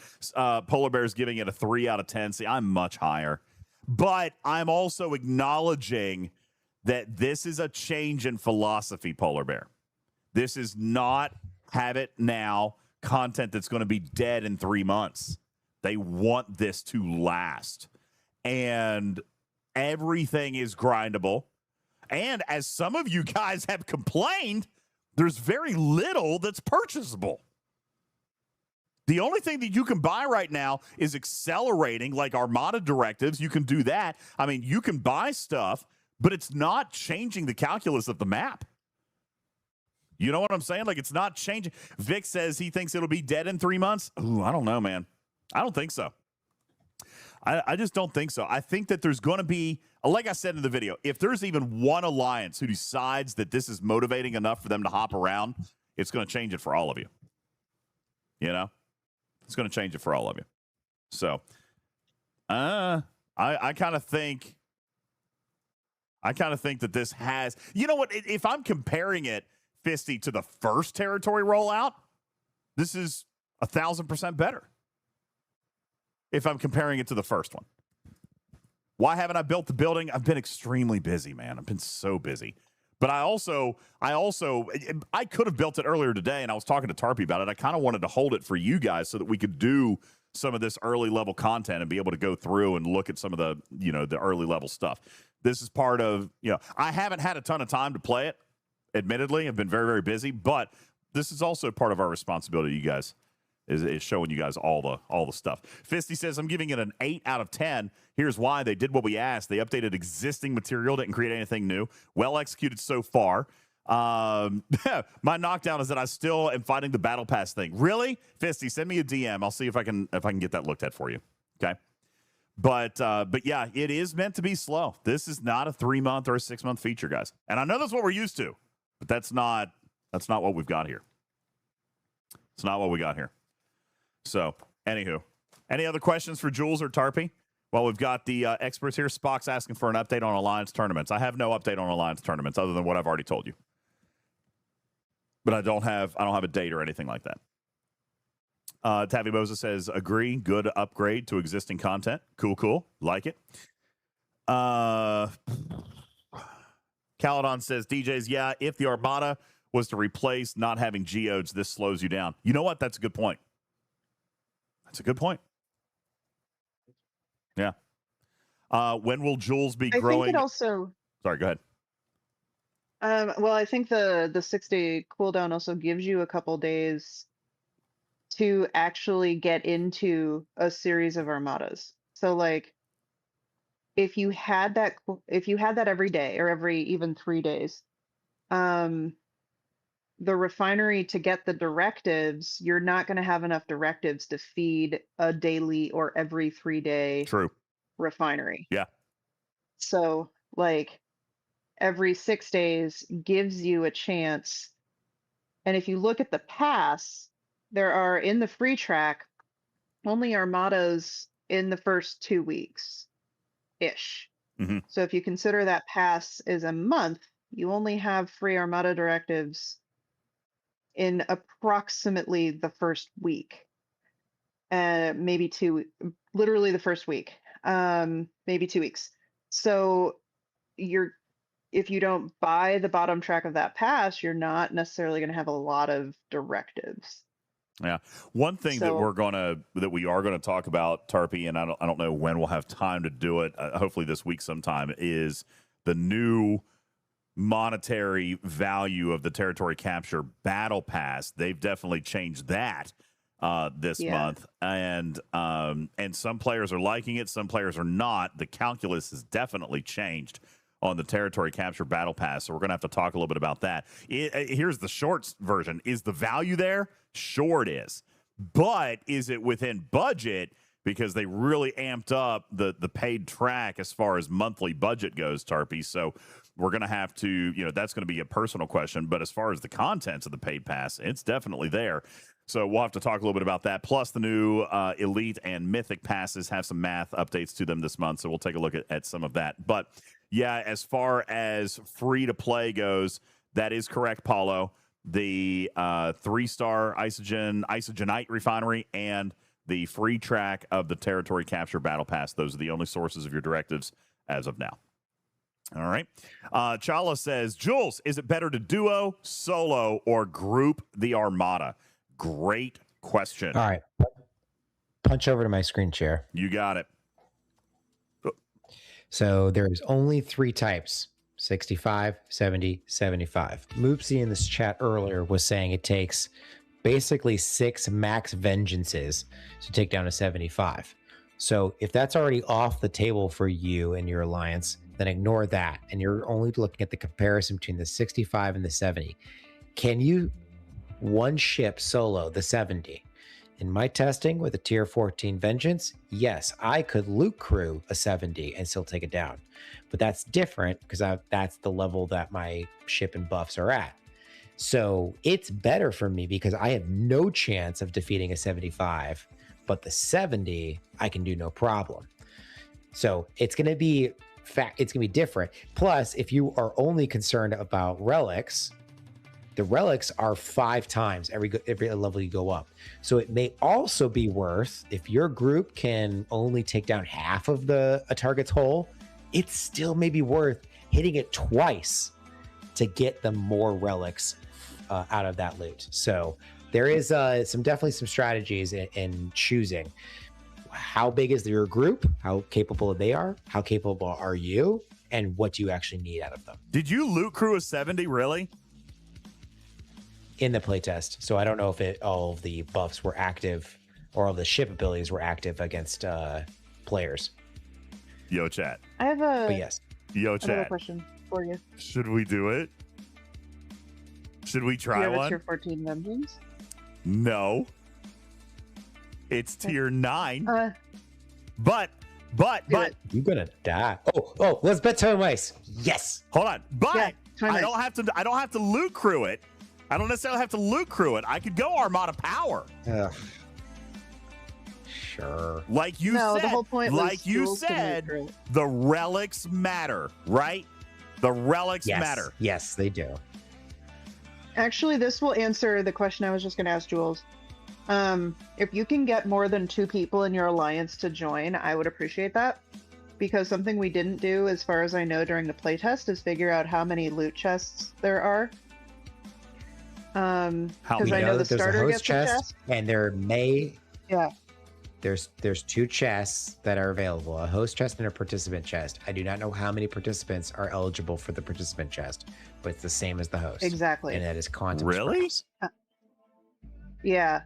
Polar Bear's giving it a 3 out of 10. See, I'm much higher. But I'm also acknowledging that this is a change in philosophy, Polar Bear. This is not have it now content that's going to be dead in 3 months. They want this to last. And everything is grindable. And as some of you guys have complained, there's very little that's purchasable. The only thing that you can buy right now is accelerating, like Armada directives. You can do that. I mean, you can buy stuff, but it's not changing the calculus of the map. You know what I'm saying? Like, it's not changing. Vic says he thinks it'll be dead in 3 months. Ooh, I don't know, man. I don't think so. I just don't think so. I think that there's going to be, like I said in the video, if there's even one alliance who decides that this is motivating enough for them to hop around, it's going to change it for all of you. You know? It's going to change it for all of you. So, I kind of think that this has, you know what, if I'm comparing it, Fisty, to the first territory rollout, this is 1,000% better. If I'm comparing it to the first one. Why haven't I built the building? I've been extremely busy, man. I've been so busy. But I could have built it earlier today, and I was talking to Tarpy about it. I kind of wanted to hold it for you guys so that we could do some of this early level content and be able to go through and look at some of the, the early level stuff. This is part of, I haven't had a ton of time to play it. Admittedly, I've been very, very busy, but this is also part of our responsibility, you guys, is showing you guys all the stuff. Fisty says, I'm giving it an 8 out of 10. Here's why. They did what we asked. They updated existing material, didn't create anything new. Well executed so far. My knockdown is that I still am fighting the battle pass thing. Really? Fisty, send me a DM. I'll see if I can get that looked at for you. Okay. But yeah, it is meant to be slow. This is not a 3-month or a 6-month feature, guys. And I know that's what we're used to, but that's not what we've got here. It's not what we got here. So, anywho, any other questions for Jules or Tarpy? Well, we've got the experts here. Spock's asking for an update on Alliance tournaments. I have no update on Alliance tournaments other than what I've already told you. But I don't have a date or anything like that. Tavi Moses says, agree. Good upgrade to existing content. Cool. Like it. Caledon says, DJs, yeah, if the Armada was to replace not having geodes, this slows you down. You know what? That's a good point. That's a good point. Yeah. When will Jules be growing? I think it also... Sorry, go ahead. Well, I think the 6-day cooldown also gives you a couple days to actually get into a series of armadas. So, like, if you had that every day or every even 3 days, the refinery to get the directives, you're not going to have enough directives to feed a daily or every 3-day refinery. Yeah. So, like, every 6 days gives you a chance. And if you look at the pass, there are in the free track only armadas in the first 2 weeks ish. Mm-hmm. So if you consider that pass is a month, you only have free armada directives in approximately the first week. Maybe literally the first week. Maybe 2 weeks. So if you don't buy the bottom track of that pass, you're not necessarily going to have a lot of directives. Yeah. One thing that we are gonna talk about, Tarpy, and I don't know when we'll have time to do it. Hopefully this week sometime, is the new monetary value of the Territory Capture Battle Pass. They've definitely changed that this month, and some players are liking it, some players are not. The calculus has definitely changed on the Territory Capture Battle Pass, so we're going to have to talk a little bit about that. Here's the short version. Is the value there? Sure it is. But is it within budget? Because they really amped up the paid track as far as monthly budget goes, Tarpy. So we're going to have to, that's going to be a personal question. But as far as the contents of the paid pass, it's definitely there. So we'll have to talk a little bit about that. Plus, the new Elite and Mythic passes have some math updates to them this month. So we'll take a look at some of that. But yeah, as far as free to play goes, that is correct, Paulo. The 3-star Isogenite Refinery and the free track of the Territory Capture Battle Pass. Those are the only sources of your directives as of now. All right. Chala says, Jules, is it better to duo, solo, or group the Armada? Great question. All right. Punch over to my screen share. You got it. So there's only 3 types: 65, 70, 75. Moopsy in this chat earlier was saying it takes basically 6 max vengeances to take down a 75. So if that's already off the table for you and your alliance, then ignore that. And you're only looking at the comparison between the 65 and the 70. Can you one ship solo the 70? In my testing with a tier 14 vengeance, yes, I could loot crew a 70 and still take it down. But that's different because that's the level that my ship and buffs are at. So it's better for me because I have no chance of defeating a 75, but the 70 I can do no problem. So it's going to be different. Plus, if you are only concerned about relics, the relics are 5 times every level you go up. So it may also be worth, if your group can only take down half of a target's hull, it's still maybe worth hitting it twice to get the more relics out of that loot. So there is definitely some strategies in choosing how big is your group, how capable they are, how capable are you, and what do you actually need out of them. Did you loot crew a 70, really? In the playtest. So I don't know if all of the buffs were active or all the ship abilities were active against players. Yo, chat. I have But yes. Yo, another chat. question for you. Should we do it? Should we Do try you have a one? tier 14 vengeance? No. It's tier 9. But you're gonna die. Oh, let's bet time ice. Yes. Hold on. But Yeah, time I ice. don't have to loot crew it. I don't necessarily have to loot crew it. I could go Armada power. Sure. Like you No, said, the whole point was like you Jules can loot said, crew it. the relics matter, right? The relics matter. Yes, they do. Actually, this will answer the question I was just going to ask Jules. If you can get more than 2 people in your alliance to join, I would appreciate that. Because something we didn't do, as far as I know, during the playtest is figure out how many loot chests there are. Because I know the starter gets a chest. And there may Yeah. there's 2 chests that are available, a host chest and a participant chest. I do not know how many participants are eligible for the participant chest, but it's the same as the host. Exactly. And that is content. Really? Yeah.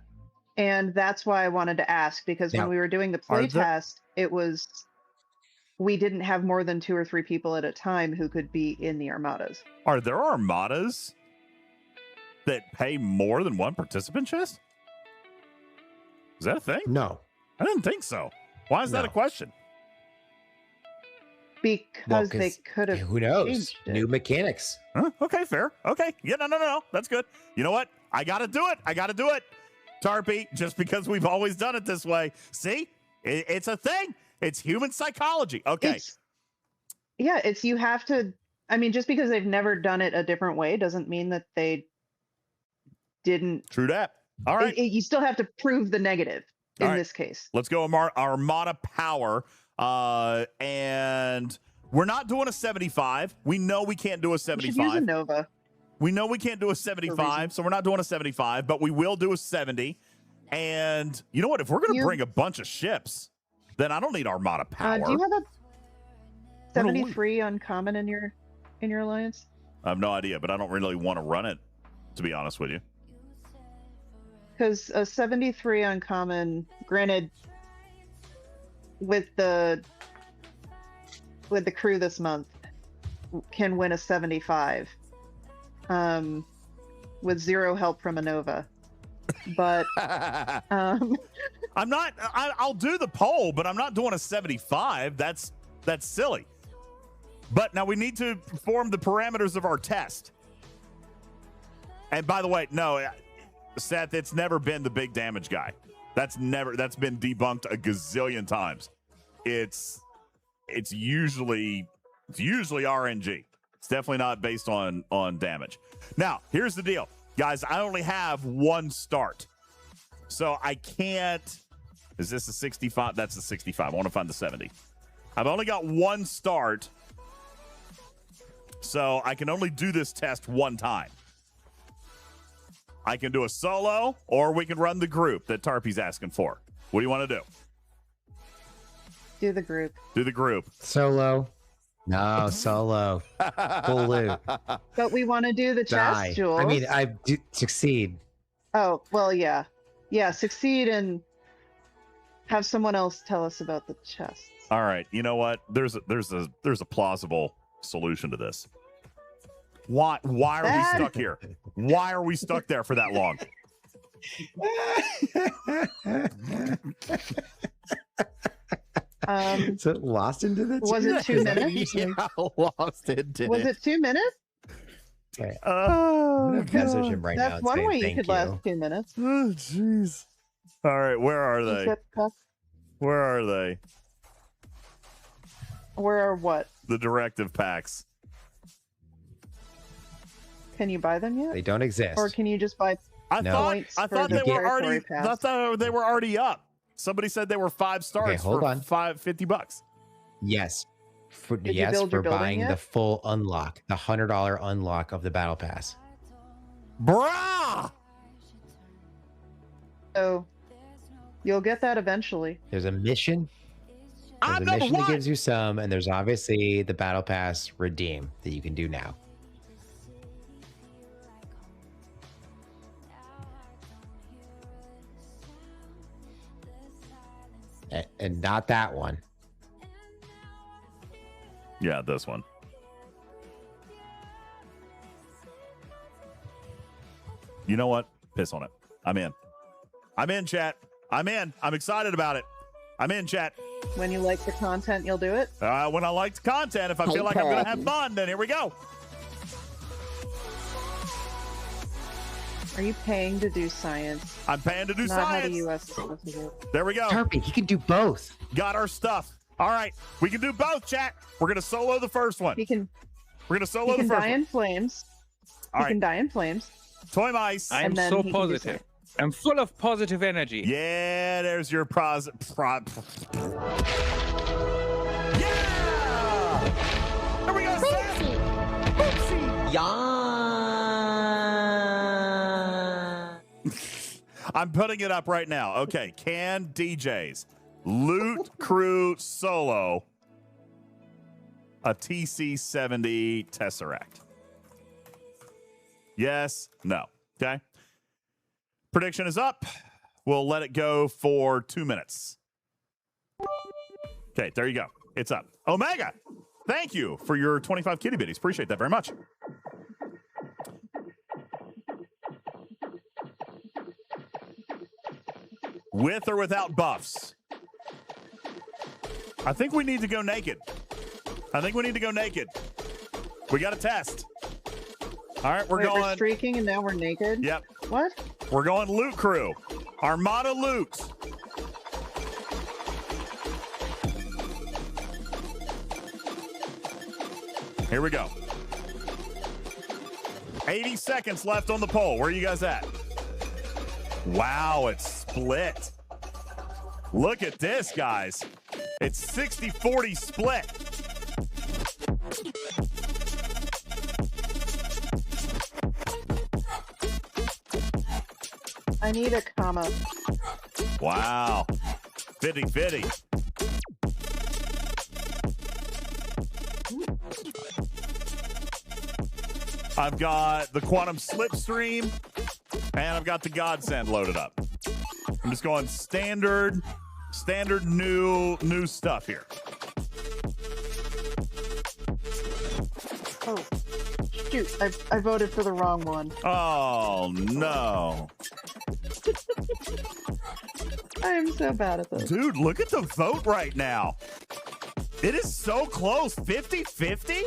And that's why I wanted to ask, because Now, when we were doing the are playtest, it was we didn't have more than 2 or 3 people at a time who could be in the armadas. Are there armadas that pay more than 1 participant chest? Is that a thing? No. I didn't think so. Why is that a No. question? Because they 'cause could have. Who knows? changed it. New mechanics. Huh? Okay, fair. Okay. Yeah, no. That's good. You know what? I got to do it. Tarpy, just because we've always done it this way. See? It's a thing. It's human psychology. Okay. It's you have to. I mean, just because they've never done it a different way doesn't mean that they didn't. True that. All right. You still have to prove the negative in All right. this case. Let's go Armada power. And we're not doing a 75. We know we can't do a You should use a 75. Nova. We know we can't do a 75, so we're not doing a 75, but we will do a 70. And you know what? If we're going to bring a bunch of ships, then I don't need Armada power. Do you have a 73 uncommon in your alliance? I have no idea, but I don't really want to run it, to be honest with you. Because a 73 uncommon, granted, with the crew this month, can win a 75. With 0 help from a Nova. But I'll do the poll, but I'm not doing a 75. That's silly. But now we need to form the parameters of our test. And by the way, no, Seth, it's never been the big damage guy. That's been debunked a gazillion times. It's usually RNG. It's definitely not based on damage. Now, here's the deal. Guys, I only have 1 start. So I can't... Is this a 65? That's a 65. I want to find the 70. I've only got 1 start. So I can only do this test 1 time. I can do a solo, or we can run the group that Tarpy's asking for. What do you want to do? do the group. Do the group. Solo. No, solo. Full loot. But we want to do the Die. chest, Jules. I mean, I do succeed. Oh, well, yeah. Yeah, succeed and have someone else tell us about the chests. All right. You know what? There's a plausible solution to this. Why are we stuck here? Why are we stuck there for that long? So lost into the Was it 2 minutes? Yeah, lost into Was it 2 minutes? Okay. Oh, I'm gonna message him right now. That's and one say way you thank could last 2 minutes. Oh, jeez. All right, where are they? Except cuff. Where are they? Where are what? The directive packs. Can you buy them yet? They don't exist. Or can you just buy I points thought for they the were already. territory pass? I thought they were already up. Somebody said they were 5 stars Okay, hold for on. $50. Yes. Did you yes, build for your building buying yet? the full unlock, the $100 unlock of the battle pass. Bruh! So you'll get that eventually. There's a mission. There's a mission that gives you some, and there's obviously the battle pass redeem that you can do now. And not that one. Yeah, this one. You know what? Piss on it. I'm in. I'm in, chat. I'm in. I'm excited about it. I'm in, chat. When you like the content, you'll do it. When I like the content, if I feel like I'm going to have fun, then here we go. Are you paying to do science? I'm paying to do Not science. how the U.S. is supposed to do it. There we go. Tarpy, he can do both. Got our stuff. All right. We can do both, chat. We're going to solo the first one. He can. We're going to solo He can the first die one. in flames. All He right. can die in flames. Toy mice. I'm And then so he can do positive. I'm full of positive energy. Yeah, there's your Yeah! There we go, Seth. I'm putting it up right now. Okay, can DJs loot crew solo a TC70 Tesseract? Yes, no. Okay. Prediction is up. We'll let it go for 2 minutes. Okay, there you go. It's up. Omega, thank you for your 25 kitty bitties. Appreciate that very much. With or without buffs? I think we need to go naked. We got to test. All right, we're going. We're streaking and now we're naked? Yep. What? We're going loot crew. Armada loot. Here we go. 80 seconds left on the poll. Where are you guys at? Wow, it's split. Look at this, guys. It's 60-40 split. I need a comma. Wow. 50-50. I've got the Quantum Slipstream, and I've got the Godsend loaded up. I'm just going standard new stuff here. Oh, shoot. I voted for the wrong one. Oh, no. I am so bad at this. Dude, look at the vote right now. It is so close. 50-50?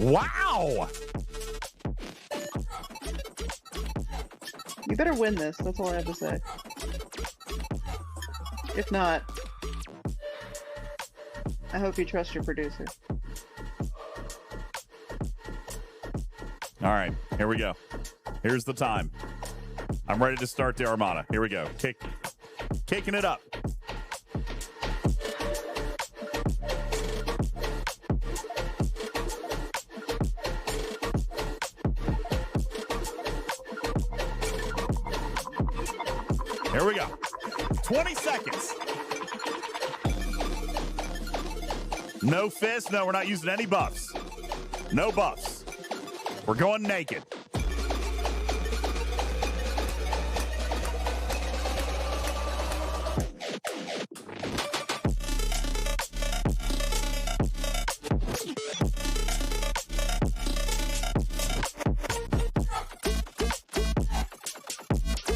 Wow. You better win this. That's all I have to say. If not, I hope you trust your producer. All right, here we go. Here's the time. I'm ready to start the Armada. Here we go. Kicking it up. Here we go. 20 seconds. No fist. No, we're not using any buffs. No buffs. We're going naked.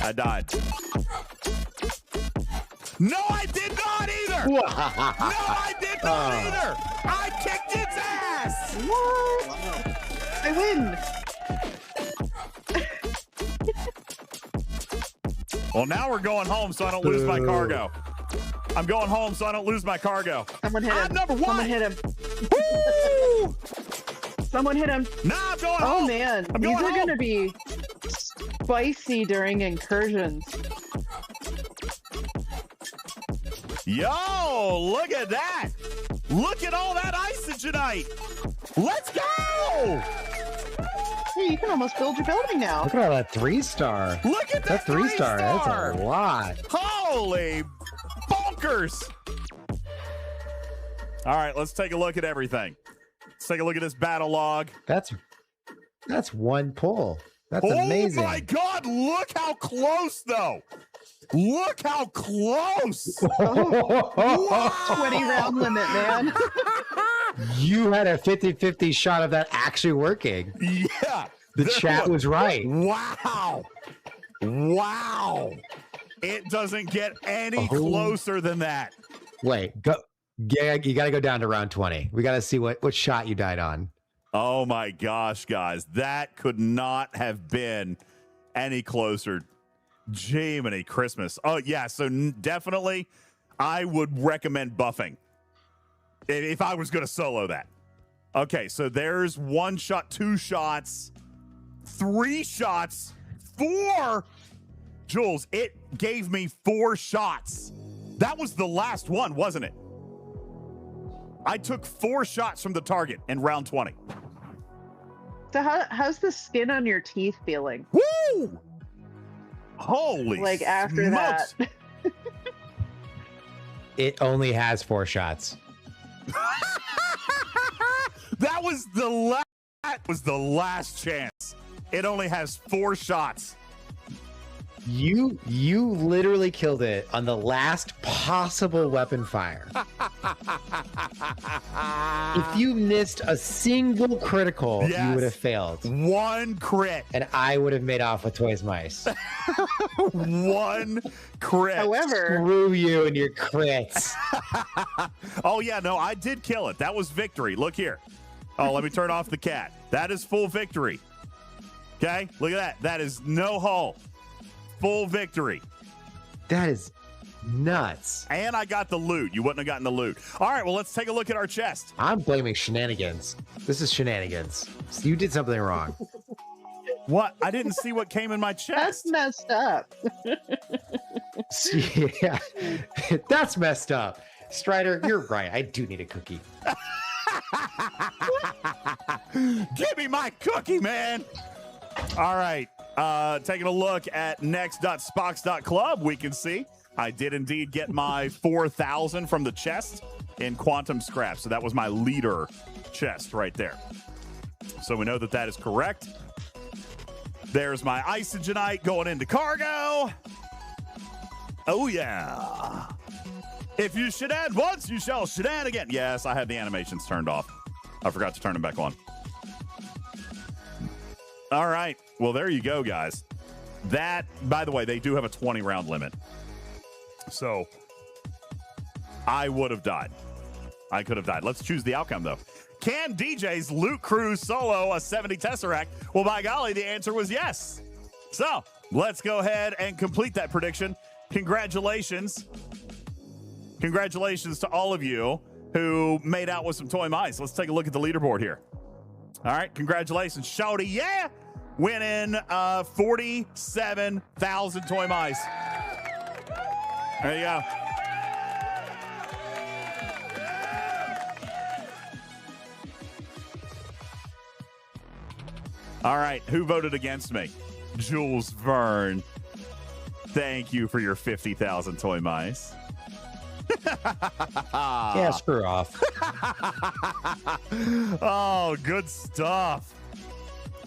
I died. No, I did not either. No, I did not either. I kicked its ass. What? Wow. I win. Well, now we're going home so I don't lose my cargo. I'm going home so I don't lose my cargo. Someone hit him. I'm number one. Someone hit him. Woo! Someone hit him. Nah, I'm going Oh home. man, I'm these going are home. gonna be spicy during incursions. Yo, look at that. Look at all that Isogenite. Let's go. Hey, you can almost build your building now. Look at all that 3-star. Look at that 3-star. That's a lot. Holy bonkers. All right, let's take a look at everything. Let's take a look at this battle log. That's one pull. That's amazing. Oh my God, look how close though. Look how close. 20 round limit, man. You had a 50-50 shot of that actually working. Yeah. The chat was right. Wow. Wow. It doesn't get any closer than that. Wait, go. Yeah, you got to go down to round 20. We got to see what shot you died on. Oh my gosh, guys. That could not have been any closer. Jiminy Christmas. Oh, yeah. So definitely, I would recommend buffing if I was going to solo that. Okay, so there's 1 shot, 2 shots, 3 shots, 4. Jules, it gave me 4 shots. That was the last one, wasn't it? I took 4 shots from the target in round 20. So how's the skin on your teeth feeling? Woo! Holy like after smokes. that. It only has 4 shots. That was the last chance. It only has 4 shots. You literally killed it on the last possible weapon fire. If you missed a single critical, Yes. you would have failed. 1 crit. And I would have made off with Toys Mice. 1 crit. However, Screw you and your crits. Oh, yeah, no, I did kill it. That was victory. Look here. Oh, let me turn off the cat. That is full victory. Okay, look at that. That is no hull. Full victory. That is nuts. And I got the loot. You wouldn't have gotten the loot. All right, well, let's take a look at our chest. I'm blaming shenanigans. This is shenanigans. You did something wrong. What? I didn't see what came in my chest. that's messed up. Yeah, that's messed up. Strider, you're right. I do need a cookie. Give me my cookie, man. All right. Taking a look at next.spox.club, we can see I did indeed get my 4,000 from the chest in quantum scrap. So that was my leader chest right there. So we know that that is correct. There's my Isogenite going into cargo. Oh, yeah. If you shenan once, you shall shenan again. Yes, I had the animations turned off. I forgot to turn them back on. All right. Well, there you go, guys. That, by the way, they do have a 20-round limit. So I would have died. I could have died. Let's choose the outcome, though. Can DJ's Loot Cruise solo a 70 Tesseract? Well, by golly, the answer was yes. So let's go ahead and complete that prediction. Congratulations. Congratulations to all of you who made out with some toy mice. Let's take a look at the leaderboard here. All right. Congratulations. Shouty, yeah. Winning 47,000 toy mice. There you go. All right, who voted against me? Jules Vern. Thank you for your 50,000 toy mice. Yeah, screw off. Oh, good stuff.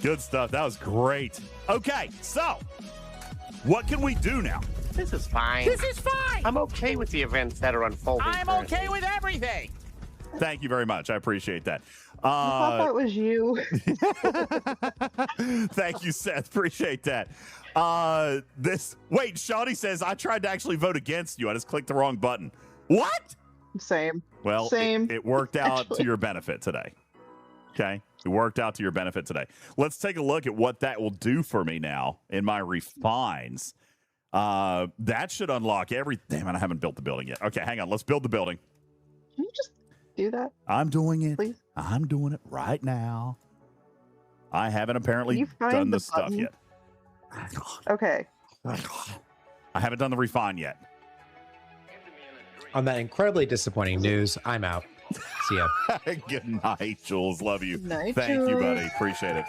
Good stuff. That was great. Okay, so what can we do now? This is fine. This is fine. I'm okay with the events that are unfolding. I'm okay with everything. Thank you very much. I appreciate that. I thought that was you. Thank you, Seth. Appreciate that. Wait, Shawty says, I tried to actually vote against you. I just clicked the wrong button. What? Same. Well, Same. It worked out Actually. to your benefit today. Okay. It worked out to your benefit today. Let's take a look at what that will do for me now in my refines. That should unlock every. Damn it, I haven't built the building yet. Okay, hang on. Let's build the building. Can you just do that? I'm doing it. Please? I'm doing it right now. I haven't apparently Can you find done the the stuff button? yet. Okay. I haven't done the refine yet. On that incredibly disappointing news, I'm out. See ya. Good night, Jules. Love you. Night, Thank you, Jules. buddy. Appreciate it.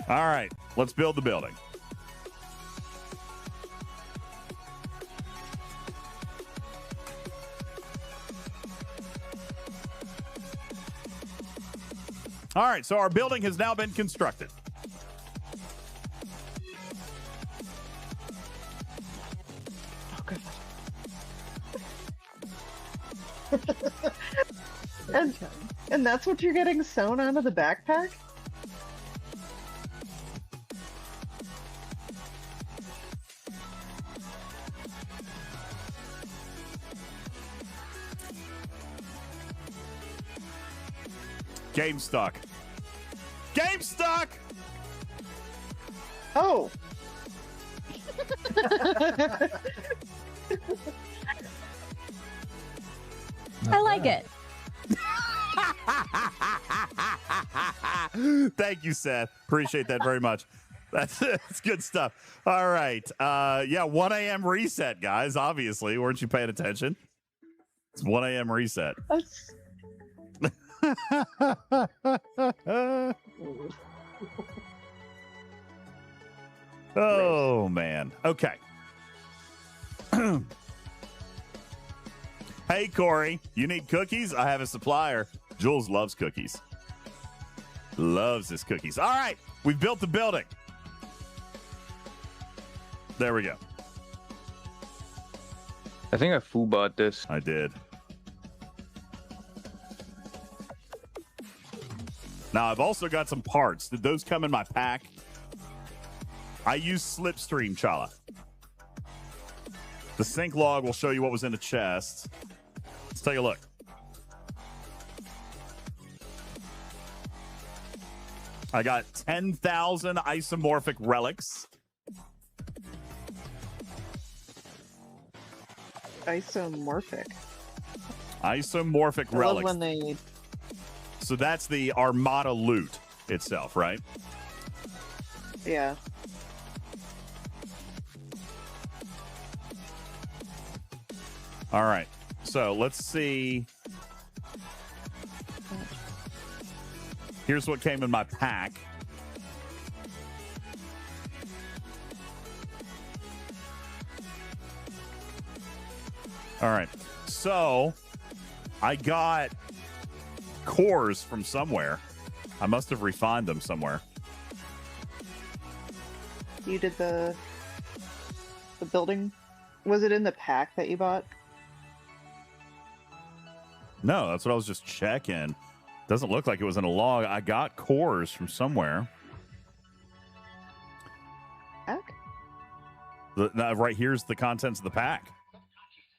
All right, let's build the building. All right, so our building has now been constructed. And that's what you're getting sewn onto the backpack? Game stuck. Game stuck! Oh! I like it. Thank you, Seth. Appreciate that very much. That's good stuff. All right. Yeah, 1 a.m. reset, guys. Obviously, weren't you paying attention? It's 1 a.m. reset. Oh, man. Okay. Hey, Corey, you need cookies? I have a supplier. Jules loves cookies. Loves his cookies. All right. We've built the building. There we go. I think I fool-bought this. I did. Now, I've also got some parts. Did those come in my pack? I use Slipstream, Chala. The sync log will show you what was in the chest. Let's take a look. I got 10,000 isomorphic relics. Isomorphic. Isomorphic I love relics. when they... So that's the Armada loot itself, right? Yeah. All right. So let's see. Here's what came in my pack. All right. So I got cores from somewhere. I must have refined them somewhere. You did the building? Was it in the pack that you bought? No, that's what I was just checking. Doesn't look like it was in a log. I got cores from somewhere. Pack? Right here's the contents of the pack.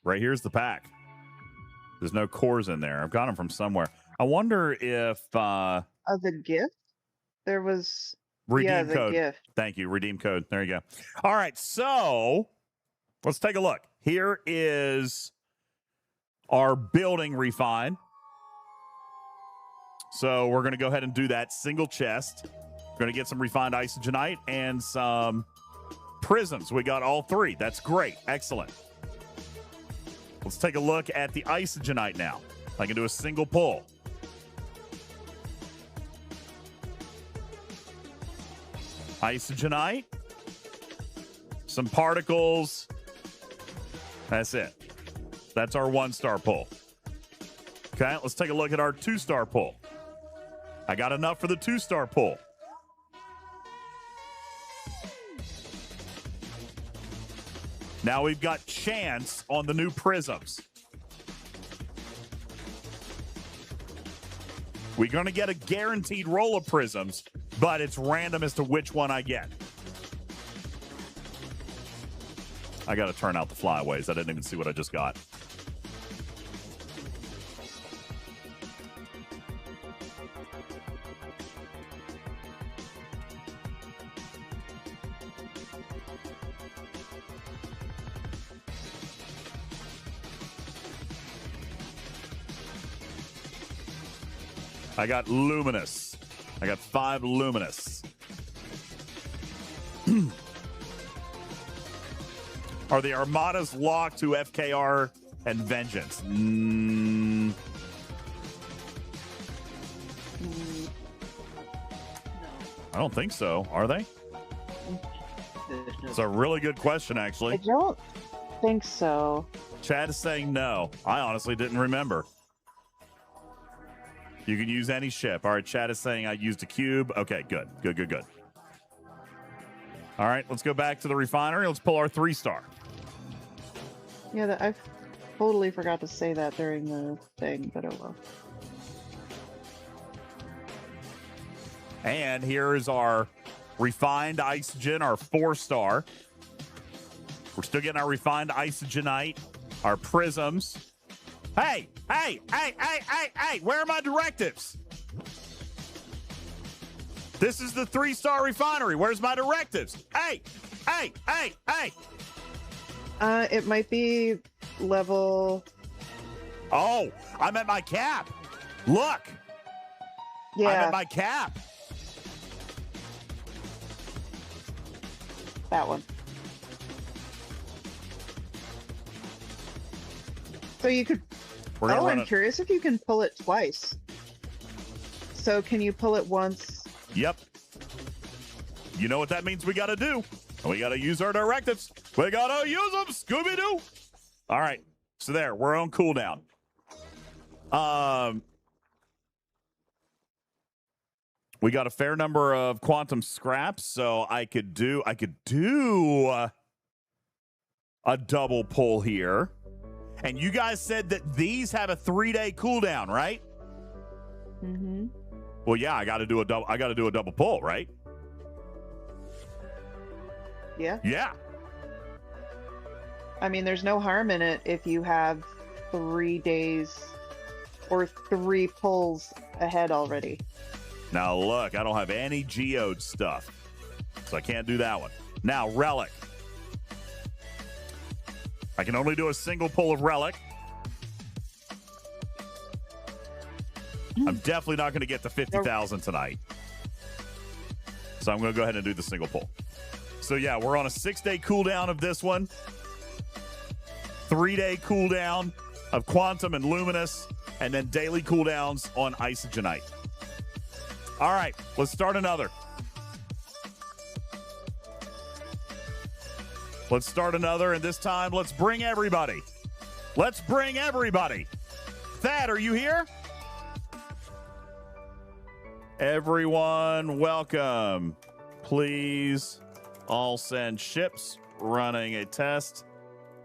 Right here's the pack. There's no cores in there. I've got them from somewhere. I wonder if... the gift? There was... Redeem the code. gift. Thank you. Redeem code. There you go. All right. So let's take a look. Here is our building refine. So we're going to go ahead and do that single chest. We're going to get some refined isogenite and some prisms. We got all three. That's great. Excellent. Let's take a look at the isogenite now. I can do a single pull. Isogenite. Some particles. That's it. That's our 1-star pull. Okay, let's take a look at our 2-star pull. I got enough for the 2-star pull. Now we've got chance on the new prisms. We're going to get a guaranteed roll of prisms, but it's random as to which one I get. I got to turn out the flyaways. I didn't even see what I just got. I got luminous. I got 5 luminous. Are the Armadas locked to FKR and Vengeance? I don't think so. Are they? It's a really good question, actually. I don't think so. Chad is saying no. I honestly didn't remember. You can use any ship. All right, Chad is saying I used a cube. Okay, good. Good. All right, let's go back to the refinery. Let's pull our 3-star. Yeah, I totally forgot to say that during the thing, but oh well. And here is our refined Isogen, our 4-star. We're still getting our refined Isogenite, our prisms. Hey, where are my directives? This is the 3-star refinery. Where's my directives? Hey. It might be level... Oh, I'm at my cap. Look. Yeah. I'm at my cap. That one. So you could... I'm curious if you can pull it twice. So can you pull it once? Yep. You know what that means we got to do. We got to use our directives. We got to use them, Scooby-Doo. All right. So there, we're on cooldown. We got a fair number of quantum scraps, so I could do a double pull here. And you guys said that these have a 3-day cooldown, right? Mm-hmm. Well, yeah, I got to do a double pull, right? Yeah. Yeah. I mean, there's no harm in it if you have 3 days or 3 pulls ahead already. Now, look, I don't have any geode stuff, so I can't do that one. Now, relic. I can only do a single pull of relic. I'm definitely not going to get to 50,000 tonight. So I'm going to go ahead and do the single pull. So, yeah, we're on a 6-day cooldown of this one. 3-day cooldown of Quantum and Luminous. And then daily cooldowns on Isogenite. All right, let's start another. And this time, let's bring everybody. Thad, are you here? Everyone, welcome. Please all send ships running a test.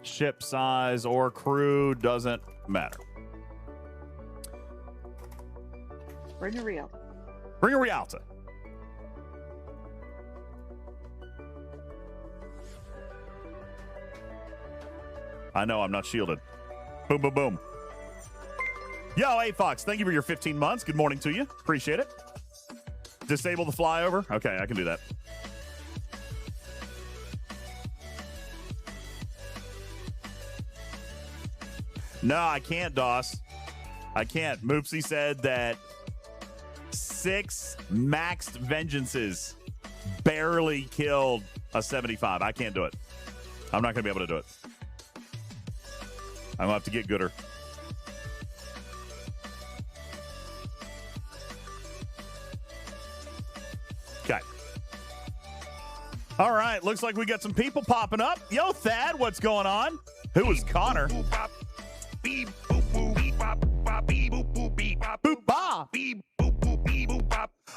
Ship size or crew doesn't matter. Bring a Rialta. I know, I'm not shielded. Boom, boom, boom. Yo, hey, Fox, thank you for your 15 months. Good morning to you. Appreciate it. Disable the flyover? Okay, I can do that. No, I can't, Doss. I can't. Moopsy said that 6 maxed vengeances barely killed a 75. I can't do it. I'm not going to be able to do it. I'm going to have to get gooder. Okay. All right. Looks like we got some people popping up. Yo, Thad, what's going on? Who is Connor?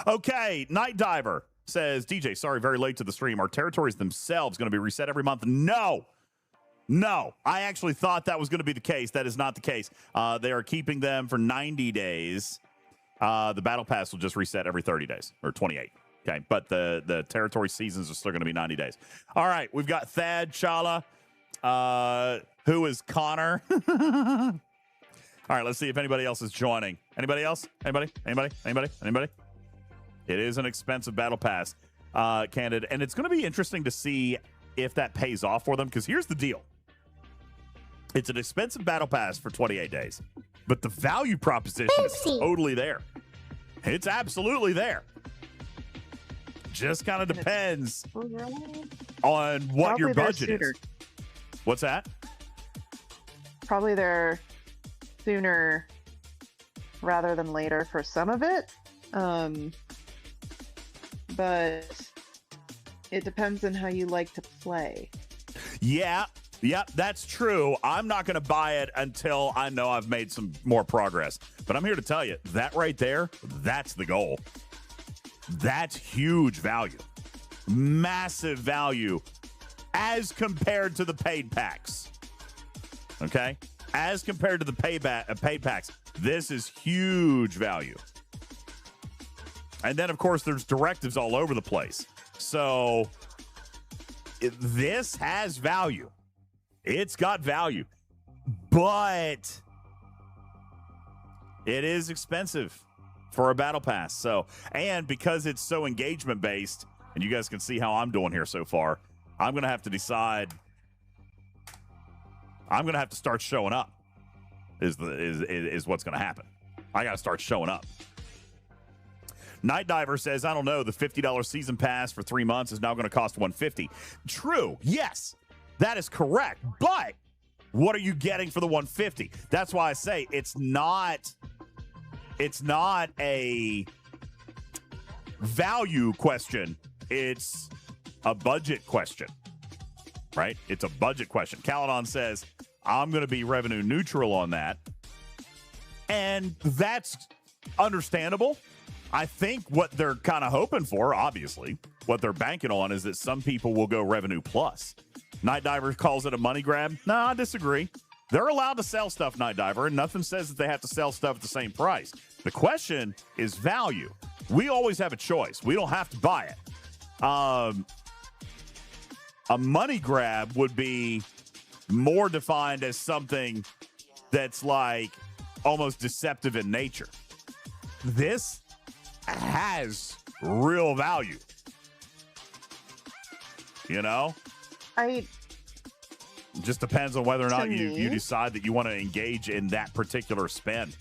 Okay, Night Diver says, DJ, sorry, very late to the stream. Are territories themselves going to be reset every month? No. I actually thought that was going to be the case. That is not the case. They are keeping them for 90 days. The battle pass will just reset every 30 days or 28. Okay, but the territory seasons are still going to be 90 days. All right, we've got Thad Chala. Who is Connor? All right, let's see if anybody else is joining. Anybody else? Anybody? It is an expensive battle pass, candidate, and it's going to be interesting to see if that pays off for them, because here's the deal. It's an expensive battle pass for 28 days, but the value proposition is totally there. It's absolutely there. Just kind of depends on what your budget is. What's that? Probably there sooner rather than later for some of it. But it depends on how you like to play. Yeah, that's true. I'm not going to buy it until I know I've made some more progress. But I'm here to tell you, that right there, that's the goal. That's huge value. Massive value as compared to the paid packs. Okay? As compared to the paid packs, this is huge value. And then, of course, there's directives all over the place. So this has value. It's got value. But it is expensive for a battle pass. So, and because it's so engagement based, and you guys can see how I'm doing here so far, I'm going to have to decide. I'm going to have to start showing up is what's going to happen. I got to start showing up. Night Diver says, I don't know, the $50 season pass for 3 months is now going to cost $150. True. Yes, that is correct. But what are you getting for the $150? That's why I say it's not a value question. It's a budget question, right? It's a budget question. Caledon says, I'm going to be revenue neutral on that. And that's understandable. I think what they're kind of hoping for, obviously, what they're banking on is that some people will go revenue plus. Night Diver calls it a money grab. No, I disagree. They're allowed to sell stuff, Night Diver, and nothing says that they have to sell stuff at the same price. The question is value. We always have a choice. We don't have to buy it. A money grab would be more defined as something that's like almost deceptive in nature. This has real value. You know? It just depends on whether or not you decide that you want to engage in that particular spend.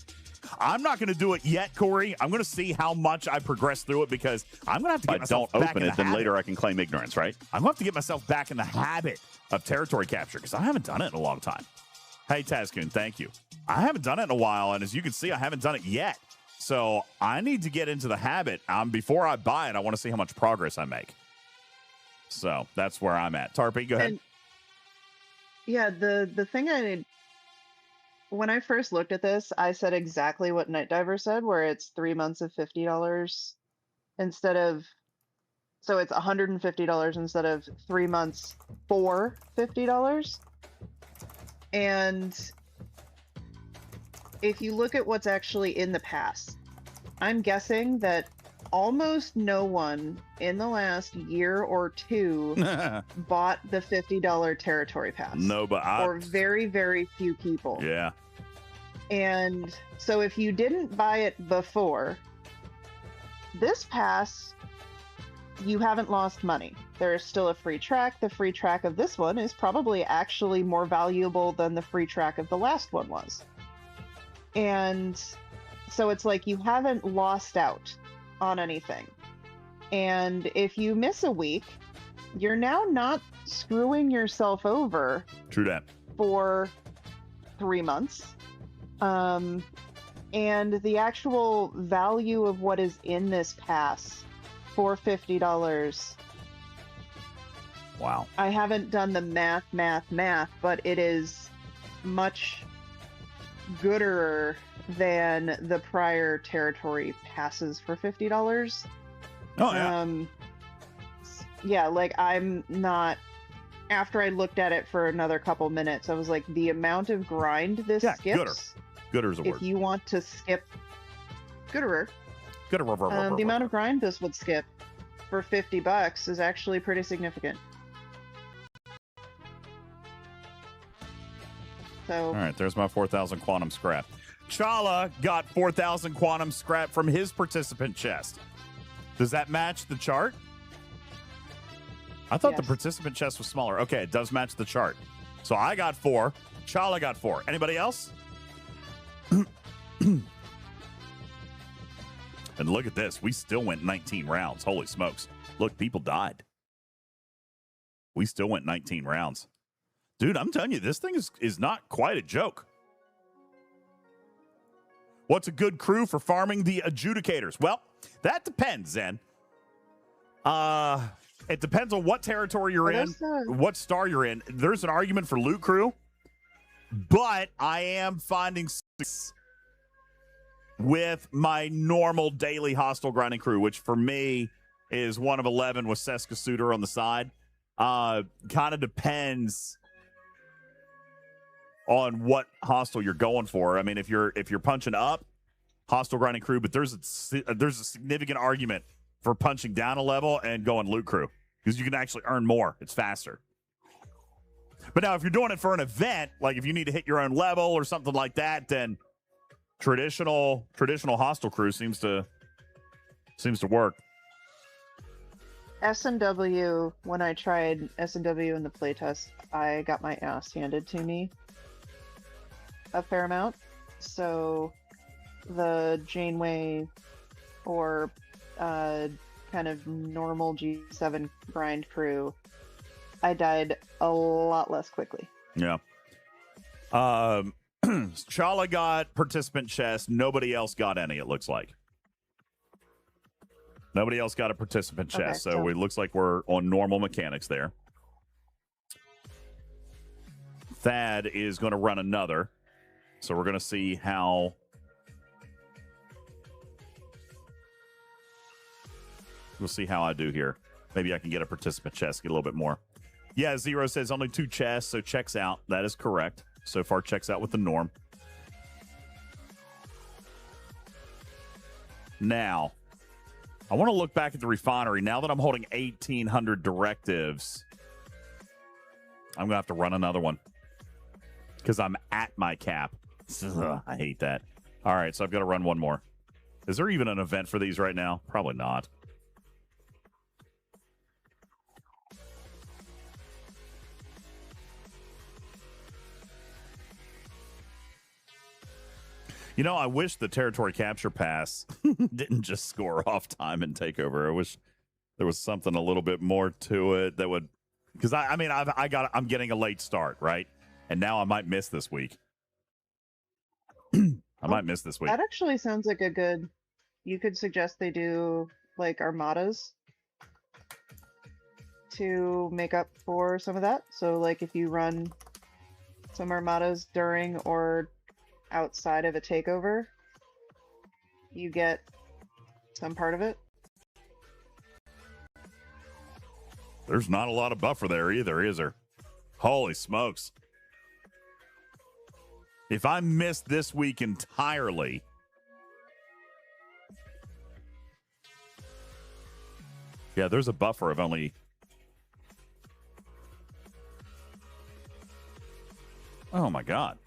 I'm not going to do it yet, Corey. I'm going to see how much I progress through it because I'm going to have to get myself back in the habit. Don't open it, then later I can claim ignorance, right? I'm going to have to get myself back in the habit of territory capture because I haven't done it in a long time. Hey, Tazcoon, thank you. I haven't done it in a while, and as you can see, I haven't done it yet. So I need to get into the habit. Before I buy it, I want to see how much progress I make. So that's where I'm at. Tarpy, go ahead. And, yeah, the thing when I first looked at this, I said exactly what Night Diver said, where it's 3 months of $50 instead of, so it's $150 instead of 3 months for $50. And if you look at what's actually in the pass, I'm guessing that almost no one in the last year or two bought the $50 territory pass. No, but or very, very few people. Yeah. And so if you didn't buy it before, this pass, you haven't lost money. There is still a free track. The free track of this one is probably actually more valuable than the free track of the last one was. And so it's like you haven't lost out on anything. And if you miss a week, you're now not screwing yourself over. True that. For 3 months. And the actual value of what is in this pass for $50. Wow. I haven't done the math, but it is much gooder than the prior territory passes for $50. Oh, yeah. Yeah, like I'm not, after I looked at it for another couple minutes, I was like, the amount of grind this skips. Gooder's a word. If you want to skip gooderer. The The amount of grind this would skip for $50 is actually pretty significant. So, all right, there's my 4,000 quantum scrap. Chala got 4,000 quantum scrap from his participant chest. Does that match the chart? I thought the participant chest was smaller. Okay, it does match the chart. So I got 4. Chala got 4. Anybody else? And look at this. We still went 19 rounds. Holy smokes. Look, people died. We still went 19 rounds. Dude, I'm telling you, this thing is not quite a joke. What's a good crew for farming the adjudicators? Well, that depends, Zen. It depends on what territory you're in, what star you're in. There's an argument for loot crew, but I am finding success with my normal daily hostile grinding crew, which for me is 1 of 11 with Seska Suitor on the side. Kind of depends on what hostile you're going for. I mean, if you're punching up, hostile grinding crew, but there's a significant argument for punching down a level and going loot crew because you can actually earn more. It's faster. But now if you're doing it for an event, like if you need to hit your own level or something like that, then traditional hostile crew seems to work. S&W, when I tried S&W in the playtest, I got my ass handed to me a fair amount. So the Janeway or kind of normal G7 grind crew, I died a lot less quickly. Yeah. Chala got participant chest. Nobody else got any, it looks like. Nobody else got a participant chest, so it looks like we're on normal mechanics there. Thad is going to run another, so we're going to see how... We'll see how I do here. Maybe I can get a participant chest, get a little bit more. Yeah, Zero says only 2 chests, so checks out. That is correct. So far, checks out with the norm. Now, I want to look back at the refinery. Now that I'm holding 1,800 directives, I'm going to have to run another one because I'm at my cap. Ugh, I hate that. All right, so I've got to run one more. Is there even an event for these right now? Probably not. You know, I wish the Territory Capture Pass didn't just score off time and takeover. I wish there was something a little bit more to it that would, because I'm getting a late start, right? And now I might miss this week. I might miss this week. That actually sounds like a good. You could suggest they do like armadas to make up for some of that. So, like, if you run some armadas during or outside of a takeover, you get some part of it. There's not a lot of buffer there either, is there? Holy smokes. If I miss this week entirely, yeah, there's a buffer of only... Oh my God.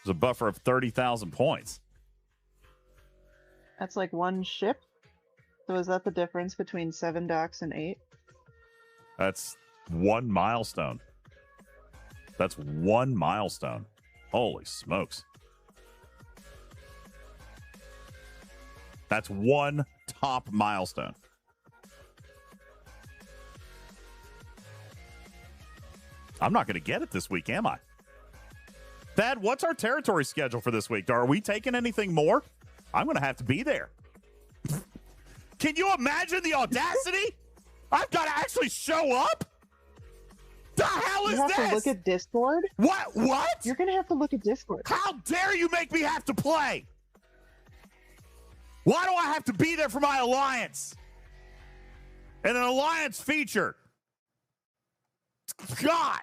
There's a buffer of 30,000 points. That's like 1 ship. So is that the difference between 7 docks and 8? That's 1 milestone. That's 1 milestone. Holy smokes. That's 1 top milestone. I'm not going to get it this week, am I? Thad, what's our territory schedule for this week? Are we taking anything more? I'm going to have to be there. Can you imagine the audacity? I've got to actually show up? The hell is you have this? To look at Discord? What? You're going to have to look at Discord. How dare you make me have to play? Why do I have to be there for my alliance? And an alliance feature? God.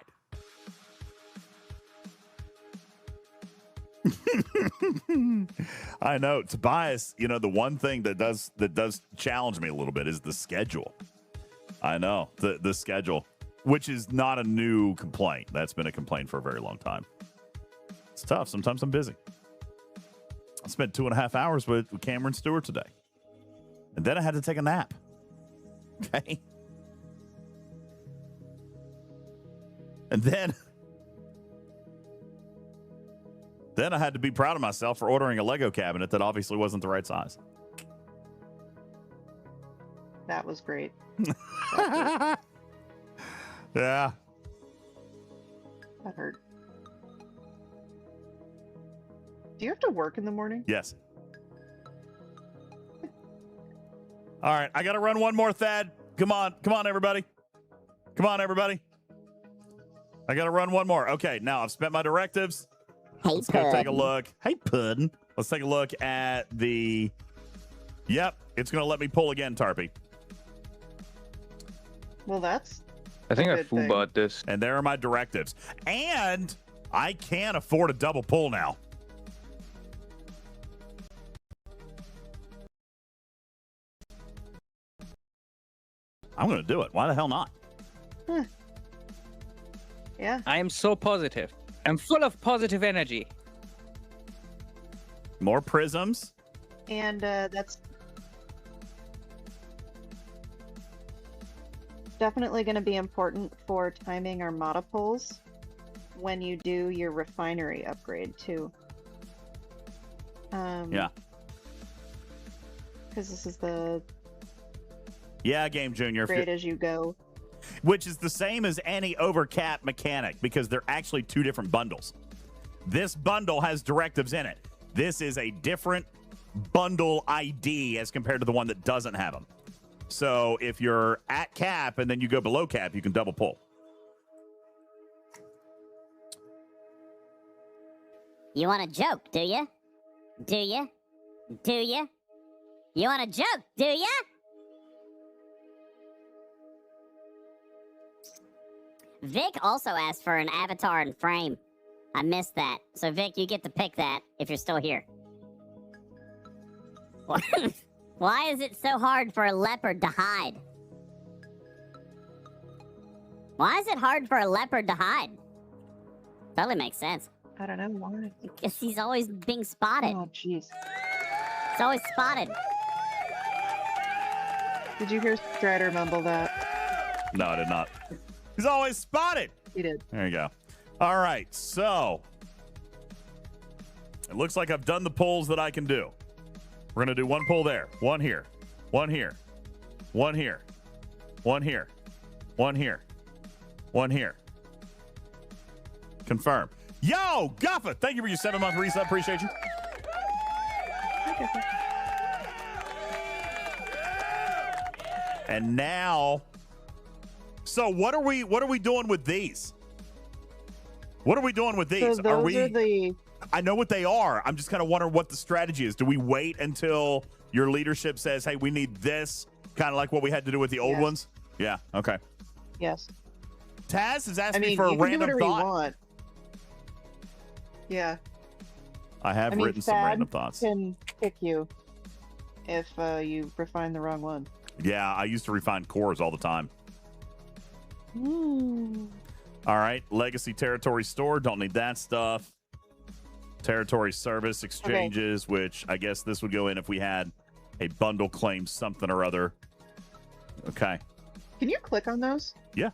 I know, Tobias, you know, the one thing that does challenge me a little bit is the schedule. I know, the schedule, which is not a new complaint. That's been a complaint for a very long time. It's tough. Sometimes I'm busy. I spent 2.5 hours with Cameron Stewart today. And then I had to take a nap. Okay. And then I had to be proud of myself for ordering a Lego cabinet that obviously wasn't the right size. That was great. Yeah. That hurt. Do you have to work in the morning? Yes. All right, I got to run one more, Thad. Come on, everybody. Come on, everybody. I got to run one more. Okay, now I've spent my directives. Hey, Let's go take a look. Hey, Puddin'. Let's take a look at the... Yep, it's going to let me pull again, Tarpy. Well, that's... I think I foobot this. And there are my directives. And I can afford a double pull now. I'm going to do it. Why the hell not? Yeah. I am so positive. I'm full of positive energy. More prisms. And that's definitely going to be important for timing Armada pulls when you do your refinery upgrade, too. Yeah. Because this is the... Yeah, Game Junior. Upgrade as you go. Which is the same as any overcap mechanic because they're actually two different bundles. This bundle has directives in it. This is a different bundle ID as compared to the one that doesn't have them. So if you're at cap and then you go below cap, you can double pull. You want a joke, do you? Do you? Do you? You want a joke, do you? Vic also asked for an avatar and frame. I missed that. So, Vic, you get to pick that if you're still here. Why is it so hard for a leopard to hide? Why is it hard for a leopard to hide? Totally makes sense. I don't know why. Because he's always being spotted. Oh, jeez. He's always spotted. Did you hear Strider mumble that? No, I did not. He's always spotted. He did. There you go. All right, so it looks like I've done the pulls that I can do. We're going to do one pull there, one here, one here, one here, one here, one here, one here. Confirm. Yo, Guffa, thank you for your 7-month reset. Appreciate you. And now, so what are we doing with these? What are we doing with these? So those are the... I know what they are. I'm just kind of wondering what the strategy is. Do we wait until your leadership says, hey, we need this, kind of like what we had to do with the old ones? Yeah, okay. Yes. Taz has asked me for a random you thought. Want. Yeah. I have written some random thoughts. Can kick you if you refine the wrong one. Yeah, I used to refine cores all the time. All right, Legacy Territory Store, don't need that stuff. Territory Service Exchanges, which I guess this would go in if we had a bundle claim something or other. Okay. Can you click on those? Yeah.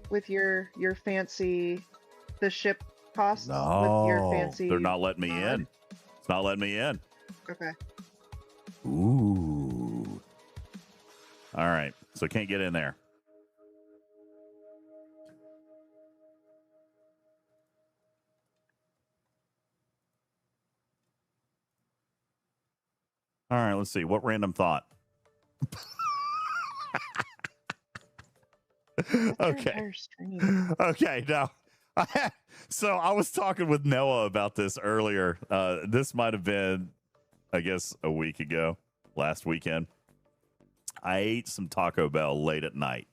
With your fancy, the ship costs? No, with your fancy they're not letting me in. It's not letting me in. Okay. Ooh. All right, so can't get in there. All right, let's see. What random thought? Okay. Okay, now. So I was talking with Noah about this earlier. This might have been, I guess, a week ago, last weekend. I ate some Taco Bell late at night.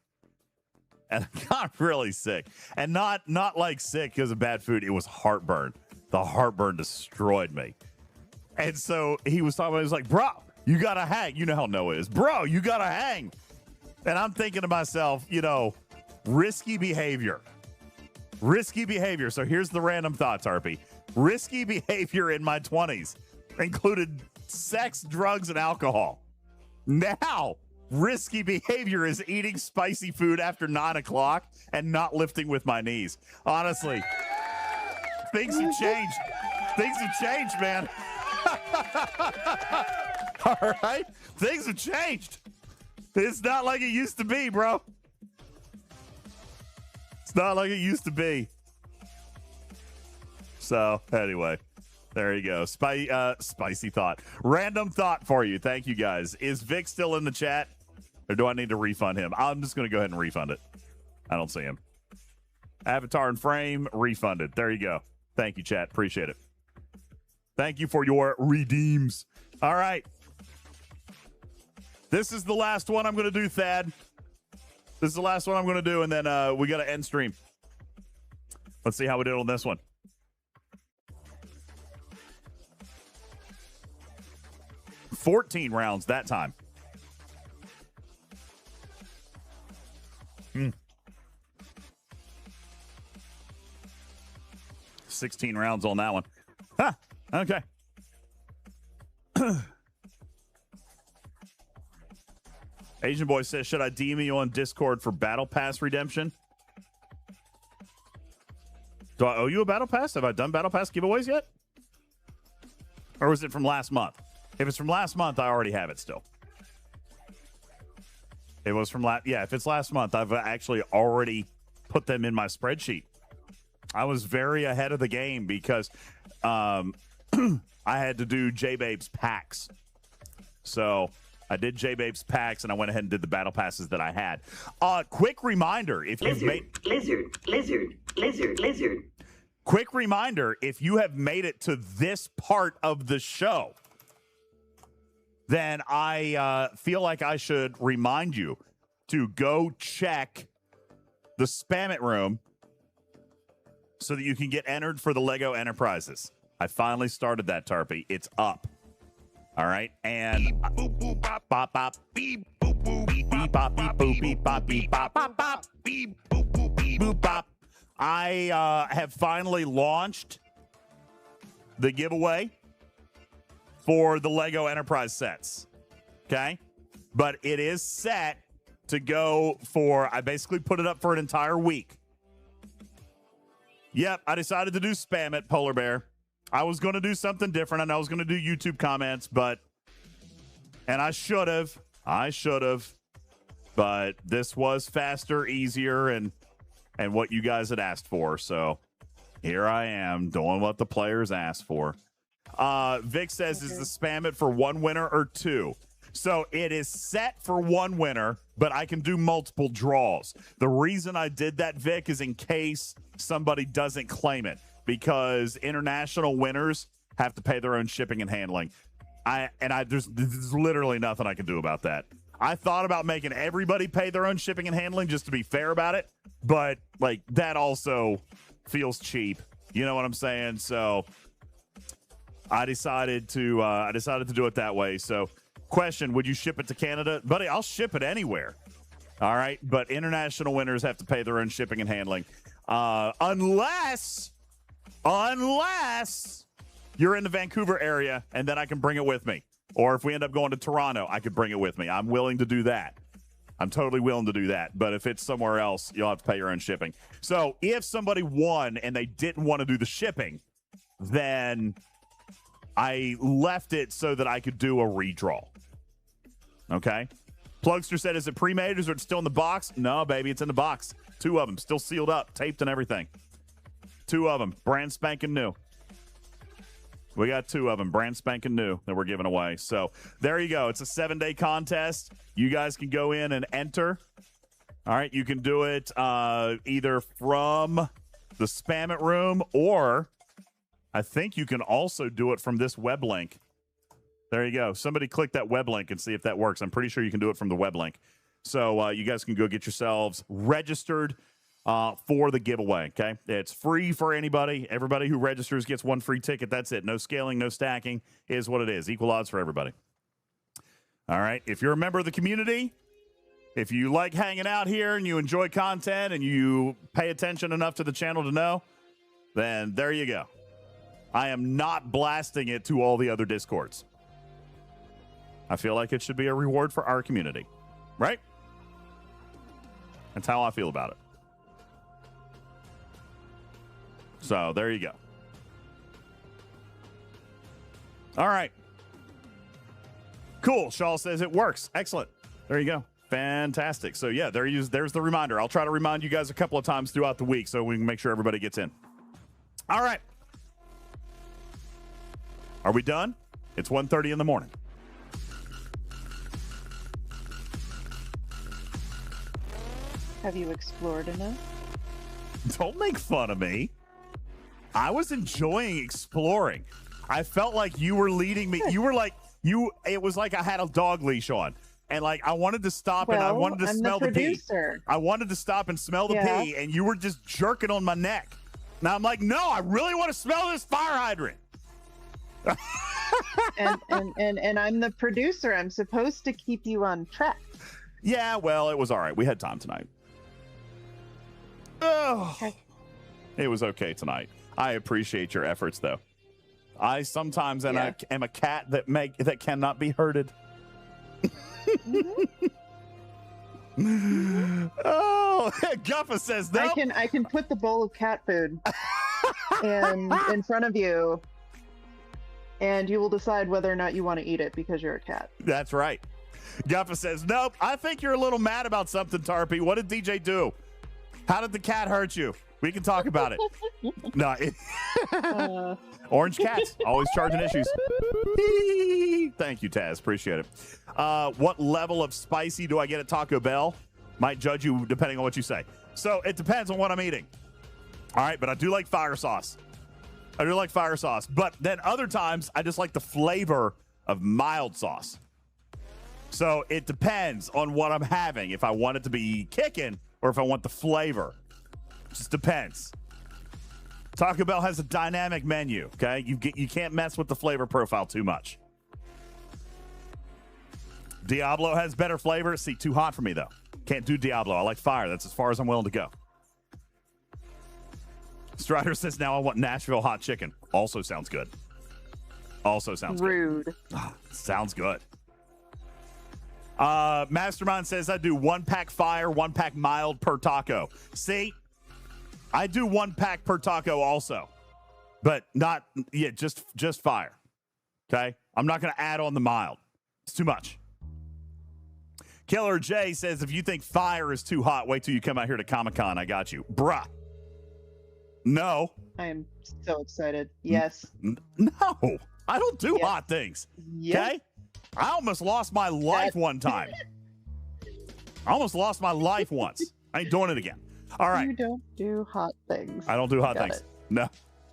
And I got really sick. And not like sick because of bad food. It was heartburn. The heartburn destroyed me. And so he was talking about, he was like, bro, you got to hang. You know how Noah is. Bro, you got to hang. And I'm thinking to myself, you know, risky behavior. Risky behavior. So here's the random thought, Tarpy. Risky behavior in my 20s included sex, drugs, and alcohol. Now, risky behavior is eating spicy food after 9 o'clock and not lifting with my knees. Honestly, things have changed. Things have changed, man. All right? Things have changed. It's not like it used to be, bro. It's not like it used to be. So anyway, there you go. Spicy thought. Random thought for you. Thank you, guys. Is Vic still in the chat? Or do I need to refund him? I'm just going to go ahead and refund it. I don't see him. Avatar and frame, refunded. There you go. Thank you, chat. Appreciate it. Thank you for your redeems. All right. This is the last one I'm going to do, Thad. This is the last one I'm going to do, and then we got to end stream. Let's see how we did on this one. $14 rounds that time. 16 rounds on that one. Huh. Okay. Asian Boy says, should I DM you on Discord for Battle Pass redemption? Do I owe you a Battle Pass? Have I done Battle Pass giveaways yet? Or was it from last month? If it's from last month, I already have it still. It was from last... Yeah, if it's last month, I've actually already put them in my spreadsheet. I was very ahead of the game because I had to do J-Babe's packs. So I did J-Babe's packs, and I went ahead and did the battle passes that I had. Quick reminder, if you've made... Lizard. Quick reminder, if you have made it to this part of the show, then I feel like I should remind you to go check the Spam It room so that you can get entered for the Lego Enterprises. I finally started that, Tarpy. It's up. All right. And beep, boop, boop, bop, bop, bop, beep, boop, boop, beep, bop, beep, boop, beep, bop, beep, bop, bop, bop, beep, boop, boop, beep, boop, bop. I have finally launched the giveaway for the Lego Enterprise sets. Okay. But it is set to go for, I basically put it up for an entire week. Yep, I decided to do Spam It, Polar Bear. I was going to do something different, and I was going to do YouTube comments, and I should have, but this was faster, easier, and what you guys had asked for. So here I am doing what the players asked for. Vic says, is the Spam It for one winner or two? So it is set for one winner, but I can do multiple draws. The reason I did that, Vic, is in case somebody doesn't claim it, because international winners have to pay their own shipping and handling. There's literally nothing I can do about that. I thought about making everybody pay their own shipping and handling just to be fair about it, but like that also feels cheap. You know what I'm saying? So I decided to do it that way. So question, would you ship it to Canada? Buddy, I'll ship it anywhere. All right. But international winners have to pay their own shipping and handling. Unless you're in the Vancouver area, and then I can bring it with me. Or if we end up going to Toronto, I could bring it with me. I'm willing to do that. I'm totally willing to do that. But if it's somewhere else, you'll have to pay your own shipping. So if somebody won and they didn't want to do the shipping, then I left it so that I could do a redraw. Okay? Plugster said, is it pre-made or is it still in the box? No, baby, it's in the box. 2 of them, still sealed up, taped and everything. 2 of them, brand spanking new. We got 2 of them, brand spanking new, that we're giving away. So there you go. It's a 7-day contest. You guys can go in and enter. All right, you can do it either from the Spam It room, or I think you can also do it from this web link. There you go. Somebody click that web link and see if that works. I'm pretty sure you can do it from the web link. So you guys can go get yourselves registered for the giveaway, okay? It's free for anybody. Everybody who registers gets 1 free ticket. That's it. No scaling, no stacking is what it is. Equal odds for everybody. All right. If you're a member of the community, if you like hanging out here and you enjoy content and you pay attention enough to the channel to know, then there you go. I am not blasting it to all the other Discords. I feel like it should be a reward for our community, right? That's how I feel about it. So there you go. All right. Cool. Shaw says it works. Excellent. There you go. Fantastic. So yeah, there's the reminder. I'll try to remind you guys a couple of times throughout the week so we can make sure everybody gets in. All right. Are we done? It's 1:30 in the morning. Have you explored enough? Don't make fun of me. I was enjoying exploring. I felt like you were leading me. You were like, it was like I had a dog leash on. And like I wanted to stop and I wanted to smell the pee. I wanted to stop and smell the pee, and you were just jerking on my neck. Now I'm like, no, I really want to smell this fire hydrant. and I'm the producer. I'm supposed to keep you on track. Yeah, well, it was all right. We had time tonight. Oh, okay. It was okay tonight. I appreciate your efforts, though. I sometimes am a cat that cannot be herded. Oh, Guffa says no. I can put the bowl of cat food in front of you, and you will decide whether or not you want to eat it because you're a cat. That's right. Guffa says nope. I think you're a little mad about something, Tarpy. What did DJ do? How did the cat hurt you? We can talk about it. No. Orange cats, always charging issues. Thank you, Taz. Appreciate it. What level of spicy do I get at Taco Bell? Might judge you depending on what you say. So it depends on what I'm eating. All right, but I do like fire sauce. But then other times, I just like the flavor of mild sauce. So it depends on what I'm having. If I want it to be kicking or if I want the flavor. It just depends. Taco Bell has a dynamic menu, okay? You can't mess with the flavor profile too much. Diablo has better flavor. See, too hot for me, though. Can't do Diablo. I like fire. That's as far as I'm willing to go. Strider says, now I want Nashville hot chicken. Also sounds good. Rude. Sounds good. Mastermind says I do 1-pack fire, 1-pack mild per taco. See, I do 1-pack per taco also, but not just fire. Okay, I'm not going to add on the mild. It's too much. Killer J says if you think fire is too hot, wait till you come out here to Comic-Con. I got you, bruh. No, I am so excited. Yes. No, I don't do hot things. Yes. Okay. I almost lost my life one time. I almost lost my life once. I ain't doing it again. All right. You don't do hot things. I don't do hot Got things. it.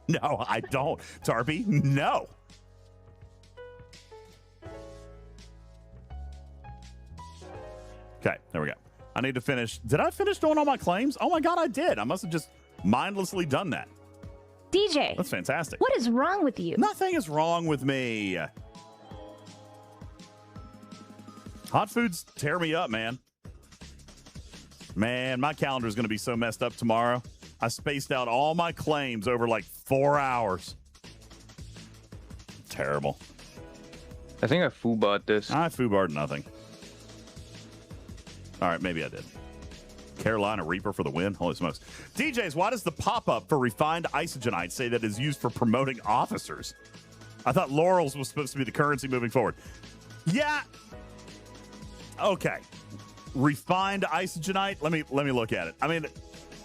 No, I don't. Tarpy, no. Okay, there we go. I need to finish. Did I finish doing all my claims? Oh my God, I did. I must have just mindlessly done that. DJ. That's fantastic. What is wrong with you? Nothing is wrong with me. Hot foods tear me up, man. Man, my calendar is going to be so messed up tomorrow. I spaced out all my claims over like 4 hours. Terrible. I think I foobarred this. I foobarred nothing. All right, maybe I did. Carolina Reaper for the win. Holy smokes. DJs, why does the pop-up for refined Isogenite say that is used for promoting officers? I thought Laurels was supposed to be the currency moving forward. Yeah. Okay. Refined Isogenite. Let me look at it. I mean,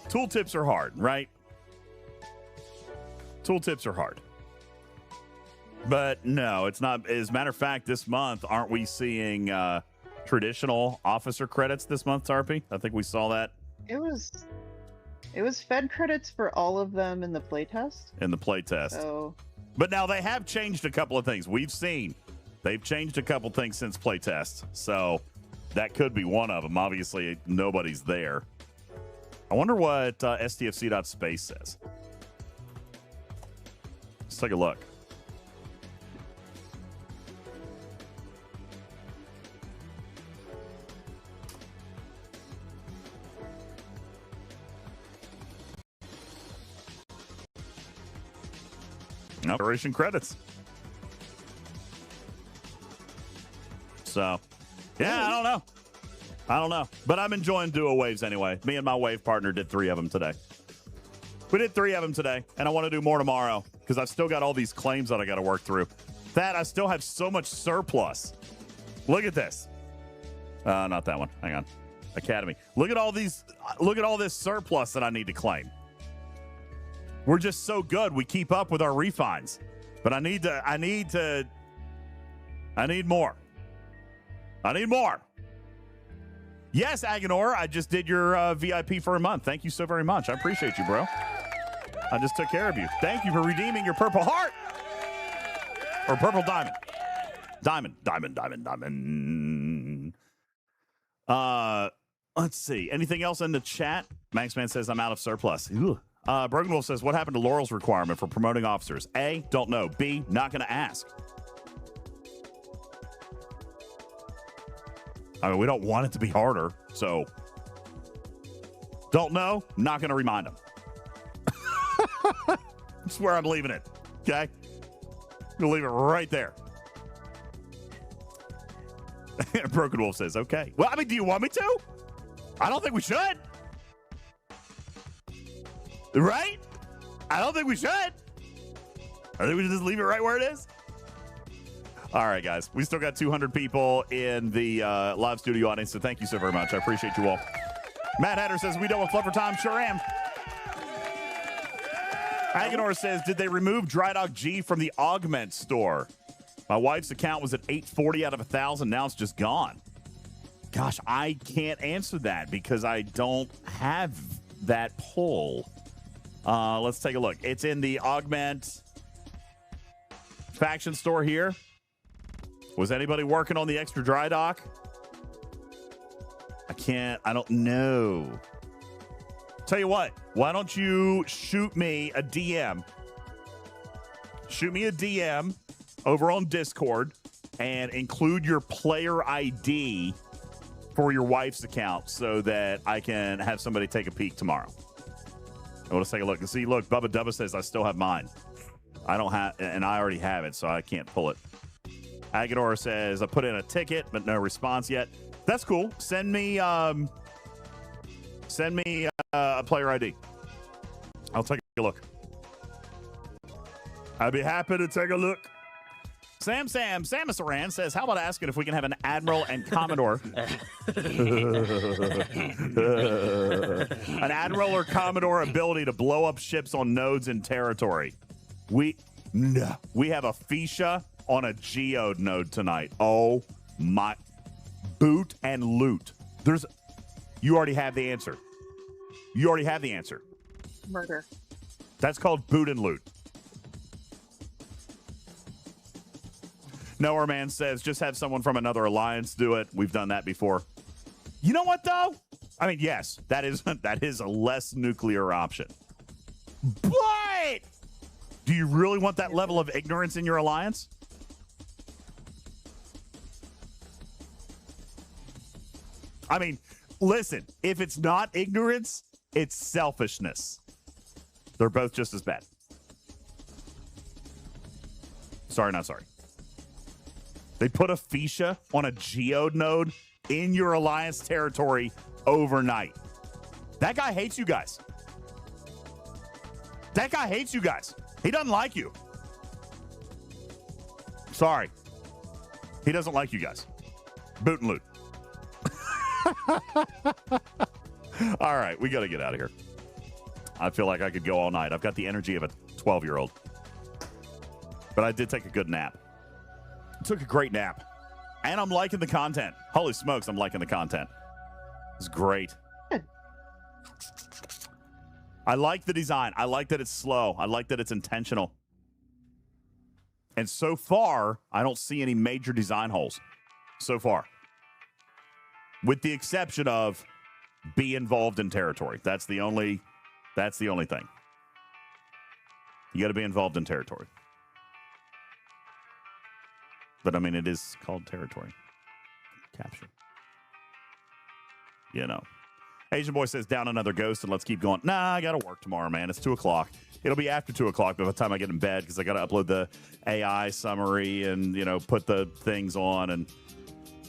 tooltips are hard, right? Tooltips are hard. But no, it's not. As a matter of fact, this month, aren't we seeing traditional officer credits this month, Tarpy? I think we saw that. It was fed credits for all of them in the playtest. In the playtest. So. But now they have changed a couple of things. We've seen they've changed a couple things since playtest. So that could be one of them. Obviously, nobody's there. I wonder what STFC.space says. Let's take a look. Operation credits. So, yeah, I don't know. But I'm enjoying duo waves anyway. Me and my wave partner did 3 of them today. We did 3 of them today, and I want to do more tomorrow because I've still got all these claims that I got to work through. That I still have so much surplus. Look at this. Not that one. Hang on. Academy. Look at all these. Look at all this surplus that I need to claim. We're just so good. We keep up with our refines. But I need more. I need more. Yes, Aganor, I just did your VIP for a month. Thank you so very much. I appreciate you, bro. I just took care of you. Thank you for redeeming your purple heart. Or purple diamond. Diamond. Let's see. Anything else in the chat? Maxman says I'm out of surplus. Broken Wolf says, what happened to Laurel's requirement for promoting officers? A, don't know. B, not going to ask. I mean, we don't want it to be harder, so don't know, not going to remind them. That's where I'm leaving it, okay? I'm going to leave it right there. Broken Wolf says, okay. Well, I mean, do you want me to? I don't think we should. Right? I don't think we should. I think we should just leave it right where it is. All right, guys. We still got 200 people in the live studio audience, so thank you so very much. I appreciate you all. Matt Hatter says, we done with Fluffer Time? Sure am. Aganor says, did they remove Dry Dog G from the Augment store? My wife's account was at 840 out of 1,000. Now it's just gone. Gosh, I can't answer that because I don't have that pull. Let's take a look. It's in the Augment faction store here. Was anybody working on the extra dry dock? I don't know. Tell you what, why don't you shoot me a DM? Shoot me a DM over on Discord and include your player ID for your wife's account so that I can have somebody take a peek tomorrow. I want to take a look and see. Look, Bubba Dubba says I still have mine. I don't have, and I already have it, so I can't pull it. Agador says I put in a ticket, but no response yet. That's cool. Send me a player ID. I'll take a look. I'd be happy to take a look. Samus Aran says, how about asking if we can have an Admiral and Commodore? An Admiral or Commodore ability to blow up ships on nodes in territory. We have a Fisha on a geode node tonight. Oh my. Boot and loot. You already have the answer. Murder. That's called boot and loot. Nowhere Man says, just have someone from another alliance do it. We've done that before. You know what, though? I mean, yes, that is a less nuclear option. But do you really want that level of ignorance in your alliance? I mean, listen, if it's not ignorance, it's selfishness. They're both just as bad. Sorry, not sorry. They put a Fisha on a geode node in your alliance territory overnight. That guy hates you guys. He doesn't like you. Sorry. He doesn't like you guys. Boot and loot. All right, we got to get out of here. I feel like I could go all night. I've got the energy of a 12-year-old. But I did take a good nap. Took a great nap. And I'm liking the content. Holy smokes, I'm liking the content. It's great. I like the design. I like that it's slow. I like that it's intentional. And so far, I don't see any major design holes. So far. With the exception of be involved in territory. That's the only thing. You got to be involved in territory. But I mean, it is called territory capture. You know. Asian Boy says down another ghost and let's keep going. Nah, I got to work tomorrow, man. It's 2 o'clock. It'll be after 2 o'clock by the time I get in bed because I got to upload the AI summary and, put the things on and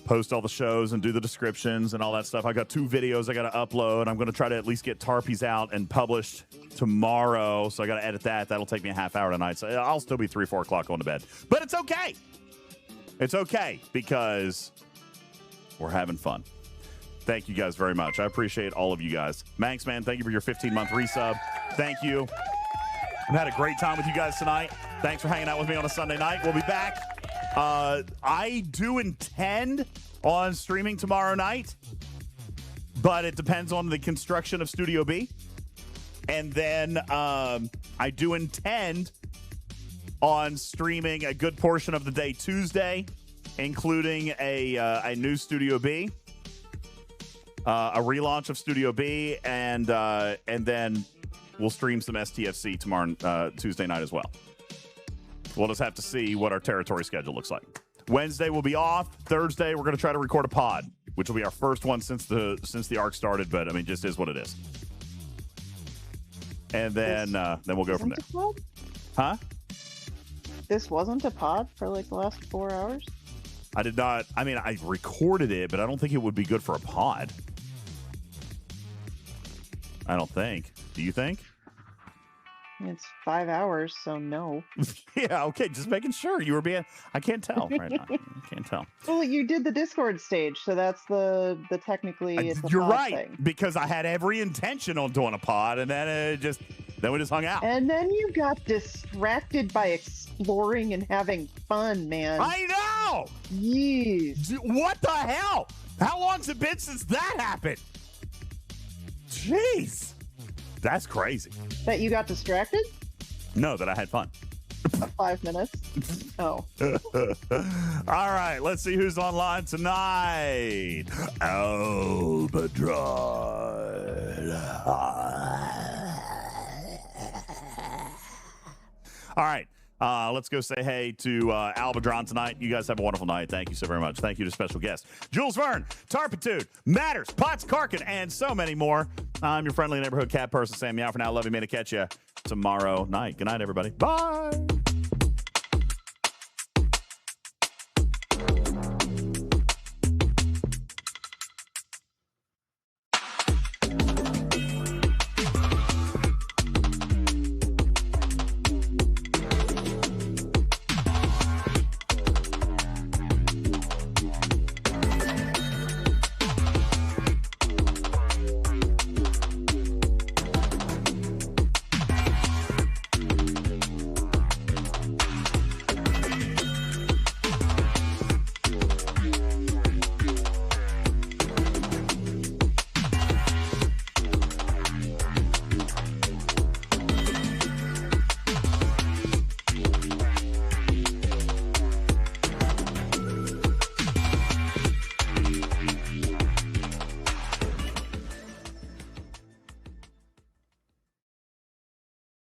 post all the shows and do the descriptions and all that stuff. I got 2 videos I got to upload. I'm going to try to at least get Tarpy's out and published tomorrow. So I got to edit that. That'll take me a half hour tonight. So I'll still be 3, 4 o'clock going to bed. But it's okay. It's okay because we're having fun. Thank you guys very much. I appreciate all of you guys. Manx Man, thank you for your 15-month resub. Thank you. I've had a great time with you guys tonight. Thanks for hanging out with me on a Sunday night. We'll be back. I do intend on streaming tomorrow night, but it depends on the construction of Studio B. And then I do intend on streaming a good portion of the day Tuesday, including a new Studio B, a relaunch of Studio B, and then we'll stream some STFC tomorrow Tuesday night as well. We'll just have to see what our territory schedule looks like. Wednesday will be off. Thursday we're going to try to record a pod, which will be our first one since the arc started. But I mean, just is what it is. And then we'll go from there. Huh? This wasn't a pod for like the last 4 hours? I did not. I mean, I recorded it, but I don't think it would be good for a pod. I don't think. Do you think? It's 5 hours, so no. Yeah, okay. Just making sure you were being. I can't tell right now. I can't tell. Well, you did the Discord stage, so that's the technically. It's a You're pod right, thing. because I had every intention on doing a pod, and then we just hung out. And then you got distracted by exploring and having fun, man. I know. Jeez. What the hell? How long's it been since that happened? Jeez. That's crazy. That you got distracted? No, that I had fun. 5 minutes. Oh. All right, let's see who's online tonight. Albatross. All right. Let's go say hey to Albadron tonight. You guys have a wonderful night. Thank you so very much. Thank you to special guests Jules Vern, Tarpitude, Matters, Potts Karkin, and so many more. I'm your friendly neighborhood cat person, Sam Meow. For now, love you, man. To catch you tomorrow night. Good night, everybody. Bye.